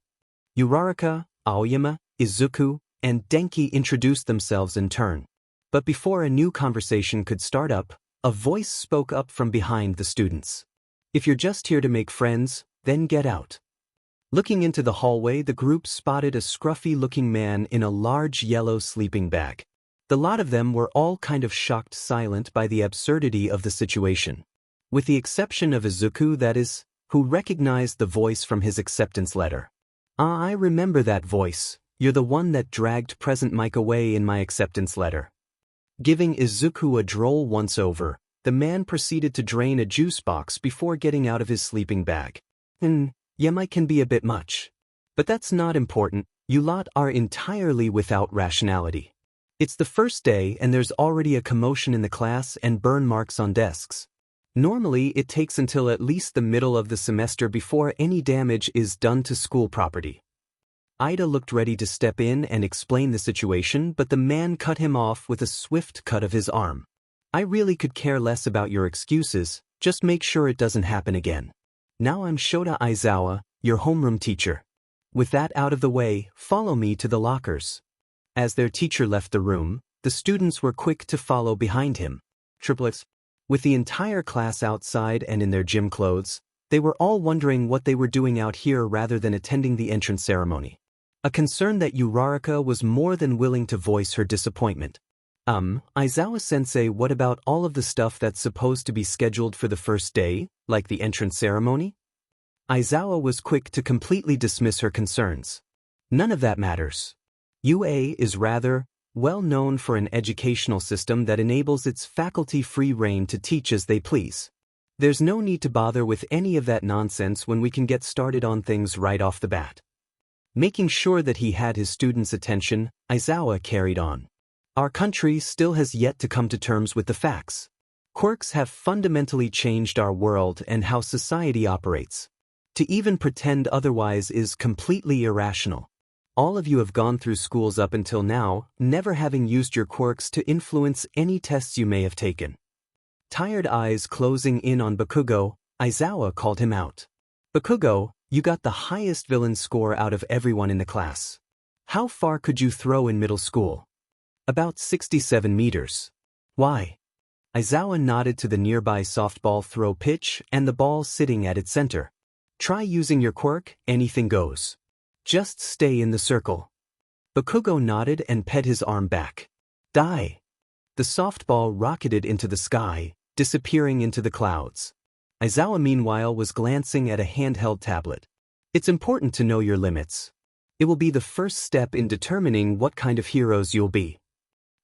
Uraraka, Aoyama, Izuku, and Denki introduced themselves in turn. But before a new conversation could start up, a voice spoke up from behind the students. If you're just here to make friends, then get out. Looking into the hallway, the group spotted a scruffy-looking man in a large yellow sleeping bag. The lot of them were all kind of shocked silent by the absurdity of the situation. With the exception of Izuku, that is, who recognized the voice from his acceptance letter. I remember that voice. You're the one that dragged Present Mike away in my acceptance letter. Giving Izuku a droll once-over, the man proceeded to drain a juice box before getting out of his sleeping bag. Yeah, Mike can be a bit much. But that's not important, you lot are entirely without rationality. It's the first day and there's already a commotion in the class and burn marks on desks. Normally it takes until at least the middle of the semester before any damage is done to school property. Ida looked ready to step in and explain the situation, but the man cut him off with a swift cut of his arm. I really could care less about your excuses, just make sure it doesn't happen again. Now I'm Shota Aizawa, your homeroom teacher. With that out of the way, follow me to the lockers. As their teacher left the room, the students were quick to follow behind him. Triplets. With the entire class outside and in their gym clothes, they were all wondering what they were doing out here rather than attending the entrance ceremony. A concern that Uraraka was more than willing to voice her disappointment. Aizawa-sensei, what about all of the stuff that's supposed to be scheduled for the first day, like the entrance ceremony? Aizawa was quick to completely dismiss her concerns. None of that matters. UA is rather well known for an educational system that enables its faculty free rein to teach as they please. There's no need to bother with any of that nonsense when we can get started on things right off the bat. Making sure that he had his students' attention, Aizawa carried on. Our country still has yet to come to terms with the facts. Quirks have fundamentally changed our world and how society operates. To even pretend otherwise is completely irrational. All of you have gone through schools up until now, never having used your quirks to influence any tests you may have taken. Tired eyes closing in on Bakugo, Aizawa called him out. Bakugo, you got the highest villain score out of everyone in the class. How far could you throw in middle school? About 67 meters. Why? Aizawa nodded to the nearby softball throw pitch and the ball sitting at its center. Try using your quirk, anything goes. Just stay in the circle. Bakugo nodded and pet his arm back. Die. The softball rocketed into the sky, disappearing into the clouds. Aizawa meanwhile was glancing at a handheld tablet. It's important to know your limits. It will be the first step in determining what kind of heroes you'll be.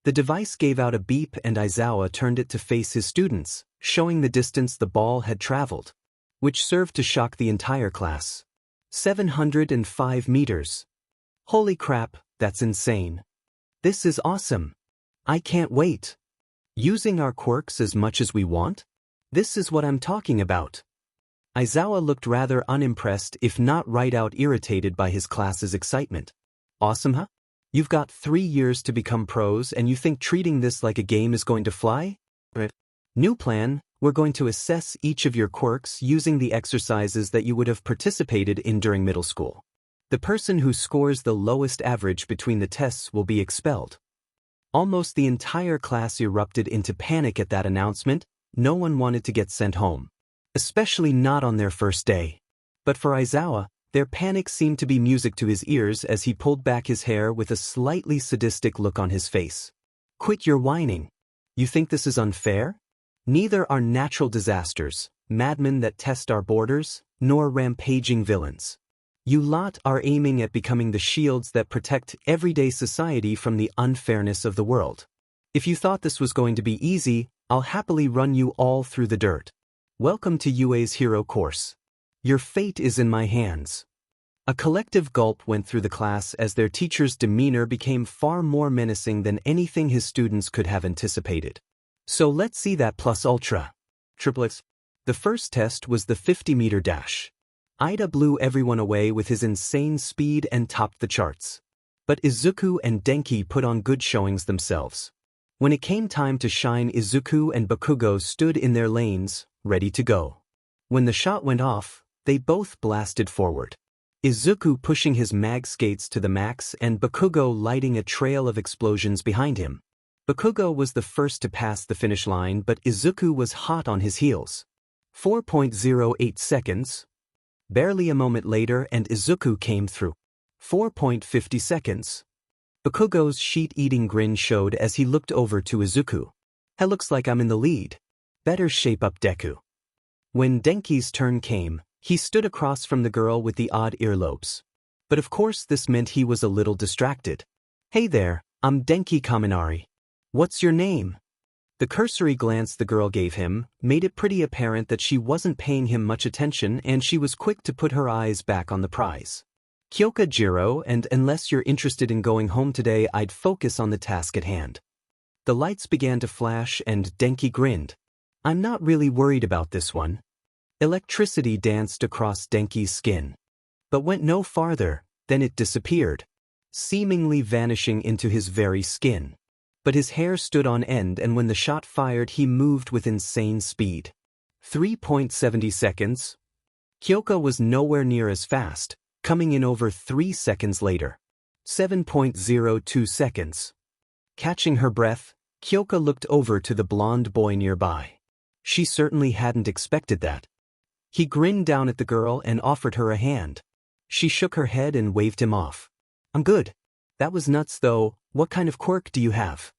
The device gave out a beep and Aizawa turned it to face his students, showing the distance the ball had traveled, which served to shock the entire class. 705 meters. Holy crap, that's insane. This is awesome. I can't wait. Using our quirks as much as we want? This is what I'm talking about. Aizawa looked rather unimpressed, if not right out irritated by his class's excitement. Awesome, huh? You've got 3 years to become pros and you think treating this like a game is going to fly? Right. New plan, we're going to assess each of your quirks using the exercises that you would have participated in during middle school. The person who scores the lowest average between the tests will be expelled. Almost the entire class erupted into panic at that announcement. No one wanted to get sent home. Especially not on their first day. But for Aizawa, their panic seemed to be music to his ears as he pulled back his hair with a slightly sadistic look on his face. Quit your whining. You think this is unfair? Neither are natural disasters, madmen that test our borders, nor rampaging villains. You lot are aiming at becoming the shields that protect everyday society from the unfairness of the world. If you thought this was going to be easy, I'll happily run you all through the dirt. Welcome to UA's hero course. Your fate is in my hands. A collective gulp went through the class as their teacher's demeanor became far more menacing than anything his students could have anticipated. So let's see that plus ultra. Triplets. The first test was the 50-meter dash. Ida blew everyone away with his insane speed and topped the charts. But Izuku and Denki put on good showings themselves. When it came time to shine, Izuku and Bakugo stood in their lanes, ready to go. When the shot went off, they both blasted forward. Izuku pushing his mag skates to the max and Bakugo lighting a trail of explosions behind him. Bakugo was the first to pass the finish line, but Izuku was hot on his heels. 4.08 seconds. Barely a moment later and Izuku came through. 4.50 seconds. Bakugo's sheet-eating grin showed as he looked over to Izuku. It looks like I'm in the lead. Better shape up, Deku. When Denki's turn came, he stood across from the girl with the odd earlobes. But of course this meant he was a little distracted. Hey there, I'm Denki Kaminari. What's your name? The cursory glance the girl gave him made it pretty apparent that she wasn't paying him much attention and she was quick to put her eyes back on the prize. Kyoka Jiro, and unless you're interested in going home today, I'd focus on the task at hand. The lights began to flash and Denki grinned. I'm not really worried about this one. Electricity danced across Denki's skin, but went no farther, then it disappeared, seemingly vanishing into his very skin. But his hair stood on end and when the shot fired he moved with insane speed. 3.70 seconds. Kyoka was nowhere near as fast, coming in over 3 seconds later. 7.02 seconds. Catching her breath, Kyoka looked over to the blonde boy nearby. She certainly hadn't expected that. He grinned down at the girl and offered her a hand. She shook her head and waved him off. I'm good. That was nuts though. What kind of quirk do you have?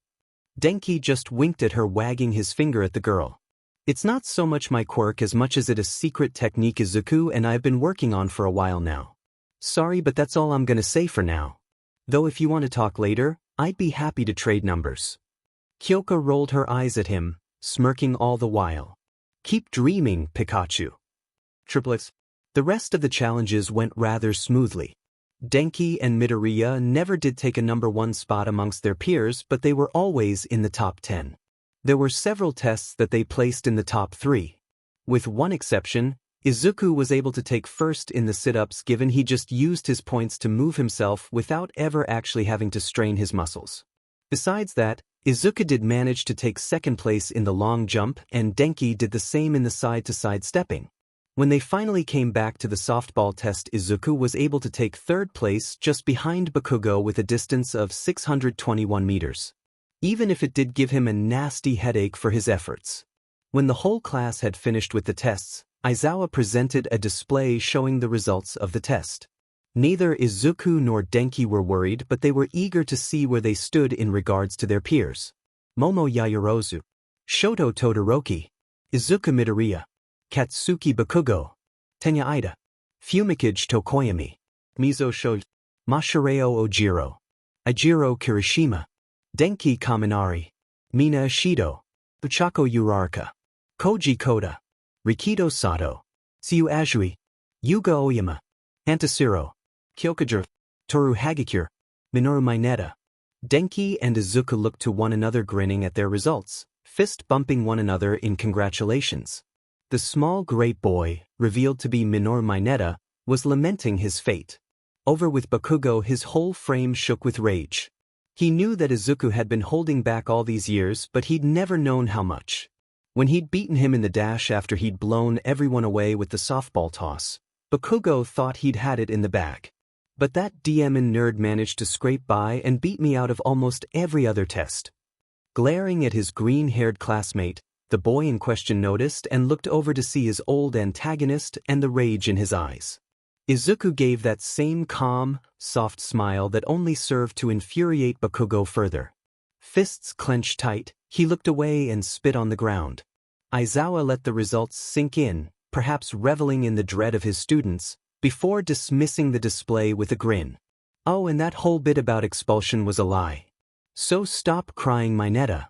Denki just winked at her, wagging his finger at the girl. It's not so much my quirk as much as it a secret technique Izuku and I've been working on for a while now. Sorry, but that's all I'm gonna say for now. Though if you want to talk later, I'd be happy to trade numbers. Kyoka rolled her eyes at him, smirking all the while. Keep dreaming, Pikachu. Triplets. The rest of the challenges went rather smoothly. Denki and Midoriya never did take a number 1 spot amongst their peers, but they were always in the top 10. There were several tests that they placed in the top 3. With one exception, Izuku was able to take first in the sit-ups given he just used his points to move himself without ever actually having to strain his muscles. Besides that, Izuku did manage to take second place in the long jump and Denki did the same in the side-to-side stepping. When they finally came back to the softball test, Izuku was able to take third place just behind Bakugo with a distance of 621 meters. even if it did give him a nasty headache for his efforts. When the whole class had finished with the tests, Aizawa presented a display showing the results of the test. Neither Izuku nor Denki were worried, but they were eager to see where they stood in regards to their peers. Momo Yaoyorozu, Shoto Todoroki, Izuku Midoriya, Katsuki Bakugo, Tenya Ida, Fumikage Tokoyami, Mizo Shoji, Mashireo Ojiro, Ijiro Kirishima, Denki Kaminari, Mina Ishido, Uchako Uraraka, Koji Koda, Rikido Sato, Tsuyu Azui, Yuga Oyama, Antasiro, Kyokujiro, Toru Hagakure, Minoru Mineta. Denki and Izuku looked to one another, grinning at their results, fist-bumping one another in congratulations. The small great boy, revealed to be Minoru Mineta, was lamenting his fate. Over with Bakugo, his whole frame shook with rage. He knew that Izuku had been holding back all these years, but he'd never known how much. When he'd beaten him in the dash after he'd blown everyone away with the softball toss, Bakugo thought he'd had it in the bag. But that DMN nerd managed to scrape by and beat me out of almost every other test. Glaring at his green-haired classmate, the boy in question noticed and looked over to see his old antagonist and the rage in his eyes. Izuku gave that same calm, soft smile that only served to infuriate Bakugo further. Fists clenched tight, he looked away and spit on the ground. Aizawa let the results sink in, perhaps reveling in the dread of his students, before dismissing the display with a grin. Oh, and that whole bit about expulsion was a lie. So stop crying, Mineta.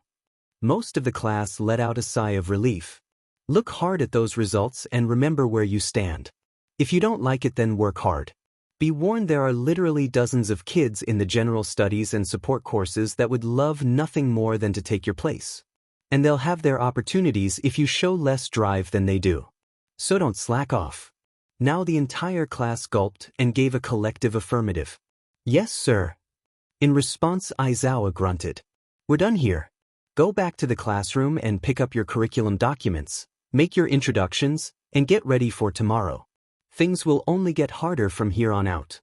Most of the class let out a sigh of relief. Look hard at those results and remember where you stand. If you don't like it, then work hard. Be warned, there are literally dozens of kids in the general studies and support courses that would love nothing more than to take your place. And they'll have their opportunities if you show less drive than they do. So don't slack off. Now the entire class gulped and gave a collective affirmative. Yes, sir. In response, Aizawa grunted. We're done here. Go back to the classroom and pick up your curriculum documents, make your introductions, and get ready for tomorrow. Things will only get harder from here on out.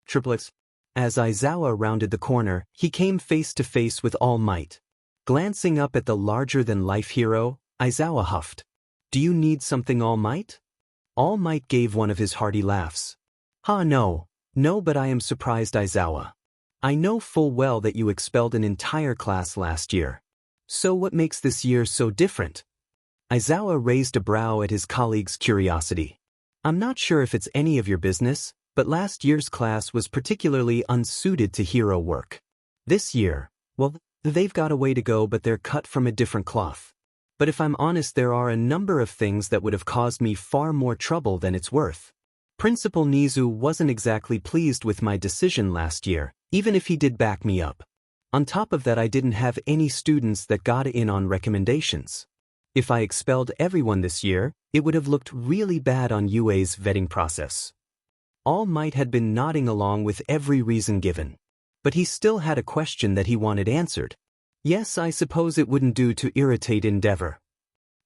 Triplets. As Aizawa rounded the corner, he came face to face with All Might. Glancing up at the larger-than-life hero, Aizawa huffed. Do you need something, All Might? All Might gave one of his hearty laughs. No, but I am surprised, Aizawa. I know full well that you expelled an entire class last year. So what makes this year so different? Aizawa raised a brow at his colleague's curiosity. I'm not sure if it's any of your business, but last year's class was particularly unsuited to hero work. This year, well, they've got a way to go, but they're cut from a different cloth. But if I'm honest, there are a number of things that would have caused me far more trouble than it's worth. Principal Nizu wasn't exactly pleased with my decision last year, even if he did back me up. On top of that, I didn't have any students that got in on recommendations. If I expelled everyone this year, it would have looked really bad on UA's vetting process. All Might had been nodding along with every reason given. But he still had a question that he wanted answered. Yes, I suppose it wouldn't do to irritate Endeavor.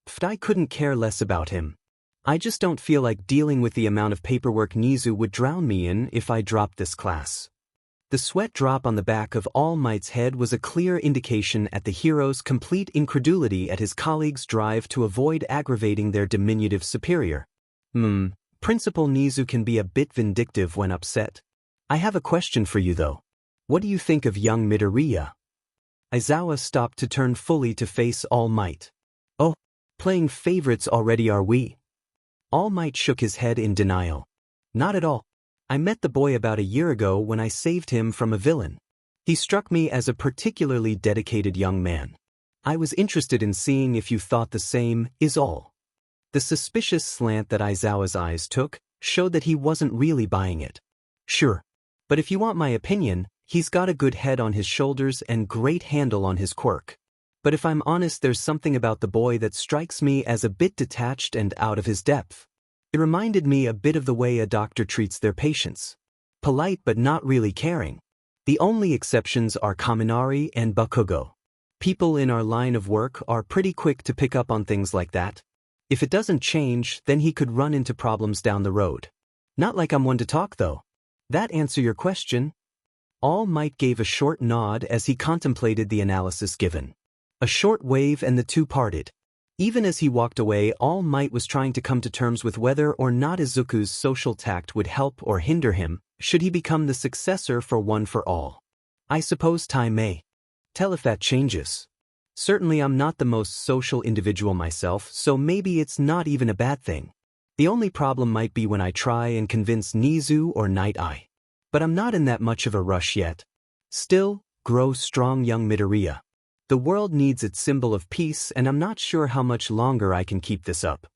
But I couldn't care less about him. I just don't feel like dealing with the amount of paperwork Nizu would drown me in if I dropped this class. The sweat drop on the back of All Might's head was a clear indication at the hero's complete incredulity at his colleagues' drive to avoid aggravating their diminutive superior. Principal Nizu can be a bit vindictive when upset. I have a question for you though. What do you think of young Midoriya? Aizawa stopped to turn fully to face All Might. Oh, playing favorites already, are we? All Might shook his head in denial. Not at all. I met the boy about a year ago when I saved him from a villain. He struck me as a particularly dedicated young man. I was interested in seeing if you thought the same, is all. The suspicious slant that Aizawa's eyes took showed that he wasn't really buying it. Sure. But if you want my opinion, he's got a good head on his shoulders and great handle on his quirk. But if I'm honest, there's something about the boy that strikes me as a bit detached and out of his depth. It reminded me a bit of the way a doctor treats their patients. Polite but not really caring. The only exceptions are Kaminari and Bakugo. People in our line of work are pretty quick to pick up on things like that. If it doesn't change, then he could run into problems down the road. Not like I'm one to talk though. That answer your question? All Might gave a short nod as he contemplated the analysis given. A short wave and the two parted. Even as he walked away, All Might was trying to come to terms with whether or not Izuku's social tact would help or hinder him, should he become the successor for One for All. I suppose time may tell if that changes. Certainly I'm not the most social individual myself, so maybe it's not even a bad thing. The only problem might be when I try and convince Nizu or Night Eye. But I'm not in that much of a rush yet. Still, grow strong, young Midoriya. The world needs its symbol of peace, and I'm not sure how much longer I can keep this up.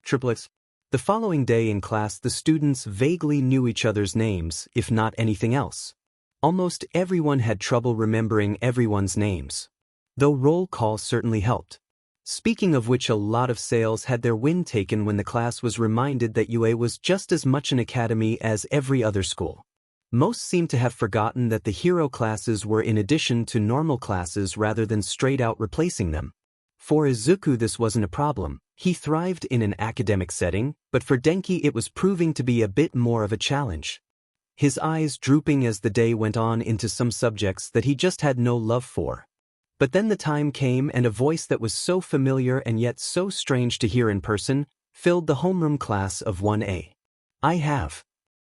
Triplets. The following day in class, the students vaguely knew each other's names, if not anything else. Almost everyone had trouble remembering everyone's names, though roll call certainly helped. Speaking of which, a lot of sales had their wind taken when the class was reminded that UA was just as much an academy as every other school. Most seemed to have forgotten that the hero classes were in addition to normal classes rather than straight out replacing them. For Izuku this wasn't a problem, he thrived in an academic setting, but for Denki it was proving to be a bit more of a challenge. His eyes drooping as the day went on into some subjects that he just had no love for. But then the time came and a voice that was so familiar and yet so strange to hear in person filled the homeroom class of 1A. I have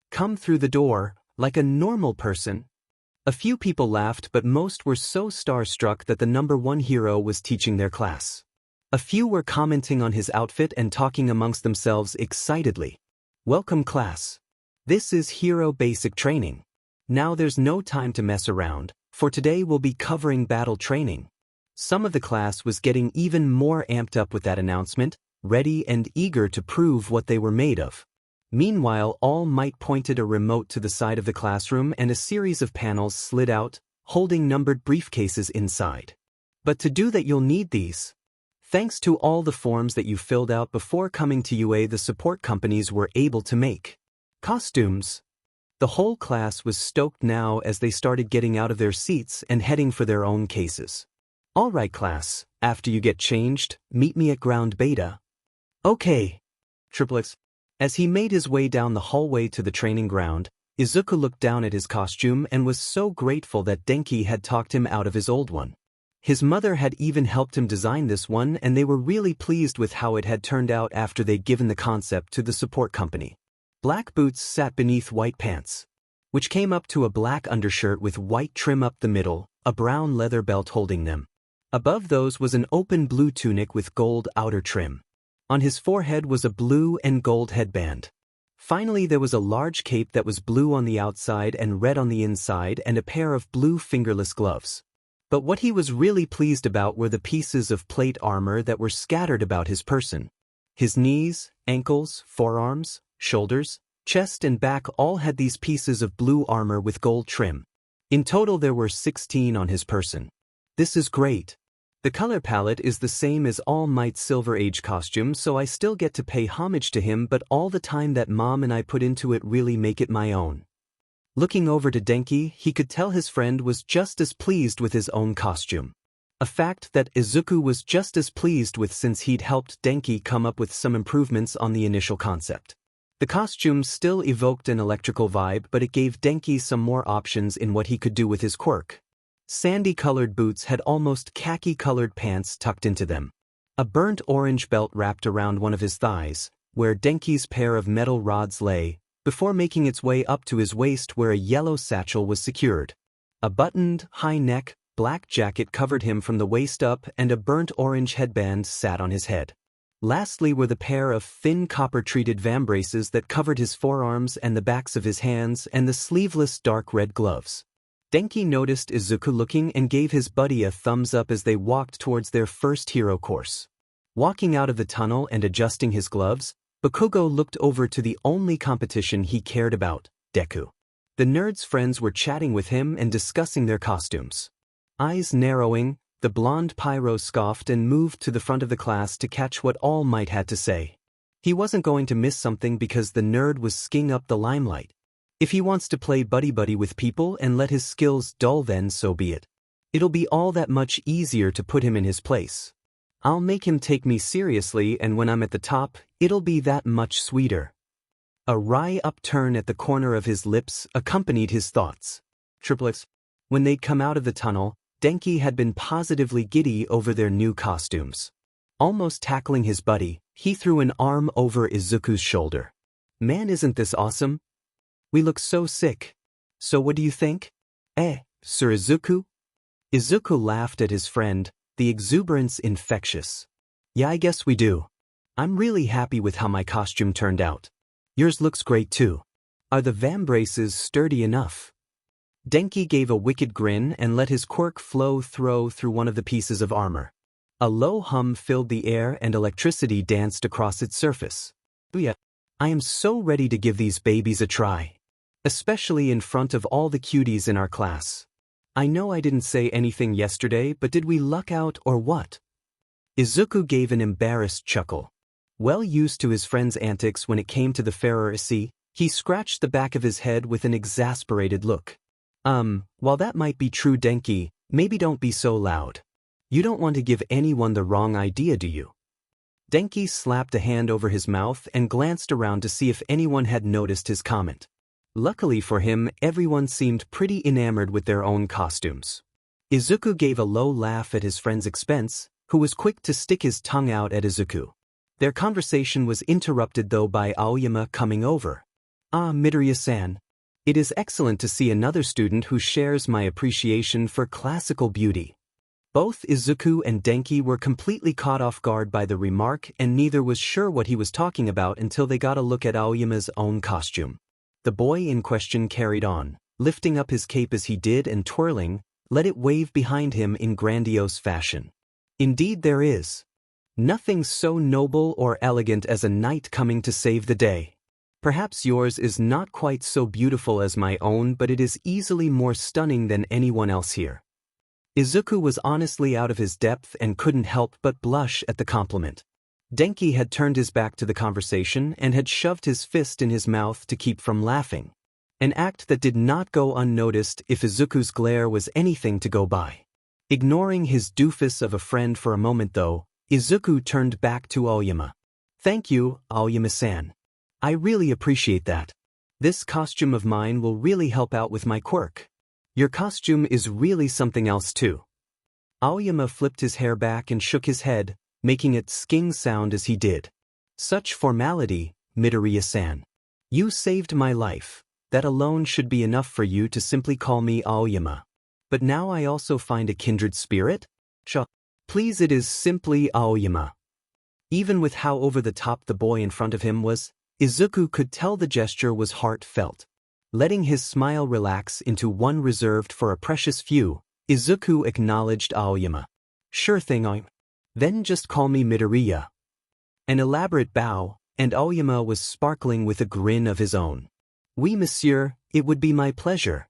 come through the door like a normal person. A few people laughed, but most were so starstruck that the number one hero was teaching their class. A few were commenting on his outfit and talking amongst themselves excitedly. Welcome class. This is hero basic training. Now there's no time to mess around, for today we'll be covering battle training. Some of the class was getting even more amped up with that announcement, ready and eager to prove what they were made of. Meanwhile, All Might pointed a remote to the side of the classroom and a series of panels slid out, holding numbered briefcases inside. But to do that you'll need these. Thanks to all the forms that you filled out before coming to UA, the support companies were able to make costumes. The whole class was stoked now as they started getting out of their seats and heading for their own cases. All right class, after you get changed, meet me at ground beta. Okay. Triplets. As he made his way down the hallway to the training ground, Izuku looked down at his costume and was so grateful that Denki had talked him out of his old one. His mother had even helped him design this one, and they were really pleased with how it had turned out after they'd given the concept to the support company. Black boots sat beneath white pants, which came up to a black undershirt with white trim up the middle, a brown leather belt holding them. Above those was an open blue tunic with gold outer trim. On his forehead was a blue and gold headband. Finally there was a large cape that was blue on the outside and red on the inside, and a pair of blue fingerless gloves. But what he was really pleased about were the pieces of plate armor that were scattered about his person. His knees, ankles, forearms, shoulders, chest and back all had these pieces of blue armor with gold trim. In total there were 16 on his person. This is great. The color palette is the same as All Might's Silver Age costume, so I still get to pay homage to him, but all the time that Mom and I put into it really make it my own. Looking over to Denki, he could tell his friend was just as pleased with his own costume. A fact that Izuku was just as pleased with since he'd helped Denki come up with some improvements on the initial concept. The costume still evoked an electrical vibe, but it gave Denki some more options in what he could do with his quirk. Sandy-colored boots had almost khaki-colored pants tucked into them. A burnt orange belt wrapped around one of his thighs, where Denki's pair of metal rods lay, before making its way up to his waist where a yellow satchel was secured. A buttoned, high-neck, black jacket covered him from the waist up, and a burnt orange headband sat on his head. Lastly were the pair of thin copper-treated vambraces that covered his forearms and the backs of his hands, and the sleeveless dark red gloves. Denki noticed Izuku looking and gave his buddy a thumbs up as they walked towards their first hero course. Walking out of the tunnel and adjusting his gloves, Bakugo looked over to the only competition he cared about, Deku. The nerd's friends were chatting with him and discussing their costumes. Eyes narrowing, the blonde Pyro scoffed and moved to the front of the class to catch what All Might had to say. He wasn't going to miss something because the nerd was sking up the limelight. If he wants to play buddy-buddy with people and let his skills dull, then so be it. It'll be all that much easier to put him in his place. I'll make him take me seriously, and when I'm at the top, it'll be that much sweeter. A wry upturn at the corner of his lips accompanied his thoughts. Triplets. When they'd come out of the tunnel, Denki had been positively giddy over their new costumes. Almost tackling his buddy, he threw an arm over Izuku's shoulder. Man, isn't this awesome? We look so sick. So what do you think? Sir Izuku? Izuku laughed at his friend, the exuberance infectious. Yeah, I guess we do. I'm really happy with how my costume turned out. Yours looks great too. Are the vambraces sturdy enough? Denki gave a wicked grin and let his quirk flow through one of the pieces of armor. A low hum filled the air and electricity danced across its surface. Yeah, I am so ready to give these babies a try. Especially in front of all the cuties in our class. I know I didn't say anything yesterday, but did we luck out or what? Izuku gave an embarrassed chuckle. Well used to his friend's antics when it came to the Pharisee, he scratched the back of his head with an exasperated look. While that might be true, Denki, maybe don't be so loud. You don't want to give anyone the wrong idea, do you? Denki slapped a hand over his mouth and glanced around to see if anyone had noticed his comment. Luckily for him, everyone seemed pretty enamored with their own costumes. Izuku gave a low laugh at his friend's expense, who was quick to stick his tongue out at Izuku. Their conversation was interrupted though by Aoyama coming over. Midoriya-san. It is excellent to see another student who shares my appreciation for classical beauty. Both Izuku and Denki were completely caught off guard by the remark, and neither was sure what he was talking about until they got a look at Aoyama's own costume. The boy in question carried on, lifting up his cape as he did and twirling, let it wave behind him in grandiose fashion. Indeed there is nothing so noble or elegant as a knight coming to save the day. Perhaps yours is not quite so beautiful as my own, but it is easily more stunning than anyone else here. Izuku was honestly out of his depth and couldn't help but blush at the compliment. Denki had turned his back to the conversation and had shoved his fist in his mouth to keep from laughing. An act that did not go unnoticed if Izuku's glare was anything to go by. Ignoring his doofus of a friend for a moment though, Izuku turned back to Aoyama. Thank you, Aoyama-san. I really appreciate that. This costume of mine will really help out with my quirk. Your costume is really something else too. Aoyama flipped his hair back and shook his head, making it sking sound as he did. Such formality, Midoriya-san. You saved my life. That alone should be enough for you to simply call me Aoyama. But now I also find a kindred spirit? Please, it is simply Aoyama. Even with how over the top the boy in front of him was, Izuku could tell the gesture was heartfelt. Letting his smile relax into one reserved for a precious few, Izuku acknowledged Aoyama. Sure thing, Aoyama. Then just call me Midoriya. An elaborate bow, and Aoyama was sparkling with a grin of his own. Oui, monsieur, it would be my pleasure.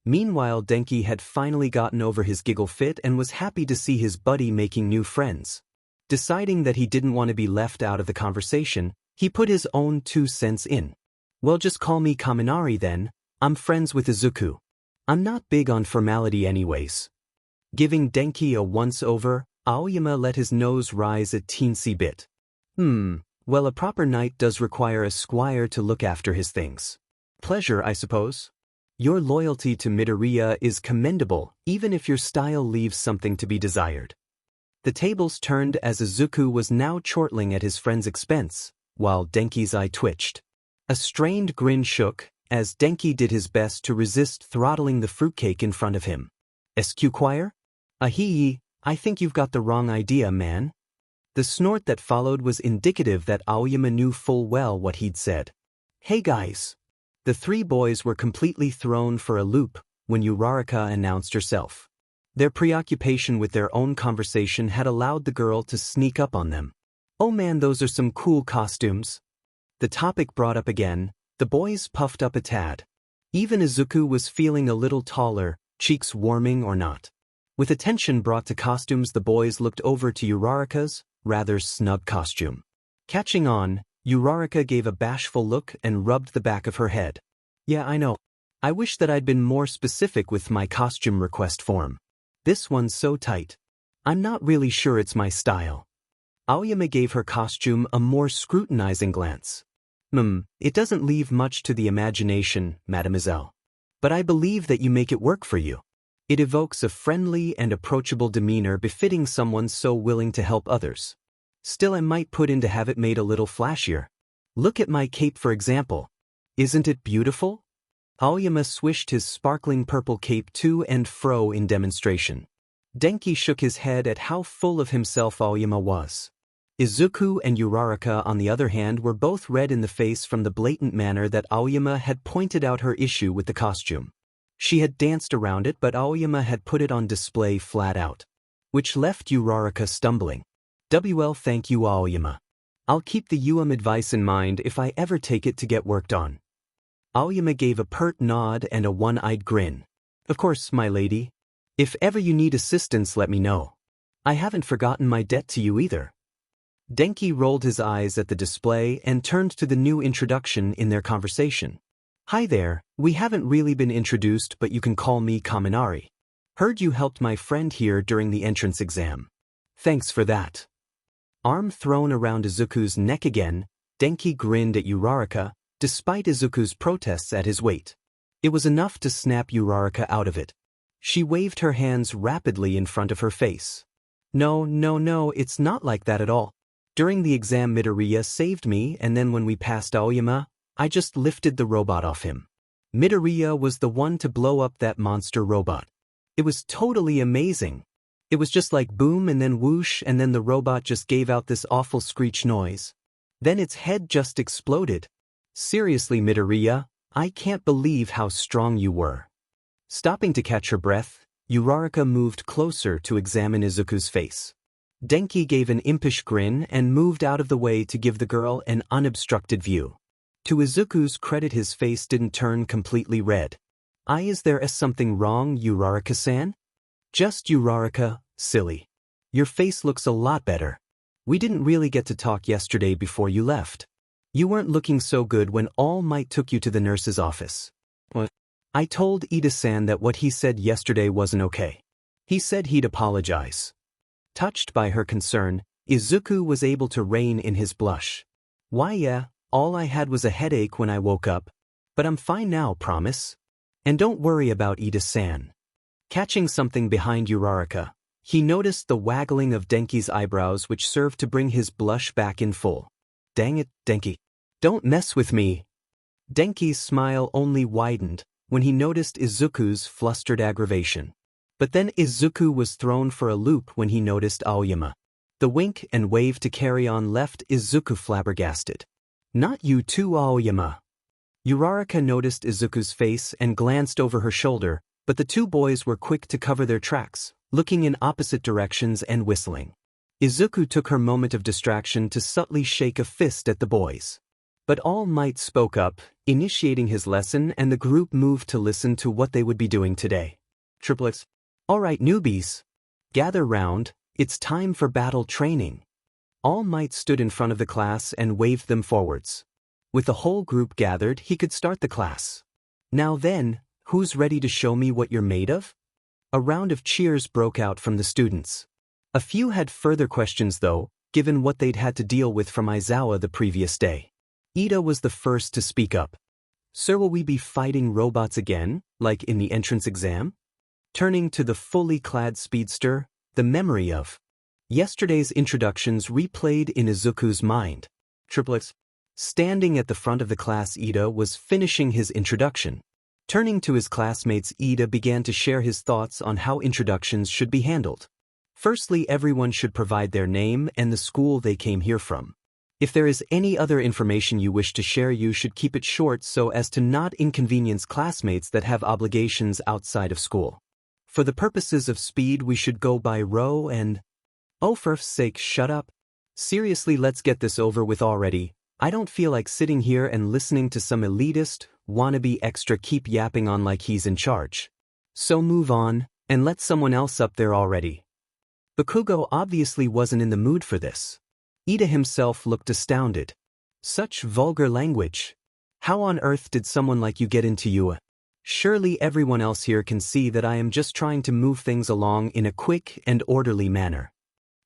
Meanwhile, Denki had finally gotten over his giggle fit and was happy to see his buddy making new friends. Deciding that he didn't want to be left out of the conversation, he put his own 2 cents in. Well, just call me Kaminari then. I'm friends with Izuku. I'm not big on formality anyways. Giving Denki a once-over, Aoyama let his nose rise a teensy bit. Well, a proper knight does require a squire to look after his things. Pleasure, I suppose. Your loyalty to Midoriya is commendable, even if your style leaves something to be desired. The tables turned as Izuku was now chortling at his friend's expense, while Denki's eye twitched. A strained grin shook, as Denki did his best to resist throttling the fruitcake in front of him. Esquire? Ahee, I think you've got the wrong idea, man. The snort that followed was indicative that Aoyama knew full well what he'd said. Hey guys. The 3 boys were completely thrown for a loop when Uraraka announced herself. Their preoccupation with their own conversation had allowed the girl to sneak up on them. Oh man, those are some cool costumes. The topic brought up again, the boys puffed up a tad. Even Izuku was feeling a little taller, cheeks warming or not. With attention brought to costumes, the boys looked over to Uraraka's rather snug costume. Catching on, Uraraka gave a bashful look and rubbed the back of her head. Yeah, I know. I wish that I'd been more specific with my costume request form. This one's so tight. I'm not really sure it's my style. Aoyama gave her costume a more scrutinizing glance. It doesn't leave much to the imagination, mademoiselle. But I believe that you make it work for you. It evokes a friendly and approachable demeanor befitting someone so willing to help others. Still, I might put in to have it made a little flashier. Look at my cape for example. Isn't it beautiful? Aoyama swished his sparkling purple cape to and fro in demonstration. Denki shook his head at how full of himself Aoyama was. Izuku and Uraraka on the other hand were both red in the face from the blatant manner that Aoyama had pointed out her issue with the costume. She had danced around it but Aoyama had put it on display flat out. Which left Uraraka stumbling. Well, thank you Aoyama. I'll keep the advice in mind if I ever take it to get worked on. Aoyama gave a pert nod and a one-eyed grin. Of course, my lady. If ever you need assistance let me know. I haven't forgotten my debt to you either. Denki rolled his eyes at the display and turned to the new introduction in their conversation. Hi there, we haven't really been introduced but you can call me Kaminari. Heard you helped my friend here during the entrance exam. Thanks for that. Arm thrown around Izuku's neck again, Denki grinned at Uraraka, despite Izuku's protests at his weight. It was enough to snap Uraraka out of it. She waved her hands rapidly in front of her face. No, it's not like that at all. During the exam Midoriya saved me and then when we passed Aoyama, I just lifted the robot off him. Midoriya was the one to blow up that monster robot. It was totally amazing. It was just like boom and then whoosh and then the robot just gave out this awful screech noise. Then its head just exploded. Seriously Midoriya, I can't believe how strong you were. Stopping to catch her breath, Uraraka moved closer to examine Izuku's face. Denki gave an impish grin and moved out of the way to give the girl an unobstructed view. To Izuku's credit his face didn't turn completely red. Is there something wrong, Uraraka-san? Just Uraraka, silly. Your face looks a lot better. We didn't really get to talk yesterday before you left. You weren't looking so good when All Might took you to the nurse's office. What? I told Ida-san that what he said yesterday wasn't okay. He said he'd apologize. Touched by her concern, Izuku was able to rein in his blush. Why yeah, all I had was a headache when I woke up. But I'm fine now, promise. And don't worry about Ida-san. Catching something behind Uraraka, he noticed the waggling of Denki's eyebrows which served to bring his blush back in full. Dang it, Denki. Don't mess with me. Denki's smile only widened when he noticed Izuku's flustered aggravation. But then Izuku was thrown for a loop when he noticed Aoyama. The wink and wave to carry on left Izuku flabbergasted. Not you too, Aoyama. Uraraka noticed Izuku's face and glanced over her shoulder, but the two boys were quick to cover their tracks, looking in opposite directions and whistling. Izuku took her moment of distraction to subtly shake a fist at the boys. But All Might spoke up, initiating his lesson and the group moved to listen to what they would be doing today. Triplets. Alright newbies. Gather round, it's time for battle training. All Might stood in front of the class and waved them forwards. With the whole group gathered, he could start the class. Now then, who's ready to show me what you're made of? A round of cheers broke out from the students. A few had further questions though, given what they'd had to deal with from Aizawa the previous day. Ida was the first to speak up. Sir, will we be fighting robots again, like in the entrance exam? Turning to the fully clad speedster, the memory of yesterday's introductions replayed in Izuku's mind. Triplets. Standing at the front of the class, Ida was finishing his introduction. Turning to his classmates, Ida began to share his thoughts on how introductions should be handled. Firstly, everyone should provide their name and the school they came here from. If there is any other information you wish to share, you should keep it short so as to not inconvenience classmates that have obligations outside of school. For the purposes of speed, we should go by row and... Oh, for F's sake, shut up. Seriously, let's get this over with already. I don't feel like sitting here and listening to some elitist, wannabe extra keep yapping on like he's in charge. So move on, and let someone else up there already. Bakugo obviously wasn't in the mood for this. Ida himself looked astounded. Such vulgar language. How on earth did someone like you get into you? Surely everyone else here can see that I am just trying to move things along in a quick and orderly manner.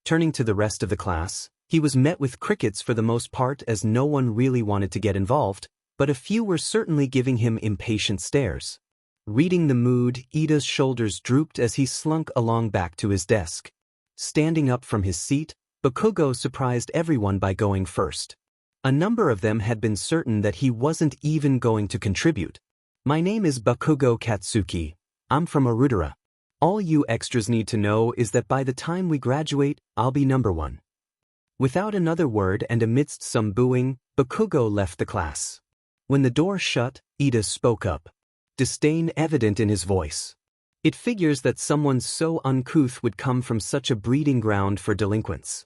Turning to the rest of the class, he was met with crickets for the most part as no one really wanted to get involved, but a few were certainly giving him impatient stares. Reading the mood, Ida's shoulders drooped as he slunk along back to his desk. Standing up from his seat, Bakugo surprised everyone by going first. A number of them had been certain that he wasn't even going to contribute. "My name is Bakugo Katsuki. I'm from Arudara. All you extras need to know is that by the time we graduate, I'll be number one." Without another word and amidst some booing, Bakugo left the class. When the door shut, Ida spoke up. Disdain evident in his voice. "It figures that someone so uncouth would come from such a breeding ground for delinquents."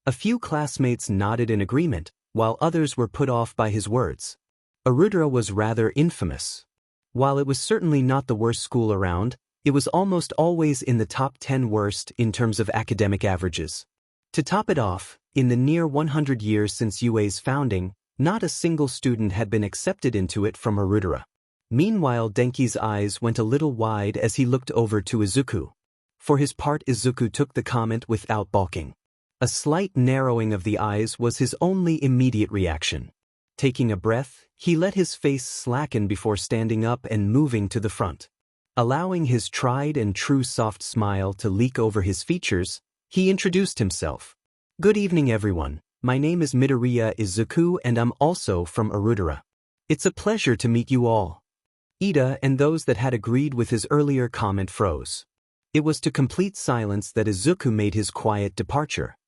A few classmates nodded in agreement, while others were put off by his words. Arudara was rather infamous. While it was certainly not the worst school around, it was almost always in the top 10 worst in terms of academic averages. To top it off, in the near 100 years since UA's founding, not a single student had been accepted into it from Arudara. Meanwhile, Denki's eyes went a little wide as he looked over to Izuku. For his part, Izuku took the comment without balking. A slight narrowing of the eyes was his only immediate reaction. Taking a breath, he let his face slacken before standing up and moving to the front. Allowing his tried and true soft smile to leak over his features, he introduced himself. "Good evening, everyone. My name is Midoriya Izuku and I'm also from Arudara. It's a pleasure to meet you all." Ida and those that had agreed with his earlier comment froze. It was to complete silence that Izuku made his quiet departure.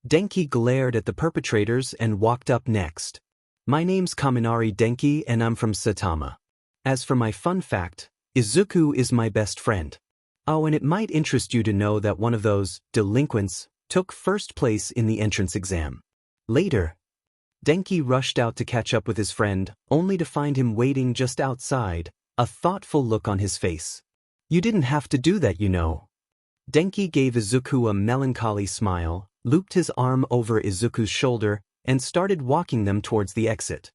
Denki glared at the perpetrators and walked up next. "My name's Kaminari Denki and I'm from Saitama. As for my fun fact, Izuku is my best friend. Oh, and it might interest you to know that one of those delinquents took first place in the entrance exam." Later, Denki rushed out to catch up with his friend, only to find him waiting just outside, a thoughtful look on his face. "You didn't have to do that, you know." Denki gave Izuku a melancholy smile, looped his arm over Izuku's shoulder, and started walking them towards the exit.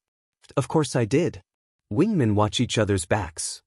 "Of course I did. Wingmen watch each other's backs."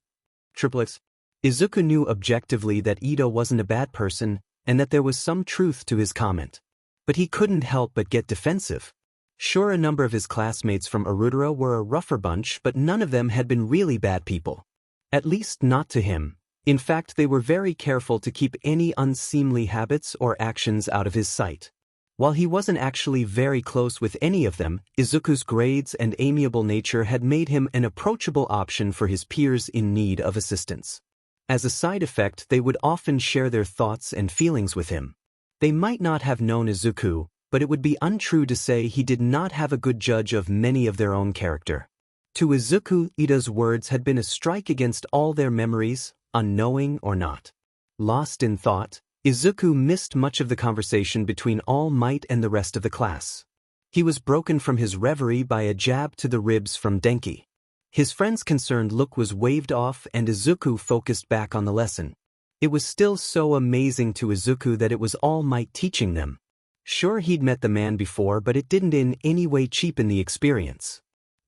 Triplets. Izuku knew objectively that Ida wasn't a bad person, and that there was some truth to his comment. But he couldn't help but get defensive. Sure, a number of his classmates from Arudara were a rougher bunch, but none of them had been really bad people. At least not to him. In fact, they were very careful to keep any unseemly habits or actions out of his sight. While he wasn't actually very close with any of them, Izuku's grades and amiable nature had made him an approachable option for his peers in need of assistance. As a side effect, they would often share their thoughts and feelings with him. They might not have known Izuku, but it would be untrue to say he did not have a good judge of many of their own character. To Izuku, Ida's words had been a strike against all their memories, unknowing or not. Lost in thought, Izuku missed much of the conversation between All Might and the rest of the class. He was broken from his reverie by a jab to the ribs from Denki. His friend's concerned look was waved off and Izuku focused back on the lesson. It was still so amazing to Izuku that it was All Might teaching them. Sure, he'd met the man before, but it didn't in any way cheapen the experience.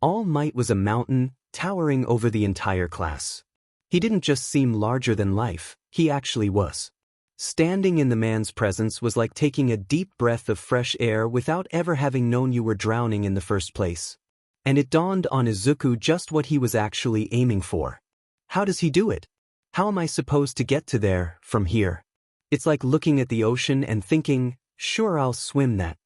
All Might was a mountain, towering over the entire class. He didn't just seem larger than life, he actually was. Standing in the man's presence was like taking a deep breath of fresh air without ever having known you were drowning in the first place. And it dawned on Izuku just what he was actually aiming for. How does he do it? How am I supposed to get to there, from here? It's like looking at the ocean and thinking, sure, I'll swim that.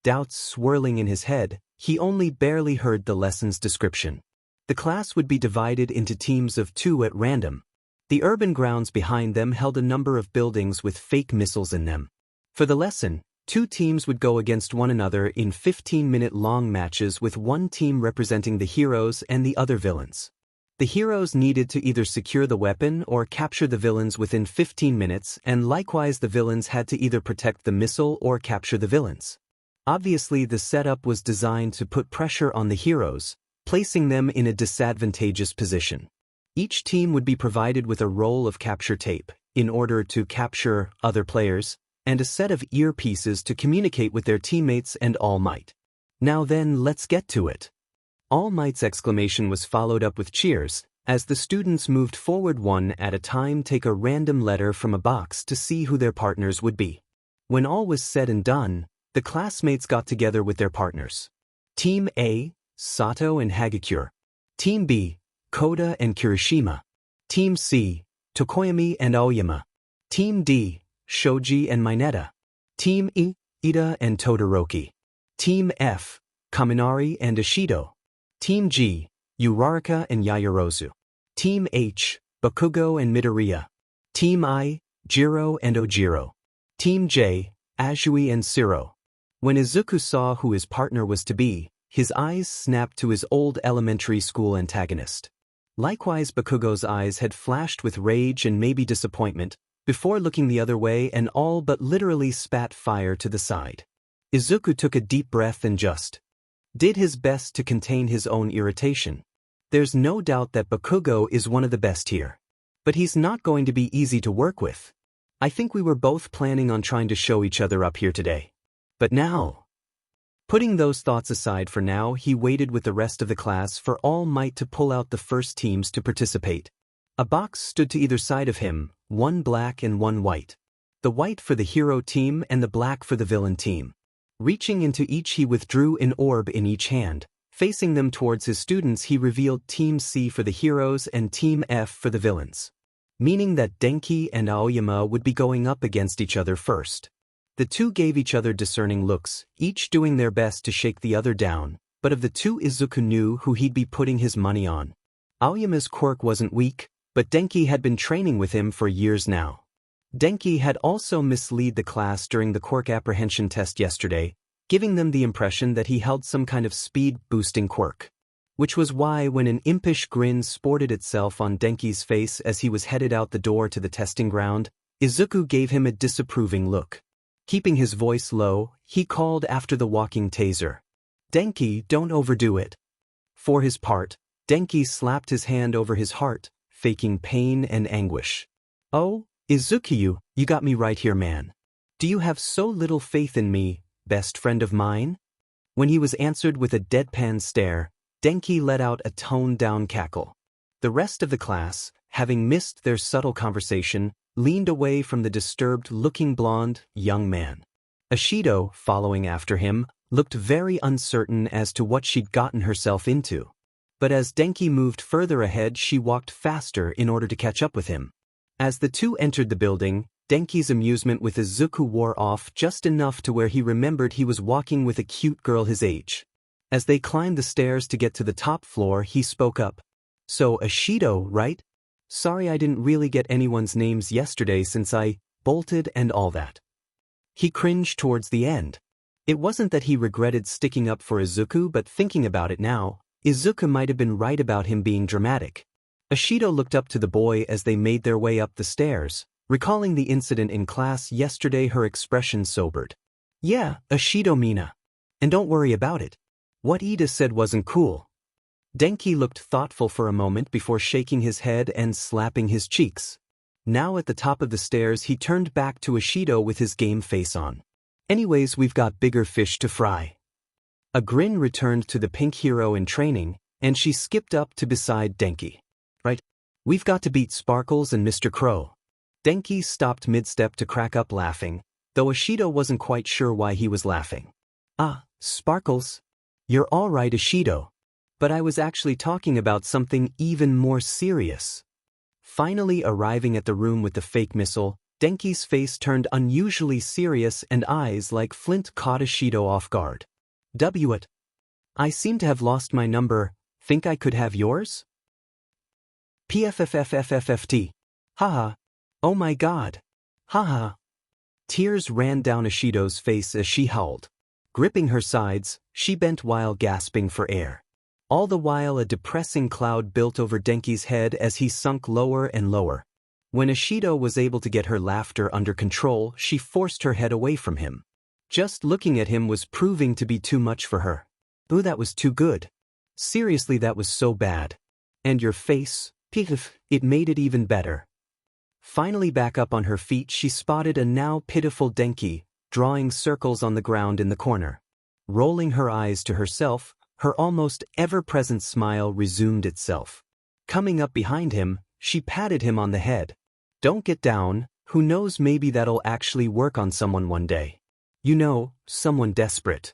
Doubts swirling in his head, he only barely heard the lesson's description. The class would be divided into teams of 2 at random. The urban grounds behind them held a number of buildings with fake missiles in them. For the lesson, 2 teams would go against one another in 15-minute-long matches with one team representing the heroes and the other villains. The heroes needed to either secure the weapon or capture the villains within 15 minutes, and likewise the villains had to either protect the missile or capture the villains. Obviously, the setup was designed to put pressure on the heroes, placing them in a disadvantageous position. Each team would be provided with a roll of capture tape, in order to capture other players, and a set of earpieces to communicate with their teammates and All Might. Now then, let's get to it. All Might's exclamation was followed up with cheers, as the students moved forward one at a time, take a random letter from a box to see who their partners would be. When all was said and done, the classmates got together with their partners. Team A, Sato and Hagakure. Team B, Koda and Kirishima. Team C, Tokoyami and Aoyama. Team D, Shoji and Mineta. Team E, Ida and Todoroki. Team F, Kaminari and Ishido. Team G, Uraraka and Yaoyorozu. Team H, Bakugo and Midoriya. Team I, Jiro and Ojiro. Team J, Azui and Siro. When Izuku saw who his partner was to be, his eyes snapped to his old elementary school antagonist. Likewise, Bakugo's eyes had flashed with rage and maybe disappointment, before looking the other way and all but literally spat fire to the side. Izuku took a deep breath and just did his best to contain his own irritation. There's no doubt that Bakugo is one of the best here. But he's not going to be easy to work with. I think we were both planning on trying to show each other up here today. But now, putting those thoughts aside for now, he waited with the rest of the class for All Might to pull out the first teams to participate. A box stood to either side of him, one black and one white. The white for the hero team and the black for the villain team. Reaching into each, he withdrew an orb in each hand. Facing them towards his students, he revealed Team C for the heroes and Team F for the villains. Meaning that Denki and Aoyama would be going up against each other first. The two gave each other discerning looks, each doing their best to shake the other down, but of the two Izuku knew who he'd be putting his money on. Aoyama's quirk wasn't weak, but Denki had been training with him for years now. Denki had also misled the class during the quirk apprehension test yesterday, giving them the impression that he held some kind of speed-boosting quirk. Which was why when an impish grin sported itself on Denki's face as he was headed out the door to the testing ground, Izuku gave him a disapproving look. Keeping his voice low, he called after the walking taser. "Denki, don't overdo it." For his part, Denki slapped his hand over his heart, faking pain and anguish. "Oh, Izuku, you got me right here, man. Do you have so little faith in me, best friend of mine?" When he was answered with a deadpan stare, Denki let out a toned-down cackle. The rest of the class, having missed their subtle conversation, leaned away from the disturbed-looking blonde, young man. Ishido, following after him, looked very uncertain as to what she'd gotten herself into. But as Denki moved further ahead, she walked faster in order to catch up with him. As the two entered the building, Denki's amusement with Izuku wore off just enough to where he remembered he was walking with a cute girl his age. As they climbed the stairs to get to the top floor, he spoke up. "So, Ishido, right? Sorry I didn't really get anyone's names yesterday since I bolted and all that." He cringed towards the end. It wasn't that he regretted sticking up for Izuku, but thinking about it now, Izuku might have been right about him being dramatic. Ishido looked up to the boy as they made their way up the stairs. Recalling the incident in class yesterday, her expression sobered. "Yeah, Ishido Mina. And don't worry about it. What Ida said wasn't cool." Denki looked thoughtful for a moment before shaking his head and slapping his cheeks. Now at the top of the stairs, he turned back to Ishido with his game face on. "Anyways, we've got bigger fish to fry." A grin returned to the pink hero in training, and she skipped up to beside Denki. "Right. We've got to beat Sparkles and Mr. Crow." Denki stopped mid-step to crack up laughing, though Ishido wasn't quite sure why he was laughing. "Ah, Sparkles. You're all right, Ishido. But I was actually talking about something even more serious." Finally arriving at the room with the fake missile, Denki's face turned unusually serious and eyes like flint caught Ishido off guard. "What? I seem to have lost my number. Think I could have yours?" "PFFFFFFT. Haha. Oh my god. Haha." Tears ran down Ishido's face as she howled. Gripping her sides, she bent while gasping for air. All the while a depressing cloud built over Denki's head as he sunk lower and lower. When Ishido was able to get her laughter under control, she forced her head away from him. Just looking at him was proving to be too much for her. "Ooh, that was too good. Seriously, that was so bad. And your face, piff, it made it even better." Finally back up on her feet, she spotted a now pitiful Denki, drawing circles on the ground in the corner. Rolling her eyes to herself, her almost ever-present smile resumed itself. Coming up behind him, she patted him on the head. "Don't get down, who knows, maybe that'll actually work on someone one day. You know, someone desperate."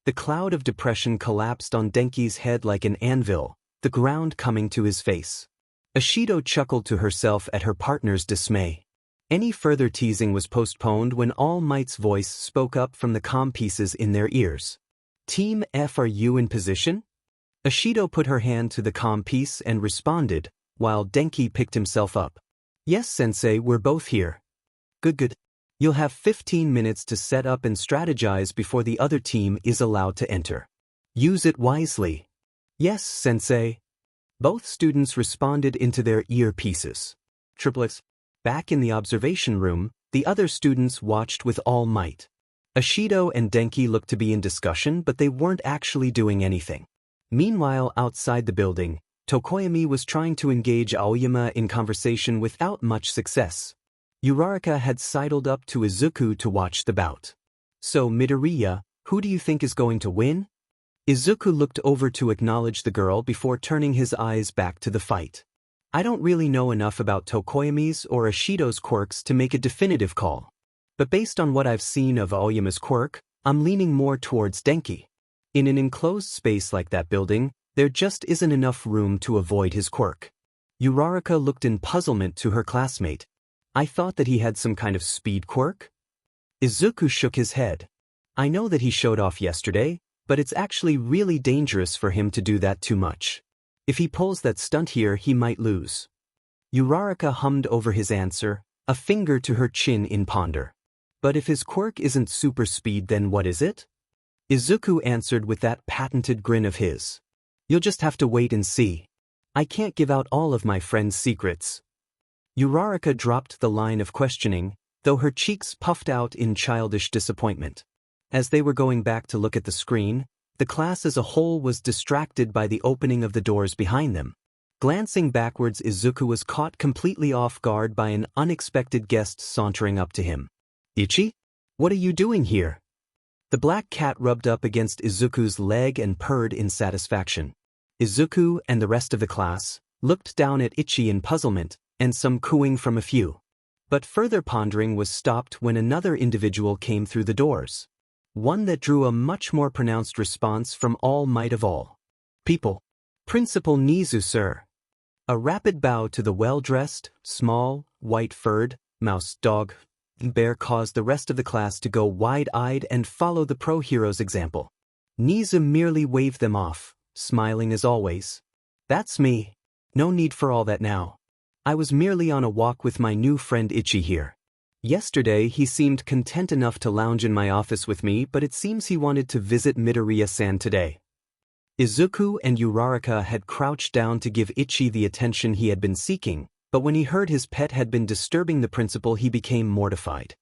The cloud of depression collapsed on Denki's head like an anvil, the ground coming to his face. Ashido chuckled to herself at her partner's dismay. Any further teasing was postponed when All Might's voice spoke up from the comm pieces in their ears. Team F, are you in position? Ashido put her hand to the comm piece and responded, while Denki picked himself up. Yes, Sensei, we're both here. Good. You'll have 15 minutes to set up and strategize before the other team is allowed to enter. Use it wisely. Yes, Sensei. Both students responded into their earpieces. Triplets. Back in the observation room, the other students watched with all might. Ashido and Denki looked to be in discussion, but they weren't actually doing anything. Meanwhile, outside the building, Tokoyami was trying to engage Aoyama in conversation without much success. Uraraka had sidled up to Izuku to watch the bout. So, Midoriya, who do you think is going to win? Izuku looked over to acknowledge the girl before turning his eyes back to the fight. I don't really know enough about Tokoyami's or Ashido's quirks to make a definitive call. But based on what I've seen of Aoyama's quirk, I'm leaning more towards Denki. In an enclosed space like that building, there just isn't enough room to avoid his quirk. Uraraka looked in puzzlement to her classmate. I thought that he had some kind of speed quirk? Izuku shook his head. I know that he showed off yesterday, but it's actually really dangerous for him to do that too much. If he pulls that stunt here, he might lose. Uraraka hummed over his answer, a finger to her chin in ponder. But if his quirk isn't super speed, then what is it? Izuku answered with that patented grin of his. You'll just have to wait and see. I can't give out all of my friend's secrets. Uraraka dropped the line of questioning, though her cheeks puffed out in childish disappointment. As they were going back to look at the screen, the class as a whole was distracted by the opening of the doors behind them. Glancing backwards, Izuku was caught completely off guard by an unexpected guest sauntering up to him. Ichi? What are you doing here? The black cat rubbed up against Izuku's leg and purred in satisfaction. Izuku and the rest of the class looked down at Ichi in puzzlement, and some cooing from a few. But further pondering was stopped when another individual came through the doors. One that drew a much more pronounced response from All Might of all. People. Principal Nizu, sir. A rapid bow to the well-dressed, small, white-furred, mouse dog bear caused the rest of the class to go wide-eyed and follow the pro-hero's example. Nizu merely waved them off, smiling as always. That's me. No need for all that now. I was merely on a walk with my new friend Ichi here. Yesterday he seemed content enough to lounge in my office with me, but it seems he wanted to visit Midoriya-san today. Izuku and Uraraka had crouched down to give Ichi the attention he had been seeking, but when he heard his pet had been disturbing the principal, he became mortified.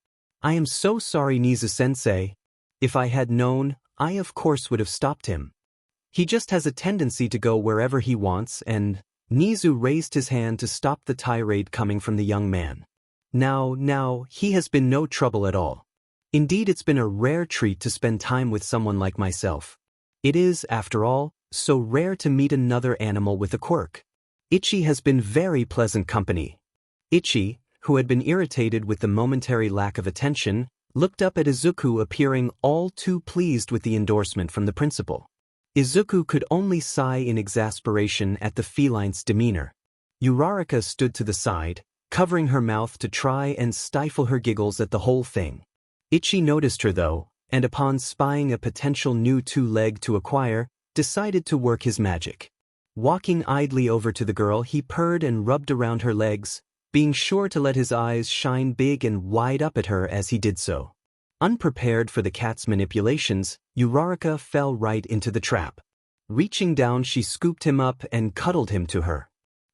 I am so sorry, Nizu-sensei. If I had known, I of course would have stopped him. He just has a tendency to go wherever he wants, and Nizu raised his hand to stop the tirade coming from the young man. Now, he has been no trouble at all. Indeed, it's been a rare treat to spend time with someone like myself. It is, after all, so rare to meet another animal with a quirk. Ichi has been very pleasant company. Ichi, who had been irritated with the momentary lack of attention, looked up at Izuku, appearing all too pleased with the endorsement from the principal. Izuku could only sigh in exasperation at the feline's demeanor. Uraraka stood to the side, covering her mouth to try and stifle her giggles at the whole thing. Ichi noticed her though, and upon spying a potential new two-leg to acquire, decided to work his magic. Walking idly over to the girl, he purred and rubbed around her legs, being sure to let his eyes shine big and wide up at her as he did so. Unprepared for the cat's manipulations, Uraraka fell right into the trap. Reaching down, she scooped him up and cuddled him to her,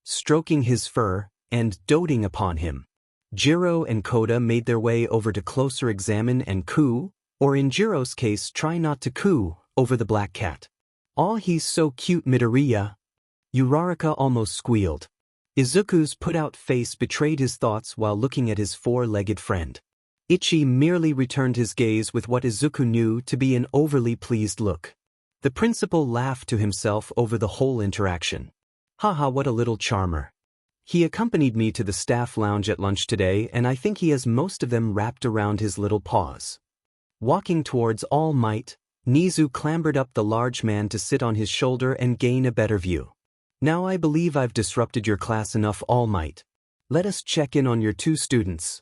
stroking his fur and doting upon him. Jiro and Koda made their way over to closer examine and coo, or in Jiro's case, try not to coo, over the black cat. "Aw, he's so cute, Midoriya." Uraraka almost squealed. Izuku's put-out face betrayed his thoughts while looking at his four-legged friend. Ichi merely returned his gaze with what Izuku knew to be an overly pleased look. The principal laughed to himself over the whole interaction. Haha, what a little charmer. He accompanied me to the staff lounge at lunch today, and I think he has most of them wrapped around his little paws. Walking towards All Might, Nizu clambered up the large man to sit on his shoulder and gain a better view. Now I believe I've disrupted your class enough, All Might. Let us check in on your two students.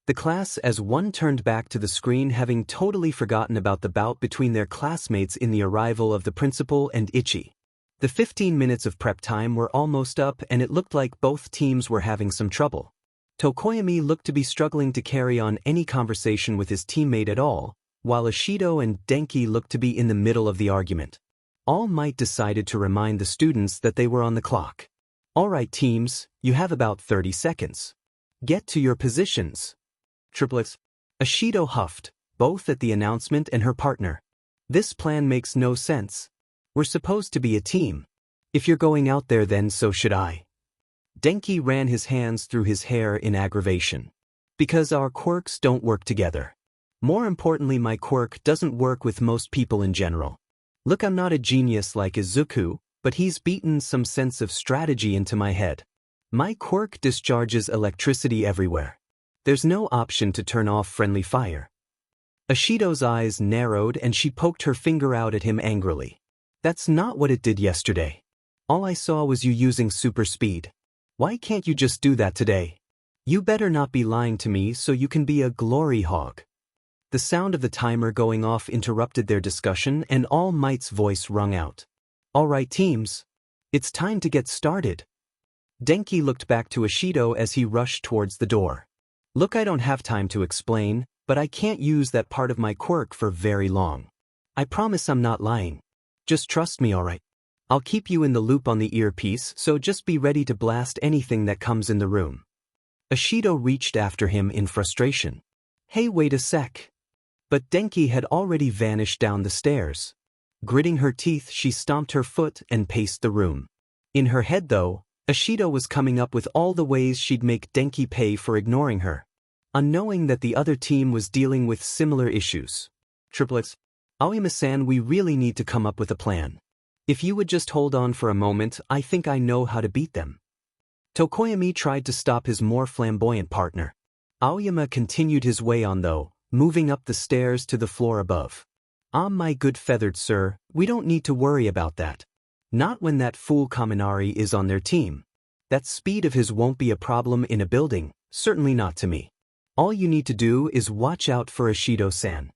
The class as one turned back to the screen, having totally forgotten about the bout between their classmates in the arrival of the principal and Ichi. The 15 minutes of prep time were almost up and it looked like both teams were having some trouble. Tokoyami looked to be struggling to carry on any conversation with his teammate at all, while Ishido and Denki looked to be in the middle of the argument. All Might decided to remind the students that they were on the clock. Alright teams, you have about 30 seconds. Get to your positions. Triplets. Ishido huffed, both at the announcement and her partner. This plan makes no sense. We're supposed to be a team. If you're going out there, then so should I. Denki ran his hands through his hair in aggravation. Because our quirks don't work together. More importantly, my quirk doesn't work with most people in general. Look, I'm not a genius like Izuku, but he's beaten some sense of strategy into my head. My quirk discharges electricity everywhere. There's no option to turn off friendly fire. Ishido's eyes narrowed and she poked her finger out at him angrily. That's not what it did yesterday. All I saw was you using super speed. Why can't you just do that today? You better not be lying to me so you can be a glory hog. The sound of the timer going off interrupted their discussion and All Might's voice rung out. Alright teams. It's time to get started. Denki looked back to Ishido as he rushed towards the door. Look, I don't have time to explain, but I can't use that part of my quirk for very long. I promise I'm not lying. Just trust me, alright? I'll keep you in the loop on the earpiece, so just be ready to blast anything that comes in the room. Ishido reached after him in frustration. Hey, wait a sec. But Denki had already vanished down the stairs. Gritting her teeth, she stomped her foot and paced the room. In her head, though, Ishido was coming up with all the ways she'd make Denki pay for ignoring her. Unknowing that the other team was dealing with similar issues. Triplets. Aoyama-san, we really need to come up with a plan. If you would just hold on for a moment, I think I know how to beat them. Tokoyami tried to stop his more flamboyant partner. Aoyama continued his way on though, moving up the stairs to the floor above. My good feathered sir, we don't need to worry about that. Not when that fool Kaminari is on their team. That speed of his won't be a problem in a building, certainly not to me. All you need to do is watch out for Ishido-san.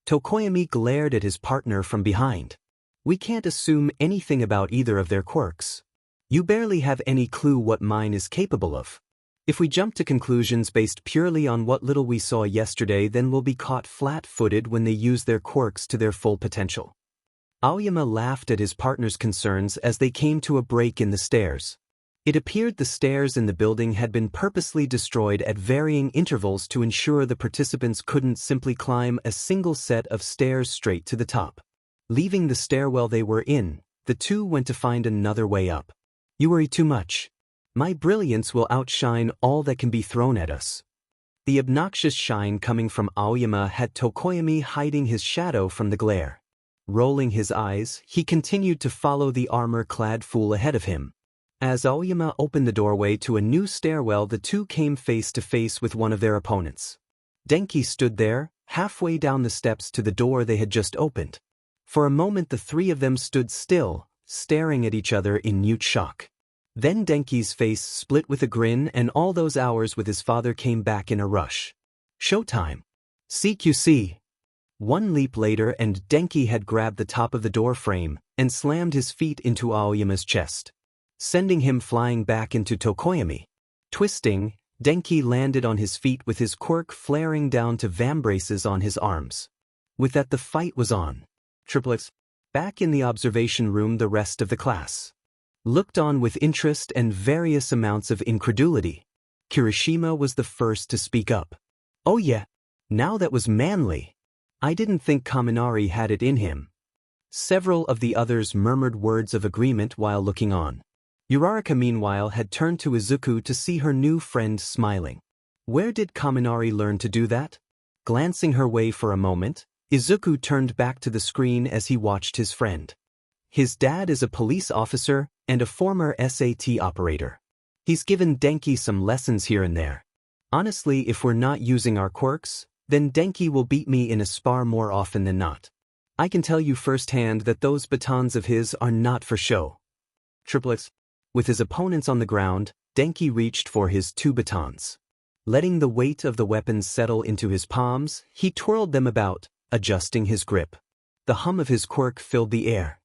Tokoyami glared at his partner from behind. We can't assume anything about either of their quirks. You barely have any clue what mine is capable of. If we jump to conclusions based purely on what little we saw yesterday, then we'll be caught flat-footed when they use their quirks to their full potential. Aoyama laughed at his partner's concerns as they came to a break in the stairs. It appeared the stairs in the building had been purposely destroyed at varying intervals to ensure the participants couldn't simply climb a single set of stairs straight to the top. Leaving the stairwell they were in, the two went to find another way up. You worry too much. My brilliance will outshine all that can be thrown at us. The obnoxious shine coming from Aoyama had Tokoyami hiding his shadow from the glare. Rolling his eyes, he continued to follow the armor-clad fool ahead of him. As Aoyama opened the doorway to a new stairwell, the two came face to face with one of their opponents. Denki stood there, halfway down the steps to the door they had just opened. For a moment the three of them stood still, staring at each other in mute shock. Then Denki's face split with a grin and all those hours with his father came back in a rush. Showtime. CQC. One leap later and Denki had grabbed the top of the door frame and slammed his feet into Aoyama's chest, sending him flying back into Tokoyami. Twisting, Denki landed on his feet with his quirk flaring down to vambraces on his arms. With that, the fight was on. Triplets. Back in the observation room, the rest of the class looked on with interest and various amounts of incredulity. Kirishima was the first to speak up. Oh yeah, now that was manly. I didn't think Kaminari had it in him. Several of the others murmured words of agreement while looking on. Uraraka meanwhile had turned to Izuku to see her new friend smiling. Where did Kaminari learn to do that? Glancing her way for a moment, Izuku turned back to the screen as he watched his friend. His dad is a police officer and a former SAT operator. He's given Denki some lessons here and there. Honestly, if we're not using our quirks, then Denki will beat me in a spar more often than not. I can tell you firsthand that those batons of his are not for show. Triplets. With his opponents on the ground, Denki reached for his 2 batons. Letting the weight of the weapons settle into his palms, he twirled them about, adjusting his grip. The hum of his quirk filled the air.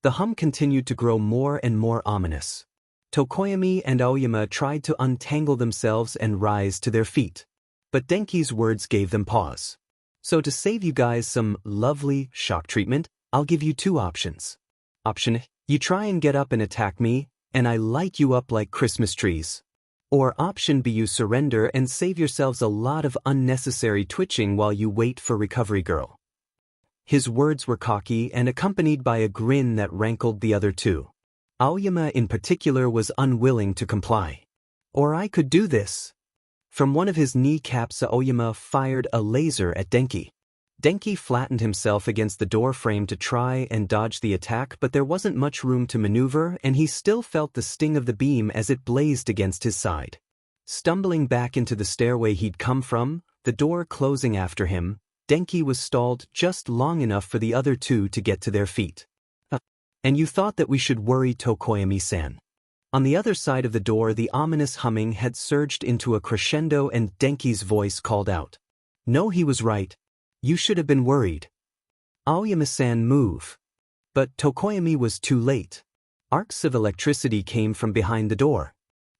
The hum continued to grow more and more ominous. Tokoyami and Aoyama tried to untangle themselves and rise to their feet. But Denki's words gave them pause. So to save you guys some lovely shock treatment, I'll give you 2 options. Option A, you try and get up and attack me, and I light you up like Christmas trees. Or option B, you surrender and save yourselves a lot of unnecessary twitching while you wait for Recovery Girl. His words were cocky and accompanied by a grin that rankled the other 2. Aoyama in particular was unwilling to comply. Or I could do this. From one of his kneecaps, Aoyama fired a laser at Denki. Denki flattened himself against the door frame to try and dodge the attack, but there wasn't much room to maneuver, and he still felt the sting of the beam as it blazed against his side. Stumbling back into the stairway he'd come from, the door closing after him, Denki was stalled just long enough for the other 2 to get to their feet. And you thought that we should worry Tokoyami-san. On the other side of the door, the ominous humming had surged into a crescendo and Denki's voice called out. No, he was right. You should have been worried. Aoyama-san, move. But Tokoyami was too late. Arcs of electricity came from behind the door.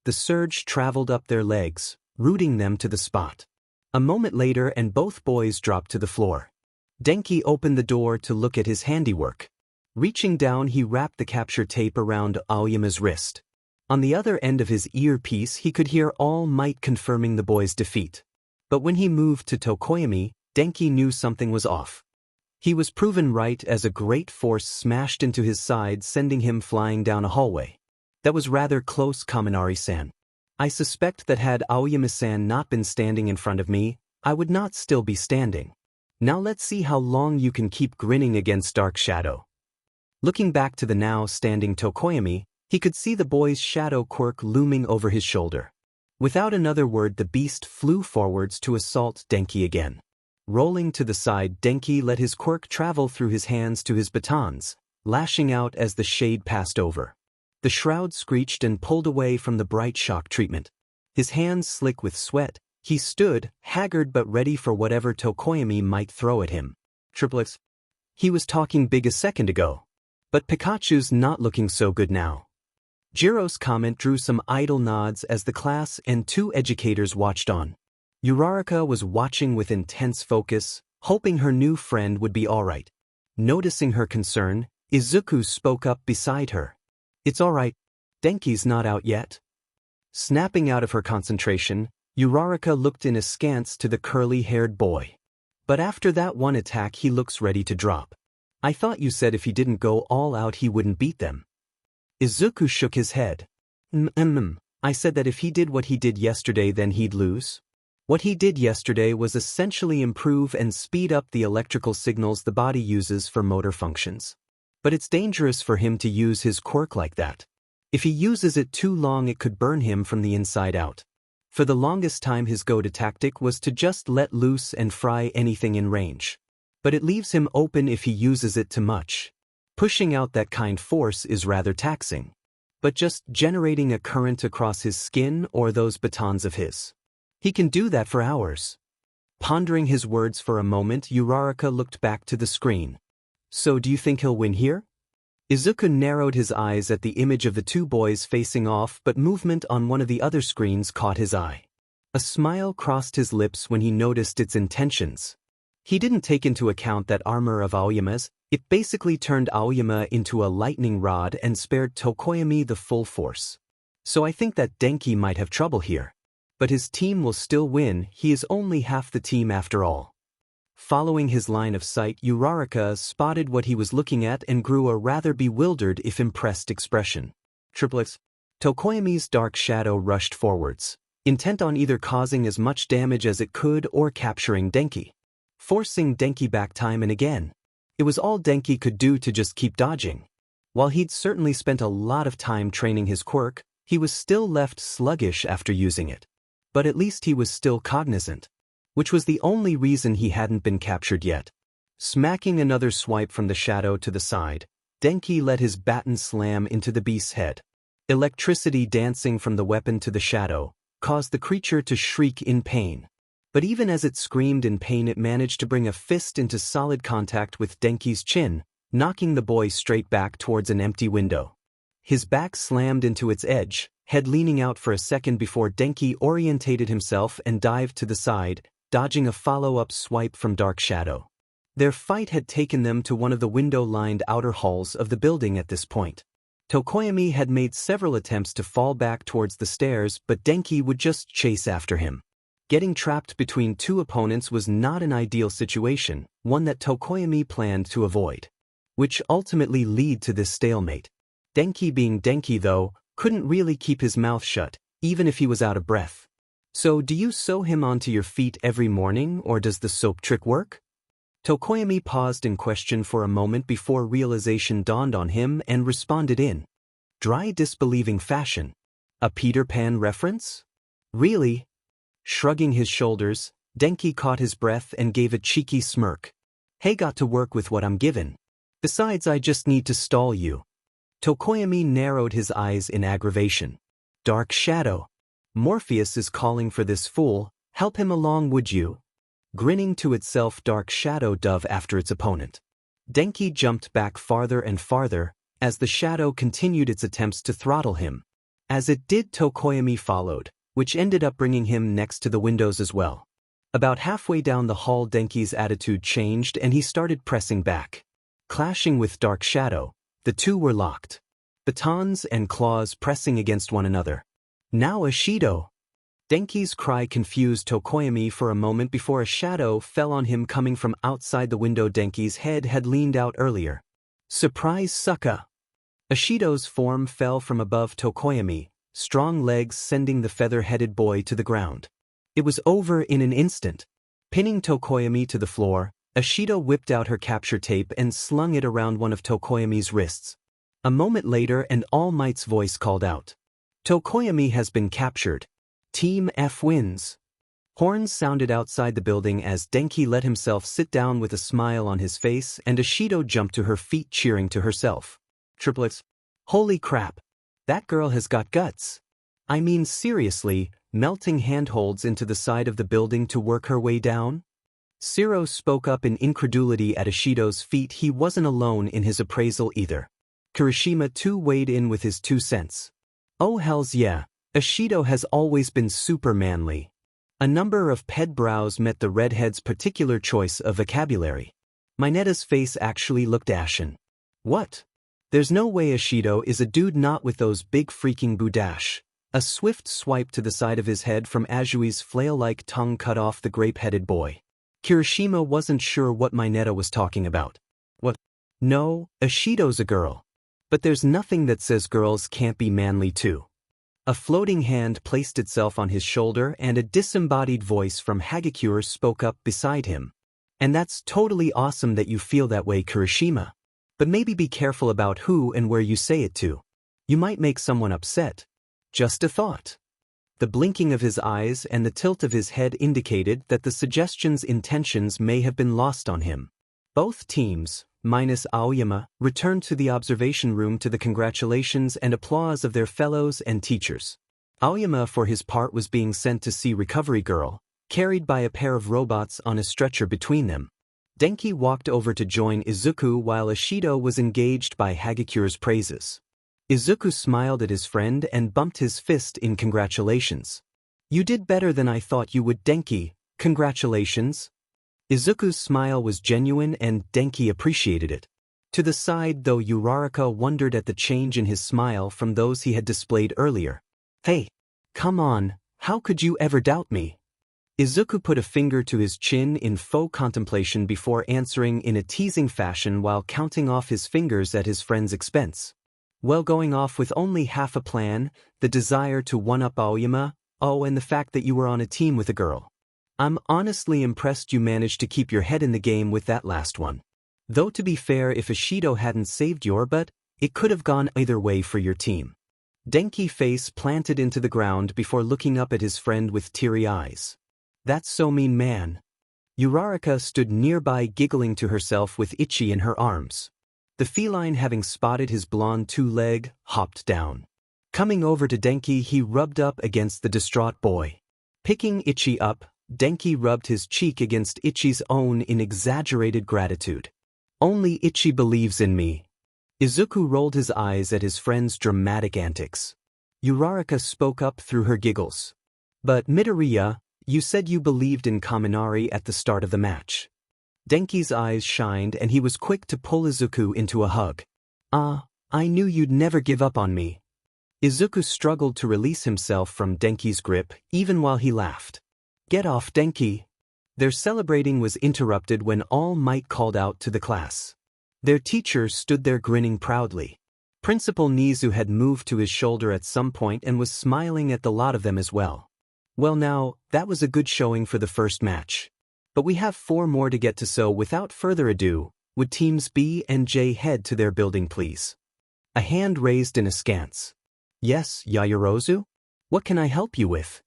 The surge traveled up their legs, rooting them to the spot. A moment later and both boys dropped to the floor. Denki opened the door to look at his handiwork. Reaching down, he wrapped the capture tape around Aoyama's wrist. On the other end of his earpiece, he could hear All Might confirming the boy's defeat. But when he moved to Tokoyami, Denki knew something was off. He was proven right as a great force smashed into his side, sending him flying down a hallway. That was rather close, Kaminari-san. I suspect that had Aoyama-san not been standing in front of me, I would not still be standing. Now let's see how long you can keep grinning against Dark Shadow. Looking back to the now standing Tokoyami, he could see the boy's shadow quirk looming over his shoulder. Without another word, the beast flew forwards to assault Denki again. Rolling to the side, Denki let his quirk travel through his hands to his batons, lashing out as the shade passed over. The shroud screeched and pulled away from the bright shock treatment. His hands slick with sweat, he stood, haggard but ready for whatever Tokoyami might throw at him. Triplets. He was talking big a second ago. But Pikachu's not looking so good now. Jiro's comment drew some idle nods as the class and 2 educators watched on. Uraraka was watching with intense focus, hoping her new friend would be all right. Noticing her concern, Izuku spoke up beside her. It's all right. Denki's not out yet. Snapping out of her concentration, Uraraka looked in askance to the curly-haired boy. But after that one attack, he looks ready to drop. I thought you said if he didn't go all out he wouldn't beat them. Izuku shook his head. I said that if he did what he did yesterday then he'd lose. What he did yesterday was essentially improve and speed up the electrical signals the body uses for motor functions. But it's dangerous for him to use his quirk like that. If he uses it too long it could burn him from the inside out. For the longest time his go-to tactic was to just let loose and fry anything in range. But it leaves him open if he uses it too much. Pushing out that kind force is rather taxing. But just generating a current across his skin or those batons of his. He can do that for hours. Pondering his words for a moment, Uraraka looked back to the screen. So do you think he'll win here? Izuku narrowed his eyes at the image of the 2 boys facing off, but movement on one of the other screens caught his eye. A smile crossed his lips when he noticed its intentions. He didn't take into account that armor of Aoyama's. It basically turned Aoyama into a lightning rod and spared Tokoyami the full force. So I think that Denki might have trouble here. But his team will still win, he is only half the team after all. Following his line of sight, Uraraka spotted what he was looking at and grew a rather bewildered if impressed expression. Triplets. Tokoyami's dark shadow rushed forwards, intent on either causing as much damage as it could or capturing Denki. Forcing Denki back time and again. It was all Denki could do to just keep dodging. While he'd certainly spent a lot of time training his quirk, he was still left sluggish after using it. But at least he was still cognizant. Which was the only reason he hadn't been captured yet. Smacking another swipe from the shadow to the side, Denki let his baton slam into the beast's head. Electricity dancing from the weapon to the shadow caused the creature to shriek in pain. But even as it screamed in pain, it managed to bring a fist into solid contact with Denki's chin, knocking the boy straight back towards an empty window. His back slammed into its edge, head leaning out for a second before Denki orientated himself and dived to the side, dodging a follow-up swipe from Dark Shadow. Their fight had taken them to one of the window-lined outer halls of the building at this point. Tokoyami had made several attempts to fall back towards the stairs, but Denki would just chase after him. Getting trapped between two opponents was not an ideal situation, one that Tokoyami planned to avoid. Which ultimately led to this stalemate. Denki, being Denki though, couldn't really keep his mouth shut, even if he was out of breath. So do you sew him onto your feet every morning, or does the soap trick work? Tokoyami paused in question for a moment before realization dawned on him and responded in dry, disbelieving fashion. A Peter Pan reference? Really? Shrugging his shoulders, Denki caught his breath and gave a cheeky smirk. Hey, got to work with what I'm given. Besides, I just need to stall you. Tokoyami narrowed his eyes in aggravation. Dark Shadow. Morpheus is calling for this fool, help him along, would you? Grinning to itself, Dark Shadow dove after its opponent. Denki jumped back farther and farther, as the shadow continued its attempts to throttle him. As it did, Tokoyami followed, which ended up bringing him next to the windows as well. About halfway down the hall, Denki's attitude changed and he started pressing back. Clashing with Dark Shadow, the two were locked. Batons and claws pressing against one another. Now Ashido! Denki's cry confused Tokoyami for a moment before a shadow fell on him coming from outside the window Denki's head had leaned out earlier. Surprise sucker! Ashido's form fell from above Tokoyami, strong legs sending the feather-headed boy to the ground. It was over in an instant. Pinning Tokoyami to the floor, Ashido whipped out her capture tape and slung it around one of Tokoyami's wrists. A moment later, and All Might's voice called out. Tokoyami has been captured. Team F wins. Horns sounded outside the building as Denki let himself sit down with a smile on his face, and Ashido jumped to her feet cheering to herself. Triplets. Holy crap. That girl has got guts. I mean, seriously, melting handholds into the side of the building to work her way down? Shiro spoke up in incredulity at Ashido's feet. He wasn't alone in his appraisal either. Kirishima too weighed in with his 2 cents. Oh hells yeah. Ashido has always been super manly. A number of ped brows met the redhead's particular choice of vocabulary. Minetta's face actually looked ashen. What? There's no way Ashido is a dude, not with those big freaking boudash. A swift swipe to the side of his head from Ajui's flail-like tongue cut off the grape-headed boy. Kirishima wasn't sure what Minetta was talking about. What? No, Ashido's a girl. But there's nothing that says girls can't be manly too. A floating hand placed itself on his shoulder and a disembodied voice from Hagakure spoke up beside him. And that's totally awesome that you feel that way, Kirishima. But maybe be careful about who and where you say it to. You might make someone upset. Just a thought. The blinking of his eyes and the tilt of his head indicated that the suggestion's intentions may have been lost on him. Both teams, minus Aoyama, returned to the observation room to the congratulations and applause of their fellows and teachers. Aoyama, for his part, was being sent to see Recovery Girl, carried by a pair of robots on a stretcher between them. Denki walked over to join Izuku while Ashido was engaged by Hagakure's praises. Izuku smiled at his friend and bumped his fist in congratulations. You did better than I thought you would, Denki. Congratulations. Izuku's smile was genuine and Denki appreciated it. To the side, though, Uraraka wondered at the change in his smile from those he had displayed earlier. Hey, come on, how could you ever doubt me? Izuku put a finger to his chin in faux contemplation before answering in a teasing fashion while counting off his fingers at his friend's expense. Well, going off with only half a plan, the desire to one-up Aoyama, and the fact that you were on a team with a girl. I'm honestly impressed you managed to keep your head in the game with that last one. Though to be fair, if Ashido hadn't saved your butt, it could have gone either way for your team. Denki face planted into the ground before looking up at his friend with teary eyes. That's so mean, man. Uraraka stood nearby giggling to herself with Ichi in her arms. The feline, having spotted his blonde two-leg, hopped down. Coming over to Denki, he rubbed up against the distraught boy. Picking Ichi up, Denki rubbed his cheek against Ichi's own in exaggerated gratitude. Only Ichi believes in me. Izuku rolled his eyes at his friend's dramatic antics. Uraraka spoke up through her giggles. But Midoriya, you said you believed in Kaminari at the start of the match. Denki's eyes shined and he was quick to pull Izuku into a hug. I knew you'd never give up on me. Izuku struggled to release himself from Denki's grip, even while he laughed. Get off, Denki. Their celebrating was interrupted when All Might called out to the class. Their teacher stood there grinning proudly. Principal Nizu had moved to his shoulder at some point and was smiling at the lot of them as well. Well now, that was a good showing for the first match. But we have 4 more to get to, so without further ado, would teams B and J head to their building please? A hand raised in askance. Yes, Yaoyorozu? What can I help you with?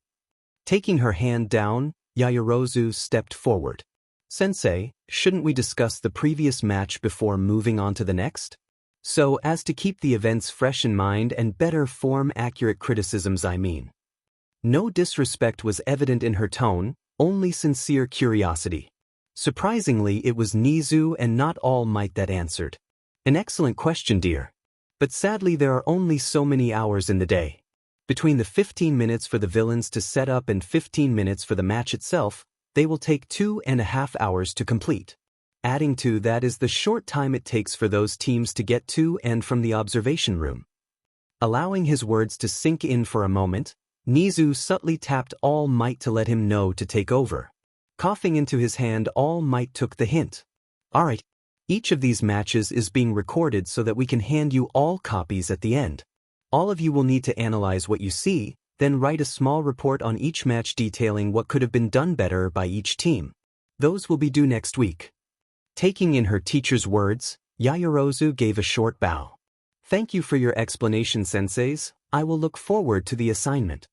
Taking her hand down, Yaoyorozu stepped forward. Sensei, shouldn't we discuss the previous match before moving on to the next? So as to keep the events fresh in mind and better form accurate criticisms, I mean. No disrespect was evident in her tone, only sincere curiosity. Surprisingly, it was Nizu and not All Might that answered. An excellent question, dear. But sadly there are only so many hours in the day. Between the 15 minutes for the villains to set up and 15 minutes for the match itself, they will take 2.5 hours to complete. Adding to that is the short time it takes for those teams to get to and from the observation room. Allowing his words to sink in for a moment, Nizu subtly tapped All Might to let him know to take over. Coughing into his hand, All Might took the hint. Alright. Each of these matches is being recorded so that we can hand you all copies at the end. All of you will need to analyze what you see, then write a small report on each match detailing what could have been done better by each team. Those will be due next week. Taking in her teacher's words, Yaoyorozu gave a short bow. Thank you for your explanation, senseis. I will look forward to the assignment.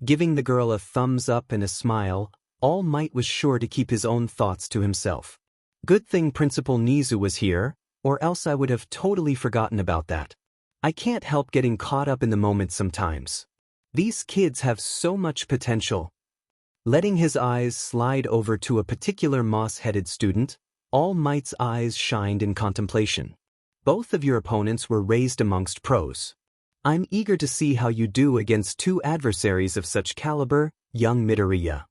Giving the girl a thumbs up and a smile, All Might was sure to keep his own thoughts to himself. Good thing Principal Nizu was here, or else I would have totally forgotten about that. I can't help getting caught up in the moment sometimes. These kids have so much potential. Letting his eyes slide over to a particular moss-headed student, All Might's eyes shined in contemplation. Both of your opponents were raised amongst pros. I'm eager to see how you do against 2 adversaries of such caliber, young Midoriya.